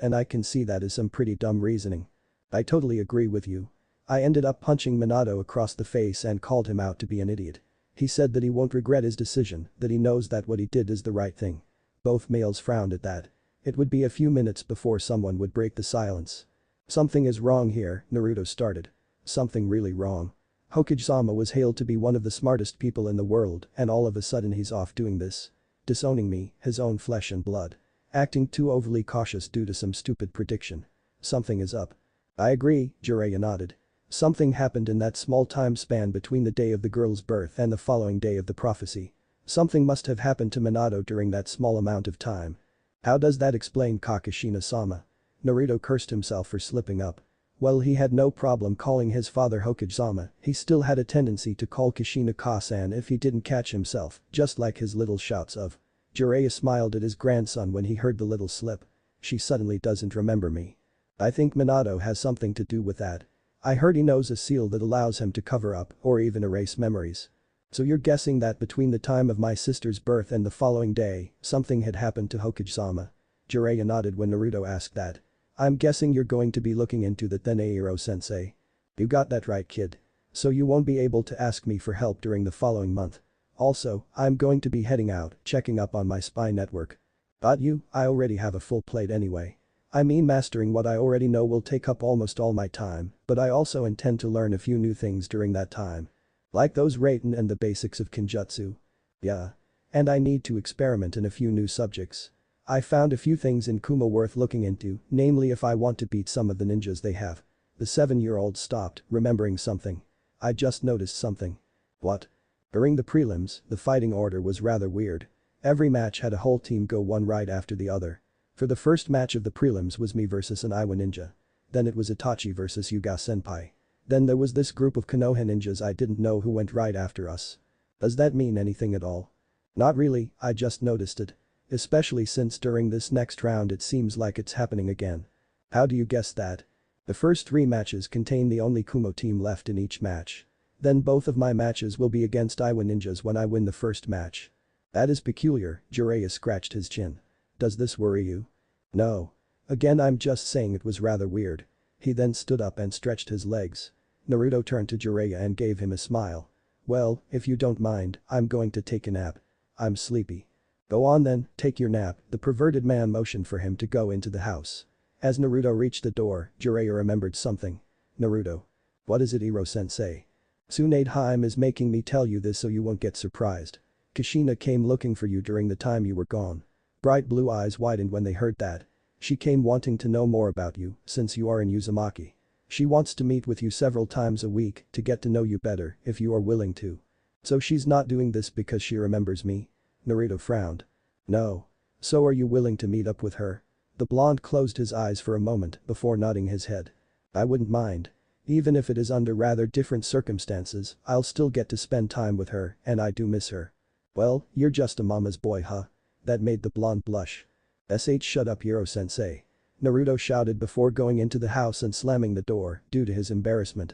and I can see that is some pretty dumb reasoning. I totally agree with you. I ended up punching Minato across the face and called him out to be an idiot. He said that he won't regret his decision, that he knows that what he did is the right thing. Both males frowned at that. It would be a few minutes before someone would break the silence. Something is wrong here, Naruto started. Something really wrong. Hokage-sama was hailed to be one of the smartest people in the world and all of a sudden he's off doing this. Disowning me, his own flesh and blood. Acting too overly cautious due to some stupid prediction. Something is up. I agree, Jiraiya nodded. Something happened in that small time span between the day of the girl's birth and the following day of the prophecy. Something must have happened to Minato during that small amount of time. How does that explain Kakashina-sama? Naruto cursed himself for slipping up. Well, he had no problem calling his father Hokage-sama, he still had a tendency to call Kushina-ka-san if he didn't catch himself, just like his little shouts of. Jiraiya smiled at his grandson when he heard the little slip. She suddenly doesn't remember me. I think Minato has something to do with that. I heard he knows a seal that allows him to cover up or even erase memories. So you're guessing that between the time of my sister's birth and the following day, something had happened to Hokage-sama? Jiraiya nodded when Naruto asked that. I'm guessing you're going to be looking into that then, Iro-sensei. You got that right, kid. So you won't be able to ask me for help during the following month. Also, I'm going to be heading out, checking up on my spy network. Got you, I already have a full plate anyway. I mean mastering what I already know will take up almost all my time, but I also intend to learn a few new things during that time. Like those Raiten and the basics of Kenjutsu. Yeah. And I need to experiment in a few new subjects. I found a few things in Kumo worth looking into, namely if I want to beat some of the ninjas they have. The 7-year-old stopped, remembering something. I just noticed something. What? During the prelims, the fighting order was rather weird. Every match had a whole team go one right after the other. For the first match of the prelims was me versus an Iwa ninja. Then it was Itachi versus Yuga-senpai. Then there was this group of Konoha ninjas I didn't know who went right after us. Does that mean anything at all? Not really, I just noticed it. Especially since during this next round it seems like it's happening again. How do you guess that? The first 3 matches contain the only Kumo team left in each match. Then both of my matches will be against Iwa ninjas when I win the first match. That is peculiar, Jiraiya scratched his chin. Does this worry you? No. Again, I'm just saying it was rather weird. He then stood up and stretched his legs. Naruto turned to Jiraiya and gave him a smile. Well, if you don't mind, I'm going to take a nap. I'm sleepy. Go on then, take your nap, the perverted man motioned for him to go into the house. As Naruto reached the door, Jiraiya remembered something. Naruto. What is it, Iro-sensei? Tsunadeheim is making me tell you this so you won't get surprised. Kushina came looking for you during the time you were gone. Bright blue eyes widened when they heard that. She came wanting to know more about you since you are in Uzumaki. She wants to meet with you several times a week to get to know you better if you are willing to. So she's not doing this because she remembers me? Naruto frowned. No. So are you willing to meet up with her? The blonde closed his eyes for a moment before nodding his head. I wouldn't mind. Even if it is under rather different circumstances, I'll still get to spend time with her and I do miss her. Well, you're just a mama's boy, huh? That made the blonde blush. Shut up, Iro-sensei. Naruto shouted before going into the house and slamming the door due to his embarrassment.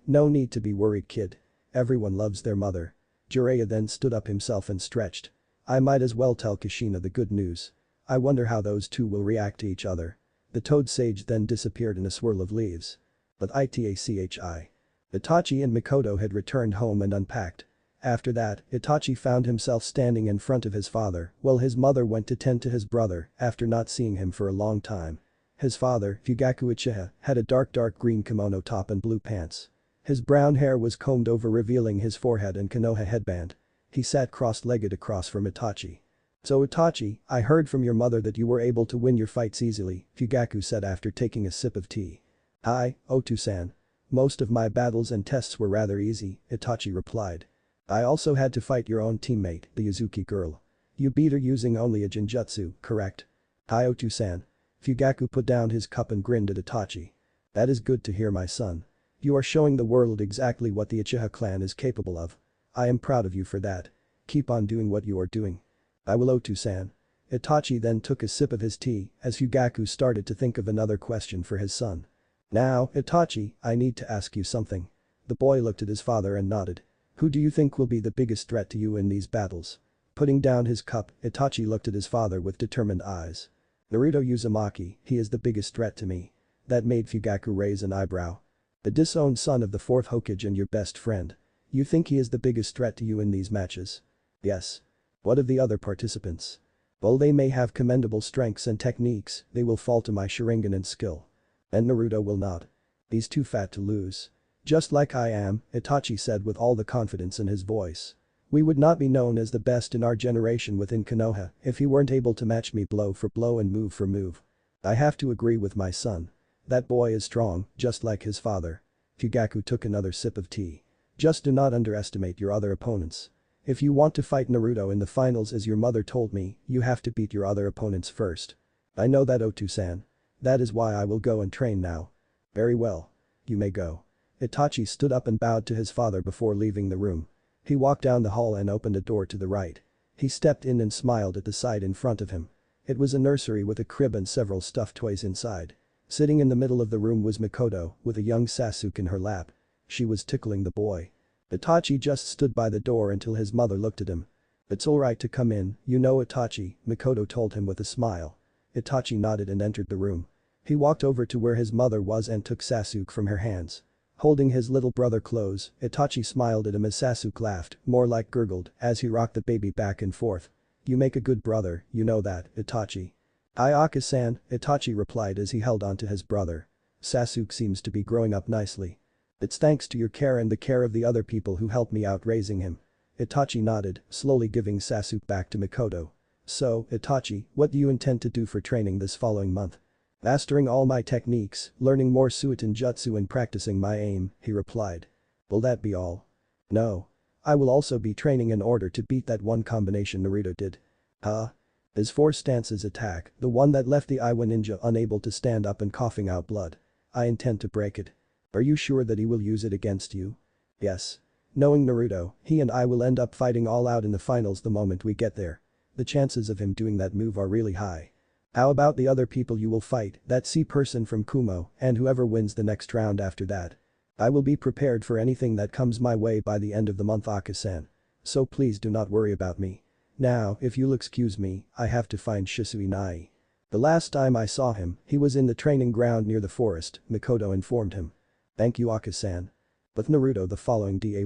No need to be worried, kid. Everyone loves their mother. Jiraiya then stood up himself and stretched. I might as well tell Kushina the good news. I wonder how those two will react to each other. The toad sage then disappeared in a swirl of leaves. But Itachi. Itachi and Mikoto had returned home and unpacked. After that, Itachi found himself standing in front of his father while his mother went to tend to his brother after not seeing him for a long time. His father, Fugaku Uchiha, had a dark green kimono top and blue pants. His brown hair was combed over revealing his forehead and Konoha headband. He sat cross-legged across from Itachi. So Itachi, I heard from your mother that you were able to win your fights easily, Fugaku said after taking a sip of tea. Hi, Otu-san. Most of my battles and tests were rather easy, Itachi replied. I also had to fight your own teammate, the Yuzuki girl. You beat her using only a genjutsu, correct? Hi, Otu-san. Fugaku put down his cup and grinned at Itachi. That is good to hear, my son. You are showing the world exactly what the Uchiha clan is capable of. I am proud of you for that. Keep on doing what you are doing. I will, Otu-san. Itachi then took a sip of his tea as Fugaku started to think of another question for his son. Now, Itachi, I need to ask you something. The boy looked at his father and nodded. Who do you think will be the biggest threat to you in these battles? Putting down his cup, Itachi looked at his father with determined eyes. Naruto Uzumaki, he is the biggest threat to me. That made Fugaku raise an eyebrow. The disowned son of the 4th Hokage and your best friend. You think he is the biggest threat to you in these matches? Yes. What of the other participants? While they may have commendable strengths and techniques, they will fall to my Sharingan and skill. And Naruto will not. He's too fat to lose. Just like I am, Itachi said with all the confidence in his voice. We would not be known as the best in our generation within Konoha if he weren't able to match me blow for blow and move for move. I have to agree with my son. That boy is strong, just like his father. Fugaku took another sip of tea. Just do not underestimate your other opponents. If you want to fight Naruto in the finals as your mother told me, you have to beat your other opponents first. I know that, Otu-san. That is why I will go and train now. Very well. You may go. Itachi stood up and bowed to his father before leaving the room. He walked down the hall and opened a door to the right. He stepped in and smiled at the sight in front of him. It was a nursery with a crib and several stuffed toys inside. Sitting in the middle of the room was Mikoto, with a young Sasuke in her lap. She was tickling the boy. Itachi just stood by the door until his mother looked at him. It's alright to come in, you know, Itachi, Mikoto told him with a smile. Itachi nodded and entered the room. He walked over to where his mother was and took Sasuke from her hands. Holding his little brother close, Itachi smiled at him as Sasuke laughed, more like gurgled, as he rocked the baby back and forth. You make a good brother, you know that, Itachi. Ayaka-san, Itachi replied as he held onto his brother. Sasuke seems to be growing up nicely. It's thanks to your care and the care of the other people who helped me out raising him. Itachi nodded, slowly giving Sasuke back to Mikoto. So, Itachi, what do you intend to do for training this following month? Mastering all my techniques, learning more Suiton Jutsu and practicing my aim, he replied. Will that be all? No. I will also be training in order to beat that one combination Naruto did. Huh? His 4 stances attack, the one that left the Iwa ninja unable to stand up and coughing out blood. I intend to break it. Are you sure that he will use it against you? Yes. Knowing Naruto, he and I will end up fighting all out in the finals the moment we get there. The chances of him doing that move are really high. How about the other people you will fight, that sea person from Kumo, and whoever wins the next round after that? I will be prepared for anything that comes my way by the end of the month, Aka-san. So please do not worry about me. Now, if you'll excuse me, I have to find Shisui Nai. The last time I saw him, he was in the training ground near the forest, Mikoto informed him. Thank you, Aka-san. With Naruto the following day.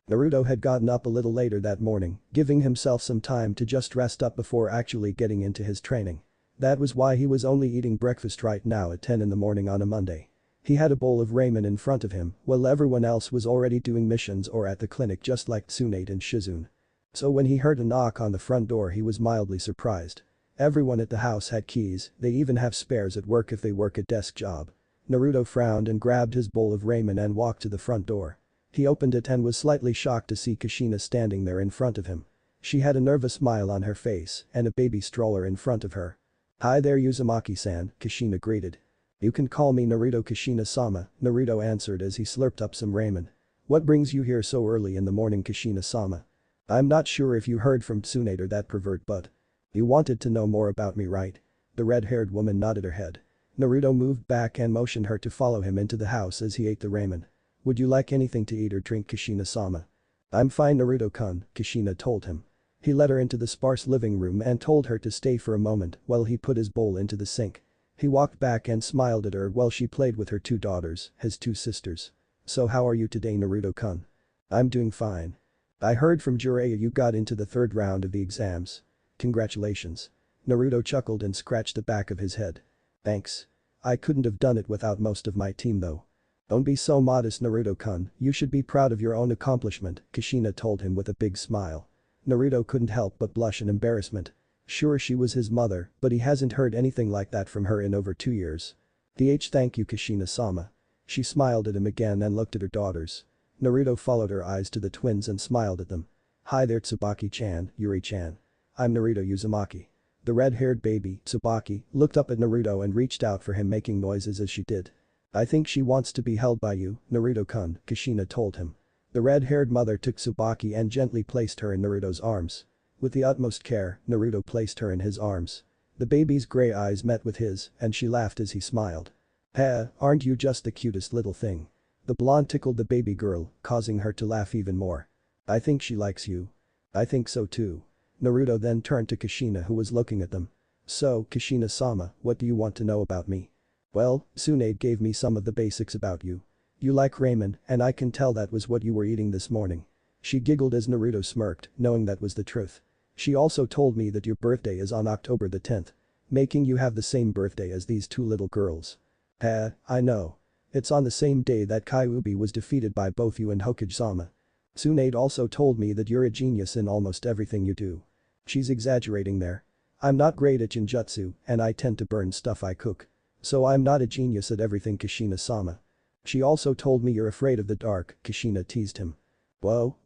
Naruto had gotten up a little later that morning, giving himself some time to just rest up before actually getting into his training. That was why he was only eating breakfast right now at 10 in the morning on a Monday. He had a bowl of ramen in front of him while everyone else was already doing missions or at the clinic just like Tsunade and Shizune. So when he heard a knock on the front door he was mildly surprised. Everyone at the house had keys, they even have spares at work if they work a desk job. Naruto frowned and grabbed his bowl of ramen and walked to the front door. He opened it and was slightly shocked to see Kushina standing there in front of him. She had a nervous smile on her face and a baby stroller in front of her. Hi there Uzumaki-san, Kushina greeted. You can call me Naruto Kushina-sama, Naruto answered as he slurped up some ramen. What brings you here so early in the morning Kushina-sama? I'm not sure if you heard from Tsunade or that pervert but. You wanted to know more about me right? The red-haired woman nodded her head. Naruto moved back and motioned her to follow him into the house as he ate the ramen. Would you like anything to eat or drink Kushina-sama? I'm fine Naruto-kun, Kushina told him. He led her into the sparse living room and told her to stay for a moment while he put his bowl into the sink. He walked back and smiled at her while she played with her two daughters, his two sisters. So how are you today Naruto-kun? I'm doing fine. I heard from Jiraiya you got into the third round of the exams. Congratulations. Naruto chuckled and scratched the back of his head. Thanks. I couldn't have done it without most of my team though. Don't be so modest Naruto-kun, you should be proud of your own accomplishment, Kushina told him with a big smile. Naruto couldn't help but blush in embarrassment. Sure she was his mother, but he hasn't heard anything like that from her in over 2 years. Thank you Kushina-sama. She smiled at him again and looked at her daughters. Naruto followed her eyes to the twins and smiled at them. Hi there Tsubaki-chan, Yuri-chan. I'm Naruto Uzumaki. The red-haired baby, Tsubaki, looked up at Naruto and reached out for him making noises as she did. I think she wants to be held by you, Naruto-kun, Kushina told him. The red-haired mother took Tsubaki and gently placed her in Naruto's arms. With the utmost care, Naruto placed her in his arms. The baby's gray eyes met with his, and she laughed as he smiled. Aren't you just the cutest little thing? The blonde tickled the baby girl, causing her to laugh even more. I think she likes you. I think so too. Naruto then turned to Kushina who was looking at them. So, Kushina-sama, what do you want to know about me? Well, Tsunade gave me some of the basics about you. You like ramen, and I can tell that was what you were eating this morning. She giggled as Naruto smirked, knowing that was the truth. She also told me that your birthday is on October the 10th. Making you have the same birthday as these two little girls. I know. It's on the same day that Kyuubi was defeated by both you and Hokage-sama. Tsunade also told me that you're a genius in almost everything you do. She's exaggerating there. I'm not great at ninjutsu, and I tend to burn stuff I cook. So I'm not a genius at everything Kushina-sama. She also told me you're afraid of the dark, Kushina teased him. Whoa.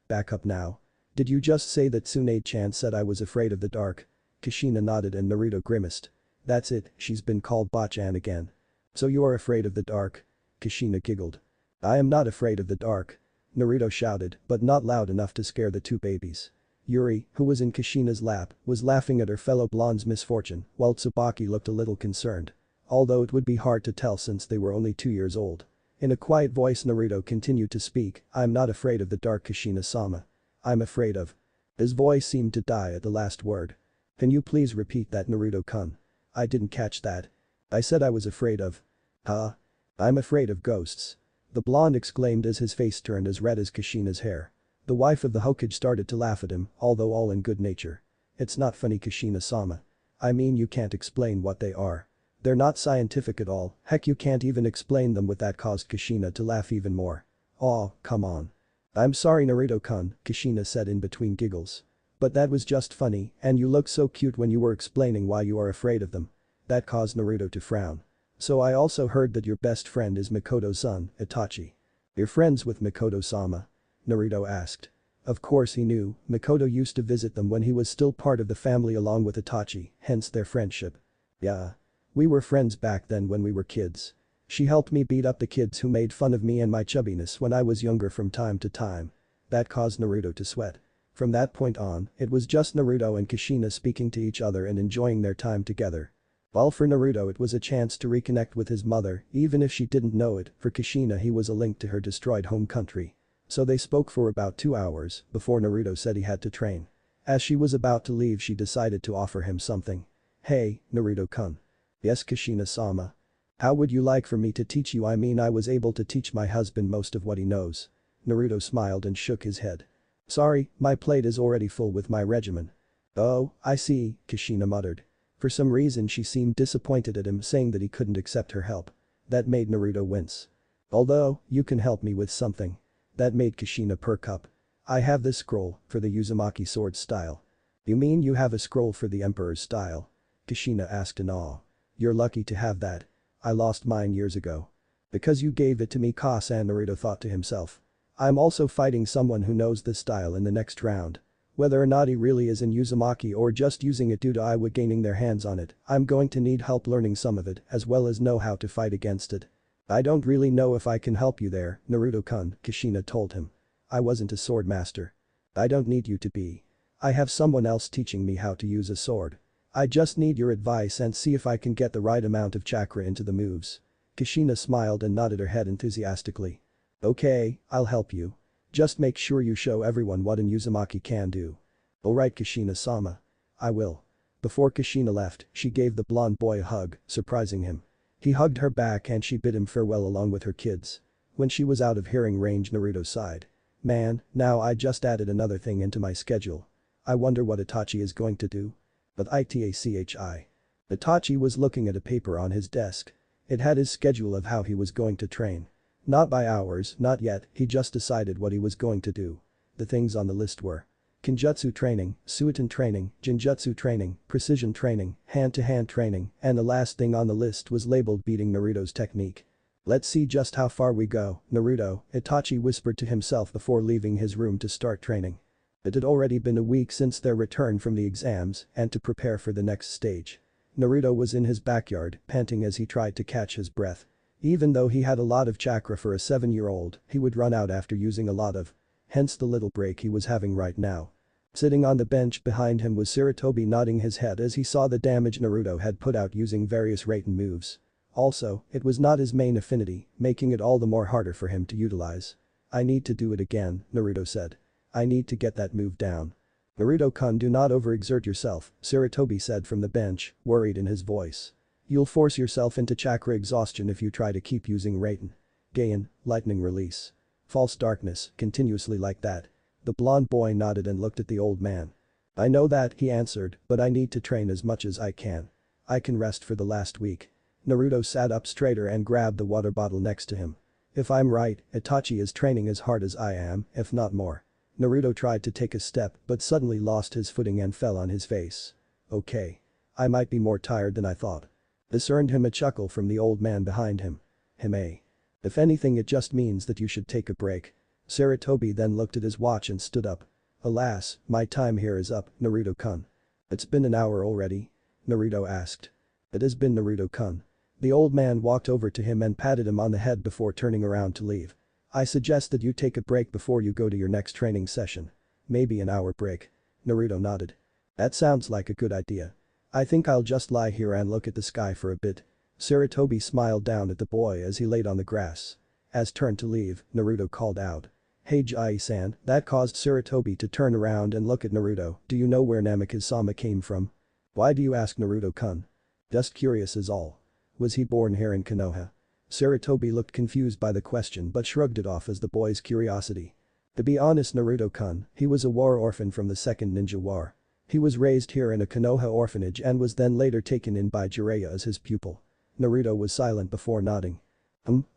Back up now. Did you just say that Tsunade-chan said I was afraid of the dark? Kushina nodded and Naruto grimaced. That's it, she's been called Bachan again. So you are afraid of the dark? Kushina giggled. I am not afraid of the dark. Naruto shouted, but not loud enough to scare the two babies. Yuri, who was in Kushina's lap, was laughing at her fellow blonde's misfortune, while Tsubaki looked a little concerned. Although it would be hard to tell since they were only 2 years old. In a quiet voice Naruto continued to speak, I'm not afraid of the dark Kushina-sama. I'm afraid of. His voice seemed to die at the last word. Can you please repeat that Naruto-kun? I didn't catch that. I said I was afraid of. Huh? I'm afraid of ghosts. The blonde exclaimed as his face turned as red as Kushina's hair. The wife of the Hokage started to laugh at him, although all in good nature. It's not funny Kushina-sama. I mean you can't explain what they are. They're not scientific at all, heck you can't even explain them with that caused Kushina to laugh even more. Aw, come on. I'm sorry Naruto-kun, Kushina said in between giggles. But that was just funny, and you looked so cute when you were explaining why you are afraid of them. That caused Naruto to frown. So I also heard that your best friend is Mikoto's son, Itachi. You're friends with Mikoto-sama? Naruto asked. Of course he knew, Mikoto used to visit them when he was still part of the family along with Itachi, hence their friendship. Yeah. We were friends back then when we were kids. She helped me beat up the kids who made fun of me and my chubbiness when I was younger from time to time. That caused Naruto to sweat. From that point on, it was just Naruto and Kushina speaking to each other and enjoying their time together. While for Naruto it was a chance to reconnect with his mother, even if she didn't know it, for Kushina he was a link to her destroyed home country. So they spoke for about 2 hours, before Naruto said he had to train. As she was about to leave she decided to offer him something. "Hey, Naruto-kun." "Yes, Kushina-sama. How would you like for me to teach you? I mean, I was able to teach my husband most of what he knows." Naruto smiled and shook his head. "Sorry, my plate is already full with my regimen." "Oh, I see," Kushina muttered. For some reason she seemed disappointed at him saying that he couldn't accept her help. That made Naruto wince. "Although, you can help me with something." That made Kushina perk up. "I have this scroll, for the Uzumaki sword style." "You mean you have a scroll for the Emperor's style?" Kushina asked in awe. "You're lucky to have that. I lost mine years ago." "Because you gave it to me, Ka-san," Naruto thought to himself. "I'm also fighting someone who knows this style in the next round. Whether or not he really is in Uzumaki or just using it due to Iwa gaining their hands on it, I'm going to need help learning some of it as well as know how to fight against it." "I don't really know if I can help you there, Naruto-kun," Kushina told him. "I wasn't a sword master." "I don't need you to be. I have someone else teaching me how to use a sword. I just need your advice and see if I can get the right amount of chakra into the moves." Kushina smiled and nodded her head enthusiastically. "Okay, I'll help you. Just make sure you show everyone what an Uzumaki can do." "Alright, Kushina-sama. I will." Before Kushina left, she gave the blonde boy a hug, surprising him. He hugged her back and she bid him farewell along with her kids. When she was out of hearing range, Naruto sighed. "Man, now I just added another thing into my schedule. I wonder what Itachi is going to do." But Itachi. Itachi was looking at a paper on his desk. It had his schedule of how he was going to train. Not by hours, not yet, he just decided what he was going to do. The things on the list were Kenjutsu training, Suiton training, Jinjutsu training, precision training, hand-to-hand training, and the last thing on the list was labeled beating Naruto's technique. "Let's see just how far we go, Naruto," Itachi whispered to himself before leaving his room to start training. It had already been a week since their return from the exams and to prepare for the next stage. Naruto was in his backyard, panting as he tried to catch his breath. Even though he had a lot of chakra for a 7-year-old, he would run out after using a lot of. Hence the little break he was having right now. Sitting on the bench behind him was Sarutobi nodding his head as he saw the damage Naruto had put out using various Raiten moves. Also, it was not his main affinity, making it all the more harder for him to utilize. "I need to do it again," Naruto said. "I need to get that move down." "Naruto-kun, do not overexert yourself," Sarutobi said from the bench, worried in his voice. "You'll force yourself into chakra exhaustion if you try to keep using Raiten. Gain, lightning release. False darkness, continuously like that." The blonde boy nodded and looked at the old man. "I know that," he answered, "but I need to train as much as I can. I can rest for the last week." Naruto sat up straighter and grabbed the water bottle next to him. "If I'm right, Itachi is training as hard as I am, if not more." Naruto tried to take a step but suddenly lost his footing and fell on his face. "Okay. I might be more tired than I thought." This earned him a chuckle from the old man behind him. "Hime. If anything, it just means that you should take a break." Sarutobi then looked at his watch and stood up. "Alas, my time here is up, Naruto-kun." "It's been an hour already?" Naruto asked. "It has been, Naruto-kun." The old man walked over to him and patted him on the head before turning around to leave. "I suggest that you take a break before you go to your next training session. Maybe an hour break." Naruto nodded. "That sounds like a good idea. I think I'll just lie here and look at the sky for a bit." Sarutobi smiled down at the boy as he laid on the grass. As turned to leave, Naruto called out. "Hey Jai-san," that caused Sarutobi to turn around and look at Naruto. "Do you know where Namikaze-sama came from?" "Why do you ask, Naruto-kun?" "Just curious is all." "Was he born here in Konoha?" Sarutobi looked confused by the question but shrugged it off as the boy's curiosity. "To be honest, Naruto-kun, he was a war orphan from the Second Ninja War. He was raised here in a Konoha orphanage and was then later taken in by Jiraiya as his pupil." Naruto was silent before nodding.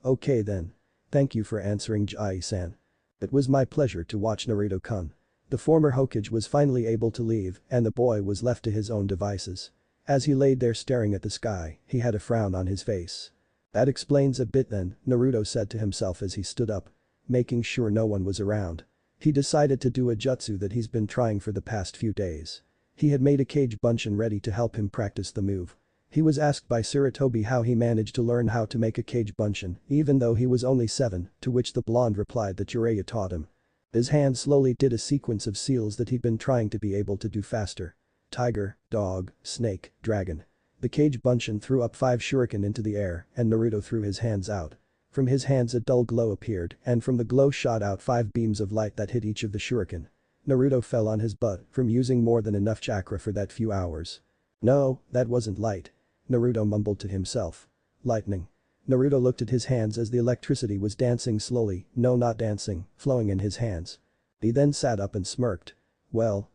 Okay then. Thank you for answering, Jai-san." "It was my pleasure to watch, Naruto-kun." The former Hokage was finally able to leave and the boy was left to his own devices. As he laid there staring at the sky, he had a frown on his face. "That explains a bit then," Naruto said to himself as he stood up. Making sure no one was around. He decided to do a jutsu that he's been trying for the past few days. He had made a cage bunshin ready to help him practice the move. He was asked by Sarutobi how he managed to learn how to make a cage bunshin even though he was only 7, to which the blonde replied that Jiraiya taught him. His hand slowly did a sequence of seals that he'd been trying to be able to do faster. Tiger, dog, snake, dragon. The cage Bunshin threw up 5 shuriken into the air and Naruto threw his hands out. From his hands a dull glow appeared and from the glow shot out 5 beams of light that hit each of the shuriken. Naruto fell on his butt from using more than enough chakra for that few hours. No, that wasn't light. Naruto mumbled to himself. Lightning. Naruto looked at his hands as the electricity was dancing slowly, no not dancing, flowing in his hands. He then sat up and smirked. Well.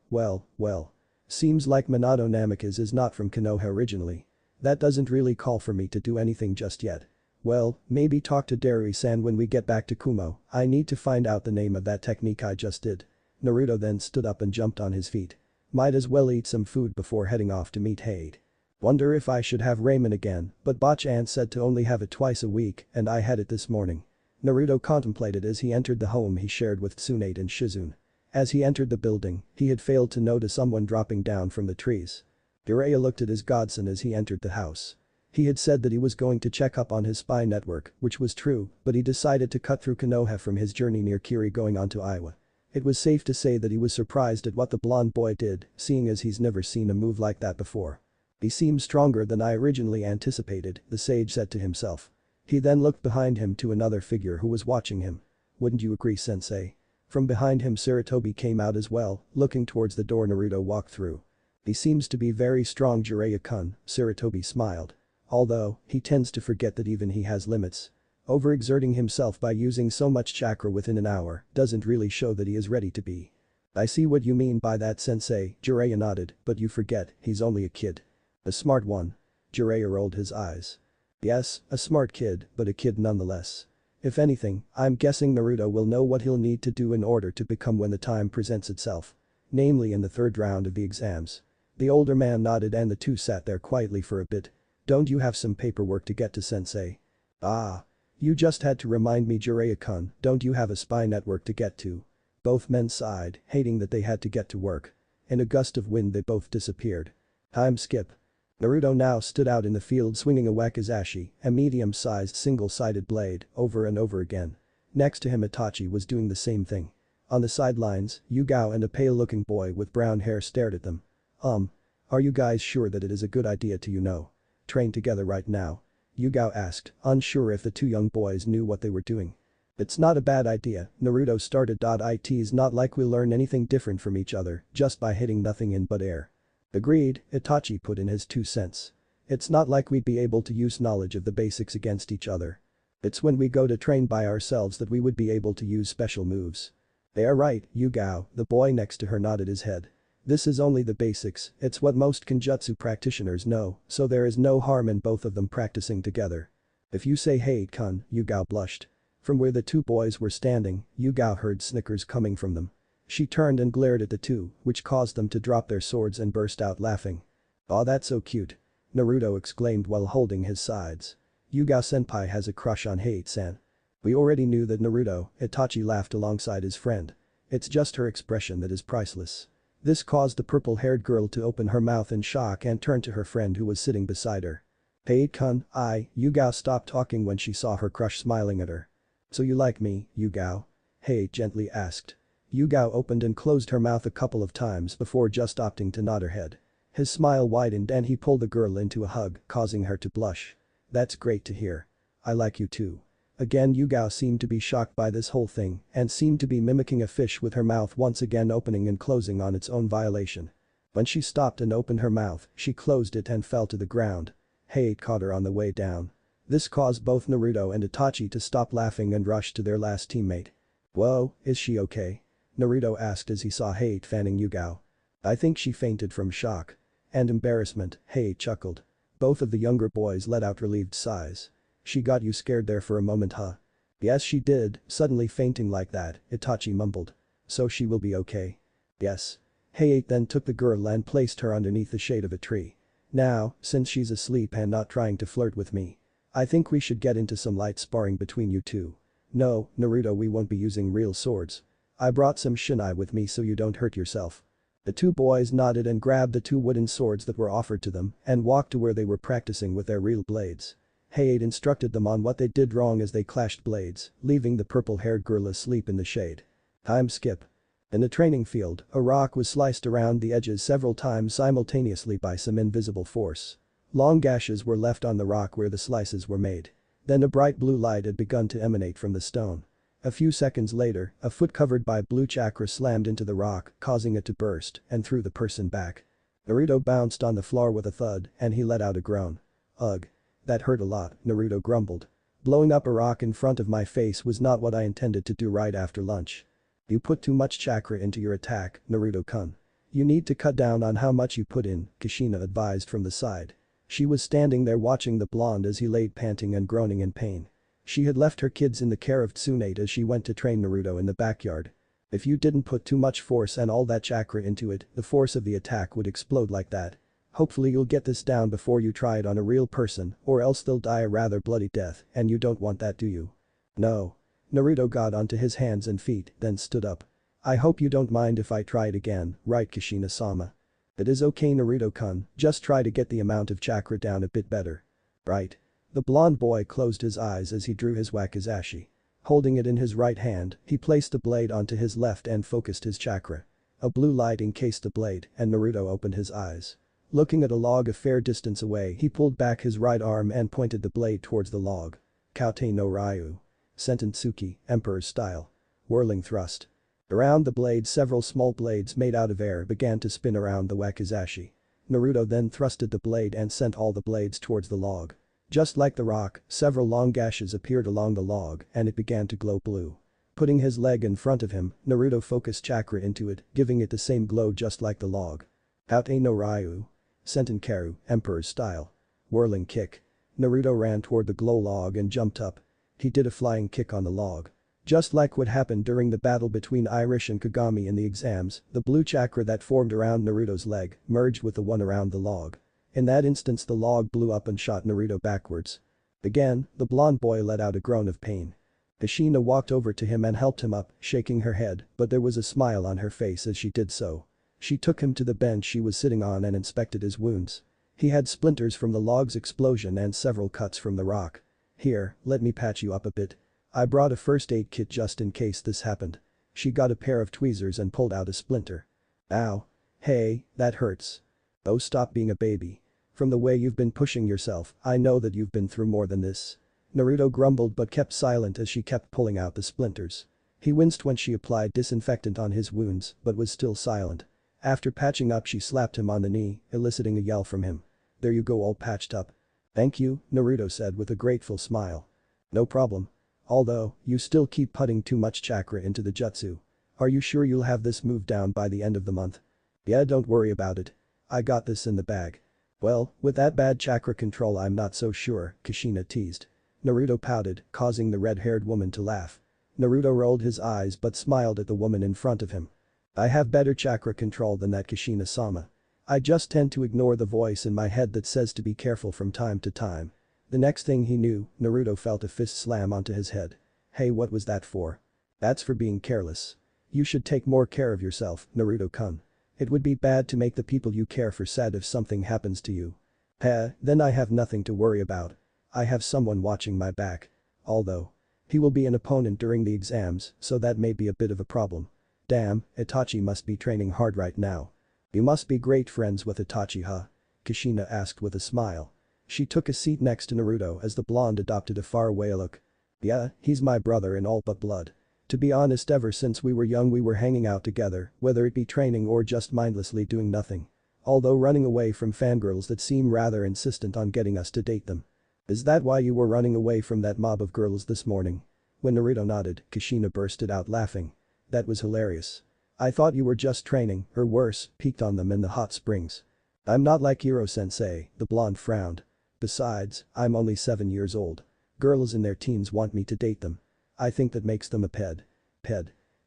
Seems like Minato Namikaze is not from Konoha originally. That doesn't really call for me to do anything just yet. Well, maybe talk to Darui-san when we get back to Kumo, I need to find out the name of that technique I just did. Naruto then stood up and jumped on his feet. Might as well eat some food before heading off to meet Hade. Wonder if I should have ramen again, but Bach-an said to only have it twice a week and I had it this morning. Naruto contemplated as he entered the home he shared with Tsunade and Shizune. As he entered the building, he had failed to notice someone dropping down from the trees. Jiraiya looked at his godson as he entered the house. He had said that he was going to check up on his spy network, which was true, but he decided to cut through Konoha from his journey near Kiri going on to Iowa. It was safe to say that he was surprised at what the blonde boy did, seeing as he's never seen a move like that before. He seems stronger than I originally anticipated, the sage said to himself. He then looked behind him to another figure who was watching him. Wouldn't you agree, sensei? From behind him Sarutobi came out as well, looking towards the door Naruto walked through. He seems to be very strong Jiraiya-kun, Sarutobi smiled. Although, he tends to forget that even he has limits. Overexerting himself by using so much chakra within an hour doesn't really show that he is ready to be. I see what you mean by that sensei, Jiraiya nodded, but you forget, he's only a kid. A smart one. Jiraiya rolled his eyes. Yes, a smart kid, but a kid nonetheless. If anything, I'm guessing Naruto will know what he'll need to do in order to become when the time presents itself. Namely in the 3rd round of the exams. The older man nodded and the two sat there quietly for a bit. Don't you have some paperwork to get to sensei? Ah. You just had to remind me Jiraiya-kun, don't you have a spy network to get to? Both men sighed, hating that they had to get to work. In a gust of wind they both disappeared. Time skip. Naruto now stood out in the field swinging a wakizashi, a medium-sized single-sided blade, over and over again. Next to him Itachi was doing the same thing. On the sidelines, Yugao and a pale-looking boy with brown hair stared at them. Are you guys sure that it is a good idea to train together right now? Yugao asked, unsure if the two young boys knew what they were doing. It's not a bad idea, Naruto started. It's not like we learn anything different from each other just by hitting nothing in but air. Agreed, Itachi put in his 2 cents. It's not like we'd be able to use knowledge of the basics against each other. It's when we go to train by ourselves that we would be able to use special moves. They are right, Yugao, the boy next to her nodded his head. This is only the basics, it's what most Kenjutsu practitioners know, so there is no harm in both of them practicing together. If you say hey-kun, Yugao blushed. From where the two boys were standing, Yugao heard snickers coming from them. She turned and glared at the two, which caused them to drop their swords and burst out laughing. Aw, that's so cute. Naruto exclaimed while holding his sides. Yugao-senpai has a crush on Hate-san. We already knew that Naruto, Itachi laughed alongside his friend. It's just her expression that is priceless. This caused the purple-haired girl to open her mouth in shock and turn to her friend who was sitting beside her. Hate-kun, Yugao stopped talking when she saw her crush smiling at her. So you like me, Yugao? Hate gently asked. Yugao opened and closed her mouth a couple of times before just opting to nod her head. His smile widened and he pulled the girl into a hug, causing her to blush. That's great to hear. I like you too. Again Yugao seemed to be shocked by this whole thing and seemed to be mimicking a fish with her mouth once again opening and closing on its own violation. When she stopped and opened her mouth, she closed it and fell to the ground. Hate caught her on the way down. This caused both Naruto and Itachi to stop laughing and rush to their last teammate. Whoa, is she okay? Naruto asked as he saw Hate fanning Yugao. I think she fainted from shock. And embarrassment, Hate chuckled. Both of the younger boys let out relieved sighs. She got you scared there for a moment, huh? Yes she did, suddenly fainting like that, Itachi mumbled. So she will be okay? Yes. Hate then took the girl and placed her underneath the shade of a tree. Now, since she's asleep and not trying to flirt with me, I think we should get into some light sparring between you two. No, Naruto, we won't be using real swords. I brought some shinai with me so you don't hurt yourself. The two boys nodded and grabbed the 2 wooden swords that were offered to them and walked to where they were practicing with their real blades. Hate instructed them on what they did wrong as they clashed blades, leaving the purple-haired girl asleep in the shade. Time skip. In the training field, a rock was sliced around the edges several times simultaneously by some invisible force. Long gashes were left on the rock where the slices were made. Then a bright blue light had begun to emanate from the stone. A few seconds later, a foot covered by blue chakra slammed into the rock, causing it to burst, and threw the person back. Naruto bounced on the floor with a thud, and he let out a groan. Ugh. That hurt a lot, Naruto grumbled. Blowing up a rock in front of my face was not what I intended to do right after lunch. You put too much chakra into your attack, Naruto-kun. You need to cut down on how much you put in, Kushina advised from the side. She was standing there watching the blonde as he lay panting and groaning in pain. She had left her kids in the care of Tsunade as she went to train Naruto in the backyard. If you didn't put too much force and all that chakra into it, the force of the attack would explode like that. Hopefully you'll get this down before you try it on a real person, or else they'll die a rather bloody death, and you don't want that, do you? No. Naruto got onto his hands and feet, then stood up. I hope you don't mind if I try it again, right, Kushina-sama? It is okay, Naruto-kun, just try to get the amount of chakra down a bit better. Right. The blonde boy closed his eyes as he drew his wakizashi. Holding it in his right hand, he placed the blade onto his left and focused his chakra. A blue light encased the blade, and Naruto opened his eyes. Looking at a log a fair distance away, he pulled back his right arm and pointed the blade towards the log. Kaute no Ryu. Sententsuki, Emperor's style. Whirling thrust. Around the blade several small blades made out of air began to spin around the wakizashi. Naruto then thrusted the blade and sent all the blades towards the log. Just like the rock, several long gashes appeared along the log and it began to glow blue. Putting his leg in front of him, Naruto focused chakra into it, giving it the same glow just like the log. Kaute no Ryu. Sentenkaru, Emperor's style. Whirling kick. Naruto ran toward the glow log and jumped up. He did a flying kick on the log. Just like what happened during the battle between Irish and Kagami in the exams, the blue chakra that formed around Naruto's leg merged with the one around the log. In that instance the log blew up and shot Naruto backwards. Again, the blonde boy let out a groan of pain. Kushina walked over to him and helped him up, shaking her head, but there was a smile on her face as she did so. She took him to the bench she was sitting on and inspected his wounds. He had splinters from the log's explosion and several cuts from the rock. Here, let me patch you up a bit. I brought a first aid kit just in case this happened. She got a pair of tweezers and pulled out a splinter. Ow. Hey, that hurts. Oh, stop being a baby. From the way you've been pushing yourself, I know that you've been through more than this. Naruto grumbled but kept silent as she kept pulling out the splinters. He winced when she applied disinfectant on his wounds, but was still silent. After patching up she slapped him on the knee, eliciting a yell from him. There you go, all patched up. Thank you, Naruto said with a grateful smile. No problem. Although, you still keep putting too much chakra into the jutsu. Are you sure you'll have this move down by the end of the month? Yeah, don't worry about it. I got this in the bag. Well, with that bad chakra control I'm not so sure, Kushina teased. Naruto pouted, causing the red-haired woman to laugh. Naruto rolled his eyes but smiled at the woman in front of him. I have better chakra control than that, Kushina-sama. I just tend to ignore the voice in my head that says to be careful from time to time. The next thing he knew, Naruto felt a fist slam onto his head. Hey, what was that for? That's for being careless. You should take more care of yourself, Naruto-kun. It would be bad to make the people you care for sad if something happens to you. Then I have nothing to worry about. I have someone watching my back. Although. He will be an opponent during the exams, so that may be a bit of a problem. Damn, Itachi must be training hard right now. You must be great friends with Itachi, huh? Kushina asked with a smile. She took a seat next to Naruto as the blonde adopted a faraway look. Yeah, he's my brother in all but blood. To be honest, ever since we were young we were hanging out together, whether it be training or just mindlessly doing nothing. Although running away from fangirls that seem rather insistent on getting us to date them. Is that why you were running away from that mob of girls this morning? When Naruto nodded, Kushina bursted out laughing. That was hilarious. I thought you were just training, or worse, peeked on them in the hot springs. I'm not like Hiro-sensei, the blonde frowned. Besides, I'm only 7 years old. Girls in their teens want me to date them. I think that makes them a ped.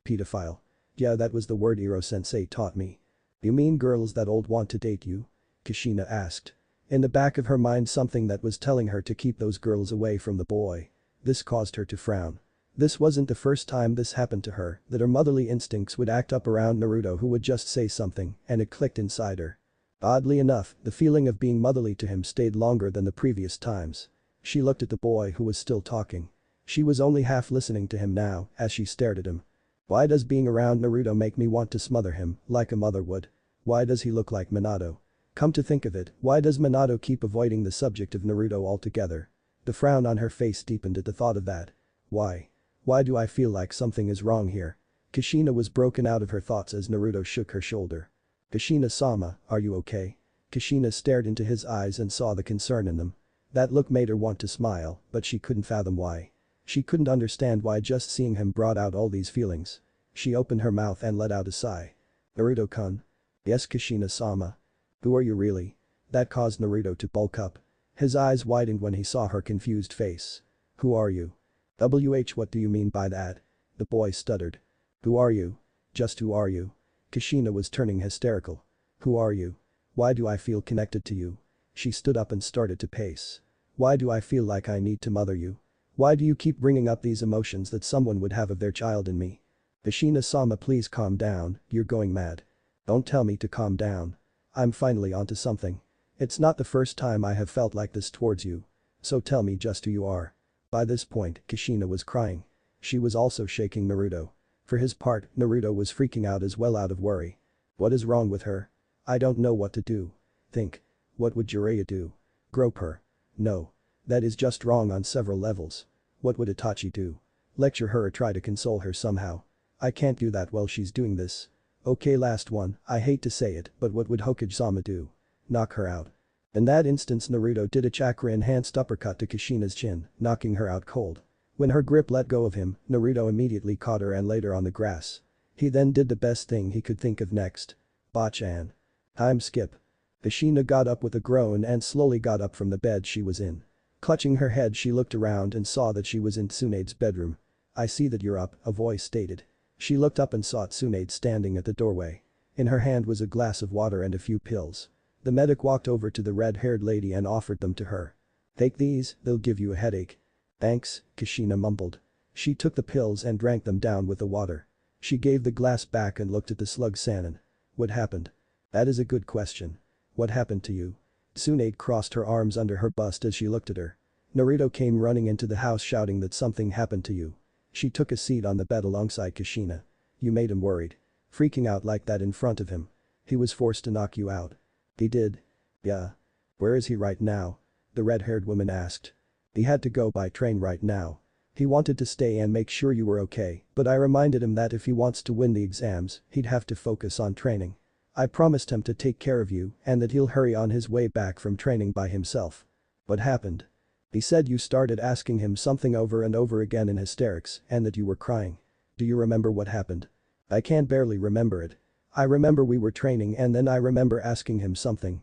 Pedophile. Yeah, that was the word Hiro-sensei taught me. You mean girls that old want to date you? Kushina asked. In the back of her mind something that was telling her to keep those girls away from the boy. This caused her to frown. This wasn't the first time this happened to her, that her motherly instincts would act up around Naruto who would just say something, and it clicked inside her. Oddly enough, the feeling of being motherly to him stayed longer than the previous times. She looked at the boy who was still talking. She was only half listening to him now, as she stared at him. Why does being around Naruto make me want to smother him, like a mother would? Why does he look like Minato? Come to think of it, why does Minato keep avoiding the subject of Naruto altogether? The frown on her face deepened at the thought of that. Why? Why do I feel like something is wrong here? Kushina was broken out of her thoughts as Naruto shook her shoulder. Kushina-sama, are you okay? Kushina stared into his eyes and saw the concern in them. That look made her want to smile, but she couldn't fathom why. She couldn't understand why just seeing him brought out all these feelings. She opened her mouth and let out a sigh. Naruto-kun. Yes, Kushina-sama. Who are you really? That caused Naruto to bulk up. His eyes widened when he saw her confused face. Who are you? What do you mean by that? The boy stuttered. Who are you? Just who are you? Kushina was turning hysterical. Who are you? Why do I feel connected to you? She stood up and started to pace. Why do I feel like I need to mother you? Why do you keep bringing up these emotions that someone would have of their child in me? Kushina-sama, please calm down, you're going mad. Don't tell me to calm down. I'm finally onto something. It's not the first time I have felt like this towards you. So tell me just who you are. By this point, Kushina was crying. She was also shaking Naruto. For his part, Naruto was freaking out as well out of worry. What is wrong with her? I don't know what to do. Think. What would Jiraiya do? Grope her. No. That is just wrong on several levels. What would Itachi do? Lecture her or try to console her somehow. I can't do that while she's doing this. Okay, last one, I hate to say it, but what would Hokage-sama do? Knock her out. In that instance, Naruto did a chakra-enhanced uppercut to Kushina's chin, knocking her out cold. When her grip let go of him, Naruto immediately caught her and laid her on the grass. He then did the best thing he could think of next. Bachan. Time skip. Kushina got up with a groan and slowly got up from the bed she was in. Clutching her head, she looked around and saw that she was in Tsunade's bedroom. I see that you're up, a voice stated. She looked up and saw Tsunade standing at the doorway. In her hand was a glass of water and a few pills. The medic walked over to the red-haired lady and offered them to her. Take these, they'll give you a headache. Thanks, Kushina mumbled. She took the pills and drank them down with the water. She gave the glass back and looked at the slug Sannin. What happened? That is a good question. What happened to you? Tsunade crossed her arms under her bust as she looked at her. Naruto came running into the house shouting that something happened to you. She took a seat on the bed alongside Kushina. You made him worried. Freaking out like that in front of him. He was forced to knock you out. He did. Yeah. Where is he right now? The red-haired woman asked. He had to go by train right now. He wanted to stay and make sure you were okay, but I reminded him that if he wants to win the exams, he'd have to focus on training. I promised him to take care of you and that he'll hurry on his way back from training by himself. What happened? He said you started asking him something over and over again in hysterics and that you were crying. Do you remember what happened? I can't barely remember it. I remember we were training and then I remember asking him something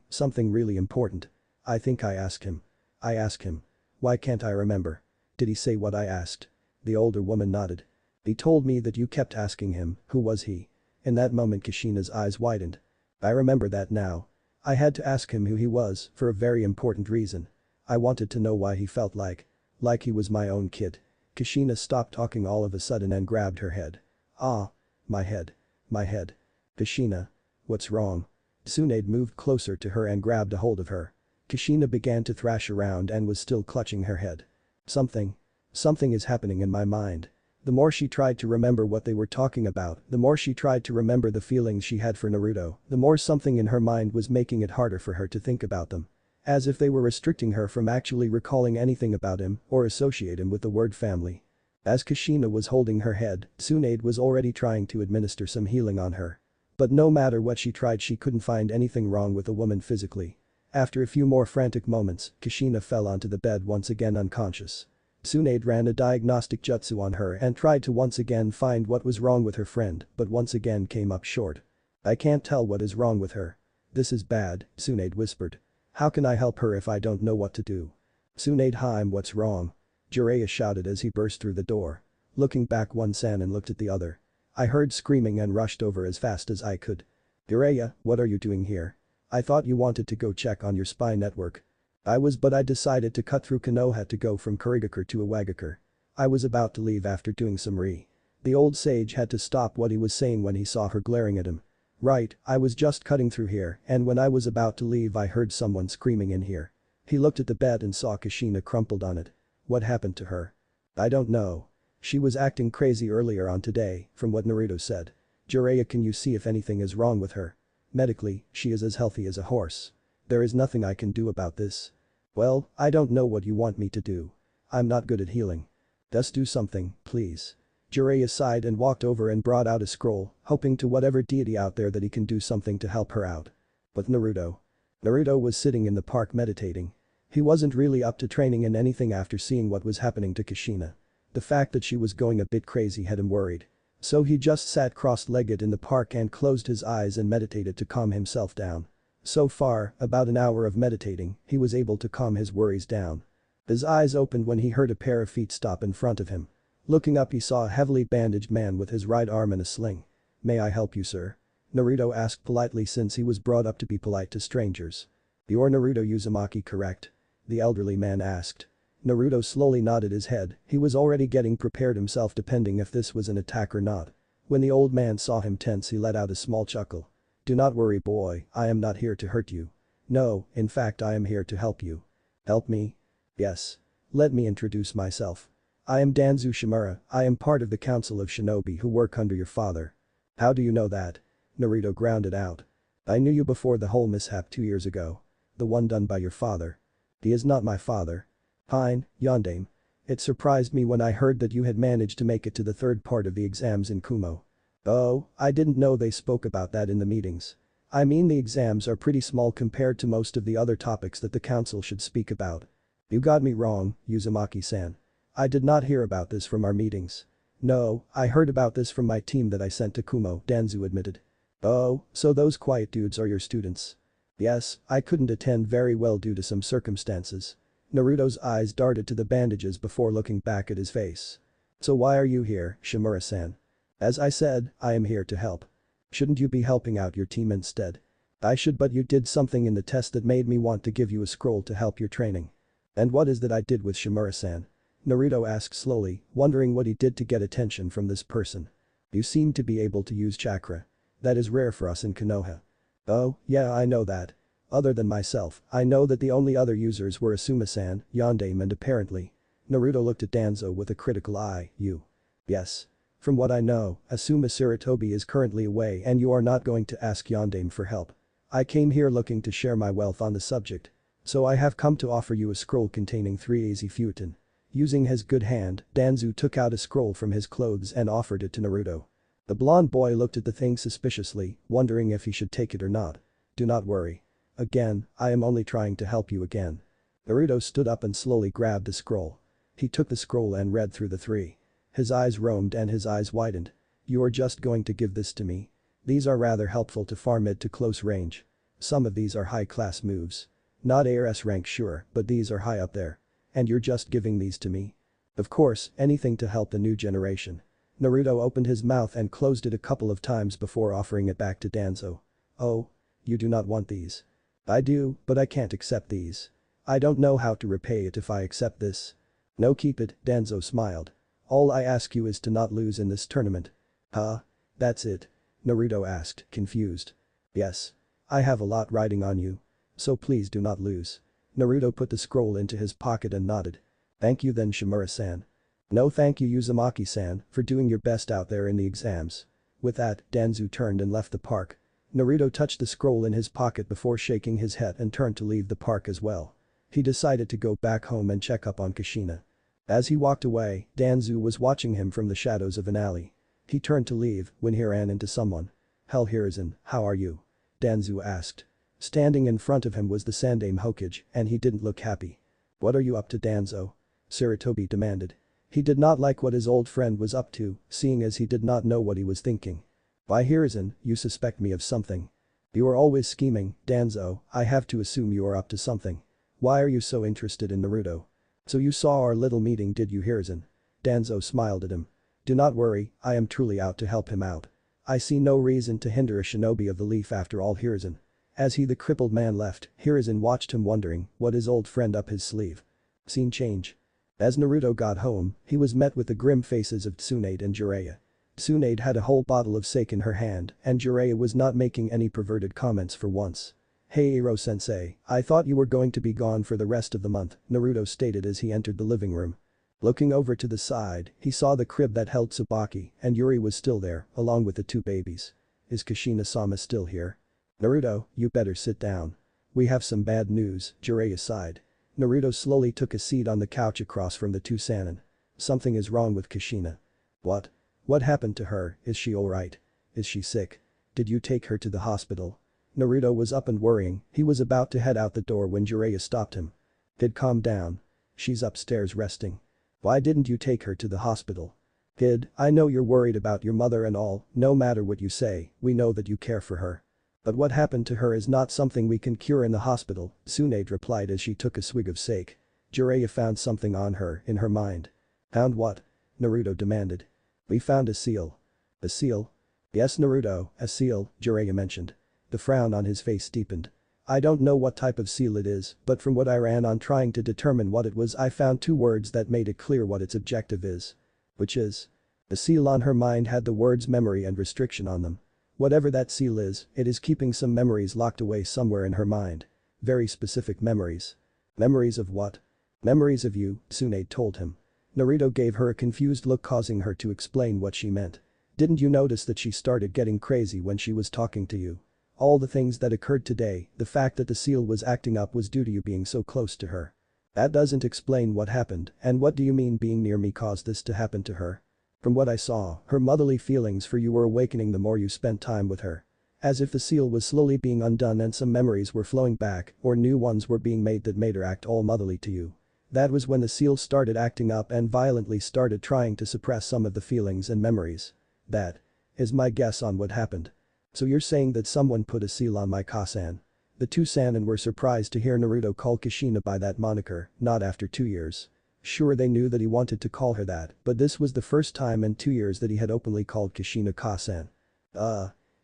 really important. I think I asked him. I asked him. Why can't I remember? Did he say what I asked? The older woman nodded. He told me that you kept asking him, who was he? In that moment Kushina's eyes widened. I remember that now. I had to ask him who he was for a very important reason. I wanted to know why he felt like he was my own kid. Kushina stopped talking all of a sudden and grabbed her head. Ah. My head. My head. Kushina. What's wrong? Tsunade moved closer to her and grabbed a hold of her. Kushina began to thrash around and was still clutching her head. Something is happening in my mind. The more she tried to remember what they were talking about, the more she tried to remember the feelings she had for Naruto, the more something in her mind was making it harder for her to think about them. As if they were restricting her from actually recalling anything about him or associate him with the word family. As Kushina was holding her head, Tsunade was already trying to administer some healing on her. But no matter what she tried, she couldn't find anything wrong with the woman physically. After a few more frantic moments, Kushina fell onto the bed once again unconscious. Tsunade ran a diagnostic jutsu on her and tried to once again find what was wrong with her friend, but once again came up short. I can't tell what is wrong with her. This is bad, Tsunade whispered. How can I help her if I don't know what to do? Tsunade, what's wrong? Jiraiya shouted as he burst through the door. Looking back, one Sannin looked at the other. I heard screaming and rushed over as fast as I could. Jiraiya, what are you doing here? I thought you wanted to go check on your spy network. But I decided to cut through Konoha to go from Kurigakure to Iwagakure. I was about to leave after doing some The old sage had to stop what he was saying when he saw her glaring at him. Right, I was just cutting through here and when I was about to leave I heard someone screaming in here. He looked at the bed and saw Kushina crumpled on it. What happened to her? I don't know. She was acting crazy earlier on today, from what Naruto said. Jiraiya, can you see if anything is wrong with her? Medically, she is as healthy as a horse. There is nothing I can do about this. Well, I don't know what you want me to do. I'm not good at healing. Just do something, please. Jiraiya sighed and walked over and brought out a scroll, hoping to whatever deity out there that he can do something to help her out. But Naruto. Naruto was sitting in the park meditating. He wasn't really up to training in anything after seeing what was happening to Kushina. The fact that she was going a bit crazy had him worried. So he just sat cross-legged in the park and closed his eyes and meditated to calm himself down. So far, about an hour of meditating, he was able to calm his worries down. His eyes opened when he heard a pair of feet stop in front of him. Looking up, he saw a heavily bandaged man with his right arm in a sling. "May I help you, sir?" Naruto asked politely, since he was brought up to be polite to strangers. "You're Naruto Uzumaki, correct?" the elderly man asked. Naruto slowly nodded his head. He was already getting prepared himself, depending if this was an attack or not. When the old man saw him tense, he let out a small chuckle. "Do not worry, boy, I am not here to hurt you. No, in fact I am here to help you." "Help me?" "Yes. Let me introduce myself. I am Danzo Shimura. I am part of the council of shinobi who work under your father." "How do you know that?" Naruto grounded out. "I knew you before the whole mishap 2 years ago. The one done by your father." "He is not my father." "Fine, Yondaime. It surprised me when I heard that you had managed to make it to the third part of the exams in Kumo." "Oh, I didn't know they spoke about that in the meetings. I mean, the exams are pretty small compared to most of the other topics that the council should speak about." "You got me wrong, Uzumaki-san. I did not hear about this from our meetings." "No, I heard about this from my team that I sent to Kumo," Danzo admitted. "Oh, so those quiet dudes are your students?" "Yes, I couldn't attend very well due to some circumstances." Naruto's eyes darted to the bandages before looking back at his face. "So why are you here, Shimura-san?" "As I said, I am here to help." "Shouldn't you be helping out your team instead?" "I should, but you did something in the test that made me want to give you a scroll to help your training." "And what is that I did with Shimura-san?" Naruto asked slowly, wondering what he did to get attention from this person. "You seem to be able to use chakra. That is rare for us in Konoha." "Oh, yeah, I know that. Other than myself, I know that the only other users were Asuma-san, Yondaime, and apparently." Naruto looked at Danzo with a critical eye. "You?" "Yes. From what I know, Asuma Sarutobi is currently away and you are not going to ask Yondaime for help. I came here looking to share my wealth on the subject. So I have come to offer you a scroll containing 3 easy futon." Using his good hand, Danzo took out a scroll from his clothes and offered it to Naruto. The blonde boy looked at the thing suspiciously, wondering if he should take it or not. "Do not worry. Again, I am only trying to help you again." Naruto stood up and slowly grabbed the scroll. He took the scroll and read through the 3. His eyes roamed and his eyes widened. "You are just going to give this to me? These are rather helpful to far mid to close range. Some of these are high-class moves. Not ARS rank, sure, but these are high up there. And you're just giving these to me?" "Of course, anything to help the new generation." Naruto opened his mouth and closed it a couple of times before offering it back to Danzo. "Oh? You do not want these?" "I do, but I can't accept these. I don't know how to repay it if I accept this." "No, keep it," Danzo smiled. "All I ask you is to not lose in this tournament." "Huh? That's it?" Naruto asked, confused. "Yes. I have a lot riding on you. So please do not lose." Naruto put the scroll into his pocket and nodded. "Thank you then, Shimura-san." "No thank you, Uzumaki-san, for doing your best out there in the exams." With that, Danzo turned and left the park. Naruto touched the scroll in his pocket before shaking his head and turned to leave the park as well. He decided to go back home and check up on Kushina. As he walked away, Danzo was watching him from the shadows of an alley. He turned to leave when he ran into someone. "Hell, Hiruzen, how are you?" Danzo asked. Standing in front of him was the Sandaime Hokage, and he didn't look happy. "What are you up to, Danzo?" Sarutobi demanded. He did not like what his old friend was up to, seeing as he did not know what he was thinking. "Why, Hiruzen, you suspect me of something?" "You are always scheming, Danzo, I have to assume you are up to something. Why are you so interested in Naruto?" "So you saw our little meeting, did you, Hiruzen?" Danzo smiled at him. "Do not worry, I am truly out to help him out. I see no reason to hinder a shinobi of the leaf after all, Hiruzen." As the crippled man left, Hiruzen watched him, wondering what his old friend up his sleeve. Scene change. As Naruto got home, he was met with the grim faces of Tsunade and Jiraiya. Tsunade had a whole bottle of sake in her hand and Jiraiya was not making any perverted comments for once. "Hey Iro-sensei, I thought you were going to be gone for the rest of the month," Naruto stated as he entered the living room. Looking over to the side, he saw the crib that held Tsubaki and Yuri was still there, along with the two babies. Is Kushina-sama still here? Naruto, you better sit down. We have some bad news, Jiraiya sighed. Naruto slowly took a seat on the couch across from the two Sannin. Something is wrong with Kushina. What? What happened to her? Is she alright? Is she sick? Did you take her to the hospital? Naruto was up and worrying, he was about to head out the door when Jiraiya stopped him. Kid, calm down. She's upstairs resting. Why didn't you take her to the hospital? Kid, I know you're worried about your mother and all, no matter what you say, we know that you care for her. But what happened to her is not something we can cure in the hospital, Tsunade replied as she took a swig of sake. Jiraiya found something on her, in her mind. Found what? Naruto demanded. We found a seal. A seal? Yes Naruto, a seal, Jiraiya mentioned. The frown on his face deepened. I don't know what type of seal it is, but from what I ran on trying to determine what it was I found two words that made it clear what its objective is. Which is? The seal on her mind had the words memory and restriction on them. Whatever that seal is, it is keeping some memories locked away somewhere in her mind. Very specific memories. Memories of what? Memories of you, Tsunade told him. Naruto gave her a confused look causing her to explain what she meant. Didn't you notice that she started getting crazy when she was talking to you? All the things that occurred today, the fact that the seal was acting up was due to you being so close to her. That doesn't explain what happened, and what do you mean being near me caused this to happen to her? From what I saw, her motherly feelings for you were awakening the more you spent time with her. As if the seal was slowly being undone and some memories were flowing back, or new ones were being made that made her act all motherly to you. That was when the seal started acting up and violently started trying to suppress some of the feelings and memories. That is my guess on what happened. So you're saying that someone put a seal on my Kasan? The two Sannin were surprised to hear Naruto call Kushina by that moniker, not after 2 years. Sure they knew that he wanted to call her that, but this was the first time in 2 years that he had openly called Kushina Kasan.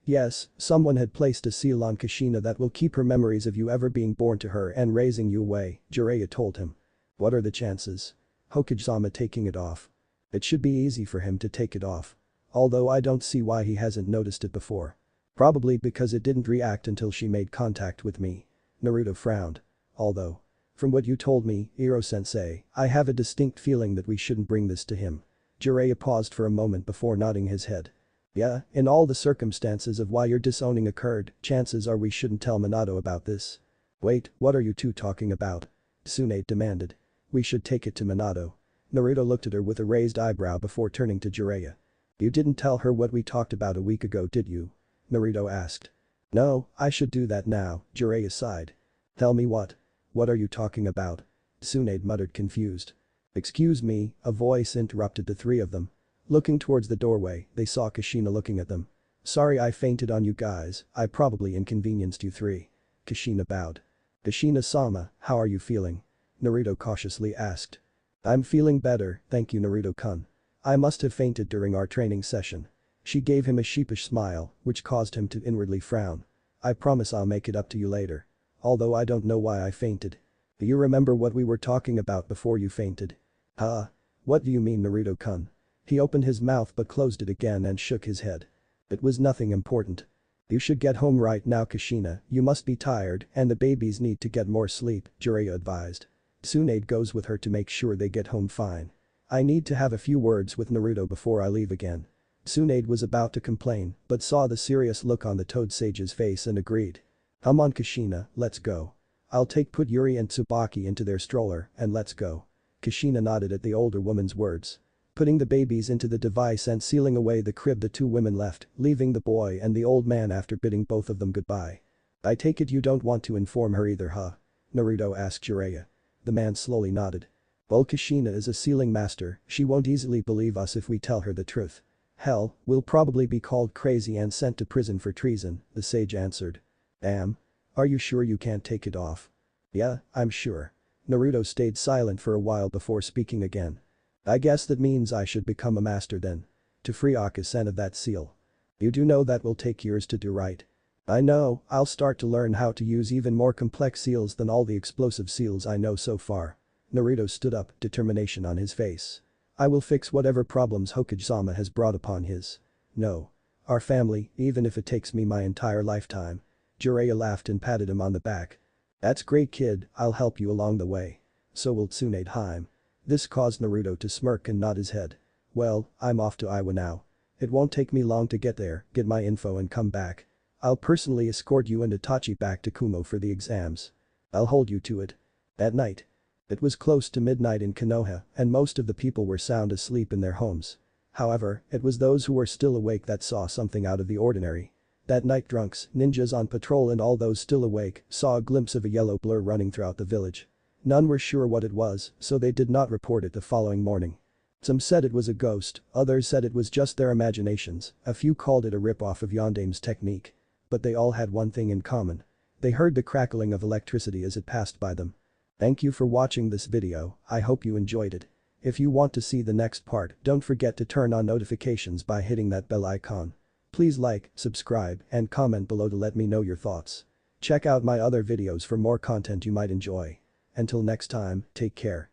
Yes, someone had placed a seal on Kushina that will keep her memories of you ever being born to her and raising you away, Jiraiya told him. What are the chances? Hokage-sama taking it off. It should be easy for him to take it off. Although I don't see why he hasn't noticed it before. Probably because it didn't react until she made contact with me. Naruto frowned. Although. From what you told me, Iro-sensei, I have a distinct feeling that we shouldn't bring this to him. Jiraiya paused for a moment before nodding his head. Yeah, in all the circumstances of why your disowning occurred, chances are we shouldn't tell Minato about this. Wait, what are you two talking about? Tsunade demanded. We should take it to Minato. Naruto looked at her with a raised eyebrow before turning to Jiraiya. You didn't tell her what we talked about a week ago, did you? Naruto asked. No, I should do that now, Jiraiya sighed. Tell me what? What are you talking about? Tsunade muttered confused. Excuse me, a voice interrupted the three of them. Looking towards the doorway, they saw Kushina looking at them. Sorry I fainted on you guys, I probably inconvenienced you three. Kushina bowed. Kushina-sama, how are you feeling? Naruto cautiously asked. I'm feeling better, thank you Naruto-kun. I must have fainted during our training session. She gave him a sheepish smile, which caused him to inwardly frown. I promise I'll make it up to you later. Although I don't know why I fainted. Do you remember what we were talking about before you fainted? Huh? What do you mean Naruto-kun? He opened his mouth but closed it again and shook his head. It was nothing important. You should get home right now Kushina, you must be tired and the babies need to get more sleep, Jiraiya advised. Tsunade goes with her to make sure they get home fine. I need to have a few words with Naruto before I leave again. Tsunade was about to complain, but saw the serious look on the Toad Sage's face and agreed. Come on Kushina, let's go. I'll put Yuri and Tsubaki into their stroller and let's go. Kushina nodded at the older woman's words. Putting the babies into the device and sealing away the crib the two women left, leaving the boy and the old man after bidding both of them goodbye. I take it you don't want to inform her either huh? Naruto asked Jiraiya. The man slowly nodded. Well Kushina is a sealing master, she won't easily believe us if we tell her the truth. Hell, we'll probably be called crazy and sent to prison for treason, the sage answered. Damn. Are you sure you can't take it off? Yeah, I'm sure. Naruto stayed silent for a while before speaking again. I guess that means I should become a master then. To free Akasen of that seal. You do know that will take years to do right? I know, I'll start to learn how to use even more complex seals than all the explosive seals I know so far. Naruto stood up, determination on his face. I will fix whatever problems Hokage-sama has brought upon his. No. Our family, even if it takes me my entire lifetime. Jiraiya laughed and patted him on the back. That's great kid, I'll help you along the way. So will Tsunade. This caused Naruto to smirk and nod his head. Well, I'm off to Iowa now. It won't take me long to get there, get my info and come back. I'll personally escort you and Itachi back to Kumo for the exams. I'll hold you to it. At night. It was close to midnight in Konoha and most of the people were sound asleep in their homes. However, it was those who were still awake that saw something out of the ordinary. That night drunks, ninjas on patrol and all those still awake saw a glimpse of a yellow blur running throughout the village. None were sure what it was, so they did not report it the following morning. Some said it was a ghost, others said it was just their imaginations, a few called it a rip-off of Yondame's technique. But they all had one thing in common. They heard the crackling of electricity as it passed by them. Thank you for watching this video, I hope you enjoyed it. If you want to see the next part, don't forget to turn on notifications by hitting that bell icon. Please like, subscribe, and comment below to let me know your thoughts. Check out my other videos for more content you might enjoy. Until next time, take care.